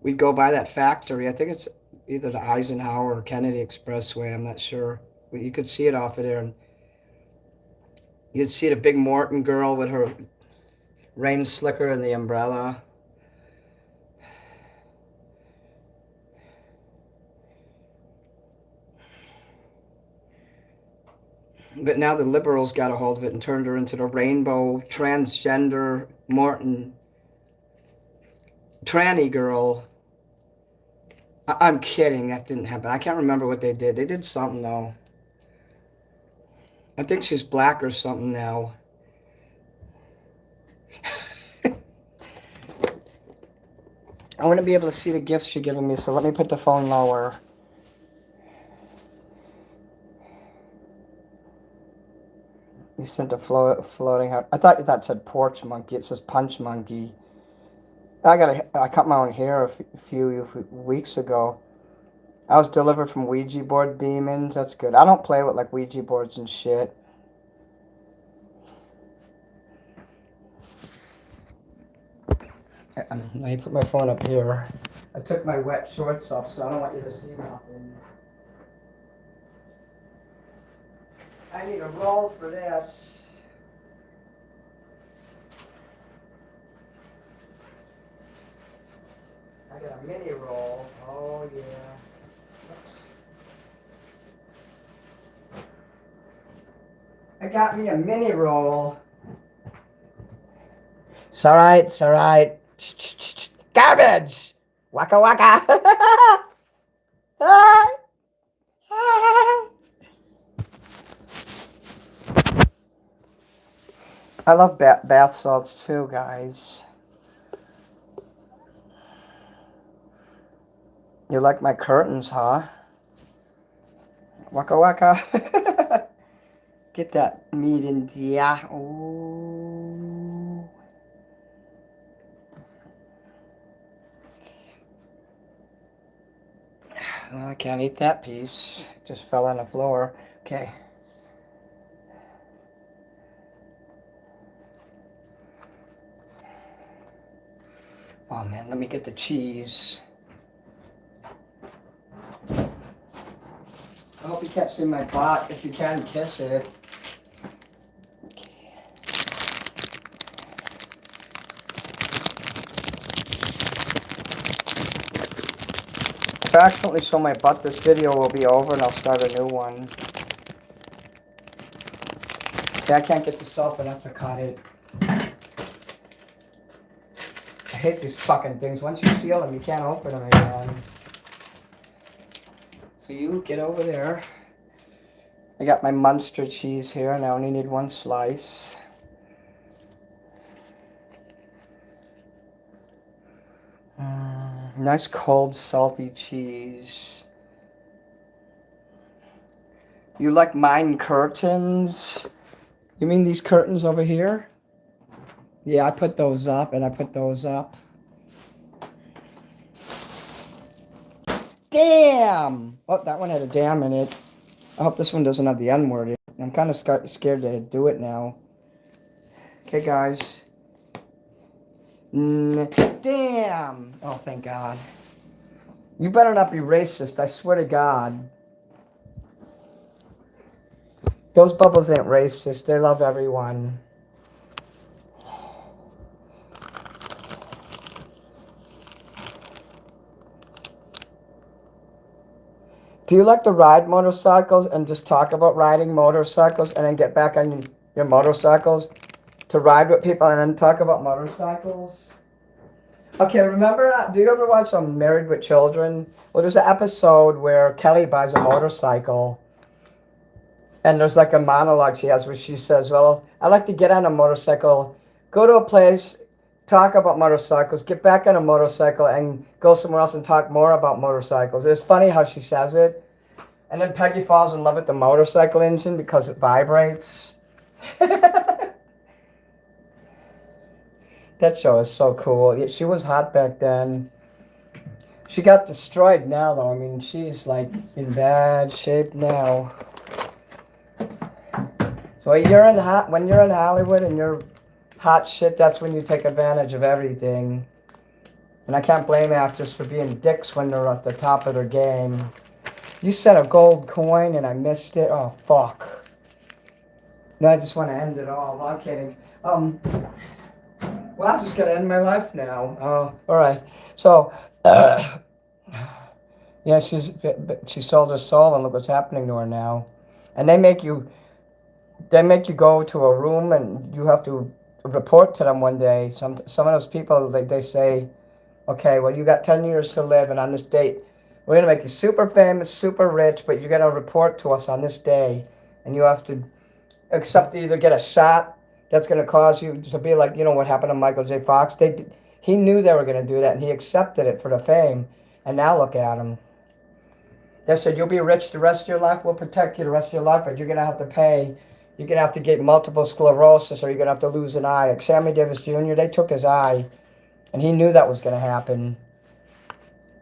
we'd go by that factory. I think it's either the Eisenhower or Kennedy Expressway. I'm not sure. But you could see it off of there. And you'd see the big Morton girl with her rain slicker and the umbrella. But now the liberals got a hold of it and turned her into the rainbow transgender Morton tranny girl. I'm kidding. That didn't happen. I can't remember what they did. They did something, though. I think she's black or something now. I want to be able to see the gifts you're giving me, so let me put the phone lower. You sent a floating heart. I thought that said porch monkey. It says punch monkey. I cut my own hair a few weeks ago. I was delivered from Ouija board demons. That's good. I don't play with like Ouija boards and shit. Let me put my phone up here. I took my wet shorts off, so I don't want you to see nothing. I need a roll for this. I got a mini roll. Oh, yeah. I got me a mini roll. It's all right. It's all right. Garbage! Waka waka! I love bath salts too, guys. You like my curtains, huh? Waka waka. Get that meat in there. Ooh. Well, I can't eat that piece. Just fell on the floor. Okay. Oh man, let me get the cheese. I hope you can't see my butt. If you can, kiss it. Okay. If I accidentally show my butt, this video will be over and I'll start a new one. Okay, I can't get this open. I have to cut it. I hate these fucking things. Once you seal them, you can't open them again. So you get over there. I got my Munster cheese here, and I only need one slice. Nice cold salty cheese. You like mine curtains? You mean these curtains over here? Yeah, I put those up, and I put those up. Damn! Oh, that one had a damn in it. I hope this one doesn't have the N word in it. I'm kind of scared to do it now. Okay, guys. Damn! Oh, thank God. You better not be racist, I swear to God. Those bubbles ain't racist. They love everyone. Do you like to ride motorcycles and just talk about riding motorcycles and then get back on your motorcycles to ride with people and then talk about motorcycles? Okay, remember, do you ever watch Married with Children? Well, there's an episode where Kelly buys a motorcycle and there's like a monologue she has where she says, well, I like to get on a motorcycle, go to a place, talk about motorcycles, get back on a motorcycle, and go somewhere else and talk more about motorcycles. It's funny how she says it. And then Peggy falls in love with the motorcycle engine because it vibrates. That show is so cool. She was hot back then. She got destroyed now, though. I mean, she's like in bad shape now. So when you're in Hollywood and you're hot shit, that's when you take advantage of everything. And I can't blame actors for being dicks when they're at the top of their game. You said a gold coin and I missed it. Oh, fuck. No, I just want to end it all. No, I'm kidding. Well, I'm just going to end my life now. All right. So, yeah, she sold her soul and look what's happening to her now. And they make you go to a room and you have to report to them one day. Some of those people, they say, okay, well, you got 10 years to live, and on this date, we're going to make you super famous, super rich, but you're going to report to us on this day, and you have to either get a shot that's going to cause you to be like, what happened to Michael J. Fox. He knew they were going to do that, and he accepted it for the fame, and now look at him. They said, you'll be rich the rest of your life, we'll protect you the rest of your life, but you're going to have to pay. You're going to have to get multiple sclerosis, or you're going to have to lose an eye. Like Sammy Davis Jr., they took his eye. And he knew that was going to happen.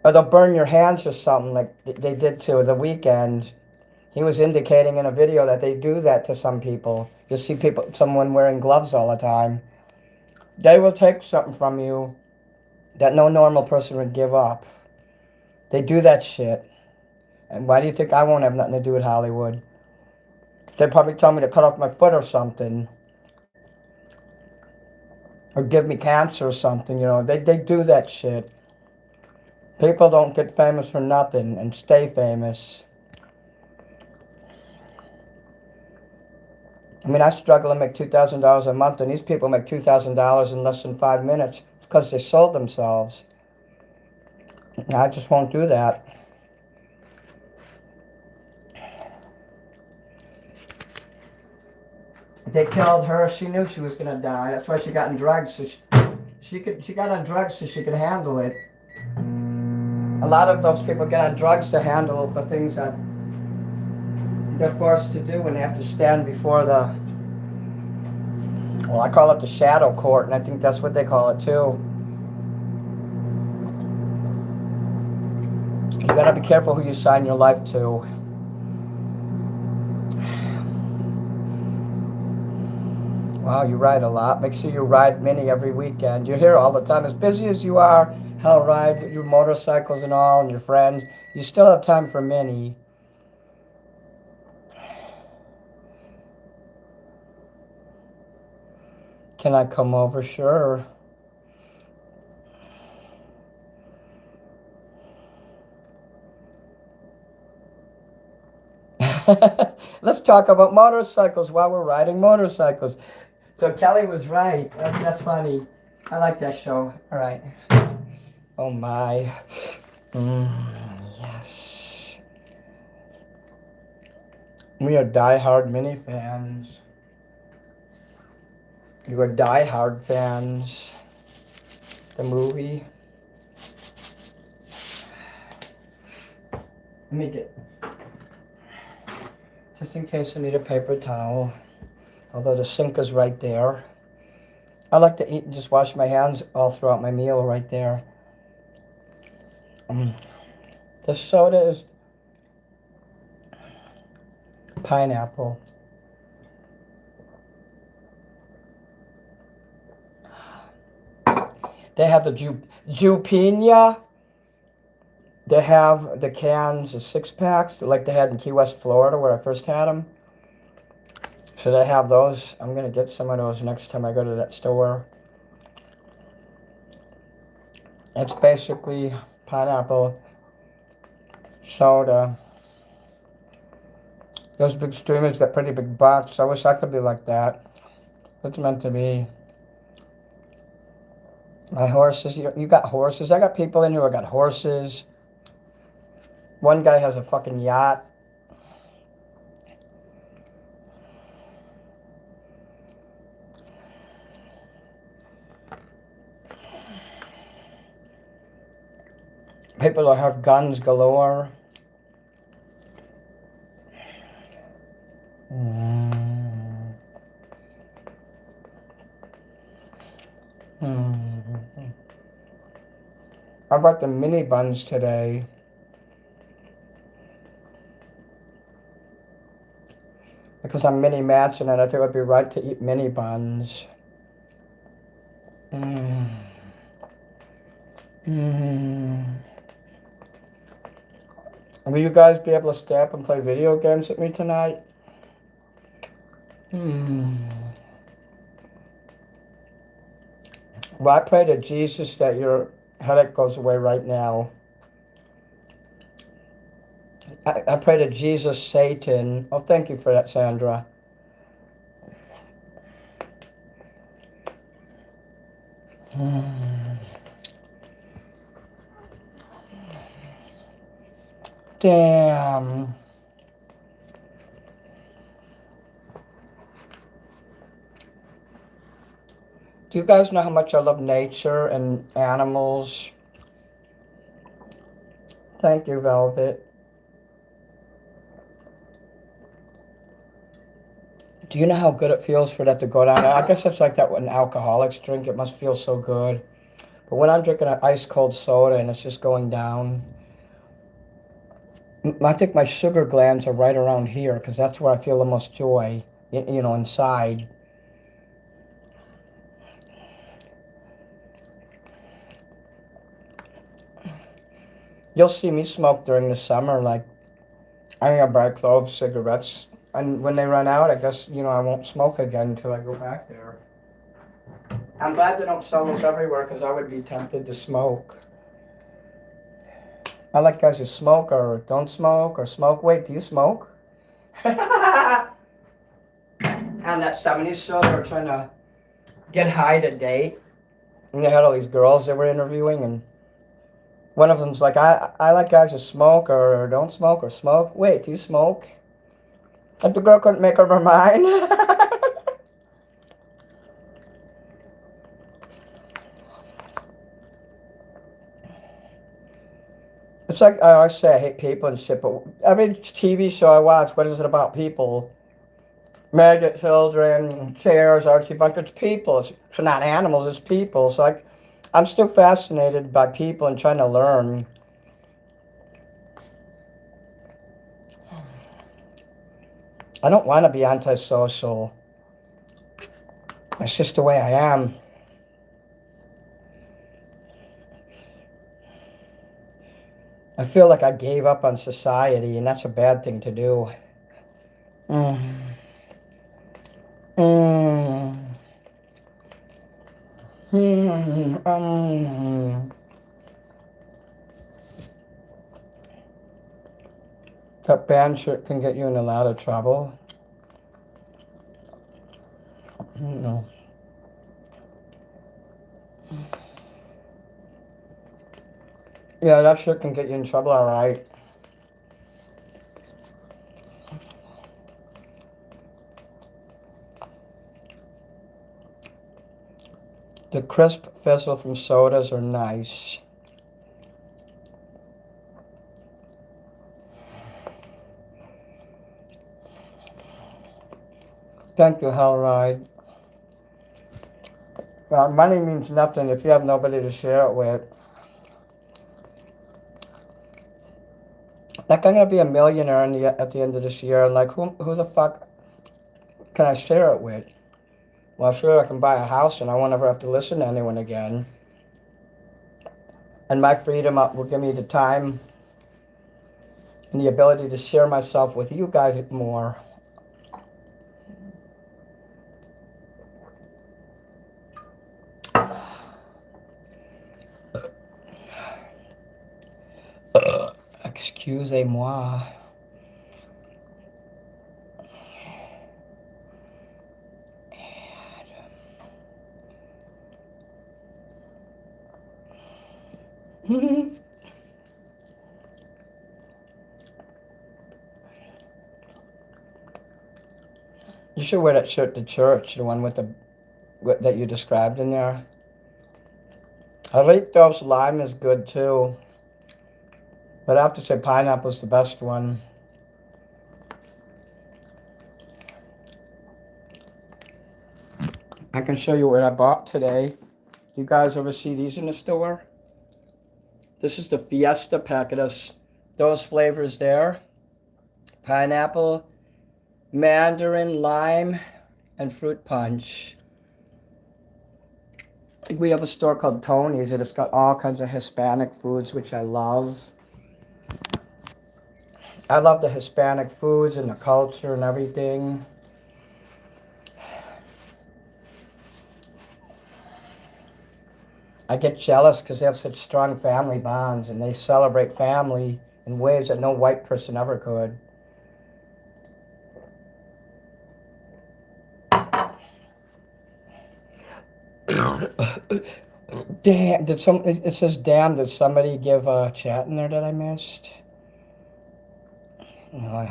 Or they'll burn your hands or something like they did to The Weeknd. He was indicating in a video that they do that to some people. You'll see someone wearing gloves all the time. They will take something from you that no normal person would give up. They do that shit. And why do you think I won't have nothing to do with Hollywood? They probably tell me to cut off my foot or something. Or give me cancer or something, you know. They do that shit. People don't get famous for nothing and stay famous. I mean, I struggle to make $2,000 a month, and these people make $2,000 in less than 5 minutes because they sold themselves. And I just won't do that. They killed her. She knew she was gonna die. That's why she got on drugs. So she got on drugs so she could handle it. A lot of those people get on drugs to handle the things that they're forced to do when they have to stand before the, well, I call it the shadow court, and I think that's what they call it too. You gotta be careful who you sign your life to. Wow, you ride a lot. Make sure you ride Mini every weekend. You're here all the time. As busy as you are, hell, ride with your motorcycles and all, and your friends. You still have time for Mini. Can I come over? Sure. Let's talk about motorcycles while we're riding motorcycles. So Kelly was right. That's funny. I like that show. All right. Oh my. Yes. We are diehard Mini fans. You are diehard fans. The movie. Let me get, just in case I need a paper towel. Although the sink is right there. I like to eat and just wash my hands all throughout my meal right there. The soda is pineapple. They have the Jupina. They have the cans, the 6-packs, like they had in Key West, Florida, where I first had them. So they have those. I'm going to get some of those next time I go to that store. It's basically pineapple soda. Those big streamers got pretty big butts. I wish I could be like that. It's meant to be. My horses, you got horses. I got people in here who got horses. One guy has a fucking yacht. People that have guns galore. I bought the mini buns today. Because I'm mini Manson and I think it would be right to eat mini buns. Will you guys be able to stay up and play video games with me tonight? Well, I pray to Jesus that your headache goes away right now. I pray to Jesus, Satan. Oh, thank you for that, Sandra. Damn. Do you guys know how much I love nature and animals? Thank you, Velvet. Do you know how good it feels for that to go down? I guess it's like that when alcoholics drink. It must feel so good. But when I'm drinking an ice cold soda and it's just going down, I think my sugar glands are right around here because that's where I feel the most joy, inside. You'll see me smoke during the summer, like I think I buy cloves, cigarettes, and when they run out, I guess, I won't smoke again until I go back there. I'm glad they don't sell those everywhere because I would be tempted to smoke. I like guys who smoke or don't smoke or smoke. Wait, do you smoke? On that 70s show, they were trying to get high to date. And they had all these girls they were interviewing, and one of them's like, I like guys who smoke or don't smoke or smoke. Wait, do you smoke? Like the girl couldn't make up her mind. It's like I always say I hate people and shit, but every TV show I watch, what is it about people? Maggot children, chairs, Archie Bunker, it's people. It's not animals, it's people. So I'm still fascinated by people and trying to learn. I don't want to be antisocial. It's just the way I am. I feel like I gave up on society, and that's a bad thing to do. Mm. Mm. That band shirt can get you in a lot of trouble. No. Yeah, that shirt can get you in trouble, all right. The crisp fizzle from sodas are nice. Thank you, Hellride. Money means nothing if you have nobody to share it with. Like, I'm going to be a millionaire at the end of this year, and like, who the fuck can I share it with? Well, sure, I can buy a house, and I won't ever have to listen to anyone again. And my freedom will give me the time and the ability to share myself with you guys more. Excusez-moi. You should wear that shirt to church, the one with that you described in there. Jarritos lime is good too, but I have to say pineapple's the best one. I can show you what I bought today. You guys ever see these in the store? This is the Fiesta packet of those flavors there. Pineapple, mandarin, lime, and fruit punch. We have a store called Tony's, and it's got all kinds of Hispanic foods, which I love. I love the Hispanic foods and the culture and everything. I get jealous because they have such strong family bonds, and they celebrate family in ways that no white person ever could. Damn, it says damn, did somebody give a chat in there that I missed? No.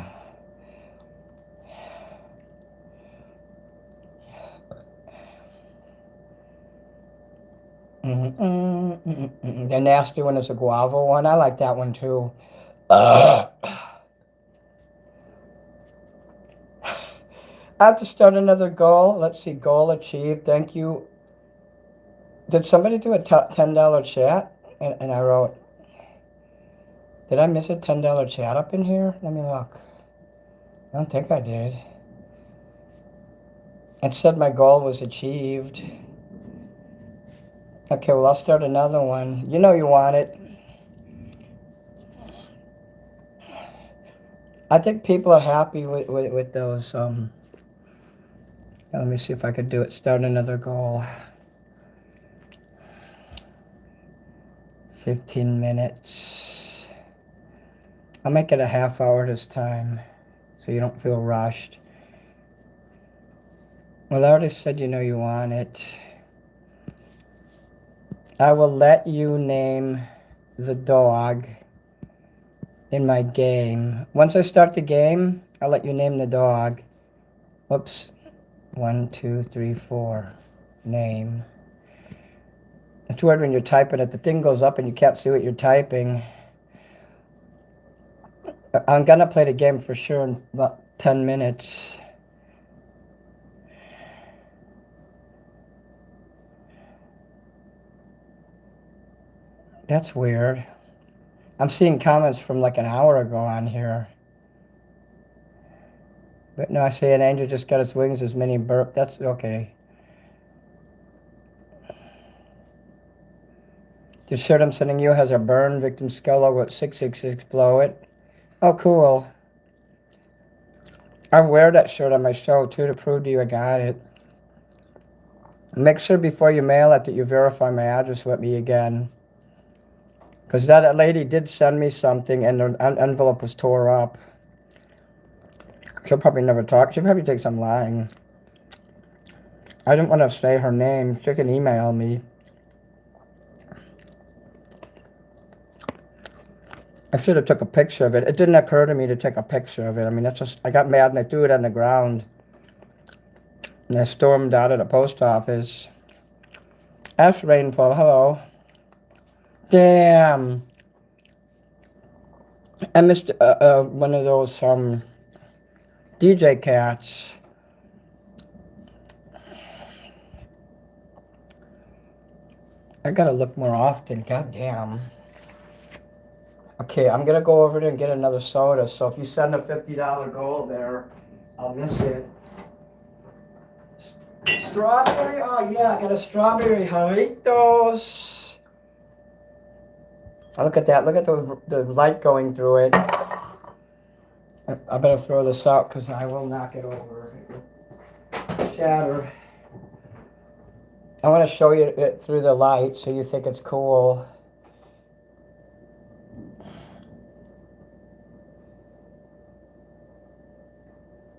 The nasty one is a guava one. I like that one too. I have to start another goal. Let's see, goal achieved. Thank you. Did somebody do a $10 chat? And I wrote, did I miss a $10 chat up in here? Let me look. I don't think I did. It said my goal was achieved. Okay, well, I'll start another one. You know you want it. I think people are happy with those. Let me see if I could do it. Start another goal. 15 minutes. I'll make it a half hour this time so you don't feel rushed. Well, I already said you know you want it. I will let you name the dog in my game. Once I start the game, I'll let you name the dog. Whoops. 1, 2, 3, 4. Name. It's weird when you're typing it. The thing goes up and you can't see what you're typing. I'm gonna play the game for sure in about 10 minutes. That's weird. I'm seeing comments from like an hour ago on here. But no, I say an angel just got its wings as many burp. That's okay. The shirt I'm sending you has a burn victim skull logo at 666 below it. Oh, cool. I wear that shirt on my show too to prove to you I got it. Make sure before you mail it that you verify my address with me again. Because that lady did send me something and the envelope was tore up. She'll probably never talk. She probably thinks I'm lying. I didn't want to say her name. She can email me. I should have took a picture of it. It didn't occur to me to take a picture of it. I mean, that's just, I got mad and I threw it on the ground. And I stormed out of the post office. Ash Rainfall, hello. Damn. I missed one of those DJ cats. I gotta look more often, goddamn. Okay, I'm gonna go over there and get another soda, so if you send a $50 goal there, I'll miss it. Strawberry? Oh yeah, I got a strawberry Jarritos. Oh, look at that, look at the light going through it. I better throw this out because I will knock it over. Shatter. I want to show you it through the light so you think it's cool.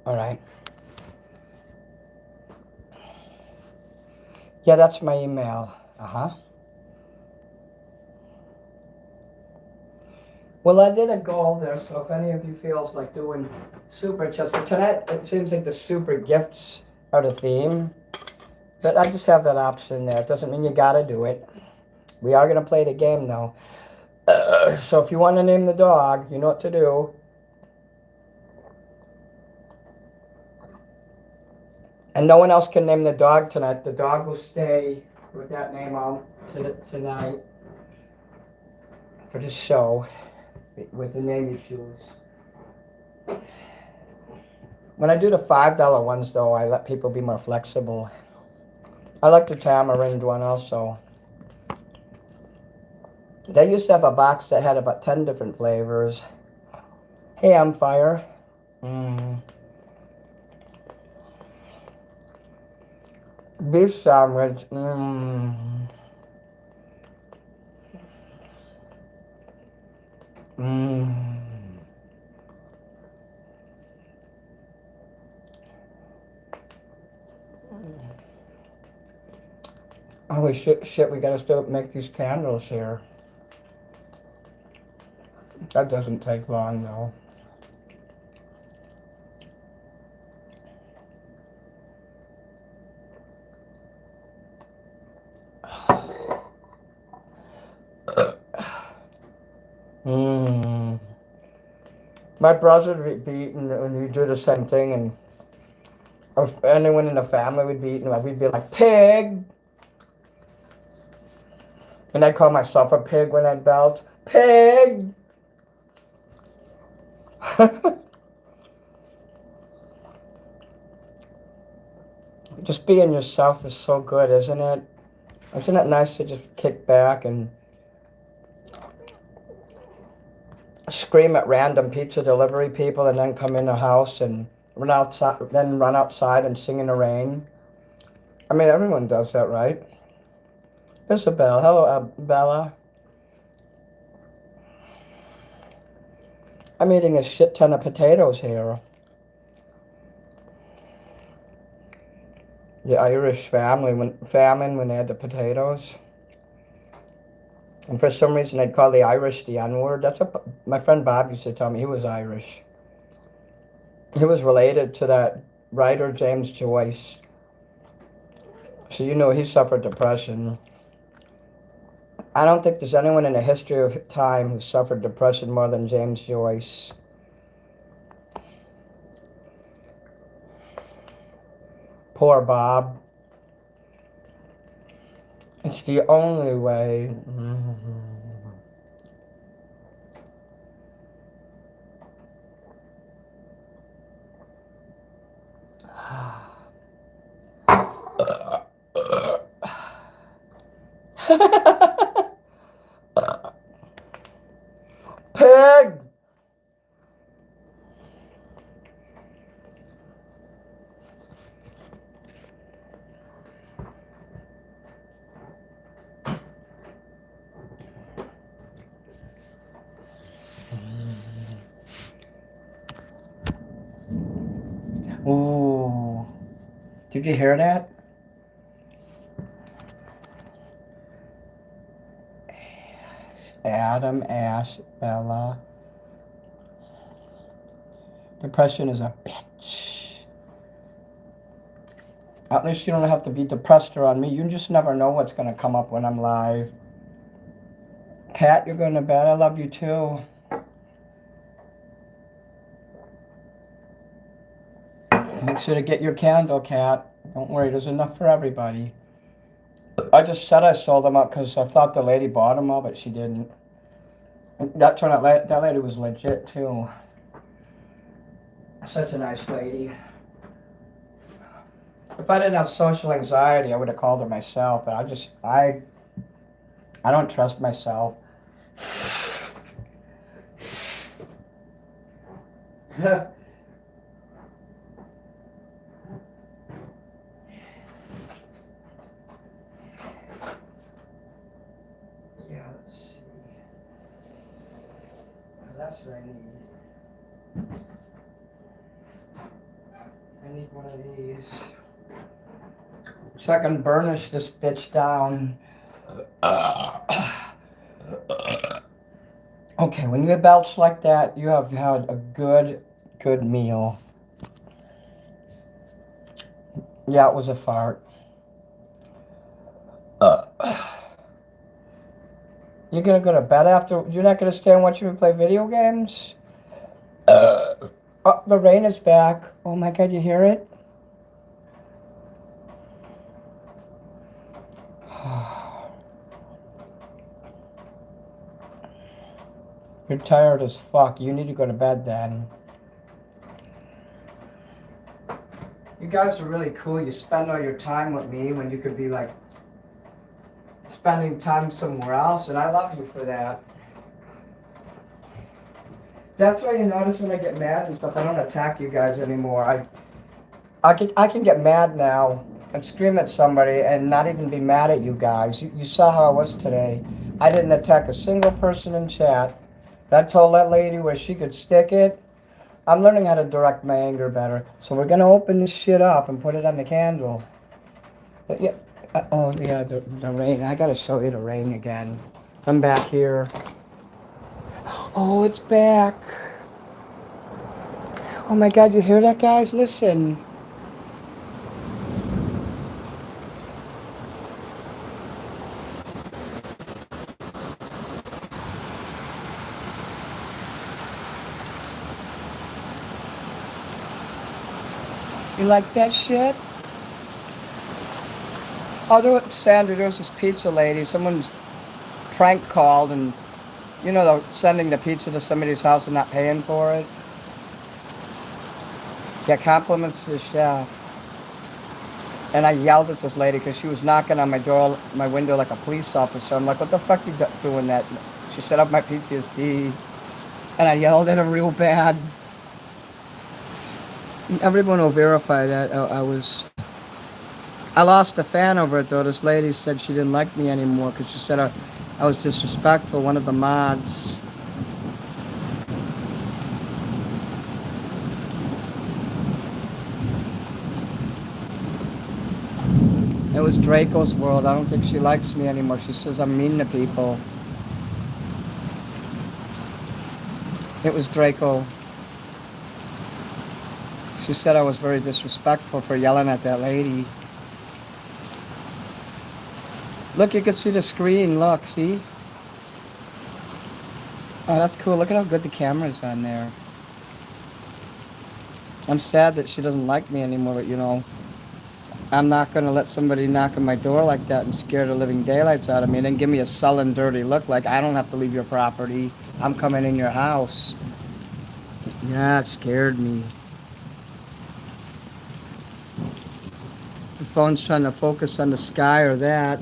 All right. Yeah, that's my email. Well, I did a goal there, so if any of you feels like doing super chats for tonight, it seems like the super gifts are the theme. But I just have that option there. It doesn't mean you gotta do it. We are gonna play the game though. So if you want to name the dog, you know what to do. And no one else can name the dog tonight. The dog will stay with that name on tonight for this show with the name you choose. When I do the $5 ones, though, I let people be more flexible. I like the tamarind one also. They used to have a box that had about 10 different flavors. Hey, I'm Fire. Beef sandwich. Holy shit, we gotta still make these candles here. That doesn't take long though. My brother would be eating when you do the same thing, and if anyone in the family would be eating, we'd be like, pig! And I call myself a pig when I belt. Pig! Just being yourself is so good, isn't it? Isn't it nice to just kick back and scream at random pizza delivery people and then come in the house and run outside and sing in the rain? I mean, everyone does that, right? Isabel, hello, Bella. I'm eating a shit ton of potatoes here. The Irish famine when they had the potatoes. And for some reason they'd call the Irish the N-word. That's what my friend Bob used to tell me. He was Irish. He was related to that writer James Joyce. So you know he suffered depression. I don't think there's anyone in the history of time who suffered depression more than James Joyce. Poor Bob. It's the only way. Pig! Ooh. Did you hear that? Adam, Ash, Bella. Depression is a bitch. At least you don't have to be depressed around me. You just never know what's going to come up when I'm live. Kat, you're going to bed. I love you too. Make sure to get your candle, Kat. Don't worry, there's enough for everybody. I just said I sold them up because I thought the lady bought them all, but she didn't. That turned out, that lady was legit too. Such a nice lady. If I didn't have social anxiety, I would have called her myself, but I don't trust myself. Yeah, let's see. That's what I need. I need one of these. So I can burnish this bitch down. Okay, when you belch like that, you have had a good meal. Yeah, it was a fart. You're gonna go to bed after? You're not gonna stay and watch me play video games? Oh, the rain is back. Oh my God, you hear it? You're tired as fuck. You need to go to bed then. You guys are really cool. You spend all your time with me when you could be like spending time somewhere else, and I love you for that. That's why you notice when I get mad and stuff, I don't attack you guys anymore. I can get mad now and scream at somebody and not even be mad at you guys. You saw how I was today. I didn't attack a single person in chat. I told that lady where she could stick it. I'm learning how to direct my anger better. So we're going to open this shit up and put it on the candle. But yeah, the rain. I got to show you the rain again. I'm back here. Oh, it's back. Oh my God, you hear that, guys? Listen. You like that shit? Oh, Sandra, there's this pizza lady. Someone's prank called and, you know, sending the pizza to somebody's house and not paying for it. Yeah, compliments to the chef. And I yelled at this lady because she was knocking on my door, my window like a police officer. I'm like, what the fuck you doing that? She set up my PTSD. And I yelled at her real bad. Everyone will verify that. I lost a fan over it though. This lady said she didn't like me anymore because she said I was disrespectful, one of the mods. It was Draco's world. I don't think she likes me anymore. She says I'm mean to people. It was Draco. She said I was very disrespectful for yelling at that lady. Look, you can see the screen. Look, see? Oh, that's cool. Look at how good the camera's on there. I'm sad that she doesn't like me anymore, but you know, I'm not going to let somebody knock on my door like that and scare the living daylights out of me and then give me a sullen, dirty look like I don't have to leave your property. I'm coming in your house. Yeah, it scared me. The phone's trying to focus on the sky or that.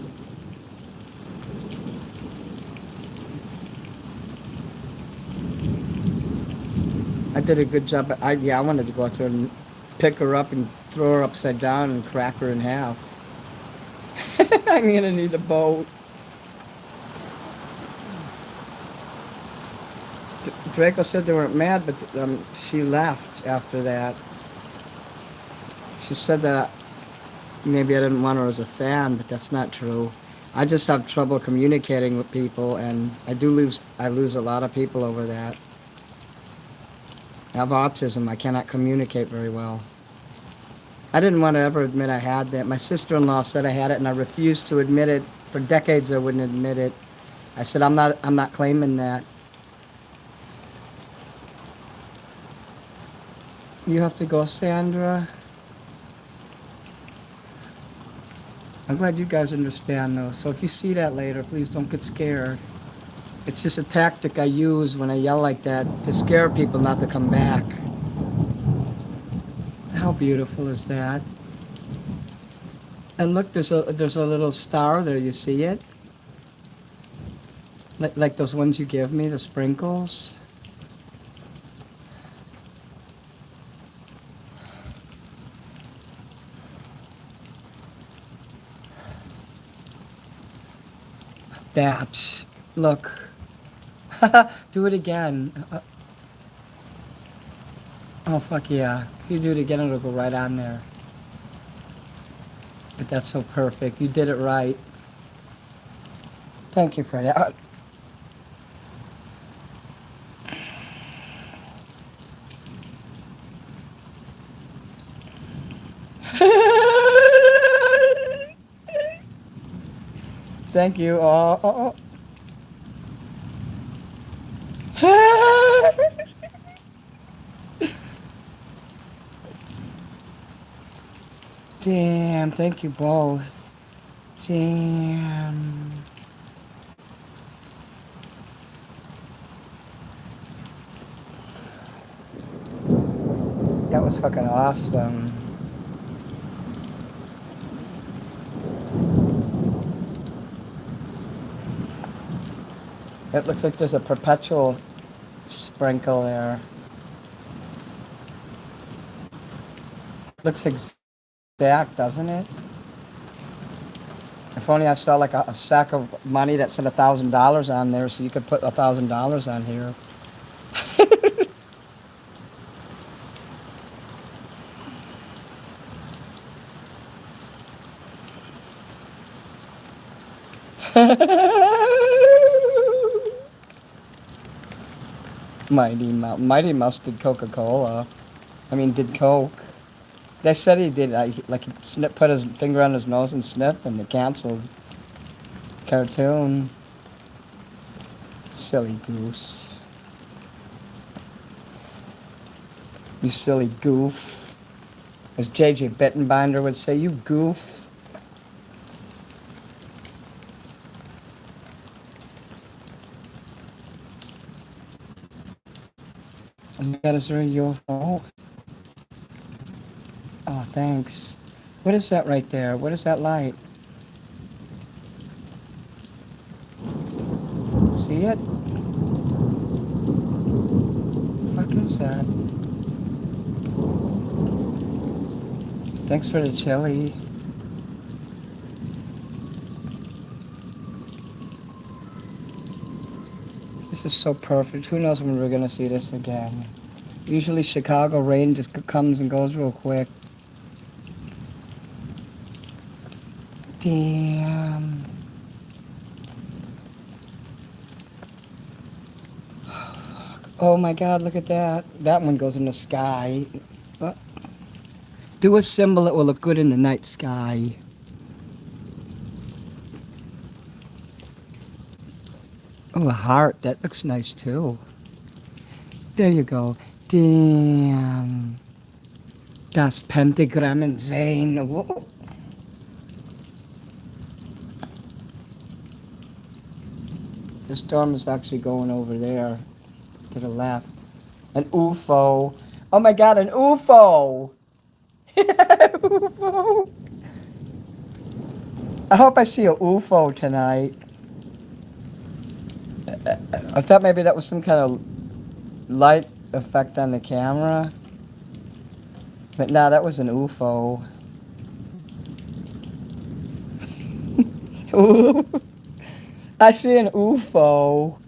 I did a good job. I wanted to go out there and pick her up and throw her upside down and crack her in half. I'm gonna need a boat. Draco said they weren't mad, but she left after that. She said that maybe I didn't want her as a fan, but that's not true. I just have trouble communicating with people, and I lose a lot of people over that. I have autism. I cannot communicate very well. I didn't want to ever admit I had that. My sister-in-law said I had it, and I refused to admit it. For decades, I wouldn't admit it. I said, I'm not claiming that. You have to go, Sandra. I'm glad you guys understand, though. So if you see that later, please don't get scared. It's just a tactic I use when I yell like that to scare people not to come back. How beautiful is that? And look, there's a little star there. You see it? Like those ones you give me, the sprinkles. That. Look. Do it again. Oh, fuck yeah. If you do it again, it'll go right on there. But that's so perfect. You did it right. Thank you, Freddie. Thank you. Oh. Damn, thank you both. Damn. That was fucking awesome. It looks like there's a perpetual sprinkle there. Looks exact, doesn't it? If only I saw like a sack of money that said $1,000 on there, so you could put $1,000 on here. Mighty Mouse did Coca-Cola. Did Coke. They said he did, he put his finger on his nose and sniffed, and they canceled. Cartoon. Silly goose. You silly goof. As J.J. Bittenbinder would say, you goof. my God, is there a UFO? Oh, thanks. What is that right there? What is that light? See it? What the fuck is that? Thanks for the chili. This is so perfect. Who knows when we're gonna see this again? Usually Chicago rain just comes and goes real quick. Damn. Oh my God, look at that. That one goes in the sky. Do a symbol that will look good in the night sky. Oh, a heart. That looks nice too. There you go. Damn. Das Pentagram sein. Whoa. The storm is actually going over there to the left. An UFO. Oh my God, an UFO. UFO. I hope I see a UFO tonight. I thought maybe that was some kind of light effect on the camera. But nah, that was an UFO. I see an UFO.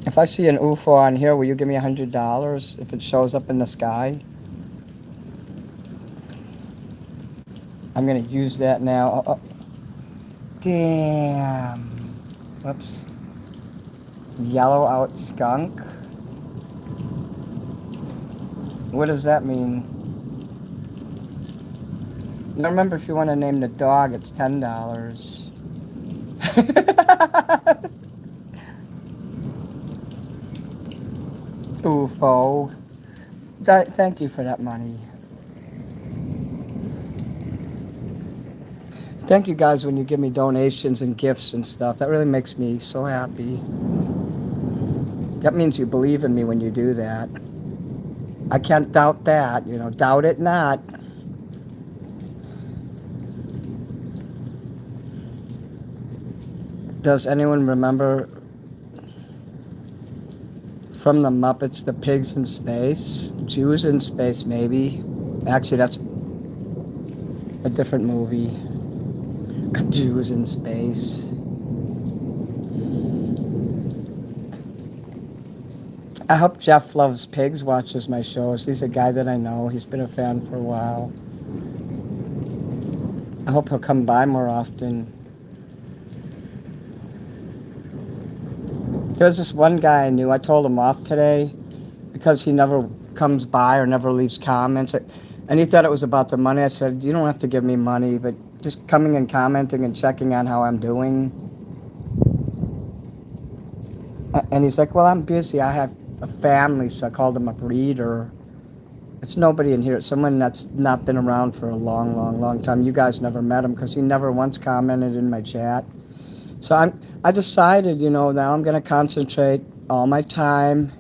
If I see an UFO on here, will you give me $100 if it shows up in the sky? I'm gonna use that now. Oh. Damn. Whoops. Yellow out skunk. What does that mean? Now remember, if you want to name the dog, it's $10. UFO. Thank you for that money. Thank you guys when you give me donations and gifts and stuff. That really makes me so happy. That means you believe in me when you do that. I can't doubt that, you know, doubt it not. Does anyone remember from the Muppets, the pigs in space? Jews in space, maybe. Actually, that's a different movie. Jews in space. I hope Jeff Loves Pigs watches my shows. He's a guy that I know. He's been a fan for a while. I hope he'll come by more often. There was this one guy I knew. I told him off today because he never comes by or never leaves comments. And he thought it was about the money. I said, you don't have to give me money, but just coming and commenting and checking on how I'm doing. And he's like, well, I'm busy. I have a family, so I called him a breeder. It's nobody in here. It's someone that's not been around for a long, long, long time. You guys never met him because he never once commented in my chat. So I decided, you know, now I'm going to concentrate all my time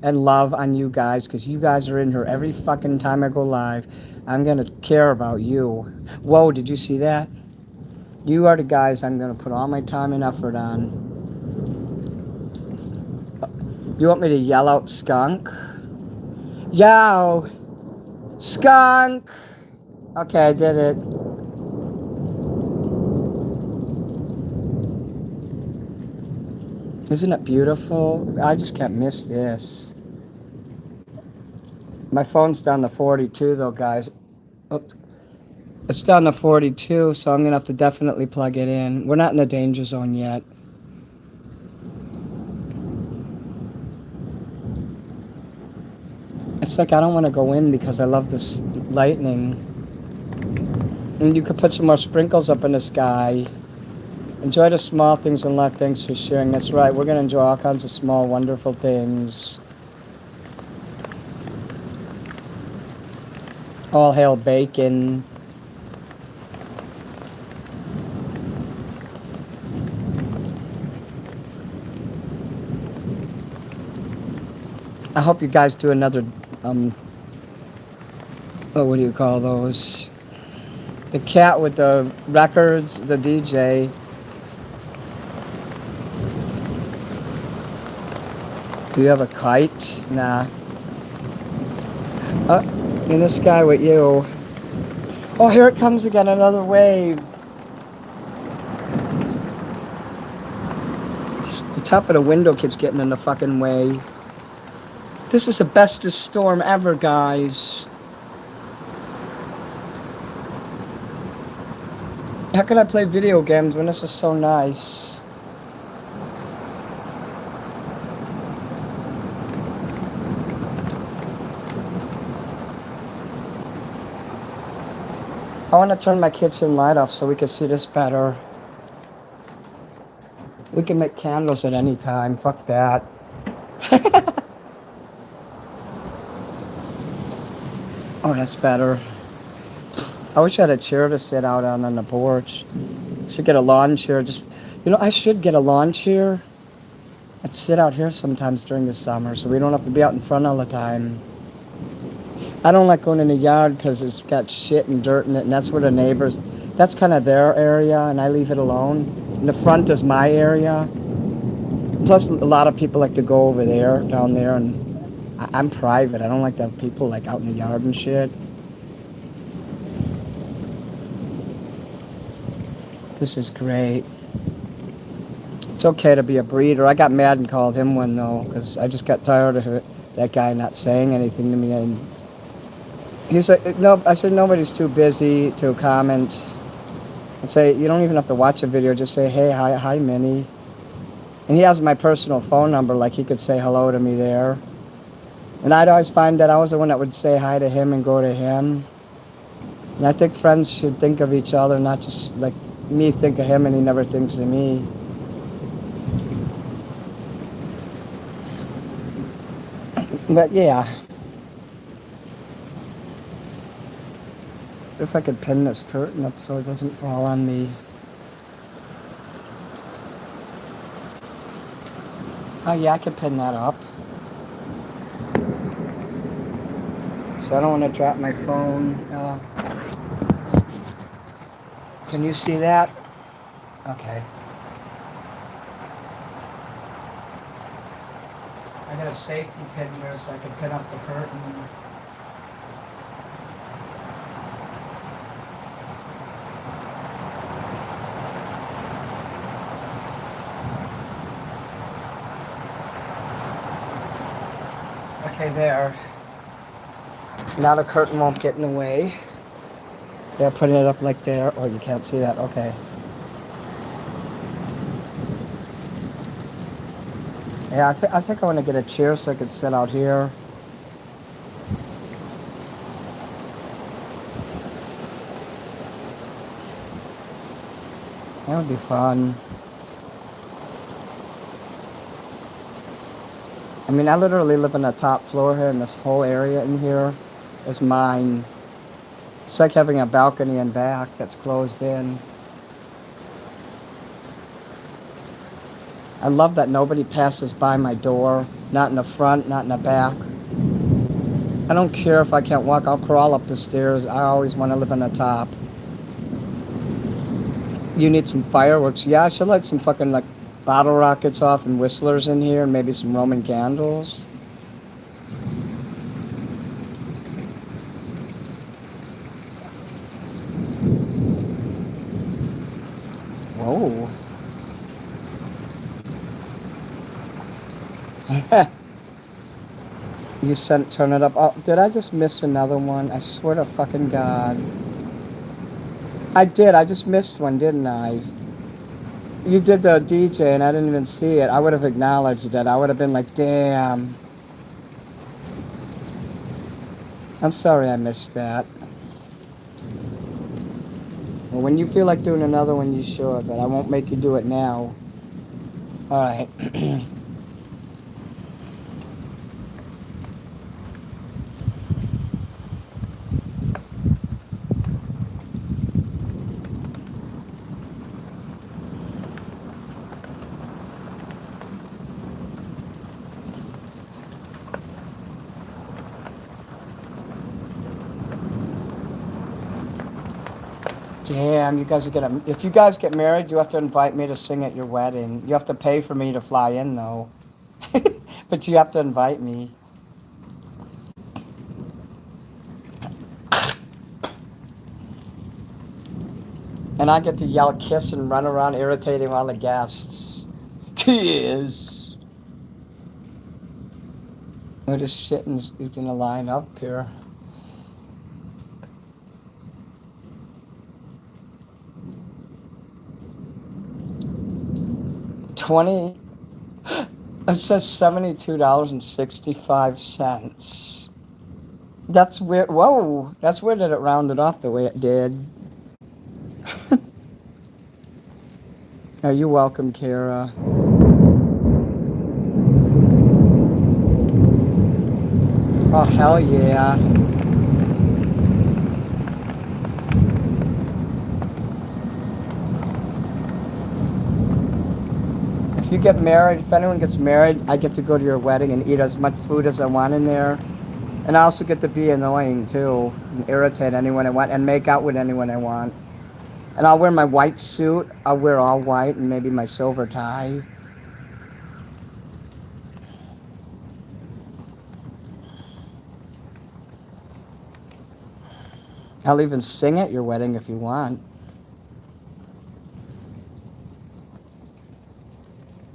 and love on you guys because you guys are in here every fucking time I go live. I'm going to care about you. Whoa, did you see that? You are the guys I'm going to put all my time and effort on. You want me to yell out skunk? Yo! Skunk! Okay, I did it. Isn't it beautiful? I just can't miss this. My phone's down to 42 though, guys. Oops. It's down to 42, so I'm going to have to definitely plug it in. We're not in the danger zone yet. It's like I don't want to go in because I love this lightning. And you could put some more sprinkles up in the sky. Enjoy the small things in life. Thanks for sharing. That's right. We're going to enjoy all kinds of small, wonderful things. All hail bacon. I hope you guys do another, oh, what do you call those? The cat with the records, the DJ. Do you have a kite? Nah. In the sky with you. Oh, here it comes again, another wave. The top of the window keeps getting in the fucking way. This is the bestest storm ever, guys. How can I play video games when this is so nice? I want to turn my kitchen light off so we can see this better. We can make candles at any time. Fuck that. Oh, that's better. I wish I had a chair to sit out on the porch. Should get a lawn chair. I should get a lawn chair. I'd sit out here sometimes during the summer so we don't have to be out in front all the time. I don't like going in the yard because it's got shit and dirt in it, and that's where the neighbors, that's kind of their area, and I leave it alone. And the front is my area. Plus, a lot of people like to go over there, down there, and I'm private. I don't like to have people like out in the yard and shit. This is great. It's okay to be a breeder. I got mad and called him one, though, because I just got tired of that guy not saying anything to me. And he's like, no, I said, nobody's too busy to comment. I'd say, you don't even have to watch a video. Just say, hey, hi, Minnie. And he has my personal phone number, like he could say hello to me there. And I'd always find that I was the one that would say hi to him and go to him. And I think friends should think of each other, not just like me think of him and he never thinks of me. But yeah. If I could pin this curtain up so it doesn't fall on me. Oh yeah, I could pin that up. So I don't want to drop my phone. Can you see that? Okay. I got a safety pin here so I can pin up the curtain. Okay, there. Now the curtain won't get in the way. So I'm putting it up like there. Oh, you can't see that. Okay. Yeah, I think I want to get a chair so I could sit out here. That would be fun. I mean, I literally live on the top floor here, and this whole area in here is mine. It's like having a balcony in back that's closed in. I love that nobody passes by my door, not in the front, not in the back. I don't care if I can't walk, I'll crawl up the stairs. I always want to live on the top. You need some fireworks? Yeah, I should light some fucking like bottle rockets off and whistlers in here and maybe some Roman candles. Whoa. You turn it up. Oh, did I just miss another one? I swear to fucking God. I did. I just missed one, didn't I? You did the DJ and I didn't even see it. I would have acknowledged it. I would have been like, damn. I'm sorry I missed that. Well, when you feel like doing another one, you should, but I won't make you do it now. All right. Damn, you guys are gonna. If you guys get married, you have to invite me to sing at your wedding. You have to pay for me to fly in, though. But you have to invite me. And I get to yell kiss and run around irritating all the guests. Kiss! We're just sitting, he's gonna line up here. It says $72.65. That's weird. Whoa, that's weird that it rounded off the way it did. Are you welcome, Kara? Oh, hell yeah. If you get married, if anyone gets married, I get to go to your wedding and eat as much food as I want in there. And I also get to be annoying, too, and irritate anyone I want, and make out with anyone I want. And I'll wear my white suit. I'll wear all white and maybe my silver tie. I'll even sing at your wedding if you want.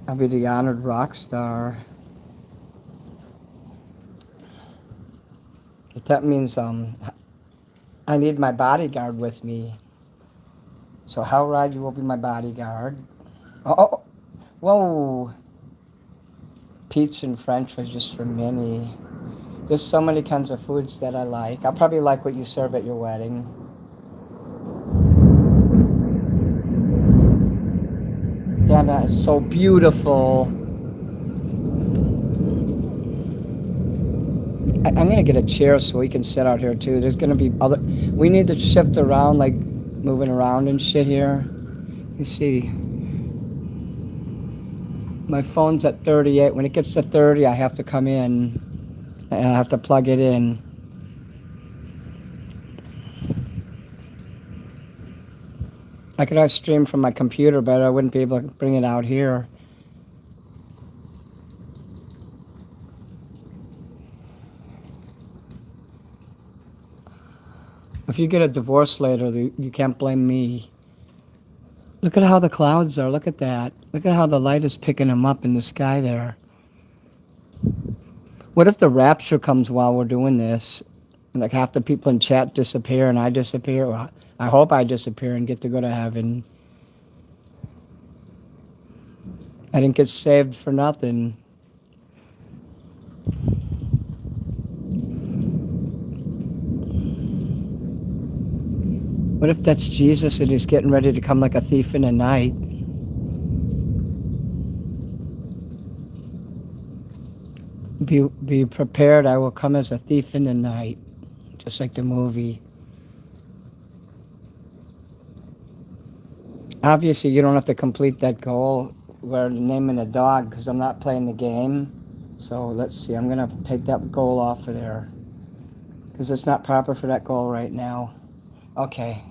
I'll be the honored rock star. But that means I need my bodyguard with me. So Hell Ride, you will be my bodyguard. Oh, whoa. Pizza and French was just for Minnie. There's so many kinds of foods that I like. I'll probably like what you serve at your wedding. Damn, that is so beautiful. I'm gonna get a chair so we can sit out here too. There's gonna be other. We need to shift around, like moving around and shit here. You see, my phone's at 38. When it gets to 30, I have to come in and I have to plug it in. I could have streamed from my computer, but I wouldn't be able to bring it out here. If you get a divorce later, you can't blame me. Look at how the clouds are. Look at that. Look at how the light is picking them up in the sky there. What if the rapture comes while we're doing this? And like half the people in chat disappear and I disappear? Well, I hope I disappear and get to go to heaven. I didn't get saved for nothing. What if that's Jesus and he's getting ready to come like a thief in the night? Be prepared, I will come as a thief in the night. Just like the movie. Obviously, you don't have to complete that goal where naming a dog because I'm not playing the game. So let's see, I'm going to take that goal off of there because it's not proper for that goal right now. Okay.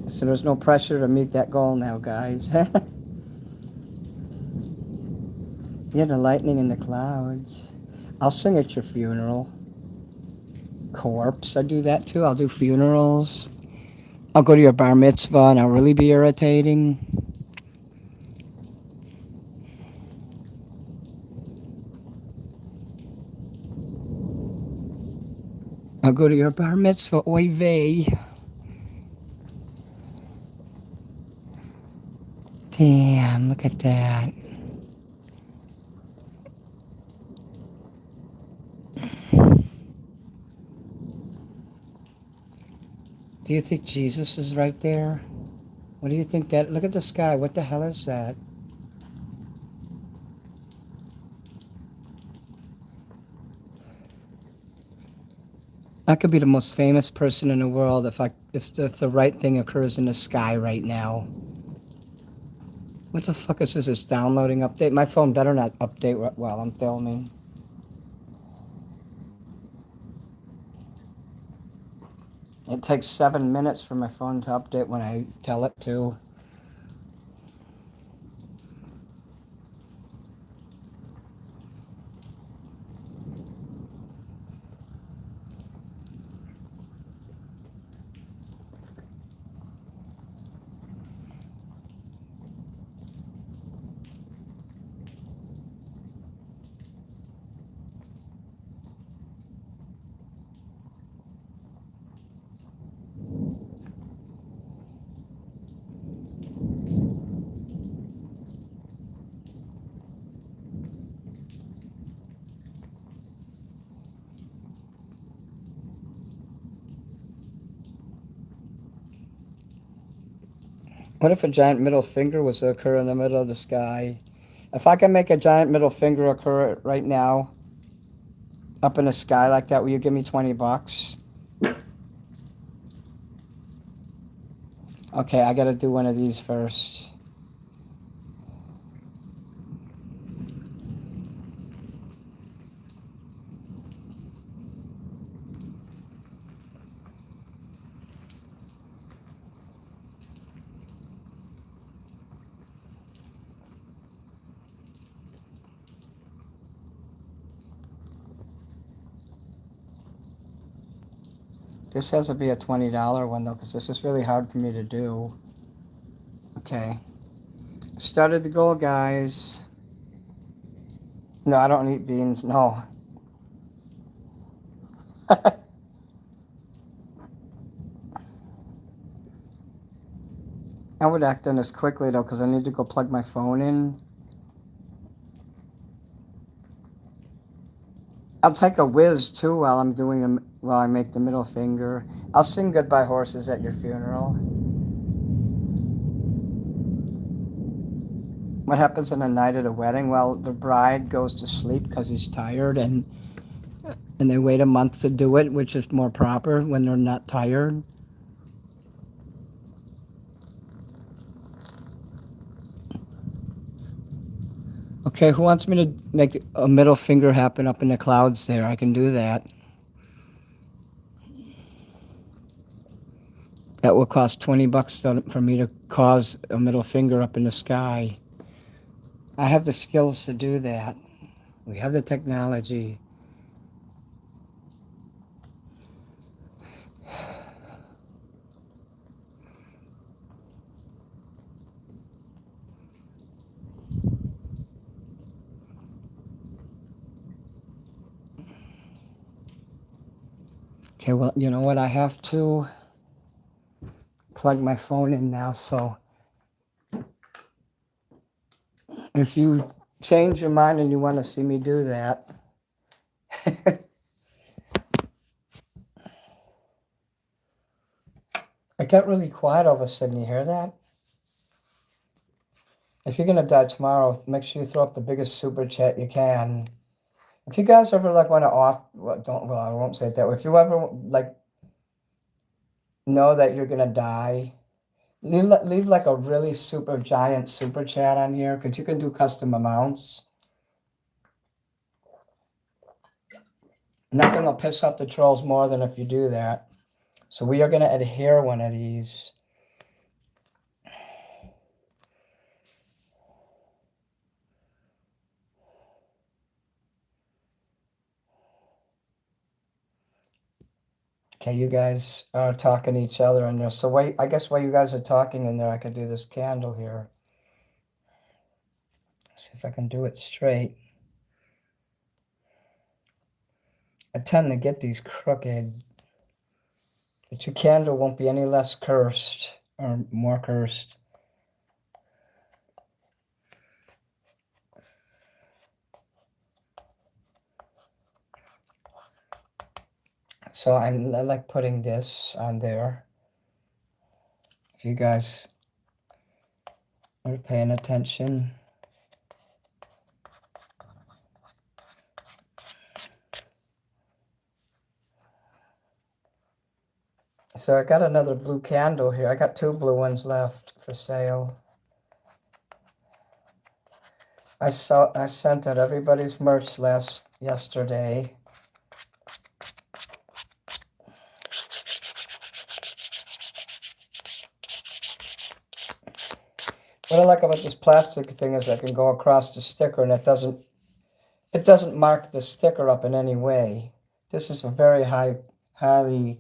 So there's no pressure to meet that goal now, guys. Yeah, the lightning in the clouds. I'll sing at your funeral. Corpse, I do that too. I'll do funerals. I'll go to your bar mitzvah and I'll really be irritating. I'll go to your bar mitzvah, oy vey. Damn, look at that. Do you think Jesus is right there? What do you think that? Look at the sky. What the hell is that? I could be the most famous person in the world if the right thing occurs in the sky right now. What the fuck is this? This downloading update? My phone better not update while I'm filming. It takes 7 minutes for my phone to update when I tell it to. What if a giant middle finger was to occur in the middle of the sky? If I can make a giant middle finger occur right now up in the sky like that, will you give me $20? Okay, I gotta do one of these first. This has to be a $20 one though, because this is really hard for me to do. Okay. Started the goal, guys. No, I don't eat beans. No. I would act on this quickly though, because I need to go plug my phone in. I'll take a whiz too while I'm doing while I make the middle finger. I'll sing Goodbye Horses at your funeral. What happens on the night of the wedding? Well, the bride goes to sleep because he's tired, and they wait a month to do it, which is more proper when they're not tired. Okay, who wants me to make a middle finger happen up in the clouds there? I can do that. That will cost $20 for me to cause a middle finger up in the sky. I have the skills to do that. We have the technology. Okay, well, you know what? I have to plug my phone in now, so if you change your mind and you want to see me do that, I got really quiet all of a sudden. You hear that? If you're gonna die tomorrow, make sure you throw up the biggest super chat you can. If you guys ever like want to I won't say it that way. If you ever like know that you're gonna die, leave like a really super giant super chat on here, because you can do custom amounts. Nothing will piss off the trolls more than if you do that. So we are gonna adhere one of these. Okay, you guys are talking to each other in there. So wait, I guess while you guys are talking in there, I could do this candle here. See if I can do it straight. I tend to get these crooked, but your candle won't be any less cursed or more cursed. So I like putting this on there. If you guys are paying attention. So I got another blue candle here. I got 2 blue ones left for sale. I sent out everybody's merch yesterday. What I like about this plastic thing is I can go across the sticker and it doesn't mark the sticker up in any way. This is a very highly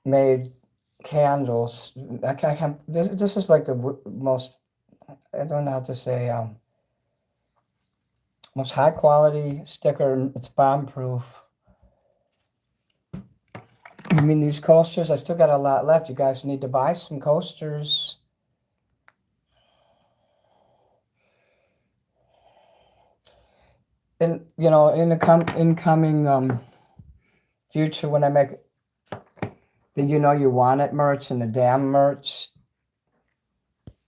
made candles. I can't this is like the most, I don't know how to say, most high quality sticker. It's bomb proof. You mean these coasters? I still got a lot left. You guys need to buy some coasters. In in the incoming future, when I make the You Want It merch and the damn merch,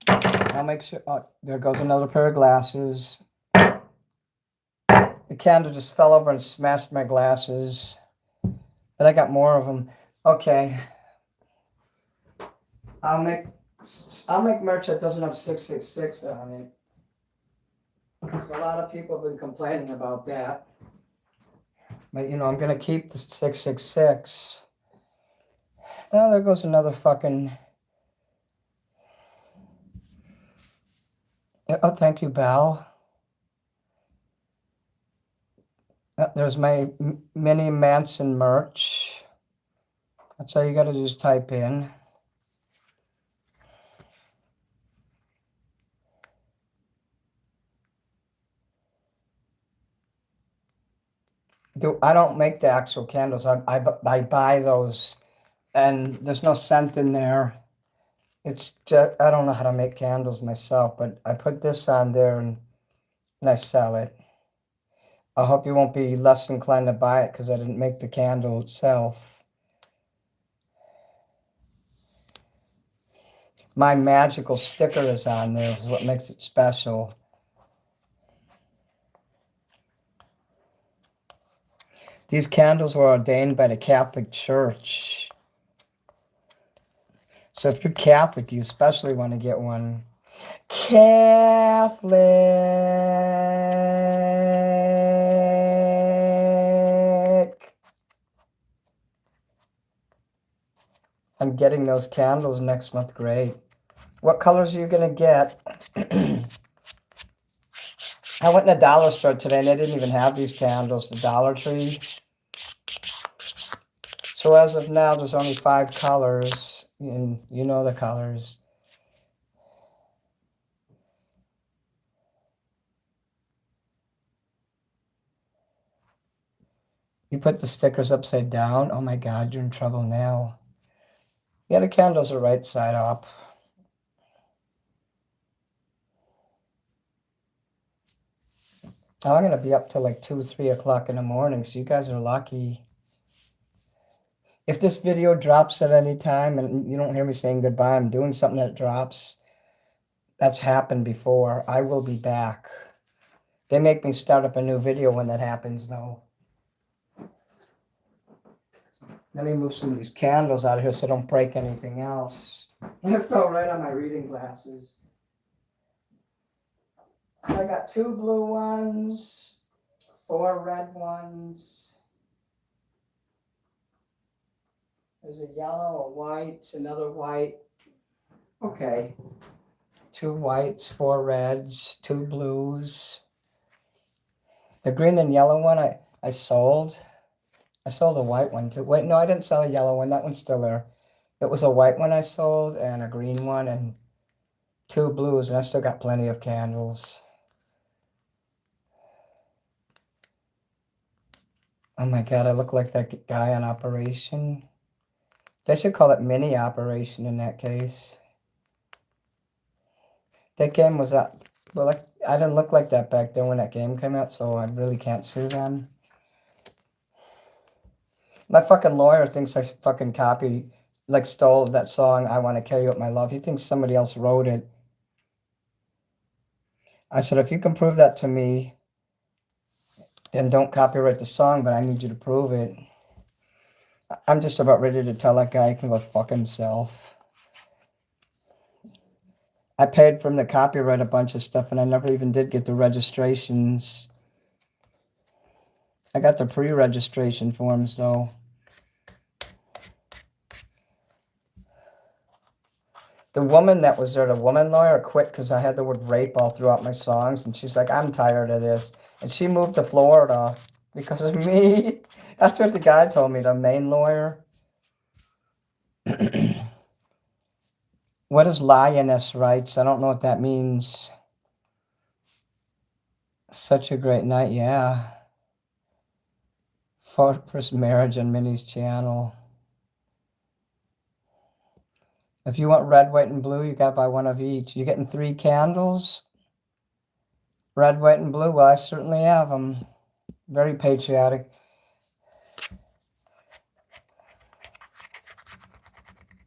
I'll make sure. Oh, there goes another pair of glasses. The candle just fell over and smashed my glasses, but I got more of them. Okay, I'll make merch that doesn't have 666 on it. There's a lot of people have been complaining about that. But I'm gonna keep the 666. Oh, there goes another fucking. Oh, thank you, Bal. There's my mini Manson merch. That's all you gotta do is type in. I don't make the actual candles. I buy those, and there's no scent in there. It's just, I don't know how to make candles myself, but I put this on there and I sell it. I hope you won't be less inclined to buy it because I didn't make the candle itself. My magical sticker is on there, is what makes it special. These candles were ordained by the Catholic Church. So if you're Catholic, you especially want to get one. Catholic. I'm getting those candles next month. Great. What colors are you going to get? I went in a dollar store today and they didn't even have these candles, the Dollar Tree. So as of now, there's only 5 colors, and you know the colors. You put the stickers upside down. Oh my God, you're in trouble now. Yeah, the candles are right side up. I'm going to be up till like 2, 3 o'clock in the morning, so you guys are lucky. If this video drops at any time and you don't hear me saying goodbye, I'm doing something that drops. That's happened before. I will be back. They make me start up a new video when that happens, though. Let me move some of these candles out of here so I don't break anything else. And it fell right on my reading glasses. So I got 2 blue ones, 4 red ones. There's a yellow, a white, another white. Okay. 2 whites, 4 reds, 2 blues. The green and yellow one I sold. I sold a white one too. Wait, no, I didn't sell a yellow one. That one's still there. It was a white one I sold and a green one and 2 blues, and I still got plenty of candles. Oh my God, I look like that guy on Operation. They should call it Mini Operation in that case. That game was up. Well, like, I didn't look like that back then when that game came out, so I really can't sue them. My fucking lawyer thinks I fucking copied, like stole that song, I Want to Kill You With My Love. He thinks somebody else wrote it. I said, if you can prove that to me, then don't copyright the song, but I need you to prove it. I'm just about ready to tell that guy he can go fuck himself. I paid for him to copyright a bunch of stuff, and I never even did get the registrations. I got the pre-registration forms, though. The woman that was there, the woman lawyer, quit because I had the word rape all throughout my songs. And she's like, I'm tired of this. And she moved to Florida because of me. That's what the guy told me, the main lawyer. What is lioness rights? I don't know what that means. Such a great night, yeah. First marriage on Minnie's channel. If you want red, white, and blue, you got to buy one of each. You're getting 3 candles. Red, white, and blue. Well, I certainly have them. Very patriotic.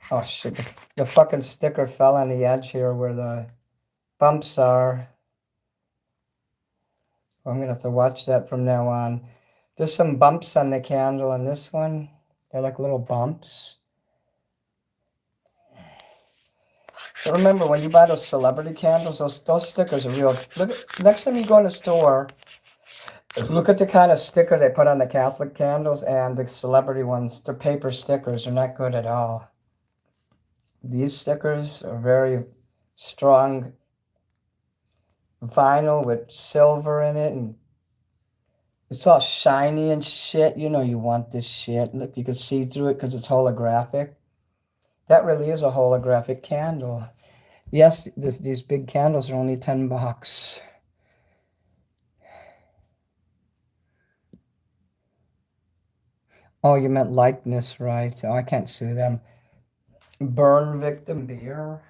Oh, shit. The fucking sticker fell on the edge here where the bumps are. I'm going to have to watch that from now on. There's some bumps on the candle on this one. They're like little bumps. So remember, when you buy those celebrity candles, those stickers are real. Look, next time you go in the store, look at the kind of sticker they put on the Catholic candles and the celebrity ones. They're paper stickers. They're not good at all. These stickers are very strong vinyl with silver in it, and it's all shiny and shit. You know you want this shit. Look, you can see through it because it's holographic. That really is a holographic candle. Yes, these big candles are only $10. Oh, you meant likeness, right? Oh, I can't sue them. Burn victim beer.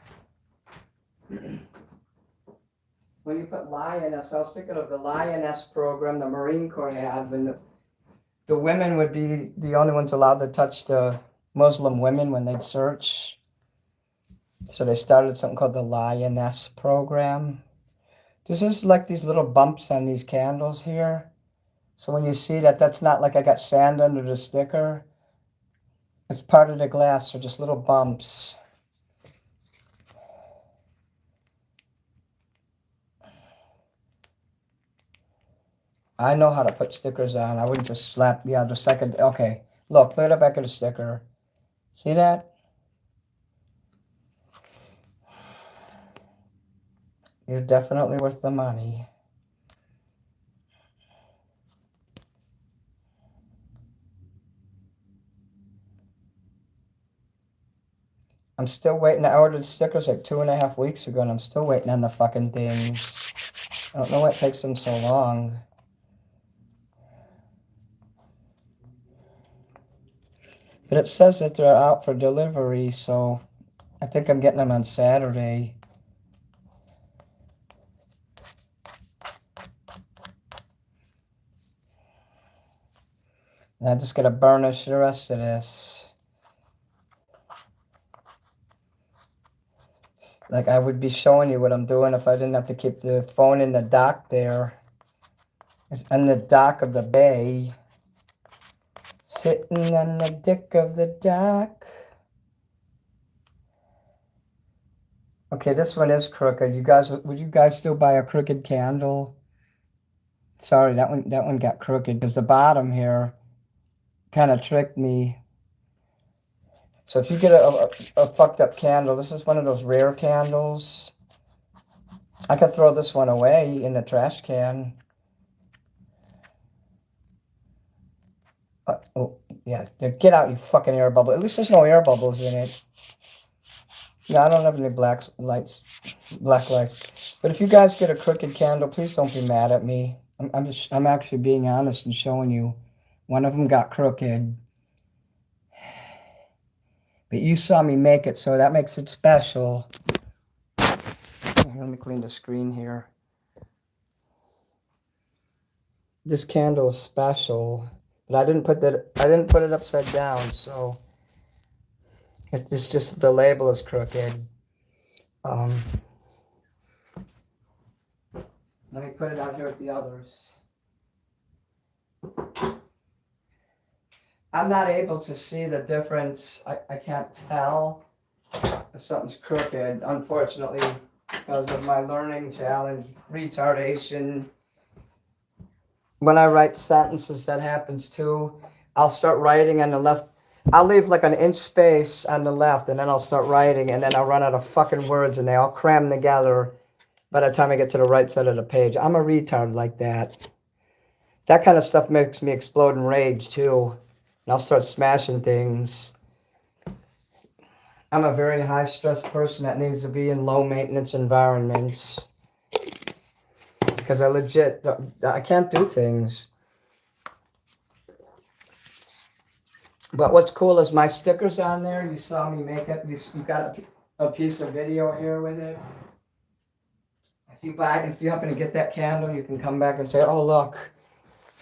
When you put lioness, I was thinking of the lioness program the Marine Corps had when the women would be the only ones allowed to touch the Muslim women when they'd search. So they started something called the lioness program. This is like these little bumps on these candles here. So when you see that, that's not like I got sand under the sticker. It's part of the glass, so just little bumps. I know how to put stickers on. I wouldn't just slap me on the second. Okay, look at the back of the sticker. See that? You're definitely worth the money. I'm still waiting. I ordered stickers like 2.5 weeks ago, and I'm still waiting on the fucking things. I don't know why it takes them so long. But it says that they're out for delivery, so I think I'm getting them on Saturday. And I just got to burnish the rest of this. Like I would be showing you what I'm doing if I didn't have to keep the phone in the dock there. It's on the dock of the bay. Sitting on the deck of the dock. Okay, this one is crooked. Would you guys still buy a crooked candle? Sorry, that one got crooked because the bottom here kind of tricked me. So if you get a fucked up candle, this is one of those rare candles. I could throw this one away in the trash can. Oh, yeah. Get out, you fucking air bubble. At least there's no air bubbles in it. Yeah, I don't have any black lights. But if you guys get a crooked candle, please don't be mad at me. I'm actually being honest and showing you. One of them got crooked. But you saw me make it, so that makes it special. Let me clean the screen here. This candle is special, but I didn't put it upside down, so it's just the label is crooked. Let me put it out here with the others. I'm not able to see the difference. I can't tell if something's crooked, unfortunately, because of my learning challenge, retardation. When I write sentences, that happens too. I'll start writing on the left. I'll leave like an inch space on the left, and then I'll start writing, and then I'll run out of fucking words, and they all cram together by the time I get to the right side of the page. I'm a retard like that. That kind of stuff makes me explode in rage, too. And I'll start smashing things. I'm a very high-stress person that needs to be in low-maintenance environments. Because I can't do things. But what's cool is my stickers on there. You saw me make it. You got a piece of video here with it. If you happen to get that candle, you can come back and say, oh, look,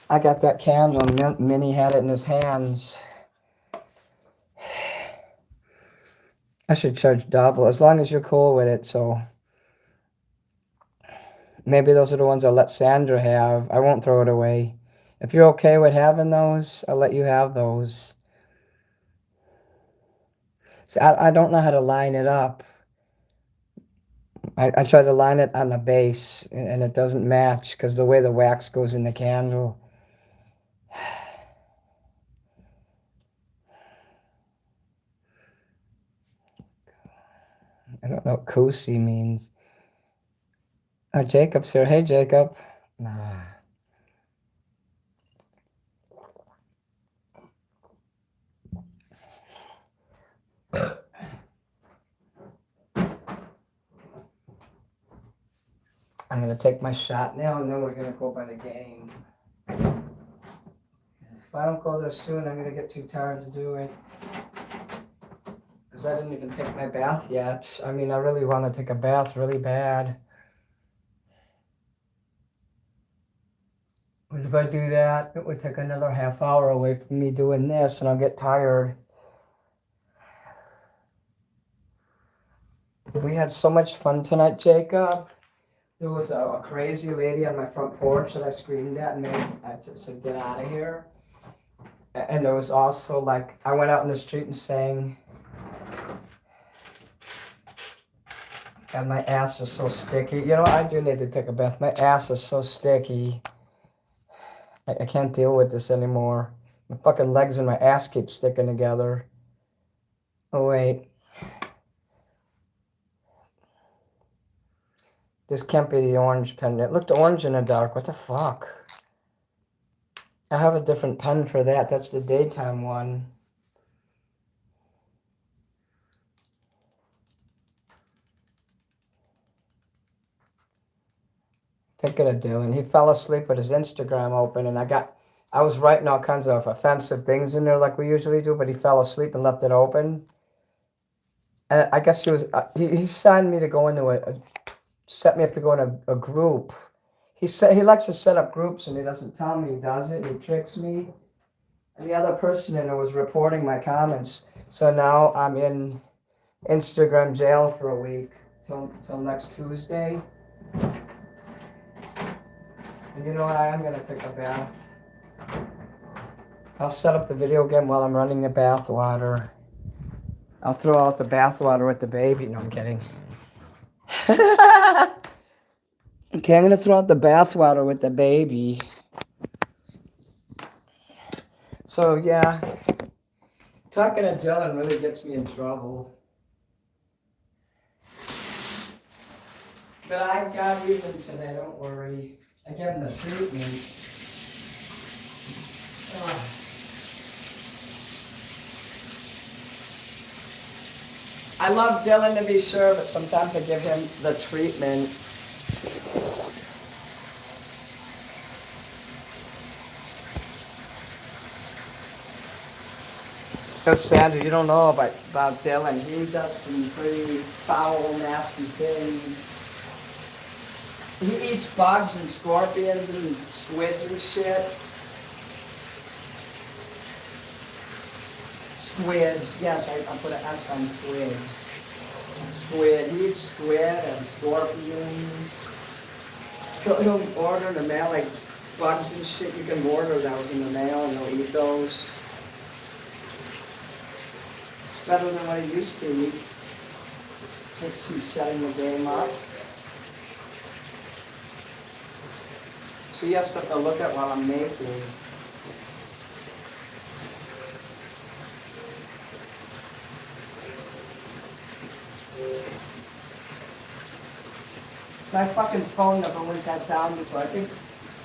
I got that candle. And Minnie had it in his hands. I should charge double, as long as you're cool with it, so... Maybe those are the ones I'll let Sandra have. I won't throw it away. If you're okay with having those, I'll let you have those. So I don't know how to line it up. I try to line it on the base, and it doesn't match because the way the wax goes in the candle. I don't know what Kosi means. Oh, Jacob's here. Hey, Jacob. Nah. I'm going to take my shot now, and then we're going to go by the game. If I don't go there soon, I'm going to get too tired to do it. Because I didn't even take my bath yet. I mean, I really want to take a bath really bad. But if I do that, it would take another half hour away from me doing this, and I'll get tired. We had so much fun tonight, Jacob. There was a crazy lady on my front porch that I screamed at and I just said, get out of here. And there was also, like, I went out in the street and sang, God, my ass is so sticky. You know, I do need to take a bath. My ass is so sticky. I can't deal with this anymore. My fucking legs and my ass keep sticking together. Oh, wait. This can't be the orange pen. It looked orange in the dark. What the fuck? I have a different pen for that. That's the daytime one. Thinking of Dylan. He fell asleep with his Instagram open, and I was writing all kinds of offensive things in there like we usually do, but he fell asleep and left it open. And I guess he signed me to go into set me up to go in a group. He likes to set up groups, and he doesn't tell me he does it. He tricks me. And the other person in there was reporting my comments. So now I'm in Instagram jail for a week till next Tuesday. And you know what? I am going to take a bath. I'll set up the video again while I'm running the bath water. I'll throw out the bath water with the baby. No, I'm kidding. Okay, I'm going to throw out the bath water with the baby. So, yeah. Talking to Dylan really gets me in trouble. But I got even today, don't worry. I gave him the treatment. I love Dylan to be sure, but sometimes I give him the treatment. So Sandra, you don't know about Dylan. He does some pretty foul, nasty things. He eats bugs and scorpions and squids and shit. Squids, yes, I put an S on squids. Squid, he eats squid and scorpions. He'll order in the mail, like bugs and shit. You can order those in the mail and he'll eat those. It's better than what he used to eat. Thinks he's setting the game up. So he has stuff to look at while I'm making. My fucking phone never went that down before.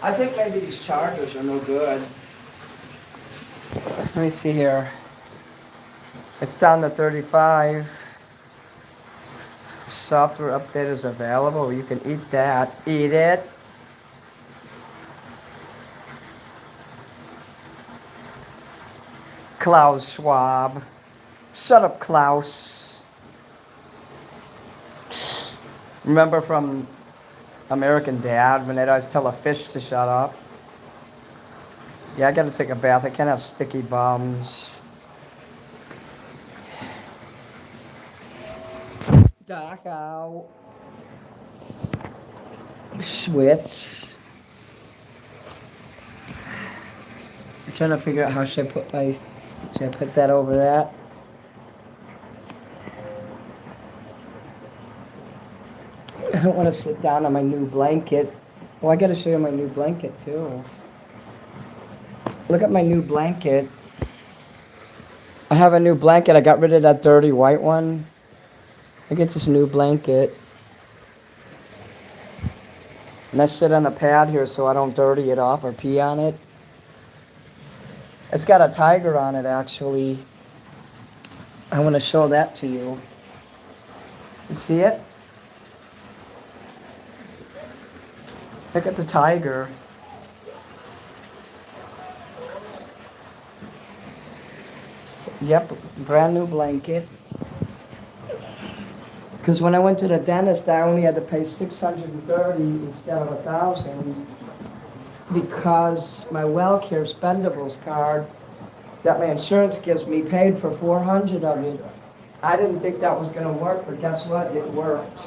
I think maybe these chargers are no good. Let me see here. It's down to 35. Software update is available. You can eat that. Eat it. Klaus Schwab. Shut up, Klaus. Remember from American Dad when they'd always tell a fish to shut up? Yeah, I gotta take a bath. I can't have sticky bums. Dachau. Schwitz. I'm trying to figure out how should I put that over that? I don't want to sit down on my new blanket. Well, I gotta show you my new blanket too. Look at my new blanket. I have a new blanket. I got rid of that dirty white one. I get this new blanket. And I sit on a pad here so I don't dirty it up or pee on it. It's got a tiger on it, actually. I want to show that to you. You see it? Look at the tiger. Yep, brand new blanket. Because when I went to the dentist, I only had to pay $630 instead of $1,000 because my WellCare Spendables card that my insurance gives me paid for $400 of it. I didn't think that was going to work, but guess what? It worked.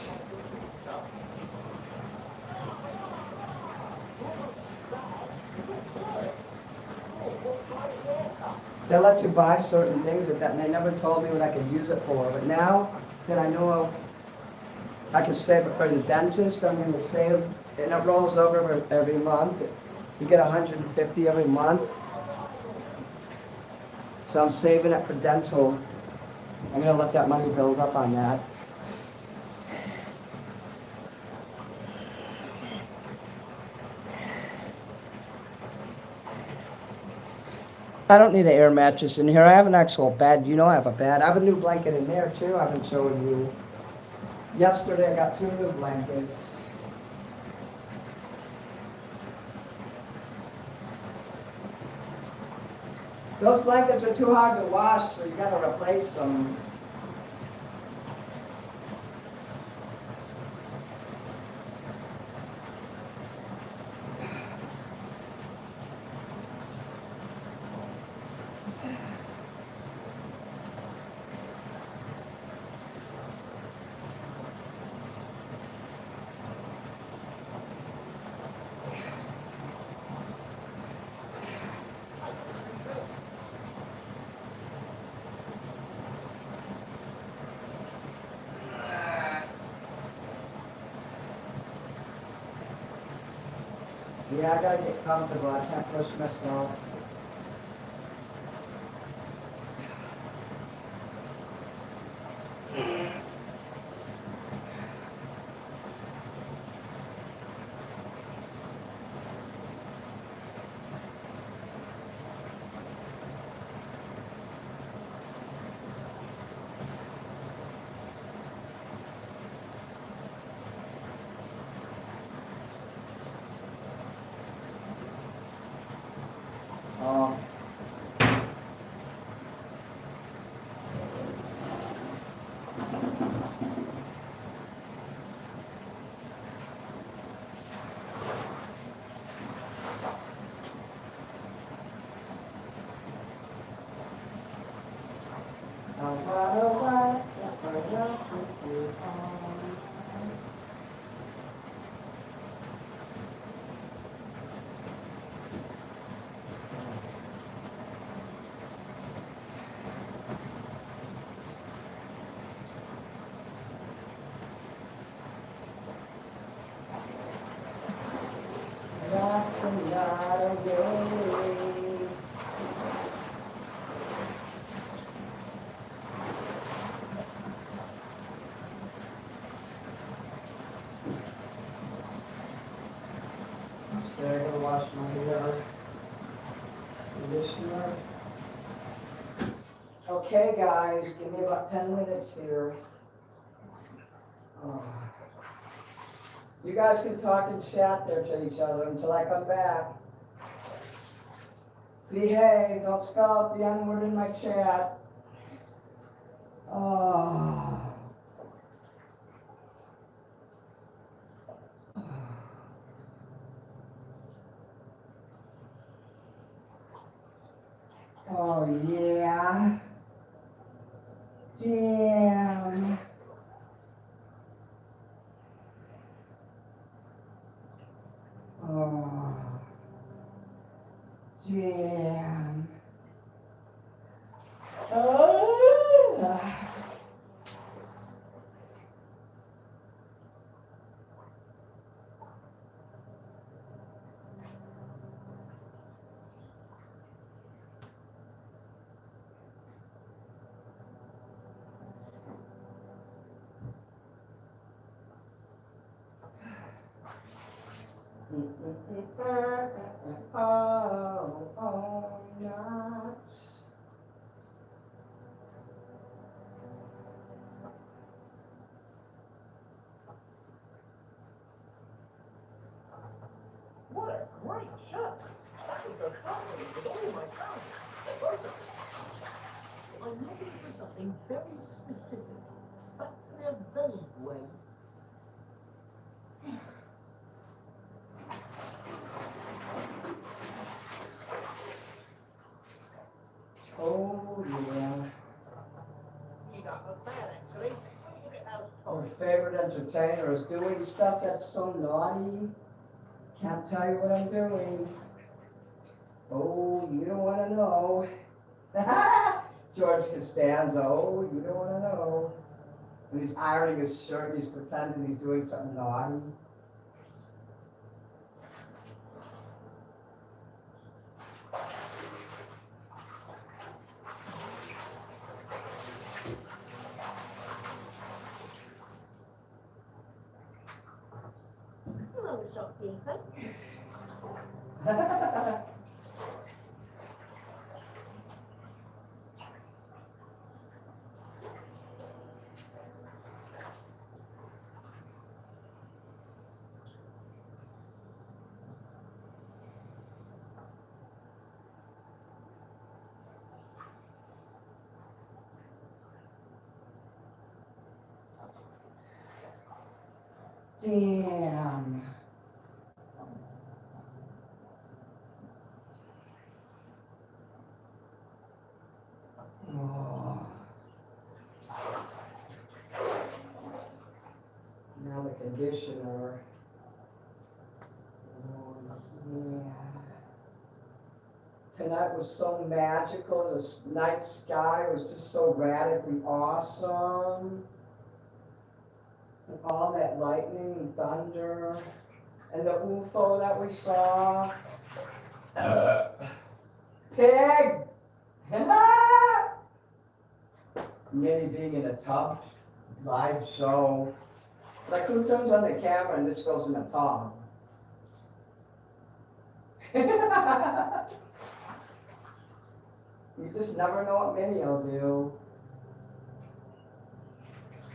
They let you buy certain things with that, and they never told me what I could use it for. But now that I know I can save it for the dentist, I'm going to save, and it rolls over every month. You get $150 every month. So I'm saving it for dental. I'm going to let that money build up on that. I don't need an air mattress in here. I have an actual bed. You know I have a bed. I have a new blanket in there too. I've been showing you. Yesterday I got 2 new blankets. Those blankets are too hard to wash, so you gotta replace them. Yeah, I gotta get comfortable. I can't push myself. Okay, guys, give me about 10 minutes here. Oh. You guys can talk and chat there to each other until I come back. Behave, don't spell out the N-word in my chat. Oh. Oh, yeah. Damn. Oh. Damn. Oh. Oh, not. What a great shot! That was a compliment with all my talent. I'm looking for something very specific, but in a vague way. Oh, yeah. You got a bad actually. What do you get those Our toys? favorite entertainer is doing stuff that's so naughty. Can't tell you what I'm doing. Oh, you don't want to know. George Costanza, oh, you don't want to know. When he's ironing his shirt, he's pretending he's doing something naughty. Hello, shopkeeper. Damn. Oh. Now the conditioner. Oh, yeah. Tonight was so magical. The night sky was just so radically awesome. And all that lightning and thunder. And the UFO that we saw. Pig! Minnie being in a tub, live show. Like who turns on the camera and just goes in a tub? You just never know what Minnie will do.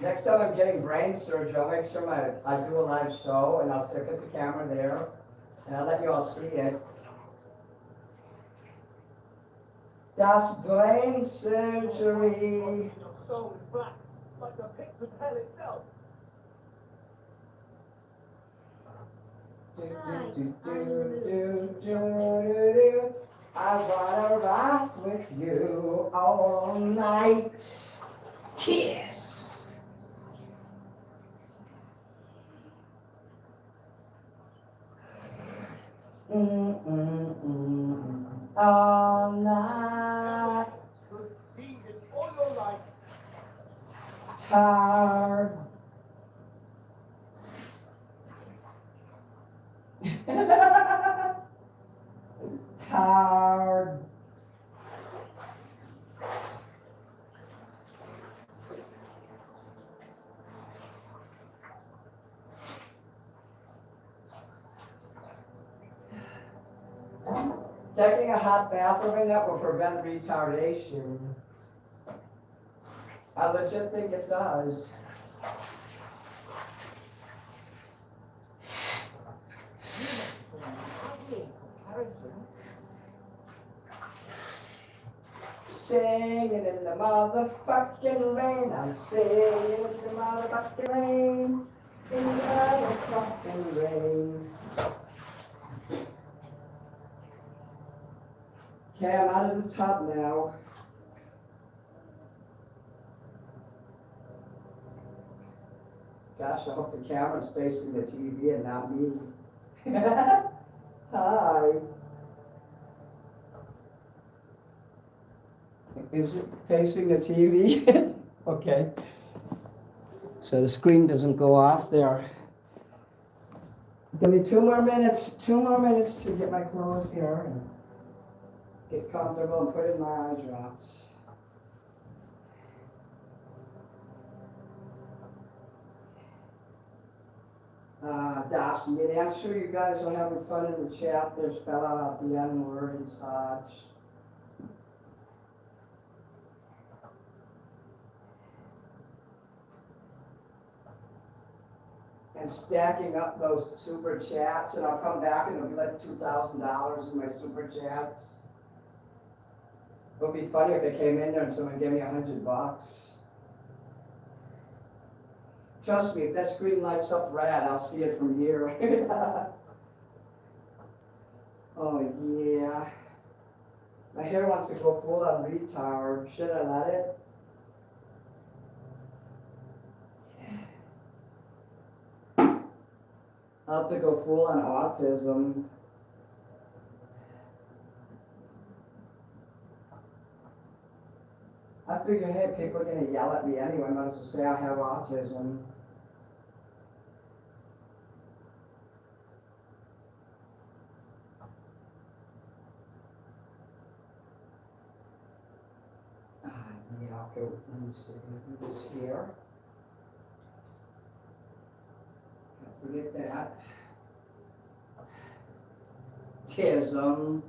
Next time I'm getting brain surgery, I'll make sure I do a live show and I'll stick at the camera there and I'll let you all see it. That's brain surgery. Your soul is black, like the pits of hell itself. I wanna rock with you all night. Kiss. All night. Good deeds in all your life. Tired. Tired. Taking a hot bath every night will prevent retardation. I legit think it does. Singing in the motherfucking rain. I'm singing in the motherfucking rain. In the motherfucking rain. Okay, I'm out of the tub now. Gosh, I hope the camera's facing the TV and not me. Hi. Is it facing the TV? Okay. So the screen doesn't go off there. Give me 2 more minutes to get my clothes here and get comfortable and put in my eye drops. Das Mini, I'm sure you guys are having fun in the chat. They're spelling out the N-word and such. And stacking up those super chats, and I'll come back and it'll be like $2,000 in my super chats. It would be funny if they came in there and someone gave me $100. Trust me, if that screen lights up red, I'll see it from here. Oh yeah. My hair wants to go full on retard. Should I let it? I'll have to go full on autism. I figure, hey, people are going to yell at me anyway. I might as well say I have autism. Yeah, okay, let me see. I'm going to do this here. Don't forget that. Tism.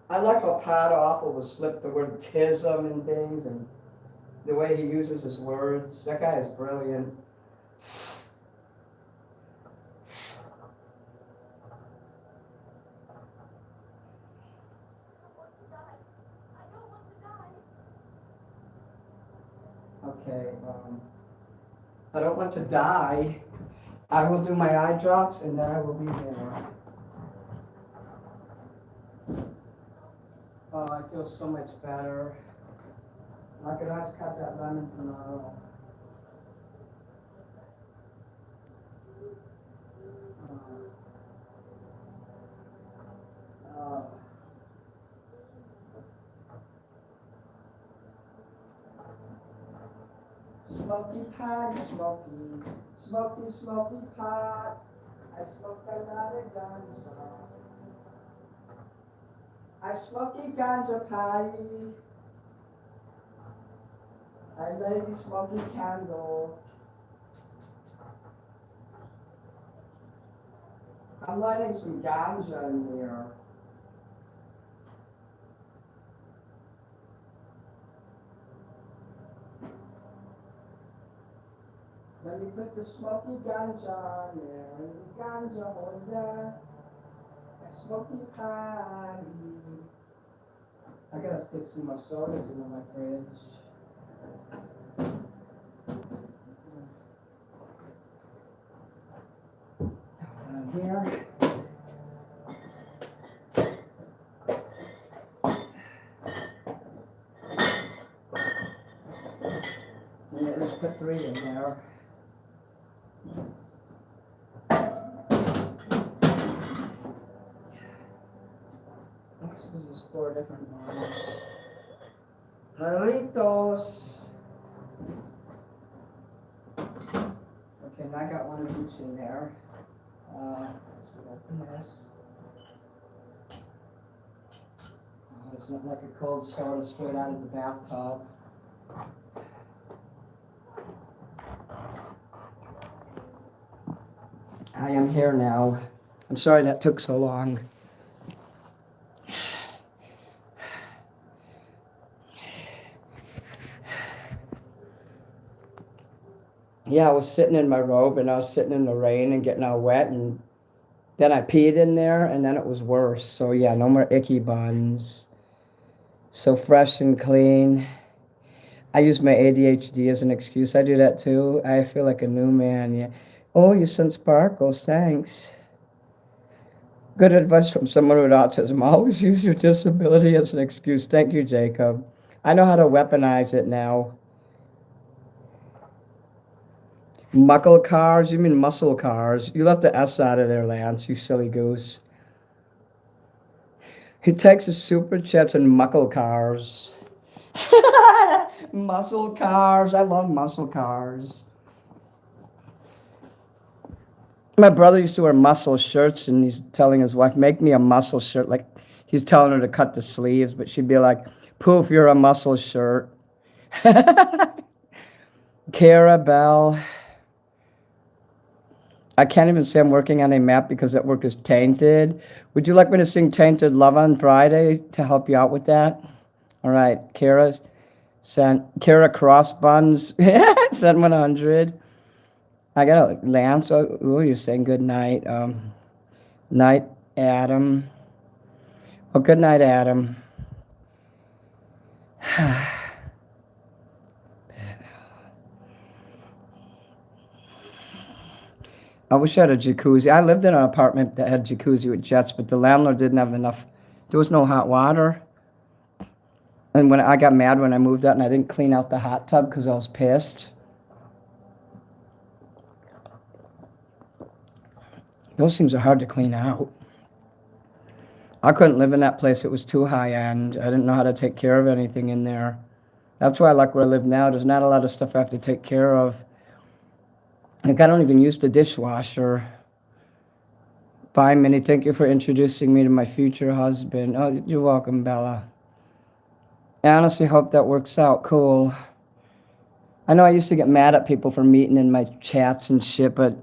I like how Pat Awful will slip the word tism and things, and the way he uses his words. That guy is brilliant. Okay, I don't want to die. I will do my eye drops and then I will be there. Oh, I feel so much better. I could always cut that lemon tomorrow. Smoky pot, smoky, smoky pot. I smoke a lot of ganja. I smoky ganja pie. I lady smoky candle. I'm lighting some ganja in here. Let me put the smoky ganja in there, in the ganja holder. A smoky pie. I gotta get some more sodas into my fridge. Down here. Yeah, let's put 3 in there. This is 4 different ones. Jarritos. Okay, now I got one of each in there. Let's open this. Oh, it's not like a cold soda straight out of the bathtub. I am here now. I'm sorry that took so long. Yeah, I was sitting in my robe and I was sitting in the rain and getting all wet, and then I peed in there and then it was worse. So yeah, no more icky buns. So fresh and clean. I use my ADHD as an excuse. I do that too. I feel like a new man. Yeah. Oh, you sent sparkles. Thanks. Good advice from someone with autism. Always use your disability as an excuse. Thank you, Jacob. I know how to weaponize it now. Muckle cars? You mean muscle cars? You left the S out of there, Lance, you silly goose. He takes his super chats and muckle cars. Muscle cars. I love muscle cars. My brother used to wear muscle shirts, and he's telling his wife, make me a muscle shirt. Like, he's telling her to cut the sleeves, but she'd be like, poof, you're a muscle shirt. Cara Bell. I can't even say I'm working on a map because that work is tainted. Would you like me to sing Tainted Love on Friday to help you out with that? All right, Kara Crossbuns sent 100. I got a Lance. Oh, you're saying good night. Night, Adam. Oh, good night, Adam. I wish I had a jacuzzi. I lived in an apartment that had jacuzzi with jets, but the landlord didn't have enough. There was no hot water. And when I got mad when I moved out and I didn't clean out the hot tub because I was pissed. Those things are hard to clean out. I couldn't live in that place. It was too high end. I didn't know how to take care of anything in there. That's why I like where I live now. There's not a lot of stuff I have to take care of. Like, I don't even use the dishwasher. Bye, Minnie. Thank you for introducing me to my future husband. Oh, you're welcome, Bella. I honestly hope that works out. Cool. I know I used to get mad at people for meeting in my chats and shit, but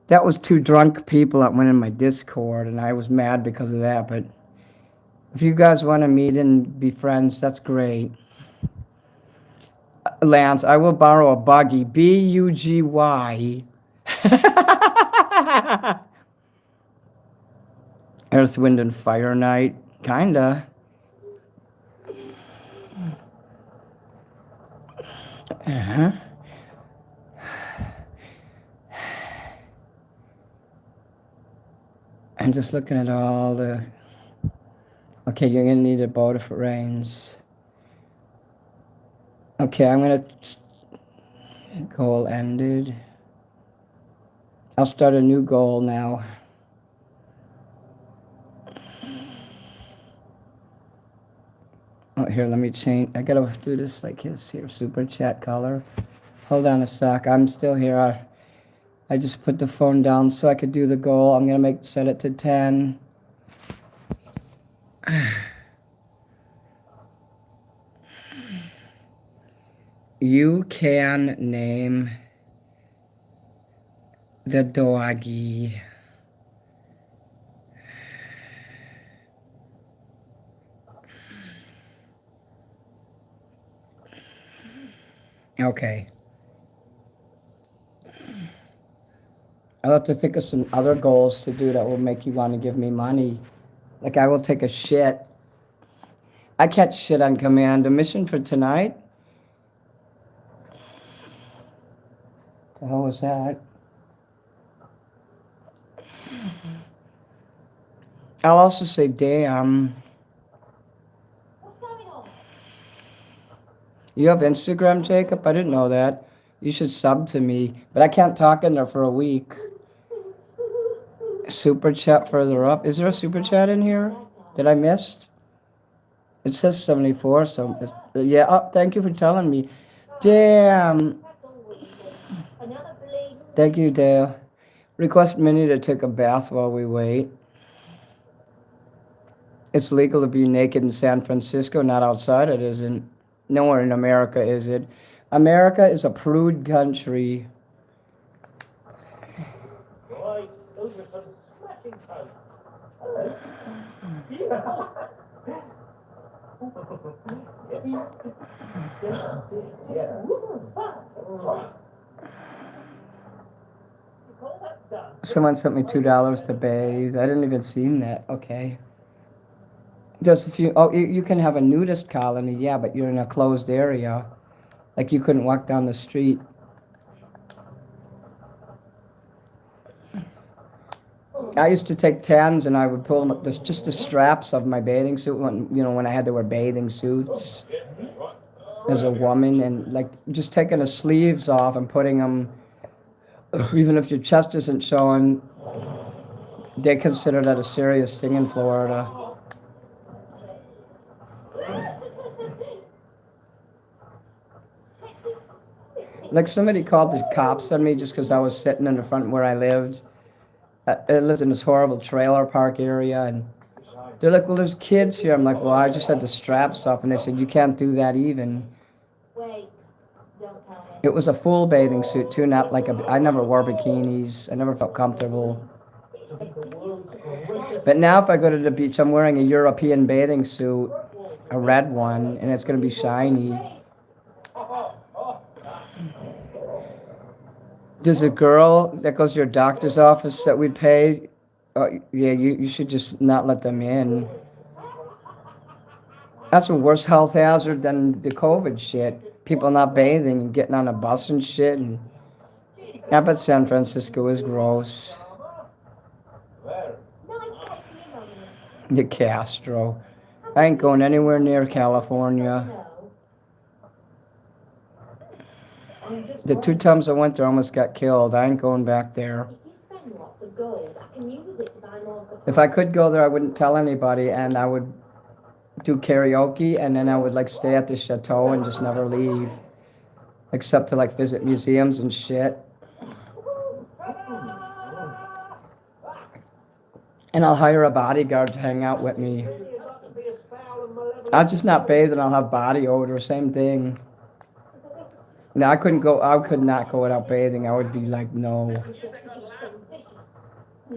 that was two drunk people that went in my Discord, and I was mad because of that. But if you guys want to meet and be friends, that's great. Lance, I will borrow a buggy. B-U-G-Y. Earth, Wind, and Fire Night. Kinda. Uh-huh. And just looking at all the... Okay, you're going to need a boat if it rains. Okay, I'm going to... Goal ended. I'll start a new goal now. Oh, here, let me change. I got to do this like his here. Super chat color. Hold on a sec. I'm still here. I just put the phone down so I could do the goal. I'm going to set it to 10. You can name the doggy. Okay. I'll have to think of some other goals to do that will make you want to give me money. Like, I will take a shit. I catch shit on command. A mission for tonight? The hell was that? I'll also say, damn. What's going on? You have Instagram, Jacob? I didn't know that. You should sub to me. But I can't talk in there for a week. Super chat further up. Is there a super chat in here? Did I miss? It says 74, so... Yeah, oh, thank you for telling me. Damn. That's always good. Another blade. Thank you, Dale. Request Minnie to take a bath while we wait. It's legal to be naked in San Francisco, not outside. It isn't. Nowhere in America is it. America is a prude country. Right, those are some smashing toes. Hello. Yeah. Someone sent me $2 to bathe. I didn't even seen that. Okay. Just a few. Oh, you can have a nudist colony, yeah, but you're in a closed area. Like you couldn't walk down the street. I used to take tans and I would pull them up, just the straps of my bathing suit when I had to wear bathing suits as a woman, and like just taking the sleeves off and putting them, even if your chest isn't showing, they consider that a serious thing in Florida. Like somebody called the cops on me just because I was sitting in the front where I lived. I lived in this horrible trailer park area, and they're like, well, there's kids here. I'm like, well, I just had the straps off, and they said, you can't do that even. Wait, don't tell me. It was a full bathing suit too, not like I never wore bikinis. I never felt comfortable. But now if I go to the beach, I'm wearing a European bathing suit, a red one, and it's going to be shiny. There's a girl that goes to your doctor's office that we'd pay. Yeah, you should just not let them in. That's a worse health hazard than the COVID shit. People not bathing and getting on a bus and shit. And I bet San Francisco is gross. The Castro. I ain't going anywhere near California. The 2 times I went there, I almost got killed. I ain't going back there. If I could go there, I wouldn't tell anybody, and I would do karaoke, and then I would like stay at the chateau and just never leave, except to like visit museums and shit. And I'll hire a bodyguard to hang out with me. I'll just not bathe and I'll have body odor, same thing. No, I could not go without bathing. I would be like, no.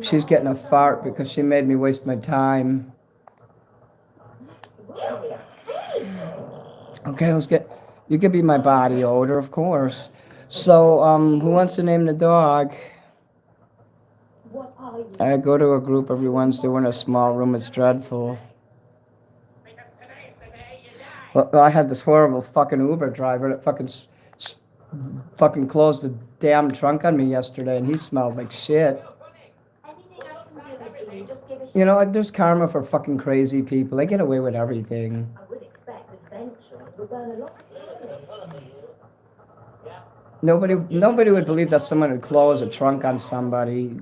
She's getting a fart because she made me waste my time. Okay, you could be my body odor, of course. So, who wants to name the dog? I go to a group every Wednesday. We're in a small room. It's dreadful. Well, I had this horrible fucking Uber driver that fucking closed the damn trunk on me yesterday, and he smelled like shit. You know, there's karma for fucking crazy people. They get away with everything. Nobody would believe that someone would close a trunk on somebody.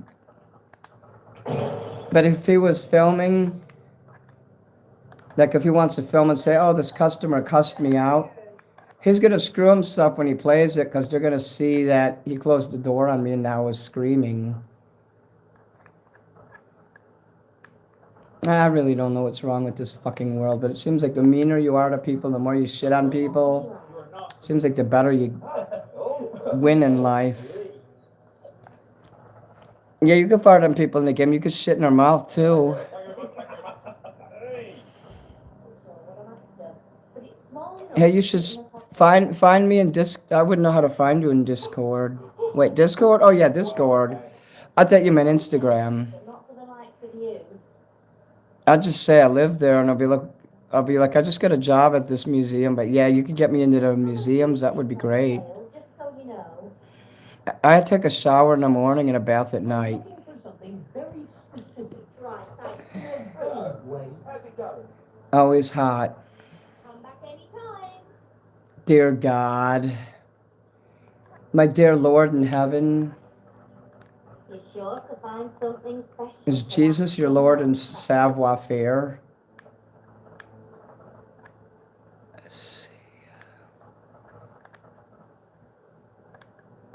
But if he was filming, like if he wants to film and say, oh, this customer cussed me out, he's going to screw himself when he plays it because they're going to see that he closed the door on me and now is screaming. I really don't know what's wrong with this fucking world, but it seems like the meaner you are to people, the more you shit on people, it seems like the better you win in life. Yeah, you can fart on people in the game. You can shit in their mouth, too. Hey, you should find me in I wouldn't know how to find you in Discord. Wait, Discord? Oh, yeah, Discord. I thought you meant Instagram. I'll just say I live there, and I'll be like, I just got a job at this museum, but yeah, you could get me into the museums. That would be great. I take a shower in the morning and a bath at night. Always hot. Dear God, my dear Lord in heaven, is Jesus your Lord in savoir faire? Let's see.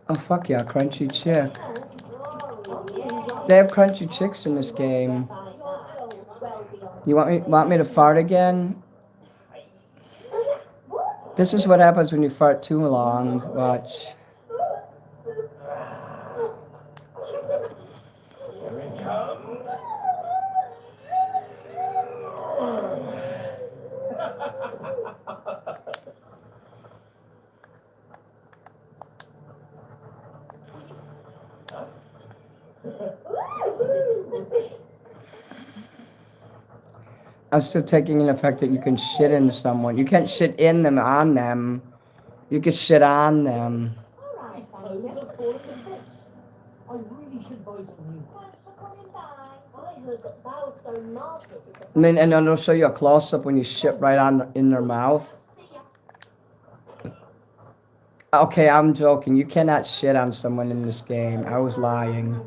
Oh, fuck yeah, crunchy chick. They have crunchy chicks in this game. You want me to fart again? This is what happens when you fart too long. Watch. I'm still taking in effect that you can shit in someone. You can't shit in them, on them. You can shit on them. These clothes are falling to bits. I really should buy some new ones. Thanks for coming by. I heard that Milestone Market is I mean, and then they'll show you a close-up when you shit right on in their mouth. See ya. Okay, I'm joking. You cannot shit on someone in this game. I was lying.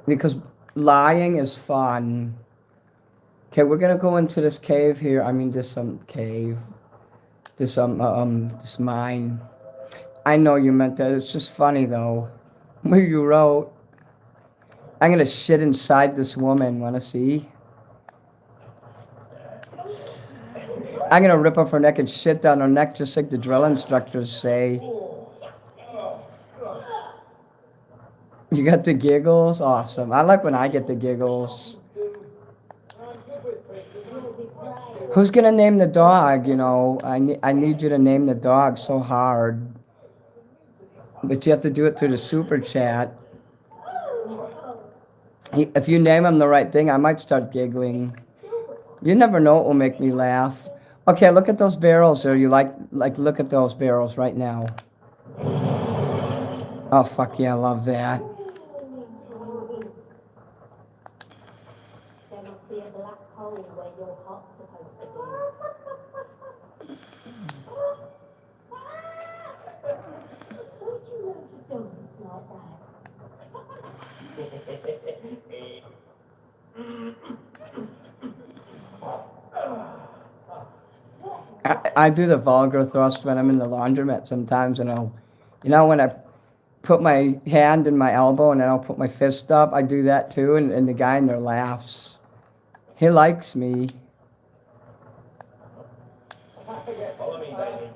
Because lying is fun. Okay, we're gonna go into this cave here. I mean, this cave. This mine. I know you meant that. It's just funny though. What you wrote. I'm gonna shit inside this woman. Wanna see? I'm gonna rip off her neck and shit down her neck just like the drill instructors say. You got the giggles? Awesome. I like when I get the giggles. Who's gonna name the dog? You know, I need you to name the dog so hard. But you have to do it through the super chat. If you name him the right thing, I might start giggling. You never know what will make me laugh. Okay, look at those barrels there. You like look at those barrels right now. Oh, fuck yeah, I love that. There must be a black hole where your heart's supposed to be. Would you learn to dance like that? I do the vulgar thrust when I'm in the laundromat sometimes, and I'll, you know, when I put my hand in my elbow and then I'll put my fist up, I do that too, and the guy in there laughs. He likes me. Follow me, baby.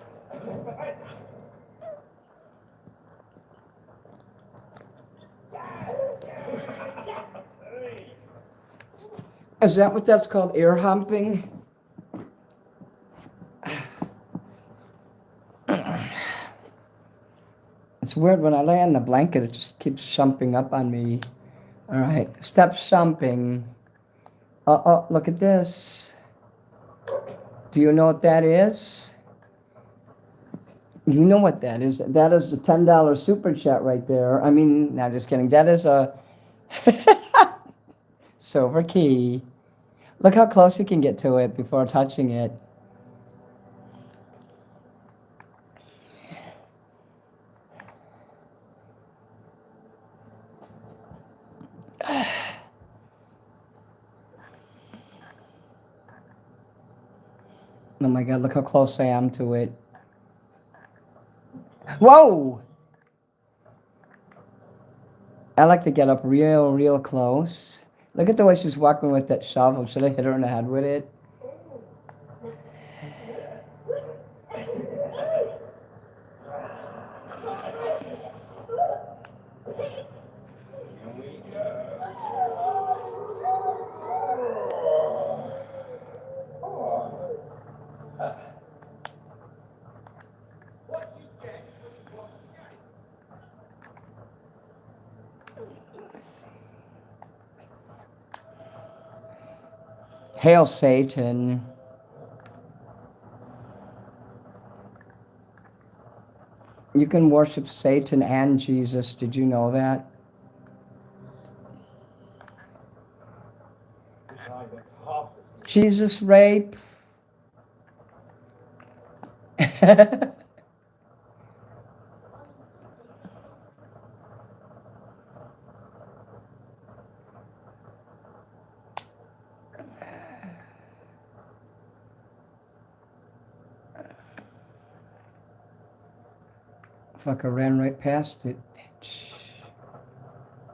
Is that what that's called, ear humping? It's weird when I lay on the blanket, it just keeps shumping up on me. All right, stop shumping. Oh, look at this. Do you know what that is? You know what that is. That is the $10 super chat right there. I mean, no, just kidding. That is a silver key. Look how close you can get to it before touching it. Oh my God, look how close I am to it. Whoa! I like to get up real close. Look at the way she's walking with that shovel. Should I hit her in the head with it? Hail Satan. You can worship Satan and Jesus. Did you know that? Jesus rape. Fuck, I ran right past it.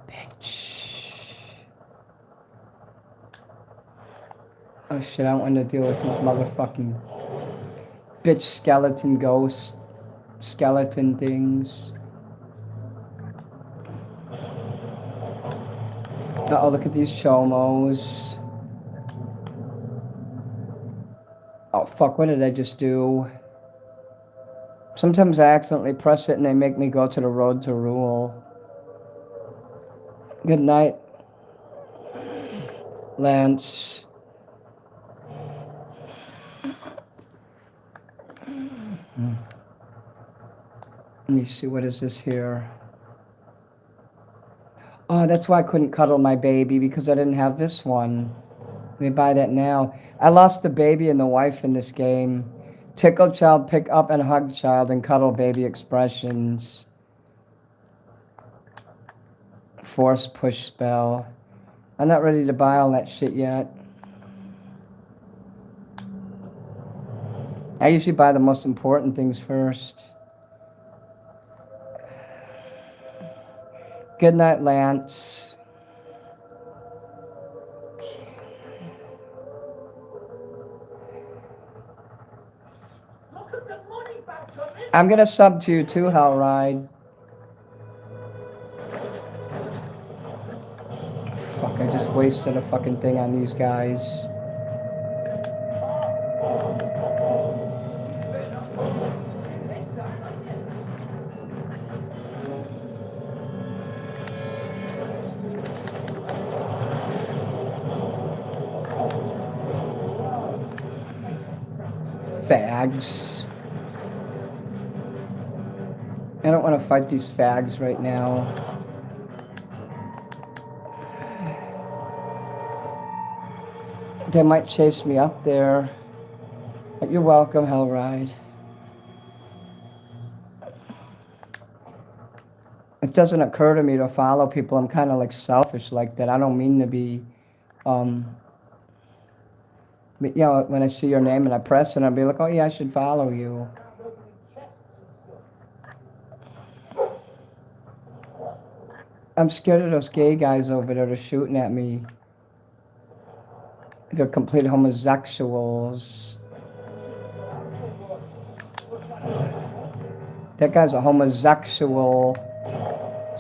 Bitch. Oh shit, I don't want to deal with these motherfucking bitch skeleton ghosts. Skeleton things. Uh-oh, look at these chomos. Oh fuck, what did I just do? Sometimes I accidentally press it and they make me go to the road to rule. Good night, Lance. Let me see, what is this here? Oh, that's why I couldn't cuddle my baby, because I didn't have this one. Let me buy that now. I lost the baby and the wife in this game. Tickle child, pick up and hug child, and cuddle baby expressions. Force push spell. I'm not ready to buy all that shit yet. I usually buy the most important things first. Good night, Lance. Look at the money bags on this. I'm gonna sub to you too, Hellride. Fuck, I just wasted a fucking thing on these guys. Fags. I don't want to fight these fags right now. They might chase me up there. But you're welcome, Hellride. It doesn't occur to me to follow people. I'm kind of like selfish like that. I don't mean to be, but, you know, when I see your name and I press it, I'll be like, oh yeah, I should follow you. I'm scared of those gay guys over there. They're shooting at me. They're complete homosexuals. That guy's a homosexual.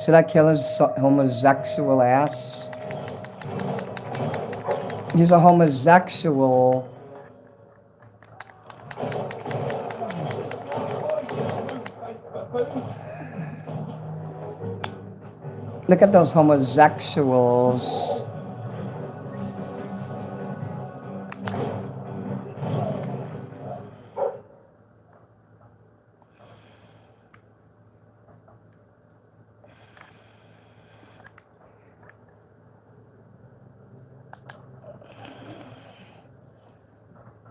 Should I kill his homosexual ass? He's a homosexual. Look at those homosexuals.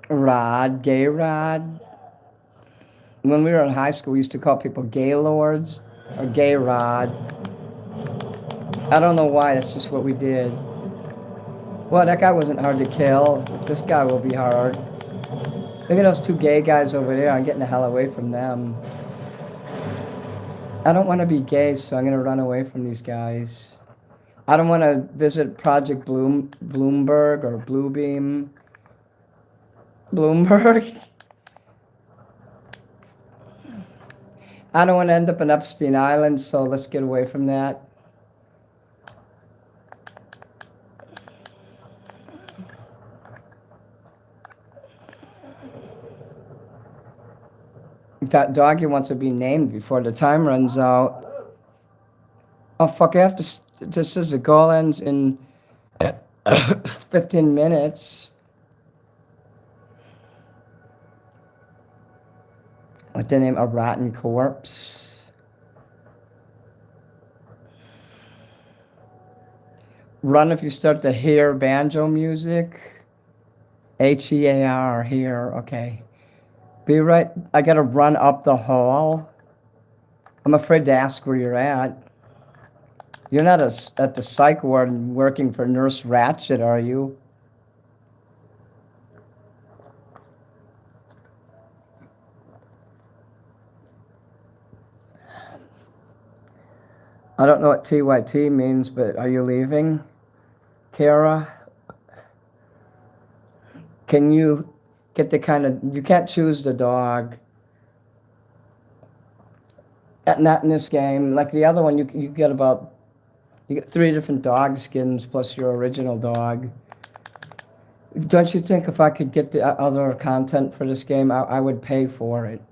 Rod, gay Rod. When we were in high school, we used to call people gay lords or gay Rod. I don't know why, that's just what we did. Well, that guy wasn't hard to kill. This guy will be hard. Look at those two gay guys over there. I'm getting the hell away from them. I don't want to be gay, so I'm going to run away from these guys. I don't want to visit Project Bloomberg or Bluebeam. Bloomberg. I don't want to end up in Epstein Island, so let's get away from that. That doggy wants to be named before the time runs out. Oh, fuck, I have to... This is the goal ends in 15 minutes. What's the name? A rotten corpse. Run if you start to hear banjo music. H-E-A-R, here, okay. Be right, I gotta run up the hall. I'm afraid to ask where you're at. You're not at the psych ward working for Nurse Ratchet, are you? I don't know what TYT means, but are you leaving, Kara? Can you get the kind of... You can't choose the dog. Not in this game. Like the other one, you get about... You get 3 different dog skins plus your original dog. Don't you think if I could get the other content for this game, I would pay for it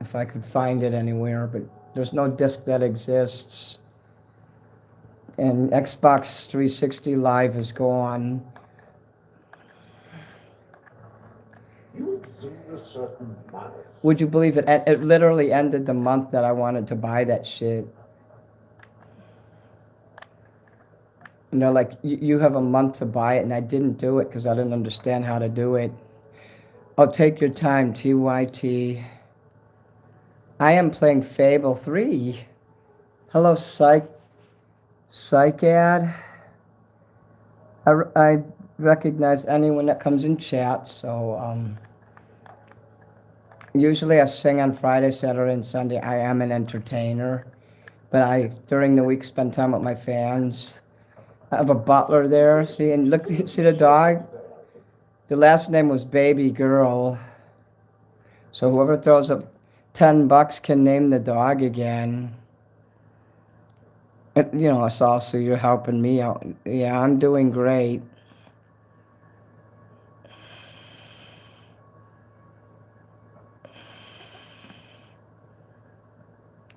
if I could find it anywhere, but there's no disc that exists. And Xbox 360 Live is gone. You exude a certain malice. Would you believe it? It literally ended the month that I wanted to buy that shit. You know, like, you have a month to buy it, and I didn't do it because I didn't understand how to do it. Oh, take your time, TYT. I am playing Fable 3. Hello, Psychad. I recognize anyone that comes in chat, so, usually I sing on Friday, Saturday, and Sunday. I am an entertainer, but I, during the week, spend time with my fans. I have a butler there, see, and look, see the dog? The last name was Baby Girl. So whoever throws up $10 can name the dog again. And, you know, it's also you're helping me out. Yeah, I'm doing great.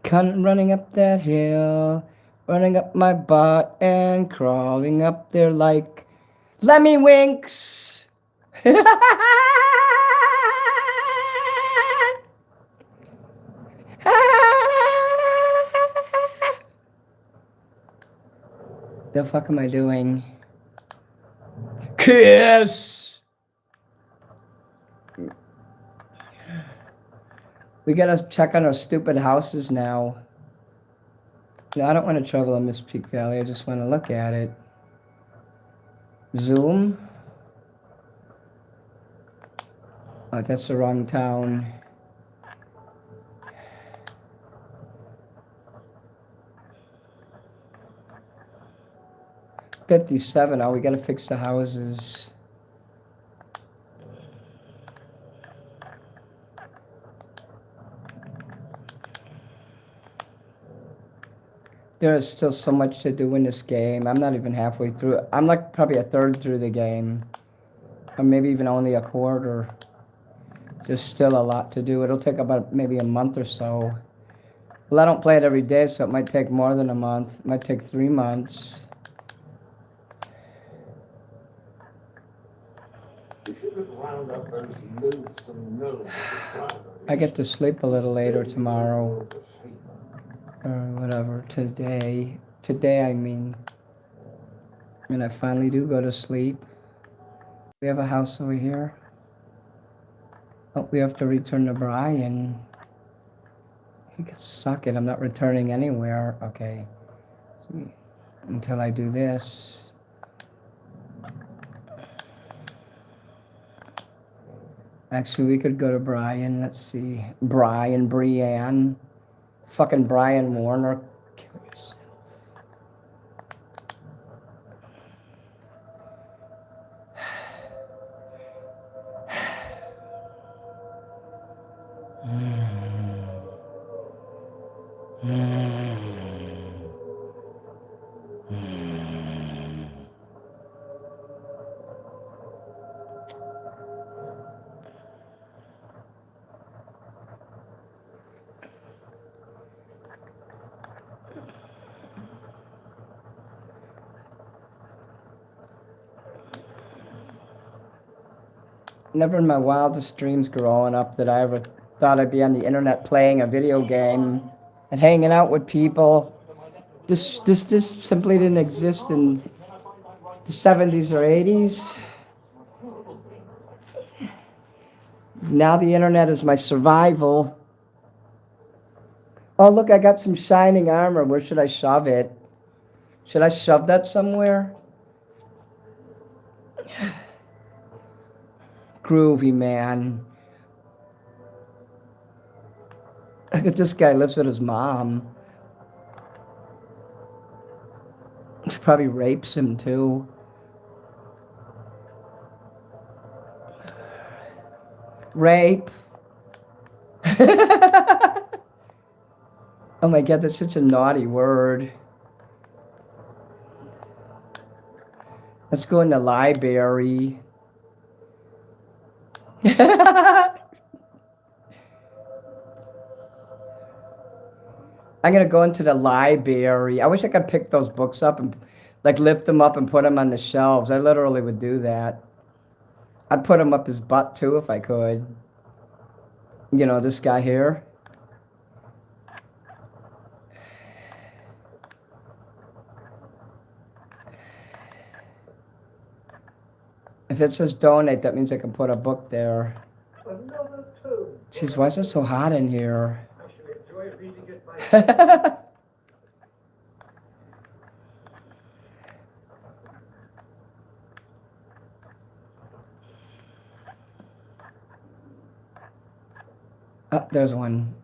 Running up that hill, running up my butt and crawling up there like Lemmy Winks. The fuck am I doing? Kiss! We gotta check on our stupid houses now. No, I don't want to travel in Miss Peak Valley. I just want to look at it. Zoom? Oh, that's the wrong town. $57. Oh, we gotta fix the houses. There is still so much to do in this game. I'm not even halfway through. I'm like probably a third through the game. Or maybe even only a quarter. There's still a lot to do. It'll take about maybe a month or so. Well, I don't play it every day, so it might take more than a month. It might take 3 months. If you could round up those loathsome gnomes I get to sleep a little later tomorrow. Or whatever, today. Today, I mean. And I finally do go to sleep. We have a house over here. Oh, we have to return to Brian. He can suck it. I'm not returning anywhere. Okay. Until I do this. Actually, we could go to Brian. Let's see. Brianne. Fucking Brian Warner. Kill yourself. Never in my wildest dreams growing up did I ever thought I'd be on the internet playing a video game and hanging out with people. This simply didn't exist in the 70s or 80s. Now the internet is my survival. Oh, look, I got some shining armor. Where should I shove it? Should I shove that somewhere? Groovy, man. Look at this guy, lives with his mom. She probably rapes him, too. Rape. Oh my God, that's such a naughty word. Let's go in the library. I'm gonna go into the library. I wish I could pick those books up and like lift them up and put them on the shelves. I literally would do that. I'd put him up his butt too if I could. You know, this guy here. If it says donate, that means I can put a book there. Another tome. Jeez, why is it so hot in here? I shall enjoy reading it myself. Oh, there's one.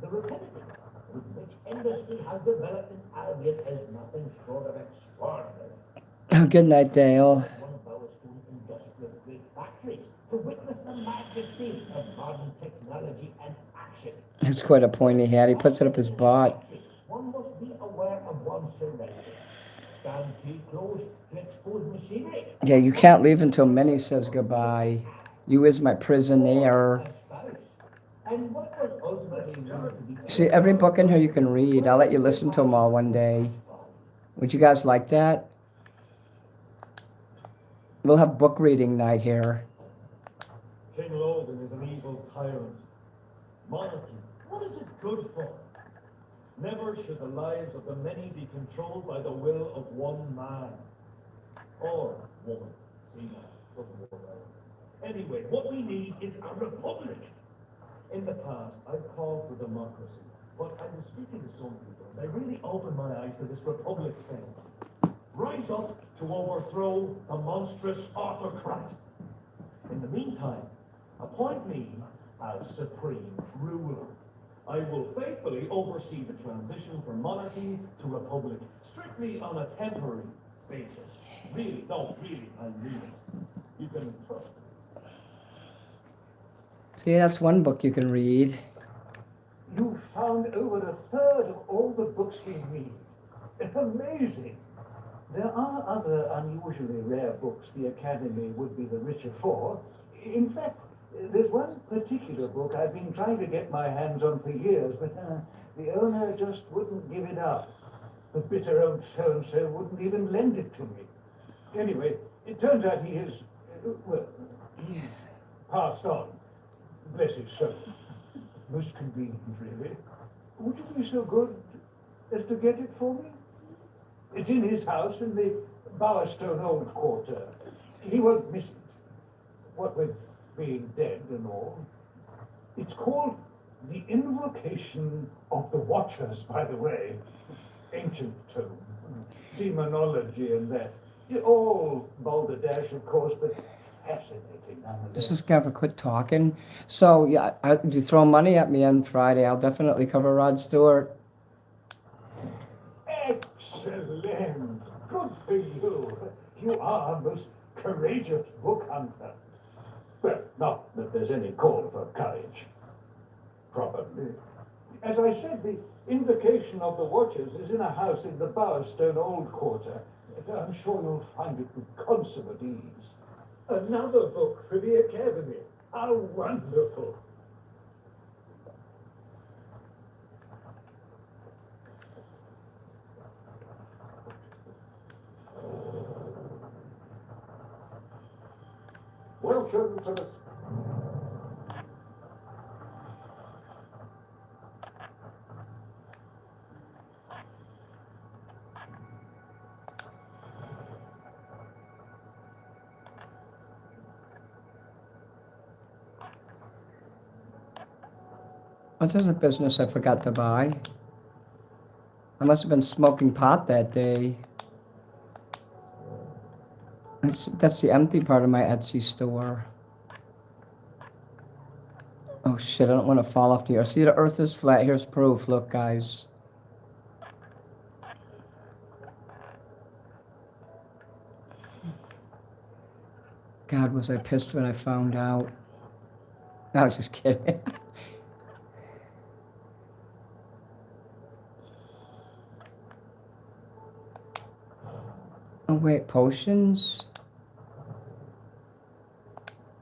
The rapidity with which industry has developed in Albion is nothing short of extraordinary. Oh, good night, Dale. One Bowerstone industrial grade factories to witness the majesty of modern technology and action. It's quite a pointy hat. He puts it up his butt. One must be aware of one's surroundings. Stand too close to expose machinery. Yeah, you can't leave until Minnie says goodbye. You is my prisoner. A spouse. And what will ultimately need to be See, every book in here you can read. I'll let you listen to them all one day. Would you guys like that? We'll have book reading night here. King Logan is an evil tyrant. Monarchy, what is it good for? Never should the lives of the many be controlled by the will of one man. Or woman. See that? Doesn't work out. Anyway, what we need is a republic. In the past, I've called for democracy, but I was speaking to some people, and they really opened my eyes to this republic thing. Rise up to overthrow the monstrous autocrat. In the meantime, appoint me as supreme ruler. I will faithfully oversee the transition from monarchy to republic, strictly on a temporary basis. Really, no, really, I mean it. You can trust me. See, that's one book you can read. You found over a third of all the books we read. Amazing. There are other unusually rare books the Academy would be the richer for. In fact, there's one particular book I've been trying to get my hands on for years, but the owner just wouldn't give it up. The bitter old so-and-so wouldn't even lend it to me. Anyway, it turns out he is, well, he's passed on. Bless his soul. Most convenient, really. Would you be so good as to get it for me? It's in his house in the Bowerstone Old Quarter. He won't miss it. What with being dead and all. It's called The Invocation of the Watchers, by the way. Ancient tome. Demonology and that. All balderdash, of course, but fascinating nonetheless. Does this guy ever quit talking? So, yeah, you throw money at me on Friday, I'll definitely cover Rod Stewart. Excellent. Good for you. You are a most courageous book hunter. Well, not that there's any call for courage. Probably. As I said, the Invocation of the Watchers is in a house in the Bowerstone Old Quarter. I'm sure you'll find it with consummate ease. Another book for the Academy. How wonderful. Welcome to the... What is a business I forgot to buy? I must have been smoking pot that day. That's the empty part of my Etsy store. Oh shit, I don't want to fall off the earth. See, the earth is flat. Here's proof. Look, guys. God, was I pissed when I found out. No, I was just kidding. Oh, wait, potions?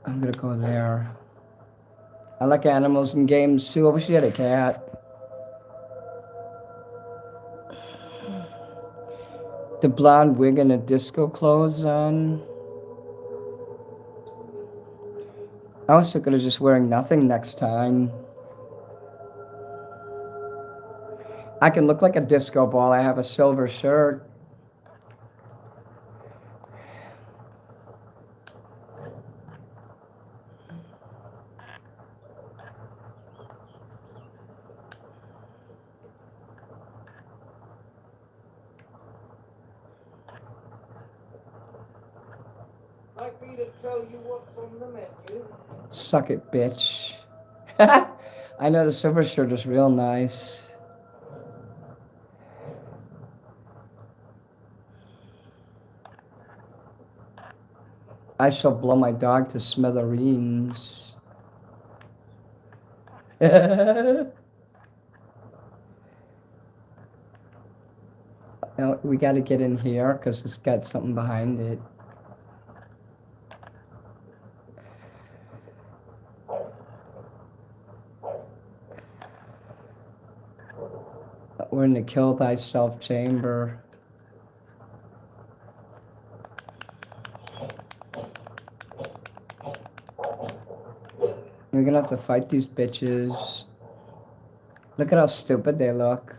I'm gonna go there. I like animals in games too. I wish you had a cat. The blonde wig and the disco clothes on. I was thinking of just wearing nothing next time. I can look like a disco ball. I have a silver shirt. Like me to tell you what's on the menu? Suck it, bitch. I know the silver shirt is real nice. I shall blow my dog to smithereens. Now, we got to get in here because it's got something behind it. We're in the kill thyself chamber. We're gonna have to fight these bitches. Look at how stupid they look.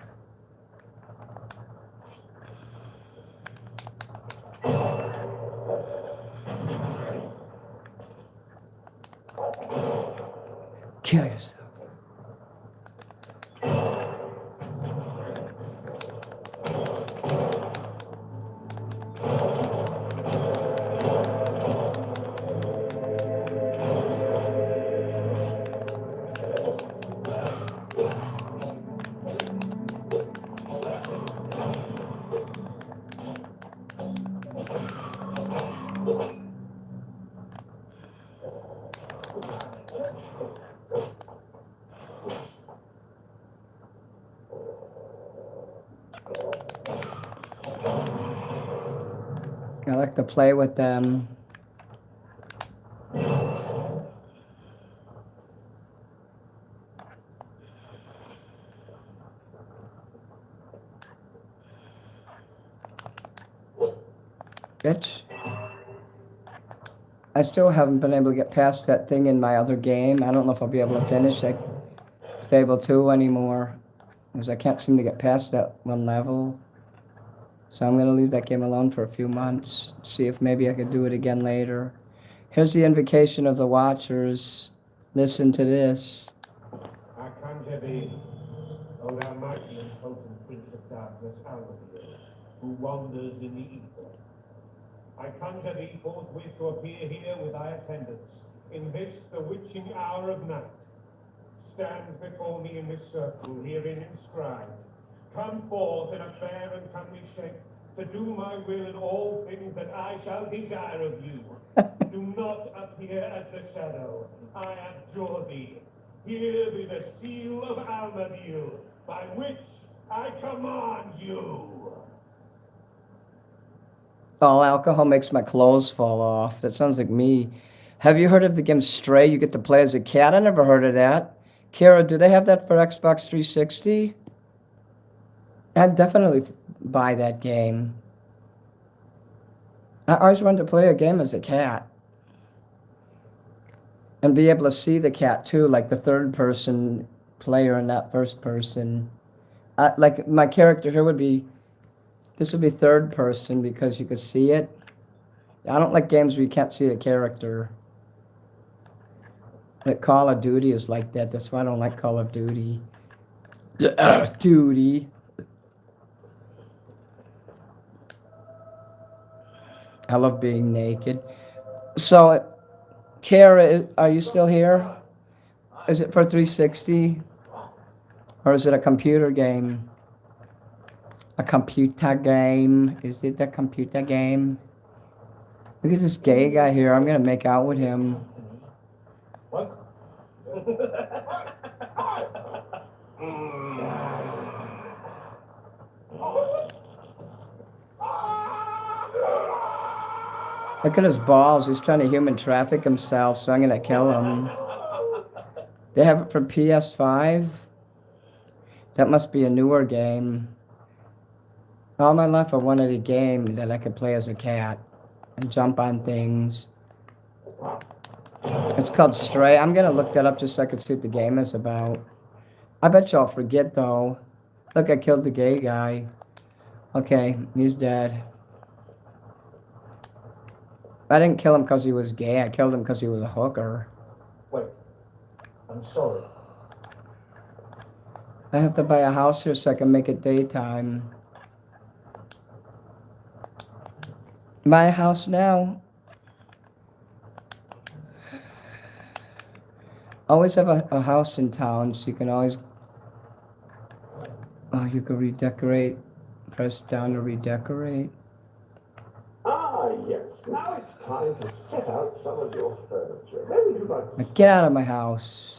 Kill yourself. I like to play with them. Bitch. I still haven't been able to get past that thing in my other game. I don't know if I'll be able to finish like Fable 2 anymore, because I can't seem to get past that one level. So I'm going to leave that game alone for a few months, see if maybe I could do it again later. Here's the invocation of the Watchers. Listen to this. I conjure thee, O thou mighty and potent prince of darkness, out of the earth, who wanders in the ether. I conjure thee forthwith to appear here with thy attendants, in this the witching hour of night. Stand before me in this circle, herein inscribed. Come forth in a fair and comely shape, to do my will in all things that I shall desire of you. Do not appear as the shadow. I adjure thee. Here be the seal of Almadil, by which I command you. All alcohol makes my clothes fall off. That sounds like me. Have you heard of the game Stray? You get to play as a cat? I never heard of that. Kara, do they have that for Xbox 360? I'd definitely buy that game. I always wanted to play a game as a cat. And be able to see the cat too, like the third person player and not first person. Like my character here would be, this would be third person because you could see it. I don't like games where you can't see a character. Like Call of Duty is like that. That's why I don't like Call of Duty. Duty. I love being naked. So, Kara, are you still here? Is it for 360? Or is it a computer game? A computer game? Is it a computer game? Look at this gay guy here. I'm going to make out with him. What? Look at his balls. He's trying to human traffic himself, so I'm going to kill him. They have it for PS5. That must be a newer game. All my life I wanted a game that I could play as a cat and jump on things. It's called Stray. I'm gonna look that up just so I can see what the game is about. I bet y'all forget though. Look, I killed the gay guy. Okay, he's dead. I didn't kill him because he was gay. I killed him because he was a hooker. Wait, I'm sorry. I have to buy a house here so I can make it daytime. Buy a house now. Always have a house in town so you can always... Oh, you can redecorate. Press down to redecorate. Ah, yes. Now it's time to set out some of your furniture. Where would you like to Get out of my house.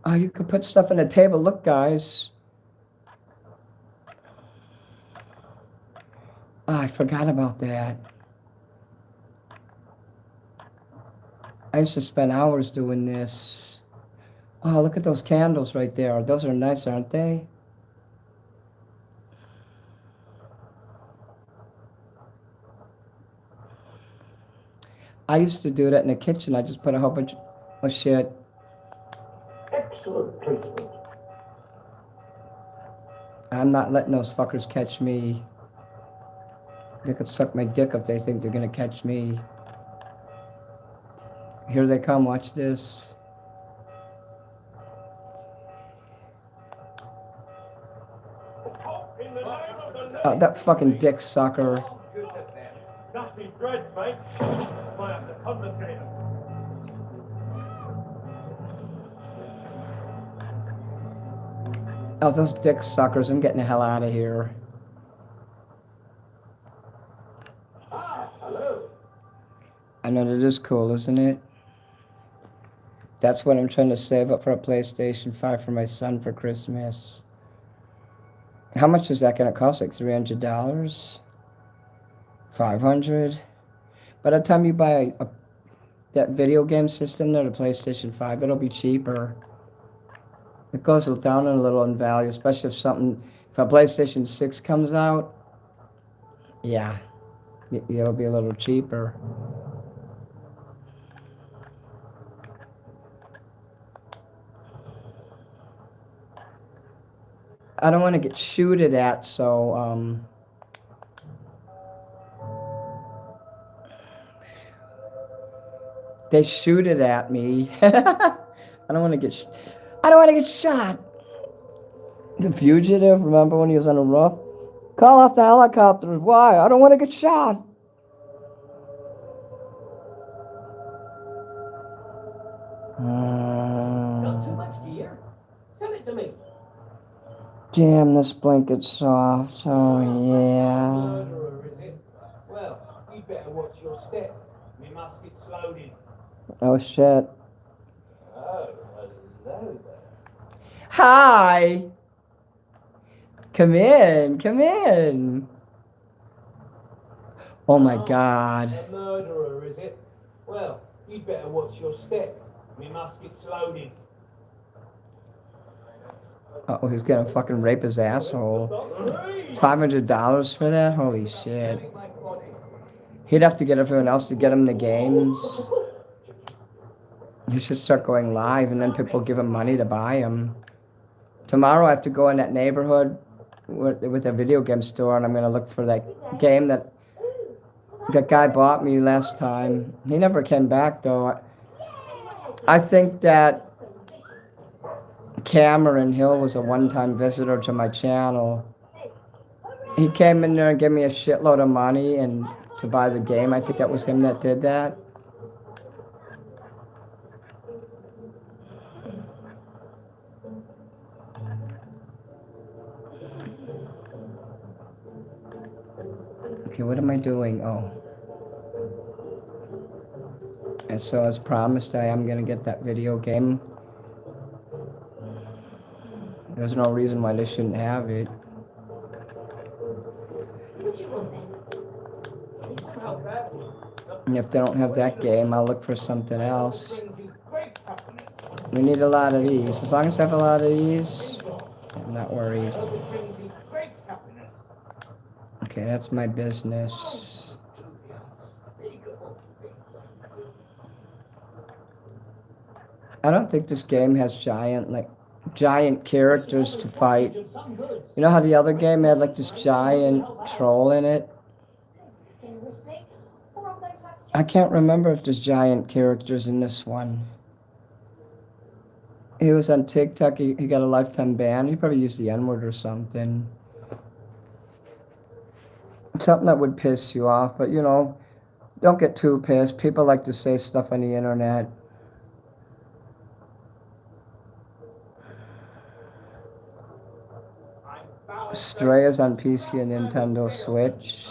Oh, you could put stuff on the table. Look, guys. Oh, I forgot about that. I used to spend hours doing this. Oh, look at those candles right there. Those are nice, aren't they? I used to do that in the kitchen. I just put a whole bunch of shit. Excellent placement. I'm not letting those fuckers catch me. They could suck my dick if they think they're gonna catch me. Here they come, watch this. Oh, that fucking dick sucker. Nasty dreads, mate. Might have to confiscate them. Oh, those dick suckers. I'm getting the hell out of here. Ah, hello. I know that is cool, isn't it? That's what I'm trying to save up for a PlayStation 5 for my son for Christmas. How much is that going to cost? Like $300? $500? By the time you buy that video game system there, the PlayStation 5, it'll be cheaper. It goes down a little in value, especially if a PlayStation 6 comes out. Yeah, it'll be a little cheaper. I don't want to get shooted at, so they shoot it at me. I don't want to get shot. The fugitive, remember when he was on the roof? Call off the helicopters. Why? I don't want to get shot. Not too much gear. Send it to me. Damn, this blanket's soft. Oh, yeah. Murderer, is it? Well, you better watch your step. Me musket's loaded. Oh, shit. Oh, hello there. Hi. Come in. Come in. Oh, my God. A murderer, is it? Well, you better watch your step. Me musket's loaded. Oh, he's gonna fucking rape his asshole. $500 for that? Holy shit. He'd have to get everyone else to get him the games. He should start going live and then people give him money to buy him. Tomorrow I have to go in that neighborhood with a video game store and I'm gonna look for that game that guy bought me last time. He never came back though. I think that Cameron Hill was a one-time visitor to my channel. He came in there and gave me a shitload of money and to buy the game. I think that was him that did that. Okay, what am I doing? Oh. And so as promised, I am going to get that video game There's no reason why they shouldn't have it. What do you want then? Need some help there? And if they don't have that game, I'll look for something else. Brings you great happiness. We need a lot of these. As long as I have a lot of these, I'm not worried. Hope it brings you great happiness. Okay, that's my business. To the unspeakable things. I don't think this game has giant characters to fight. Of some goods. You know how the other game had like this giant troll in it? Generously, or I'm going to have to I can't remember if there's giant characters in this one. He was on TikTok, he got a lifetime ban. He probably used the N-word or something. Something that would piss you off, but you know, don't get too pissed. People like to say stuff on the internet. Stray is on PC and Nintendo Switch.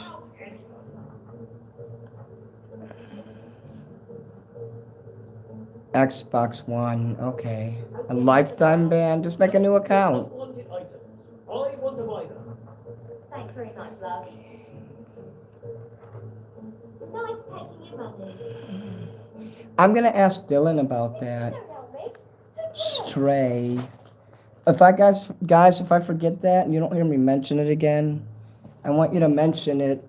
Xbox One, okay. A lifetime ban? Just make a new account. Unwanted items. I want to buy them. Thanks very much, love. Nice taking your money. I'm gonna ask Dylan about that. Don't help me. Stray. If I forget that and you don't hear me mention it again, I want you to mention it.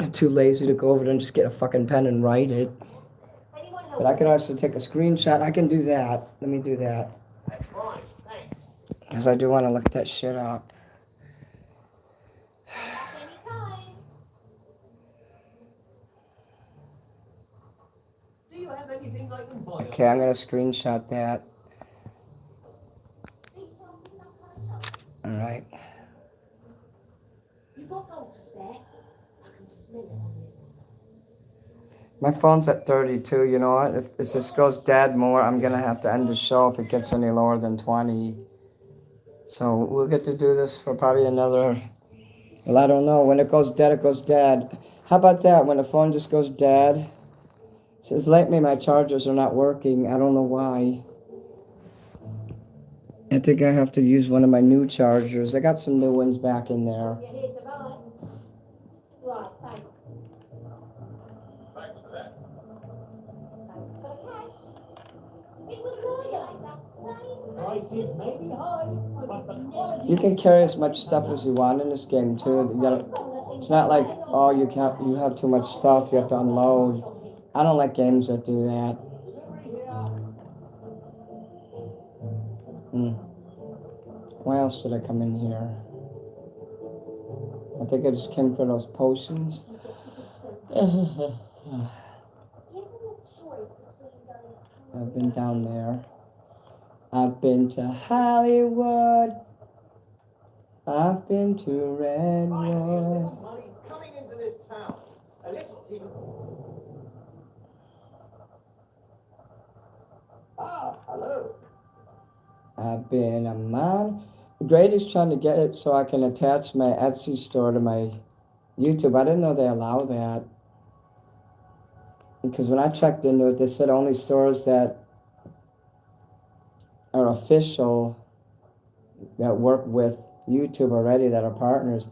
I'm too lazy to go over there and just get a fucking pen and write it. Anyone help? But I can also take a screenshot. I can do that. Let me do that. That's fine, thanks. Because I do want to look that shit up. Anytime. Do you have anything I can buy? Okay, I'm going to screenshot that. These prices don't come at all. Alright. You got gold to spare? I can smell it on you. My phone's at 32. You know what? If this goes dead more, I'm going to have to end the show if it gets any lower than 20. So we'll get to do this for probably another... Well, I don't know. When it goes dead, it goes dead. How about that? When the phone just goes dead? It says lately my chargers are not working. I don't know why. I think I have to use one of my new chargers. I got some new ones back in there. You're here to buy. Right, thanks. Thanks for that. Thanks for the cash. It was right. Prices may be high, but the quality. You can carry as much stuff as you want in this game too. It's not like, oh, you have too much stuff, you have to unload. I don't like games that do that. Why else did I come in here? I think I just came for those potions. I've been down there. I've been to Hollywood. I've been to Redwood. Money coming into this town. A little team. Ah, hello. I've been a man. Grady's trying to get it so I can attach my Etsy store to my YouTube. I didn't know they allow that. Because when I checked into it, they said only stores that are official, that work with YouTube already, that are partners.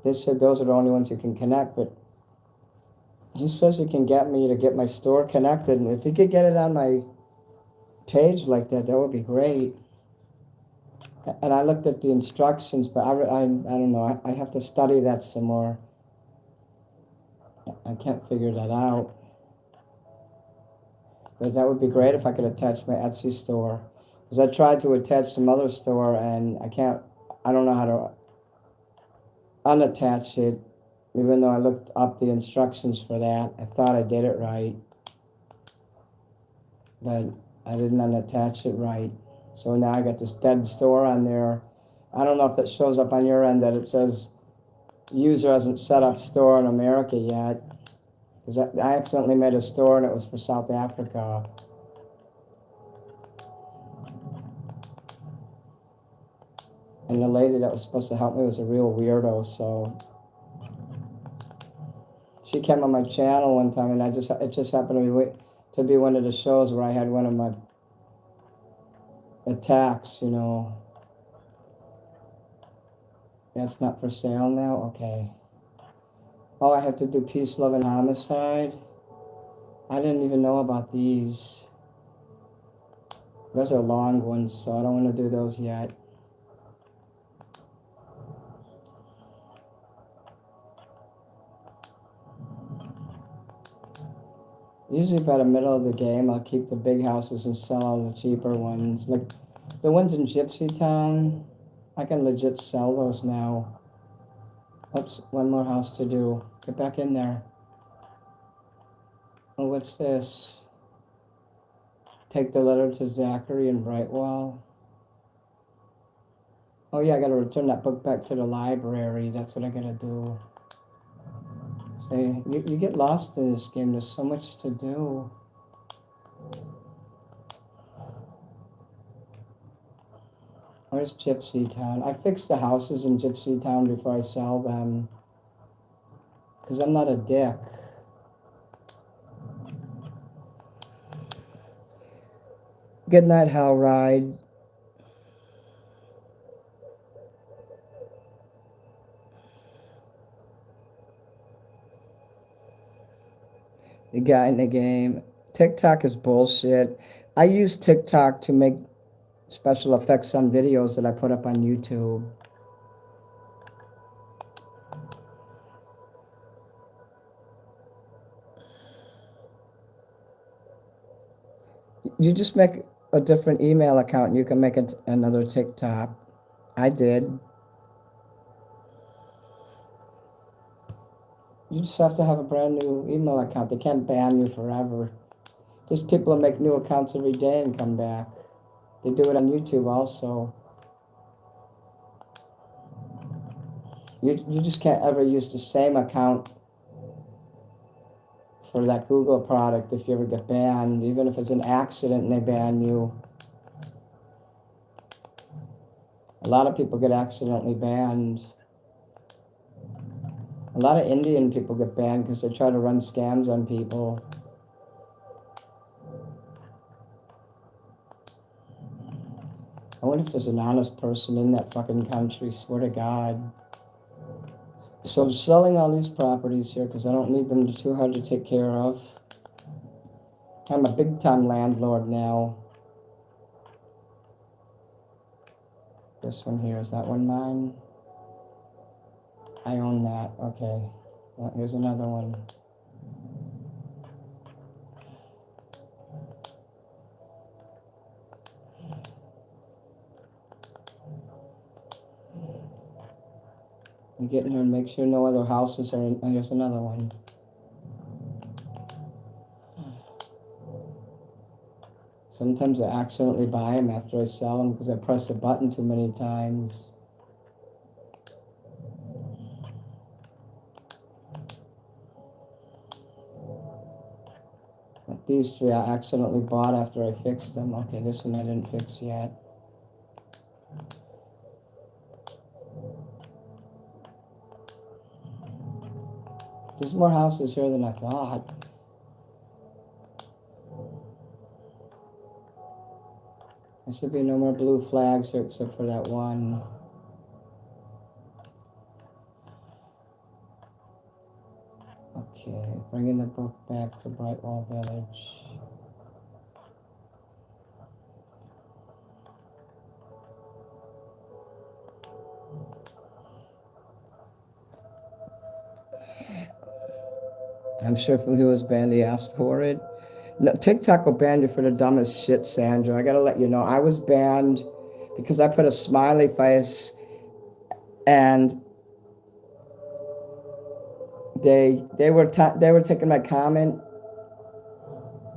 They said those are the only ones you can connect. But he says he can get me to get my store connected. And if he could get it on my page like that, that would be great. And I looked at the instructions, but I don't know. I have to study that some more. I can't figure that out. But that would be great if I could attach my Etsy store. Because I tried to attach some other store and I don't know how to unattach it. Even though I looked up the instructions for that. I thought I did it right. But I didn't unattach it right. So now I got this dead store on there. I don't know if that shows up on your end that it says user hasn't set up store in America yet. Because I accidentally made a store and it was for South Africa. And the lady that was supposed to help me was a real weirdo, so she came on my channel one time and it just happened to be one of the shows where I had one of my attacks, you know. That's not for sale now? Okay. Oh, I have to do peace, love, and homicide? I didn't even know about these. Those are long ones, so I don't want to do those yet. Usually by the middle of the game, I'll keep the big houses and sell all the cheaper ones. Like the ones in Gypsy Town, I can legit sell those now. Oops, one more house to do. Get back in there. Oh, what's this? Take the letter to Zachary in Brightwell. Oh yeah, I gotta return that book back to the library. That's what I gotta do. Say, you get lost in this game. There's so much to do. Where's Gypsy Town? I fix the houses in Gypsy Town before I sell them. Because I'm not a dick. Good night, Hal Ride. The guy in the game. TikTok is bullshit. I use TikTok to make special effects on videos that I put up on YouTube. You just make a different email account and you can make another TikTok. I did. You just have to have a brand new email account. They can't ban you forever. Just people who make new accounts every day and come back. They do it on YouTube also. You just can't ever use the same account for that Google product if you ever get banned, even if it's an accident and they ban you. A lot of people get accidentally banned. A lot of Indian people get banned because they try to run scams on people. I wonder if there's an honest person in that fucking country, swear to God. So I'm selling all these properties here because I don't need them too hard to take care of. I'm a big time landlord now. This one here, is that one mine? I own that, okay. Well, here's another one. You get in here and make sure no other houses are in. Oh, here's another one. Sometimes I accidentally buy them after I sell them because I press the button too many times. Like these three I accidentally bought after I fixed them. Okay, this one I didn't fix yet. There's more houses here than I thought. There should be no more blue flags here except for that one. Okay, bringing the book back to Brightwell Village. I'm sure if he was banned, he asked for it. No, TikTok will ban you for the dumbest shit, Sandra. I gotta let you know. I was banned because I put a smiley face and they were taking my comment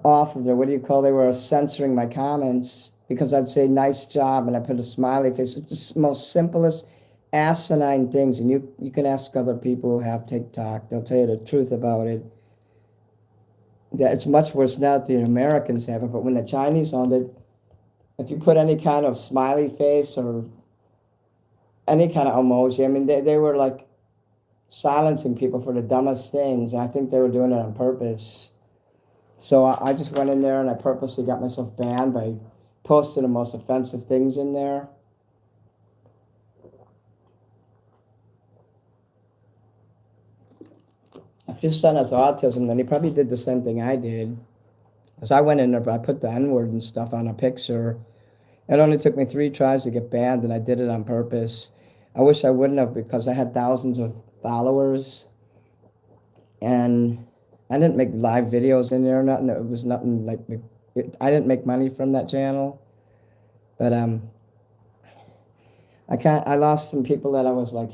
off of there. What do you call? They were censoring my comments because I'd say nice job and I put a smiley face. It's the most simplest asinine things, and you can ask other people who have TikTok. They'll tell you the truth about it. That it's much worse now that the Americans have it, but when the Chinese owned it, if you put any kind of smiley face or any kind of emoji, I mean, they were like silencing people for the dumbest things. I think they were doing it on purpose. So I just went in there and I purposely got myself banned by posted the most offensive things in there. If your son has autism, then he probably did the same thing I did. Because I went in there, but I put the N-word and stuff on a picture. It only took me 3 tries to get banned, and I did it on purpose. I wish I wouldn't have, because I had thousands of followers. And I didn't make live videos in there or nothing. It was nothing like, I didn't make money from that channel. But I lost some people that I was like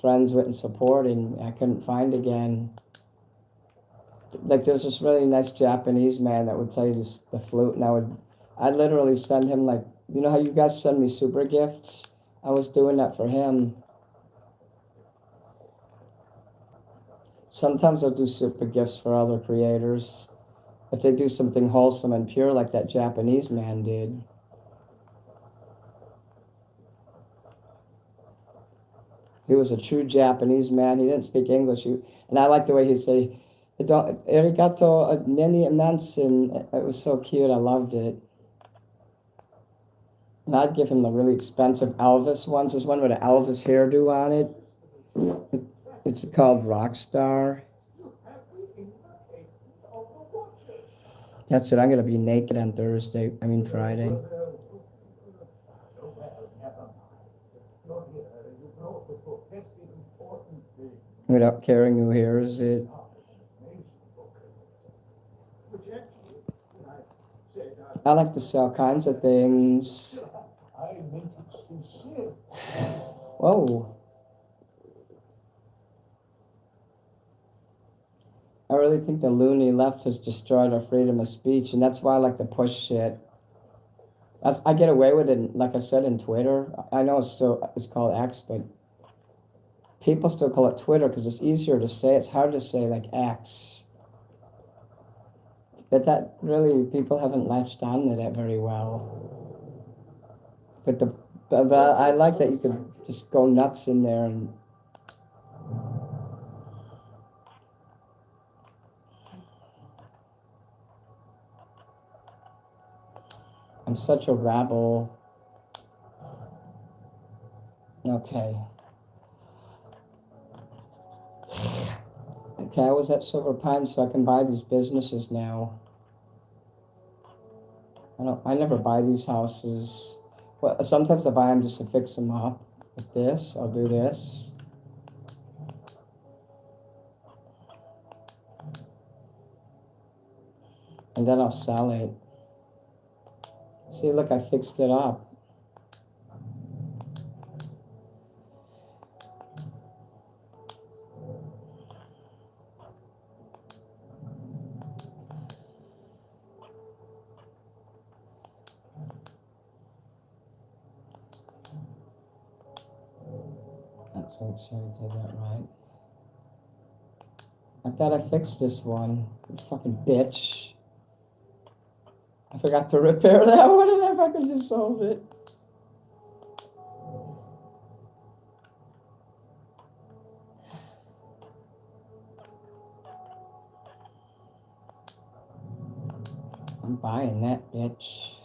friends with and supporting. I couldn't find again. Like there was this really nice Japanese man that would play the flute, and I'd literally send him, like, you know how you guys send me super gifts? I was doing that for him. Sometimes I'll do super gifts for other creators if they do something wholesome and pure like that Japanese man did. He was a true Japanese man. He didn't speak English. And I like the way he'd say, "Arigato, neni Manson." It was so cute. I loved it. And I'd give him the really expensive Elvis ones. There's one with an Elvis hairdo on it. It's called Rockstar. That's it. I'm going to be naked on Friday. Without caring who hears it. I like to sell kinds of things. Whoa. I really think the loony left has destroyed our freedom of speech, and that's why I like to push shit. I get away with it, like I said, in Twitter. I know it's called X, but people still call it Twitter because it's easier to say. It's hard to say like X. But that really, people haven't latched on to that very well. But I like that you could just go nuts in there and. I'm such a rabble. Okay. Okay, I was at Silver Pines, so I can buy these businesses now. I never buy these houses. Well, sometimes I buy them just to fix them up. Like this, I'll do this. And then I'll sell it. See, look, I fixed it up. Let's make sure I did that right. I thought I fixed this one. You fucking bitch. I forgot to repair that one, and I fucking just sold it. I'm buying that, bitch.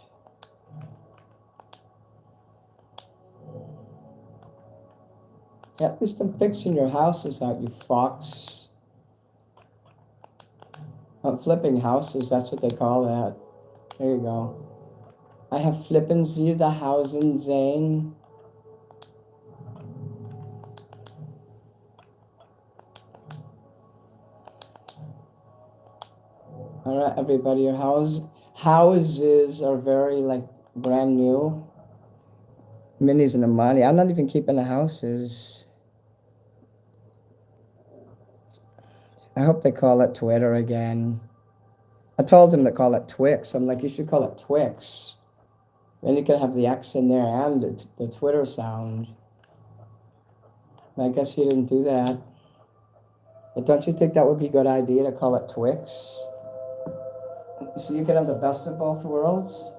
Yeah, at least I'm fixing your houses out, you fucks. I'm flipping houses, that's what they call that. There you go. I have flippen Sie the Hausen sehen. All right, everybody, your houses are very, like, brand new. Minnie's in the money. I'm not even keeping the houses. I hope they call it Twitter again. I told them to call it Twix. I'm like, you should call it Twix. Then you can have the X in there and the Twitter sound. I guess he didn't do that. But don't you think that would be a good idea to call it Twix? So you can have the best of both worlds?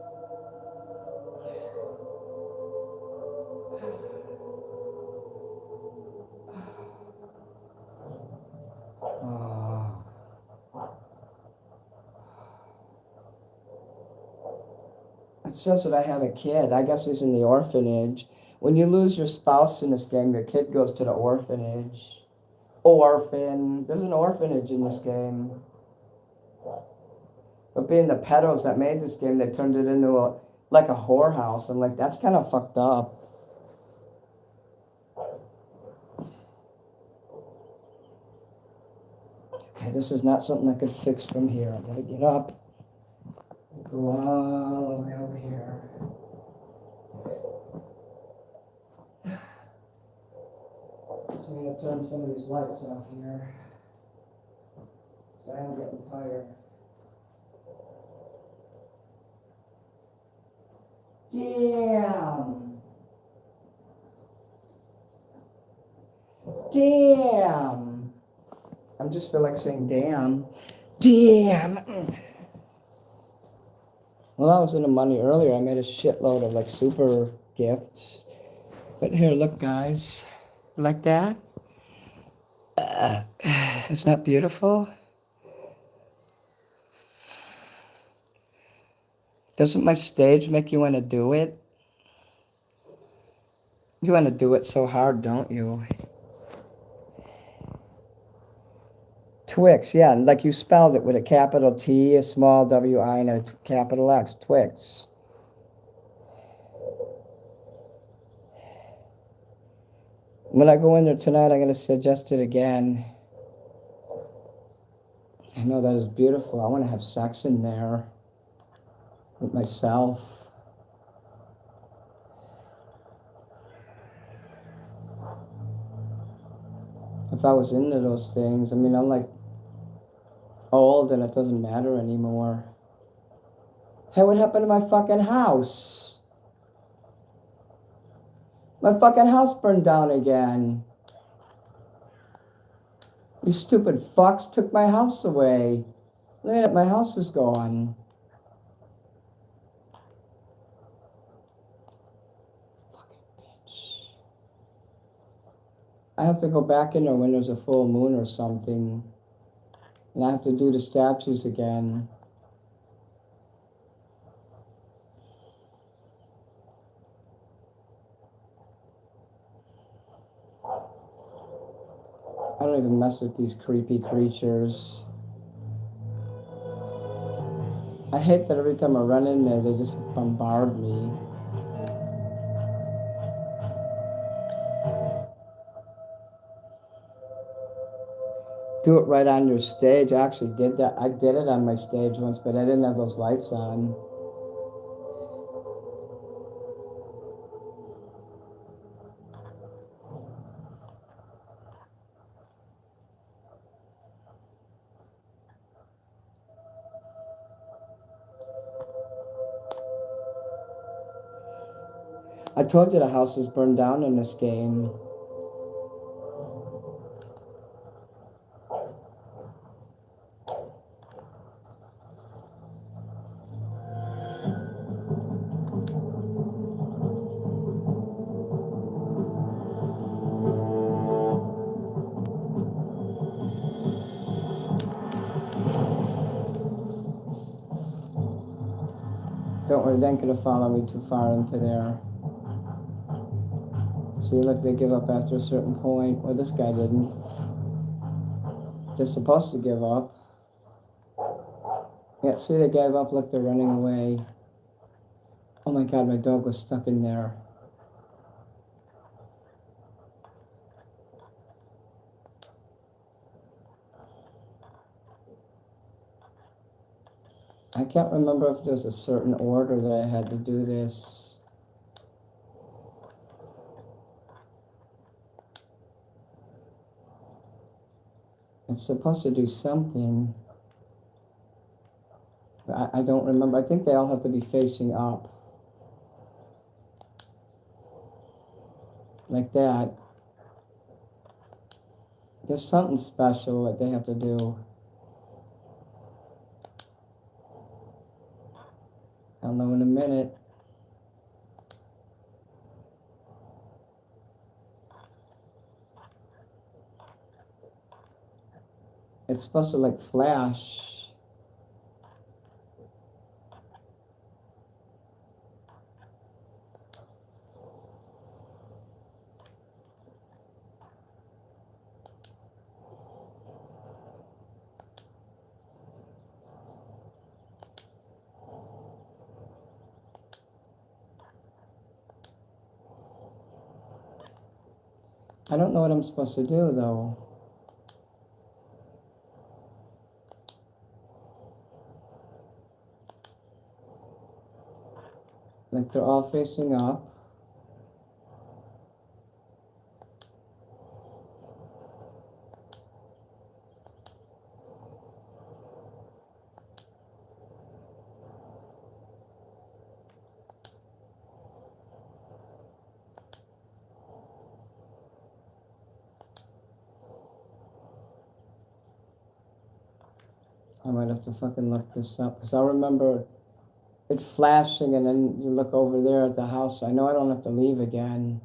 Oh. It says that I have a kid. I guess he's in the orphanage. When you lose your spouse in this game, your kid goes to the orphanage. Orphan. There's an orphanage in this game. But being the pedos that made this game, they turned it into like a whorehouse. I'm like, that's kind of fucked up. Okay, this is not something I could fix from here. I'm gonna get up. Go all the way over here. So I'm gonna turn some of these lights off here. So I am getting tired. Damn. Damn. I just feel like saying damn. Damn. Well, I was in the money earlier. I made a shitload of like super gifts. But here, look, guys. Like that? Is that beautiful? Doesn't my stage make you want to do it? You want to do it so hard, don't you? Twix, yeah, like you spelled it with a capital T, a small W-I, and a capital X. Twix. When I go in there tonight, I'm going to suggest it again. I know that is beautiful. I want to have sex in there with myself. If I was into those things, I mean, I'm like old and it doesn't matter anymore. Hey, what happened to my fucking house? My fucking house burned down again. You stupid fucks took my house away. Look at it, my house is gone. Fucking bitch. I have to go back in there when there's a full moon or something. And I have to do the statues again. I don't even mess with these creepy creatures. I hate that every time I run in there, they just bombard me. Do it right on your stage. I actually did that. I did it on my stage once, but I didn't have those lights on. I told you the house is burned down in this game. Don't worry, they ain't gonna follow me too far into there. See, look, they give up after a certain point. Well, this guy didn't. They're supposed to give up. Yeah, see, they gave up, look, they're running away. Oh my God, my dog was stuck in there. I can't remember if there's a certain order that I had to do this. It's supposed to do something. I don't remember. I think they all have to be facing up. Like that. There's something special that they have to do. I'll know in a minute. It's supposed to like flash. I don't know what I'm supposed to do, though. Like, they're all facing up. I might have to fucking look this up, because I remember it flashing, and then you look over there at the house. I know I don't have to leave again.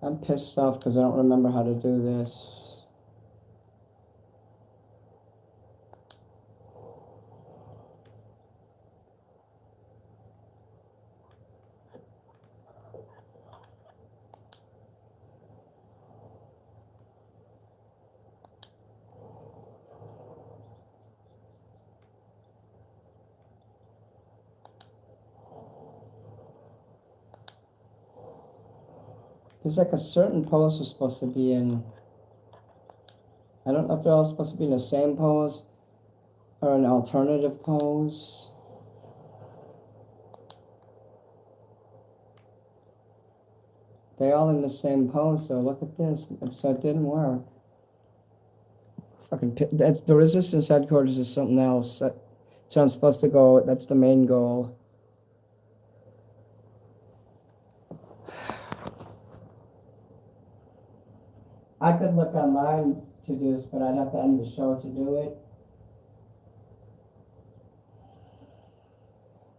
I'm pissed off because I don't remember how to do this. There's like a certain pose we're supposed to be in. I don't know if they're all supposed to be in the same pose or an alternative pose. They all in the same pose, so look at this. So it didn't work. Fucking, that's, the resistance headquarters is something else. So I'm supposed to go, that's the main goal. I could look online to do this, but I'd have to end the show to do it.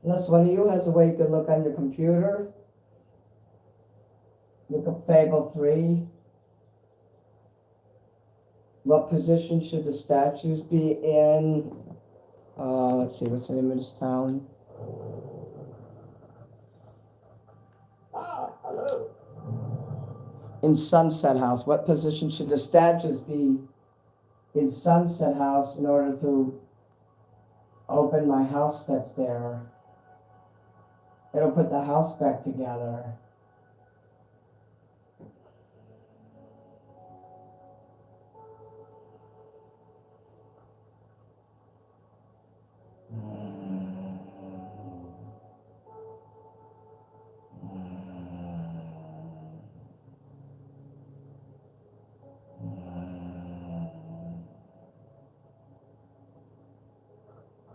Unless one of you has a way you could look on your computer. Look up Fable 3. What position should the statues be in? Let's see, what's the name of this town? Ah, hello. In Sunset House. What position should the statues be in Sunset House in order to open my house that's there? It'll put the house back together.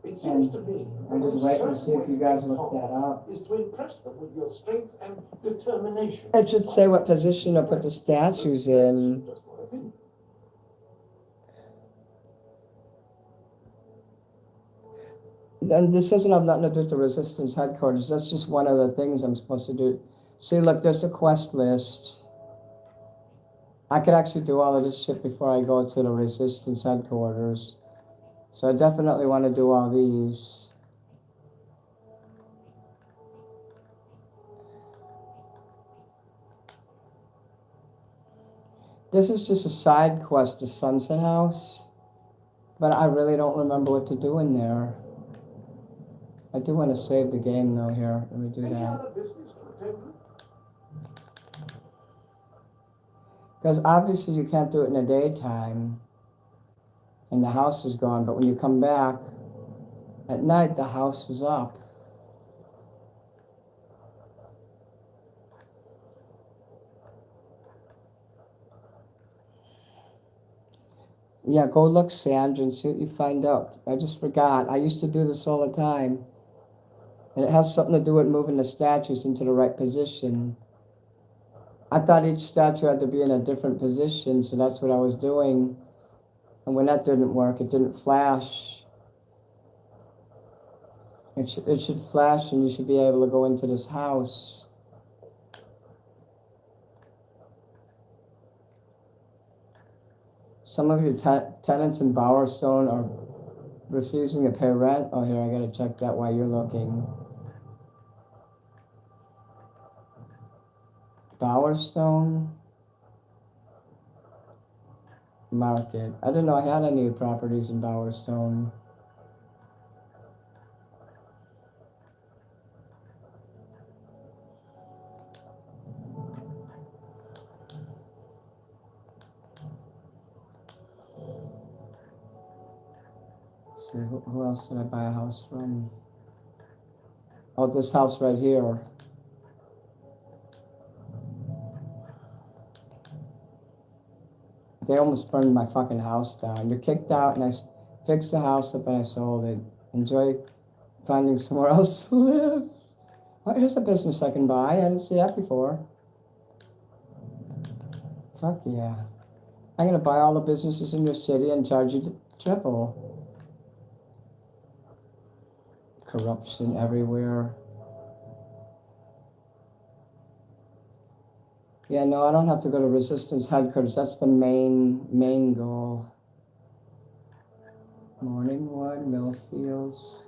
It seems to me I'm just waiting to see if you guys look that up. is to impress them with your strength and determination. It should say what position to put the statues in. Just my opinion. And this doesn't have nothing to do with the resistance headquarters. That's just one of the things I'm supposed to do. See, look, there's a quest list. I could actually do all of this shit before I go to the resistance headquarters. So I definitely want to do all these. This is just a side quest to Sunset House. But I really don't remember what to do in there. I do want to save the game though here. Let me do Any that. other business to attend to? Because obviously you can't do it in the daytime and the house is gone, but when you come back at night, the house is up. Yeah, go look, Sandra, and see what you find out. I just forgot. I used to do this all the time. And it has something to do with moving the statues into the right position. I thought each statue had to be in a different position, so that's what I was doing. And when that didn't work, it didn't flash. It should flash, and you should be able to go into this house. Some of your tenants in Bowerstone are refusing to pay rent. Oh, here, I gotta check that while you're looking. Bowerstone Market. I didn't know I had any properties in Bowerstone. Let's see, who else did I buy a house from? Oh, this house right here. They almost burned my fucking house down. You're kicked out, and I fixed the house up and I sold it. Enjoy finding somewhere else to live. Oh, here's a business I can buy. I didn't see that before. Fuck yeah. I'm gonna buy all the businesses in your city and charge you triple. Corruption everywhere. Yeah, no, I don't have to go to Resistance headquarters. That's the main goal. Morningwood, Millfields.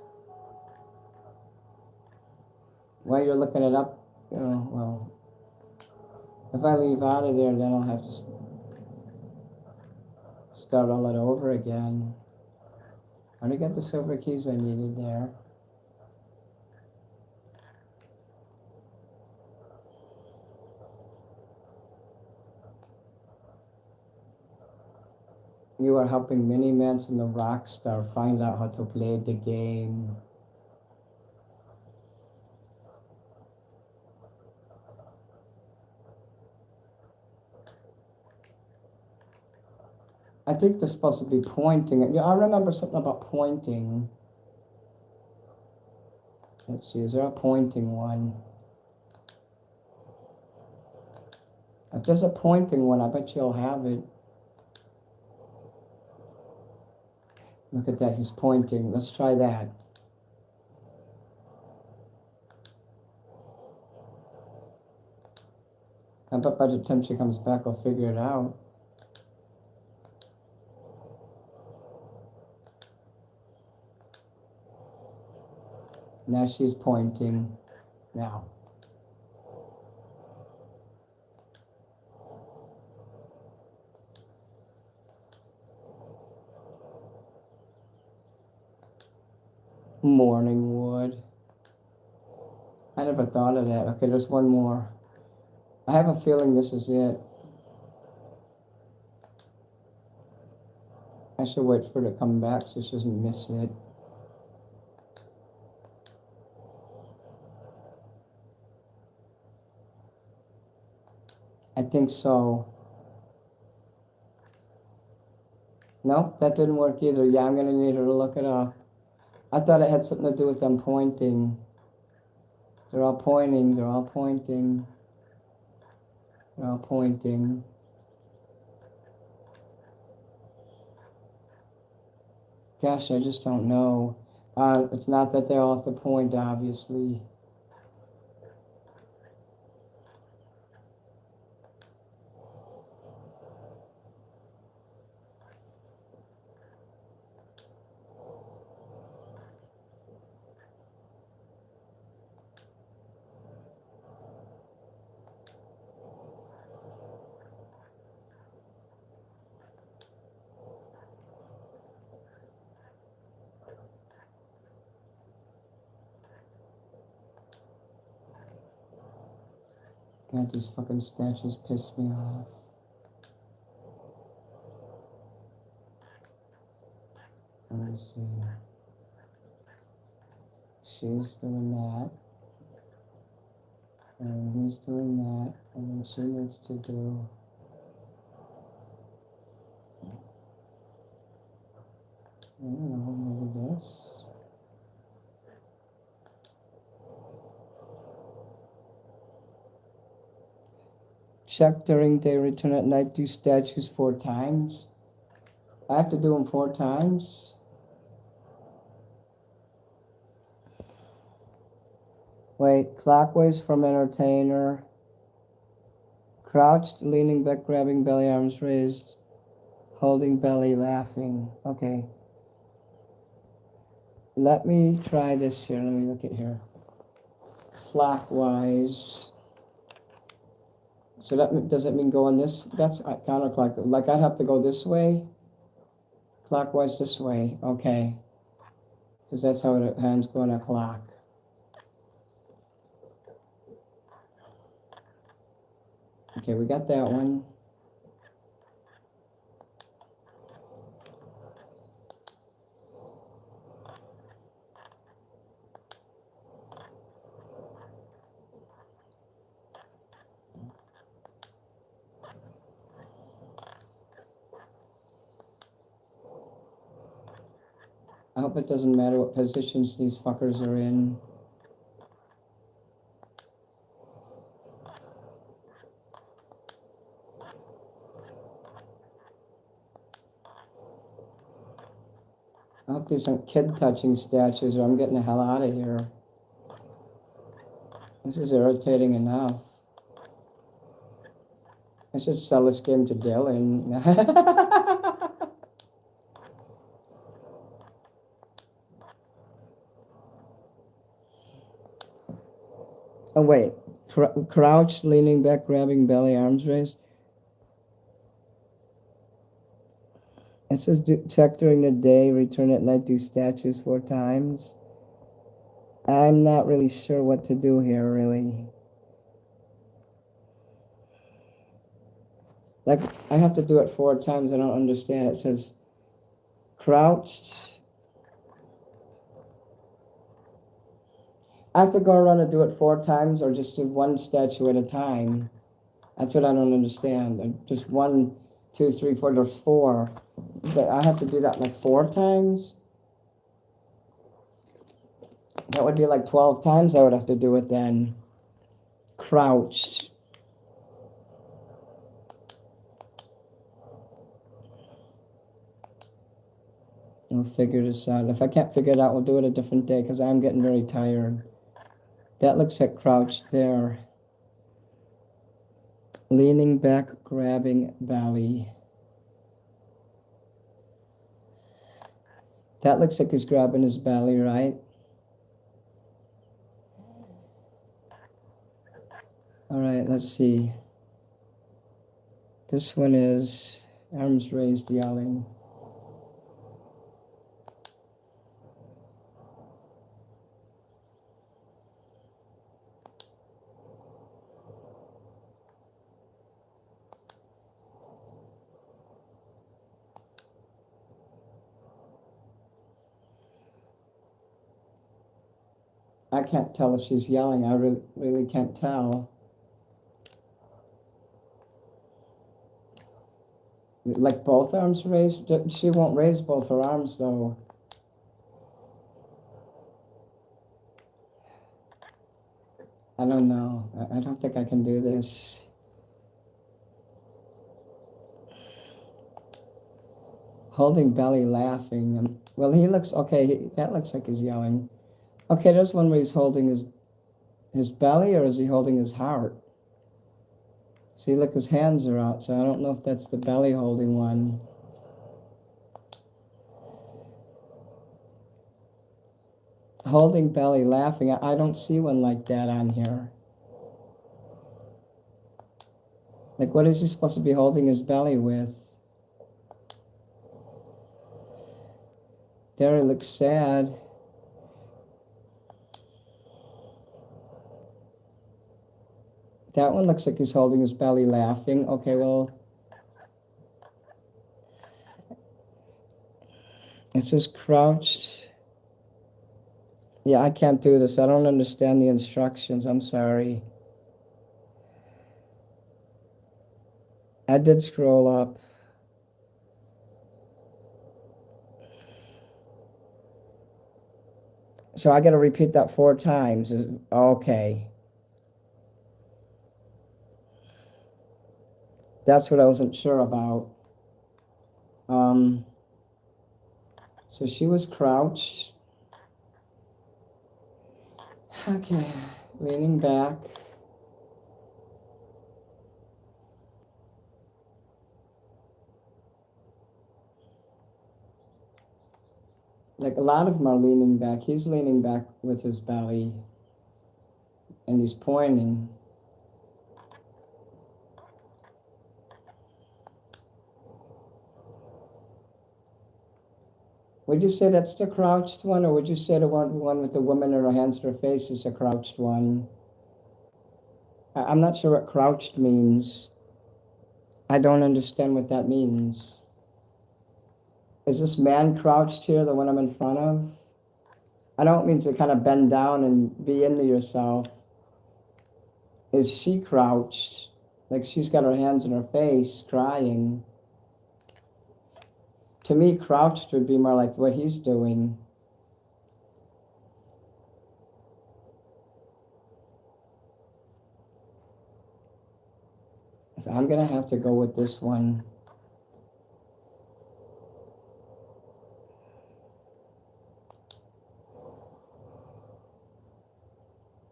While you're looking it up, you know, well, if I leave out of there, then I'll have to start all that over again. I already got the silver keys I needed there. You are helping Mini Manson, the rock star, find out how to play the game. I think they're supposed to be pointing. Yeah, I remember something about pointing. Let's see, is there a pointing one? If there's a pointing one, I bet you'll have it. Look at that, he's pointing. Let's try that. I bet by the time she comes back, I'll figure it out. Now she's pointing. Now. Morningwood. I never thought of that. Okay, there's one more. I have a feeling this is it. I should wait for her to come back so she doesn't miss it. I think so. Nope, that didn't work either. Yeah, I'm gonna need her to look it up. I thought it had something to do with them pointing. They're all pointing, they're all pointing. They're all pointing. Gosh, I just don't know. It's not that they all have to point, obviously. God, these fucking statues piss me off. Let me see. She's doing that. And he's doing that. And then she needs to do. I don't know, maybe this. Check during day, return at night, do statues 4 times. I have to do them 4 times. Wait, clockwise from entertainer. Crouched, leaning back, grabbing belly, arms raised, holding belly, laughing. Okay. Let me try this here. Let me look at here. Clockwise. So that does it mean going this? That's counterclockwise. Like I'd have to go this way. Clockwise this way. Okay. Because that's how the hands go on a clock. Okay, we got that one. I hope it doesn't matter what positions these fuckers are in. I hope these aren't kid-touching statues or I'm getting the hell out of here. This is irritating enough. I should sell this game to Dylan. Oh, wait. Crouched, leaning back, grabbing belly, arms raised. It says check during the day, return at night, do statues 4 times. I'm not really sure what to do here, really. Like, I have to do it 4 times. I don't understand. It says crouched. I have to go around and do it 4 times or just do 1 statue at a time. That's what I don't understand. Just 1, 2, 3, 4, there's 4. But I have to do that like 4 times? That would be like 12 times I would have to do it then. Crouched. We'll figure this out. If I can't figure it out, we'll do it a different day because I'm getting very tired. That looks like crouched there. Leaning back, grabbing belly. That looks like he's grabbing his belly, right? All right, let's see. This one is arms raised, yelling. I can't tell if she's yelling. I really can't tell. Like both arms raised? She won't raise both her arms though. I don't know. I don't think I can do this. Holding belly, laughing. Well, he looks okay. That looks like he's yelling. Okay, there's one where he's holding his belly, or is he holding his heart? See, look, his hands are out, so I don't know if that's the belly holding one. Holding belly, laughing. I don't see one like that on here. Like, what is he supposed to be holding his belly with? There, he looks sad. That one looks like he's holding his belly, laughing. Okay, well, It says crouched. Yeah, I can't do this. I don't understand the instructions. I'm sorry. I did scroll up. So I got to repeat that 4 times. Okay. That's what I wasn't sure about. So she was crouched. Okay, leaning back. Like a lot of them are leaning back. He's leaning back with his belly and he's pointing. Would you say that's the crouched one, or would you say the one with the woman in her hands to her face is a crouched one? I'm not sure what crouched means. I don't understand what that means. Is this man crouched here, the one I'm in front of? I don't mean to kind of bend down and be into yourself. Is she crouched? Like she's got her hands in her face, crying. To me, crouched would be more like what he's doing. So I'm going to have to go with this one.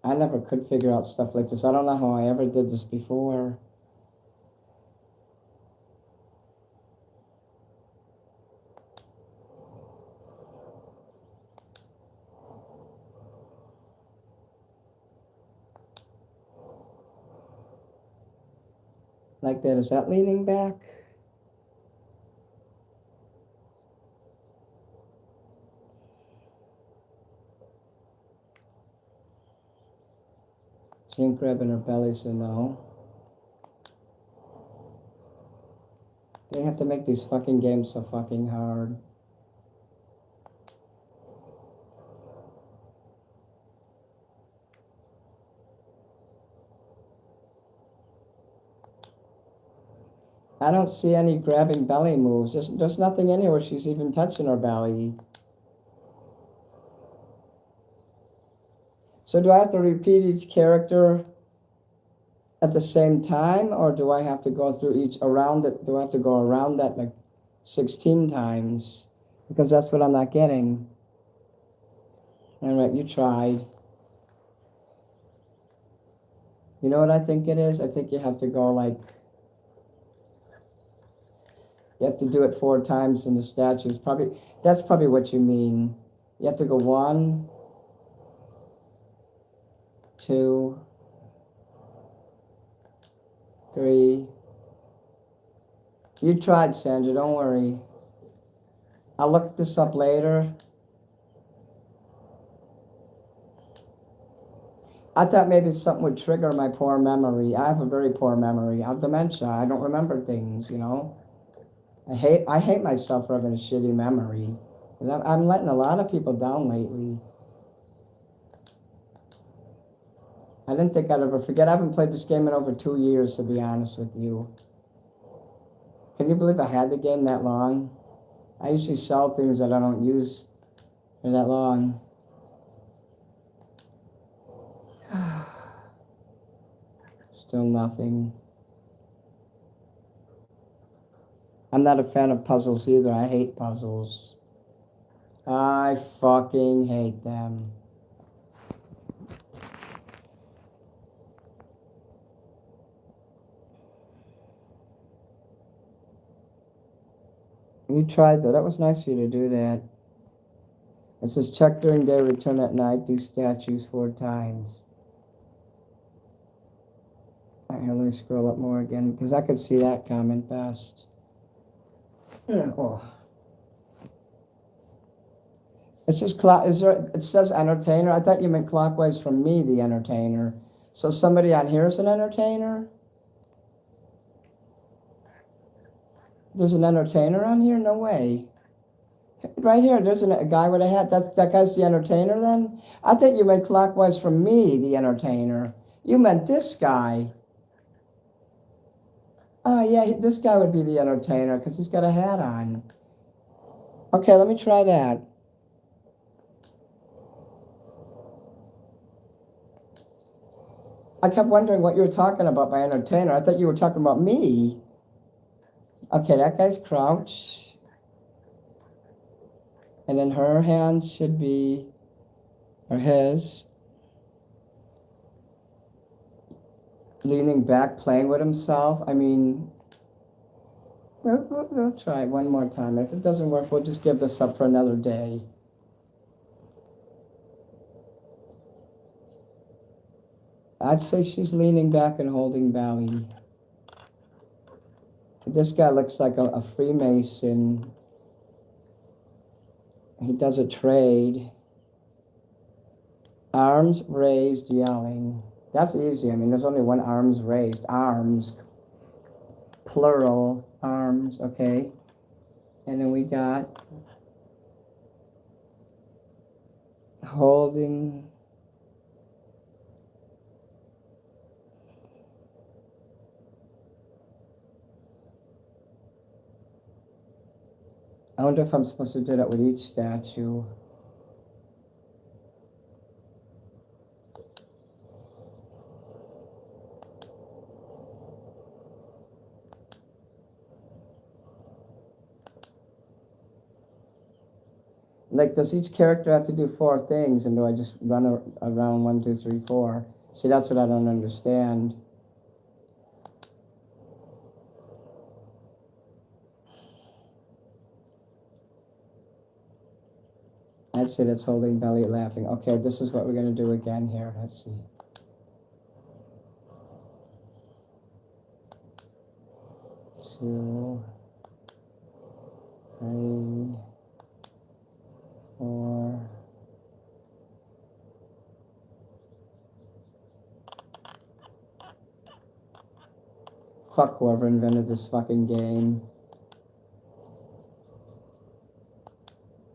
I never could figure out stuff like this. I don't know how I ever did this before. Like that. Is that leaning back? She ain't grabbing her belly, so no. They have to make these fucking games so fucking hard. I don't see any grabbing belly moves. There's nothing in here where she's even touching her belly. So do I have to repeat each character at the same time, or do I have to go through each around it? Do I have to go around that like 16 times? Because that's what I'm not getting. All right, you tried. You know what I think it is? I think you have to go like, you have to do it 4 times in the statues. That's probably what you mean. You have to go 1, 2, 3. You tried, Sandra, don't worry. I'll look this up later. I thought maybe something would trigger my poor memory. I have a very poor memory. I have dementia. I don't remember things, you know. I hate myself for having a shitty memory. I'm letting a lot of people down lately. I didn't think I'd ever forget. I haven't played this game in over 2 years, to be honest with you. Can you believe I had the game that long? I usually sell things that I don't use for that long. Still nothing. I'm not a fan of puzzles either. I hate puzzles. I fucking hate them. You tried that. That was nice of you to do that. It says check during day, return at night, do statues 4 times. All right, let me scroll up more again because I could see that comment best. Oh. It says it says entertainer. I thought you meant clockwise from me, the entertainer. So somebody on here is an entertainer? There's an entertainer on here? No way. right here. There's a guy with a hat. That guy's the entertainer then? I think you meant clockwise from me, the entertainer. You meant this guy. Oh, yeah, this guy would be the entertainer because he's got a hat on. Okay, let me try that. I kept wondering what you were talking about by entertainer. I thought you were talking about me. Okay, that guy's crouched. And then her hands should be, or his, leaning back, playing with himself. I mean, we'll try one more time. If it doesn't work, we'll just give this up for another day. I'd say she's leaning back and holding belly. This guy looks like a Freemason. He does a trade. Arms raised, yelling. That's easy. I mean, there's only one arms raised. Arms, plural, arms, okay. And then we got holding. I wonder if I'm supposed to do that with each statue. Like, does each character have to do 4 things, and do I just run around 1, 2, 3, 4? See, that's what I don't understand. I'd say that's holding belly, laughing. Okay, this is what we're going to do again here. Let's see. Two, 3, 4. Fuck whoever invented this fucking game.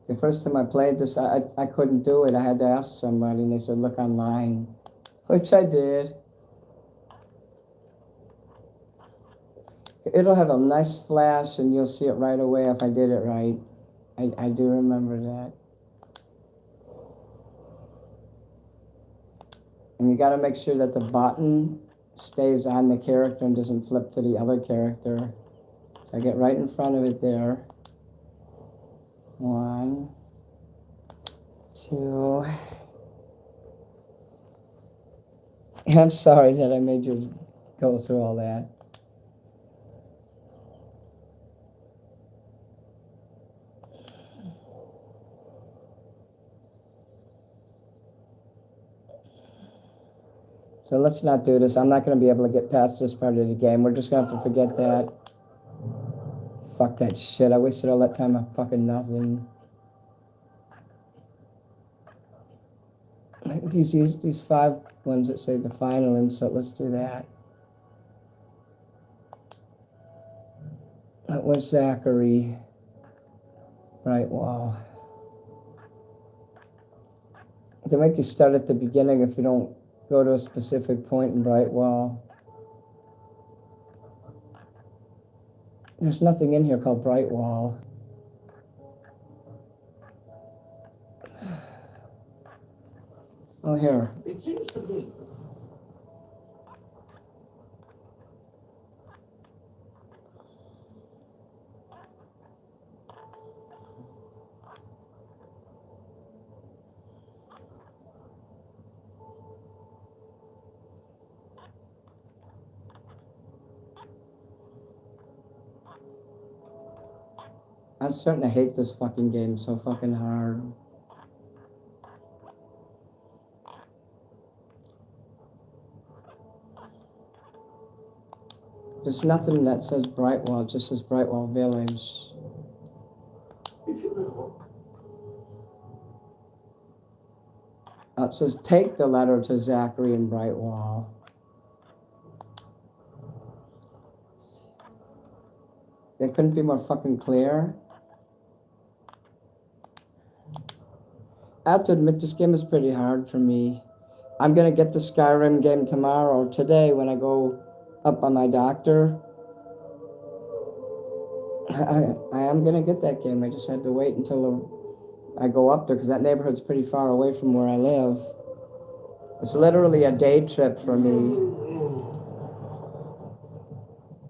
The first time I played this, I couldn't do it. I had to ask somebody, and they said, look online, which I did. It'll have a nice flash, and you'll see it right away if I did it right. I do remember that. And you got to make sure that the button stays on the character and doesn't flip to the other character. So I get right in front of it there. 1, 2. I'm sorry that I made you go through all that. So let's not do this. I'm not going to be able to get past this part of the game. We're just going to have to forget that. Fuck that shit. I wasted all that time on fucking nothing. These 5 ones that say the final insult, let's do that. That was Zachary Brightwall. They make you start at the beginning if you don't go to a specific point in Brightwall. There's nothing in here called Brightwall. Oh, here. It seems to me I'm starting to hate this fucking game so fucking hard. There's nothing that says Brightwall, it just says Brightwall Village. if you know, It says take the letter to Zachary and Brightwall. They couldn't be more fucking clear. I have to admit, this game is pretty hard for me. I'm gonna get the Skyrim game tomorrow. Today, when I go up on my doctor, I am gonna get that game. I just had to wait until I go up there because that neighborhood's pretty far away from where I live. It's literally a day trip for me.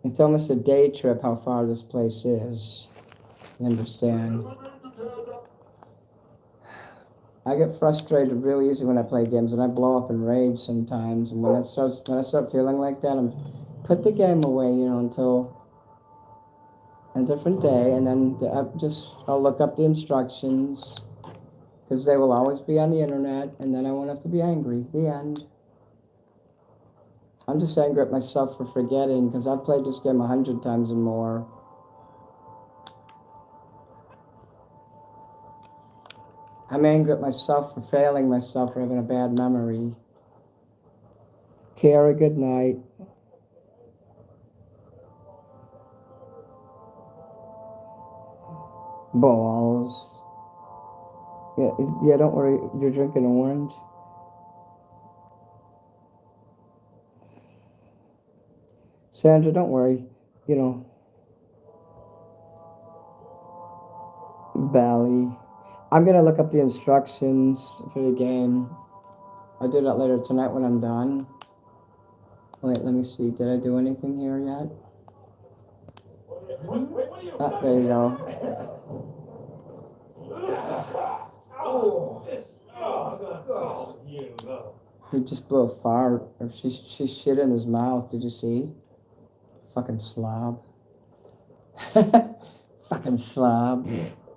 It's almost a day trip how far this place is. You understand? I get frustrated really easy when I play games, and I blow up in rage sometimes. And when I start feeling like that, I'm put the game away, until a different day, and then I'll look up the instructions because they will always be on the internet, and then I won't have to be angry. The end. I'm just angry at myself for forgetting because I've played this game 100 times and more. I'm angry at myself for failing myself for having a bad memory. Kara, good night. Balls. Yeah, don't worry. You're drinking orange. Sandra, don't worry. Bally. I'm gonna look up the instructions for the game. I'll do that later tonight when I'm done. Wait, let me see. Did I do anything here yet? There you go. He just blew a fart. Or she shit in his mouth. Did you see? Fucking slob. Fucking slob.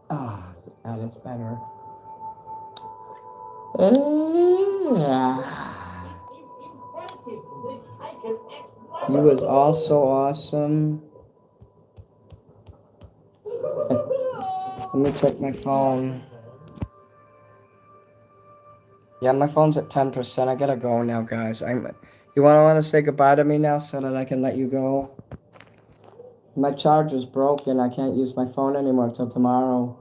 Oh, that's better. He was also awesome. Let me check my phone. Yeah, my phone's at 10%. I gotta go now, guys. You want to say goodbye to me now so that I can let you go? My charger's broken. I can't use my phone anymore till tomorrow.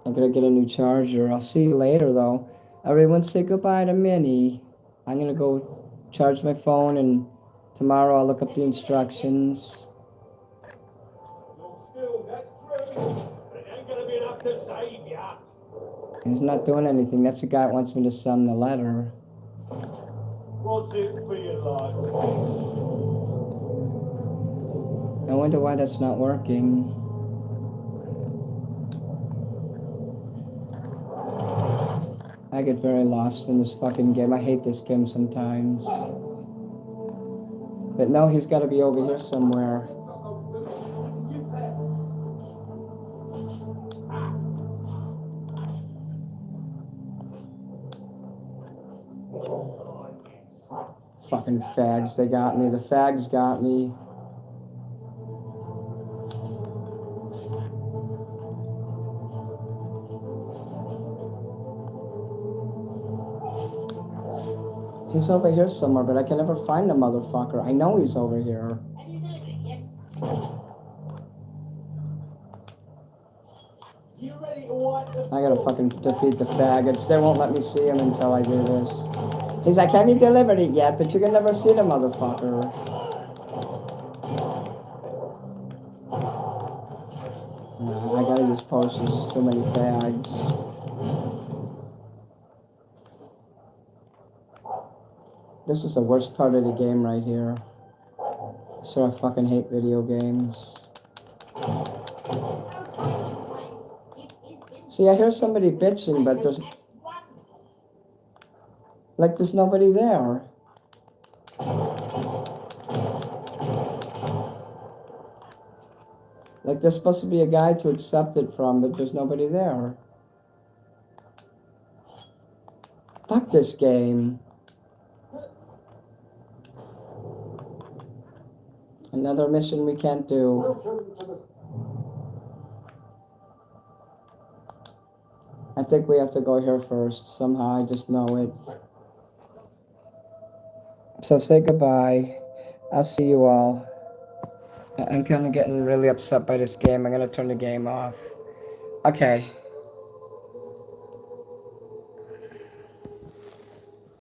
I gotta get a new charger. I'll see you later, though. Everyone say goodbye to Minnie. I'm gonna go charge my phone, and tomorrow I'll look up the instructions. He's not doing anything. That's the guy that wants me to send the letter. What's it feel like? I wonder why that's not working. I get very lost in this fucking game. I hate this game sometimes. But no, he's got to be over here somewhere. Fucking fags, they got me. The fags got me. He's over here somewhere, but I can never find the motherfucker. I know he's over here. I gotta fucking defeat the faggots. They won't let me see him until I do this. He's like, have you delivered it yet? But you can never see the motherfucker. No, I gotta use potions. There's too many fags. This is the worst part of the game right here. So I fucking hate video games. See, I hear somebody bitching, but there's nobody there. Like there's supposed to be a guy to accept it from, but there's nobody there. Fuck this game. Another mission we can't do. I think we have to go here first. Somehow, I just know it. So say goodbye. I'll see you all. I'm kind of getting really upset by this game. I'm going to turn the game off. Okay.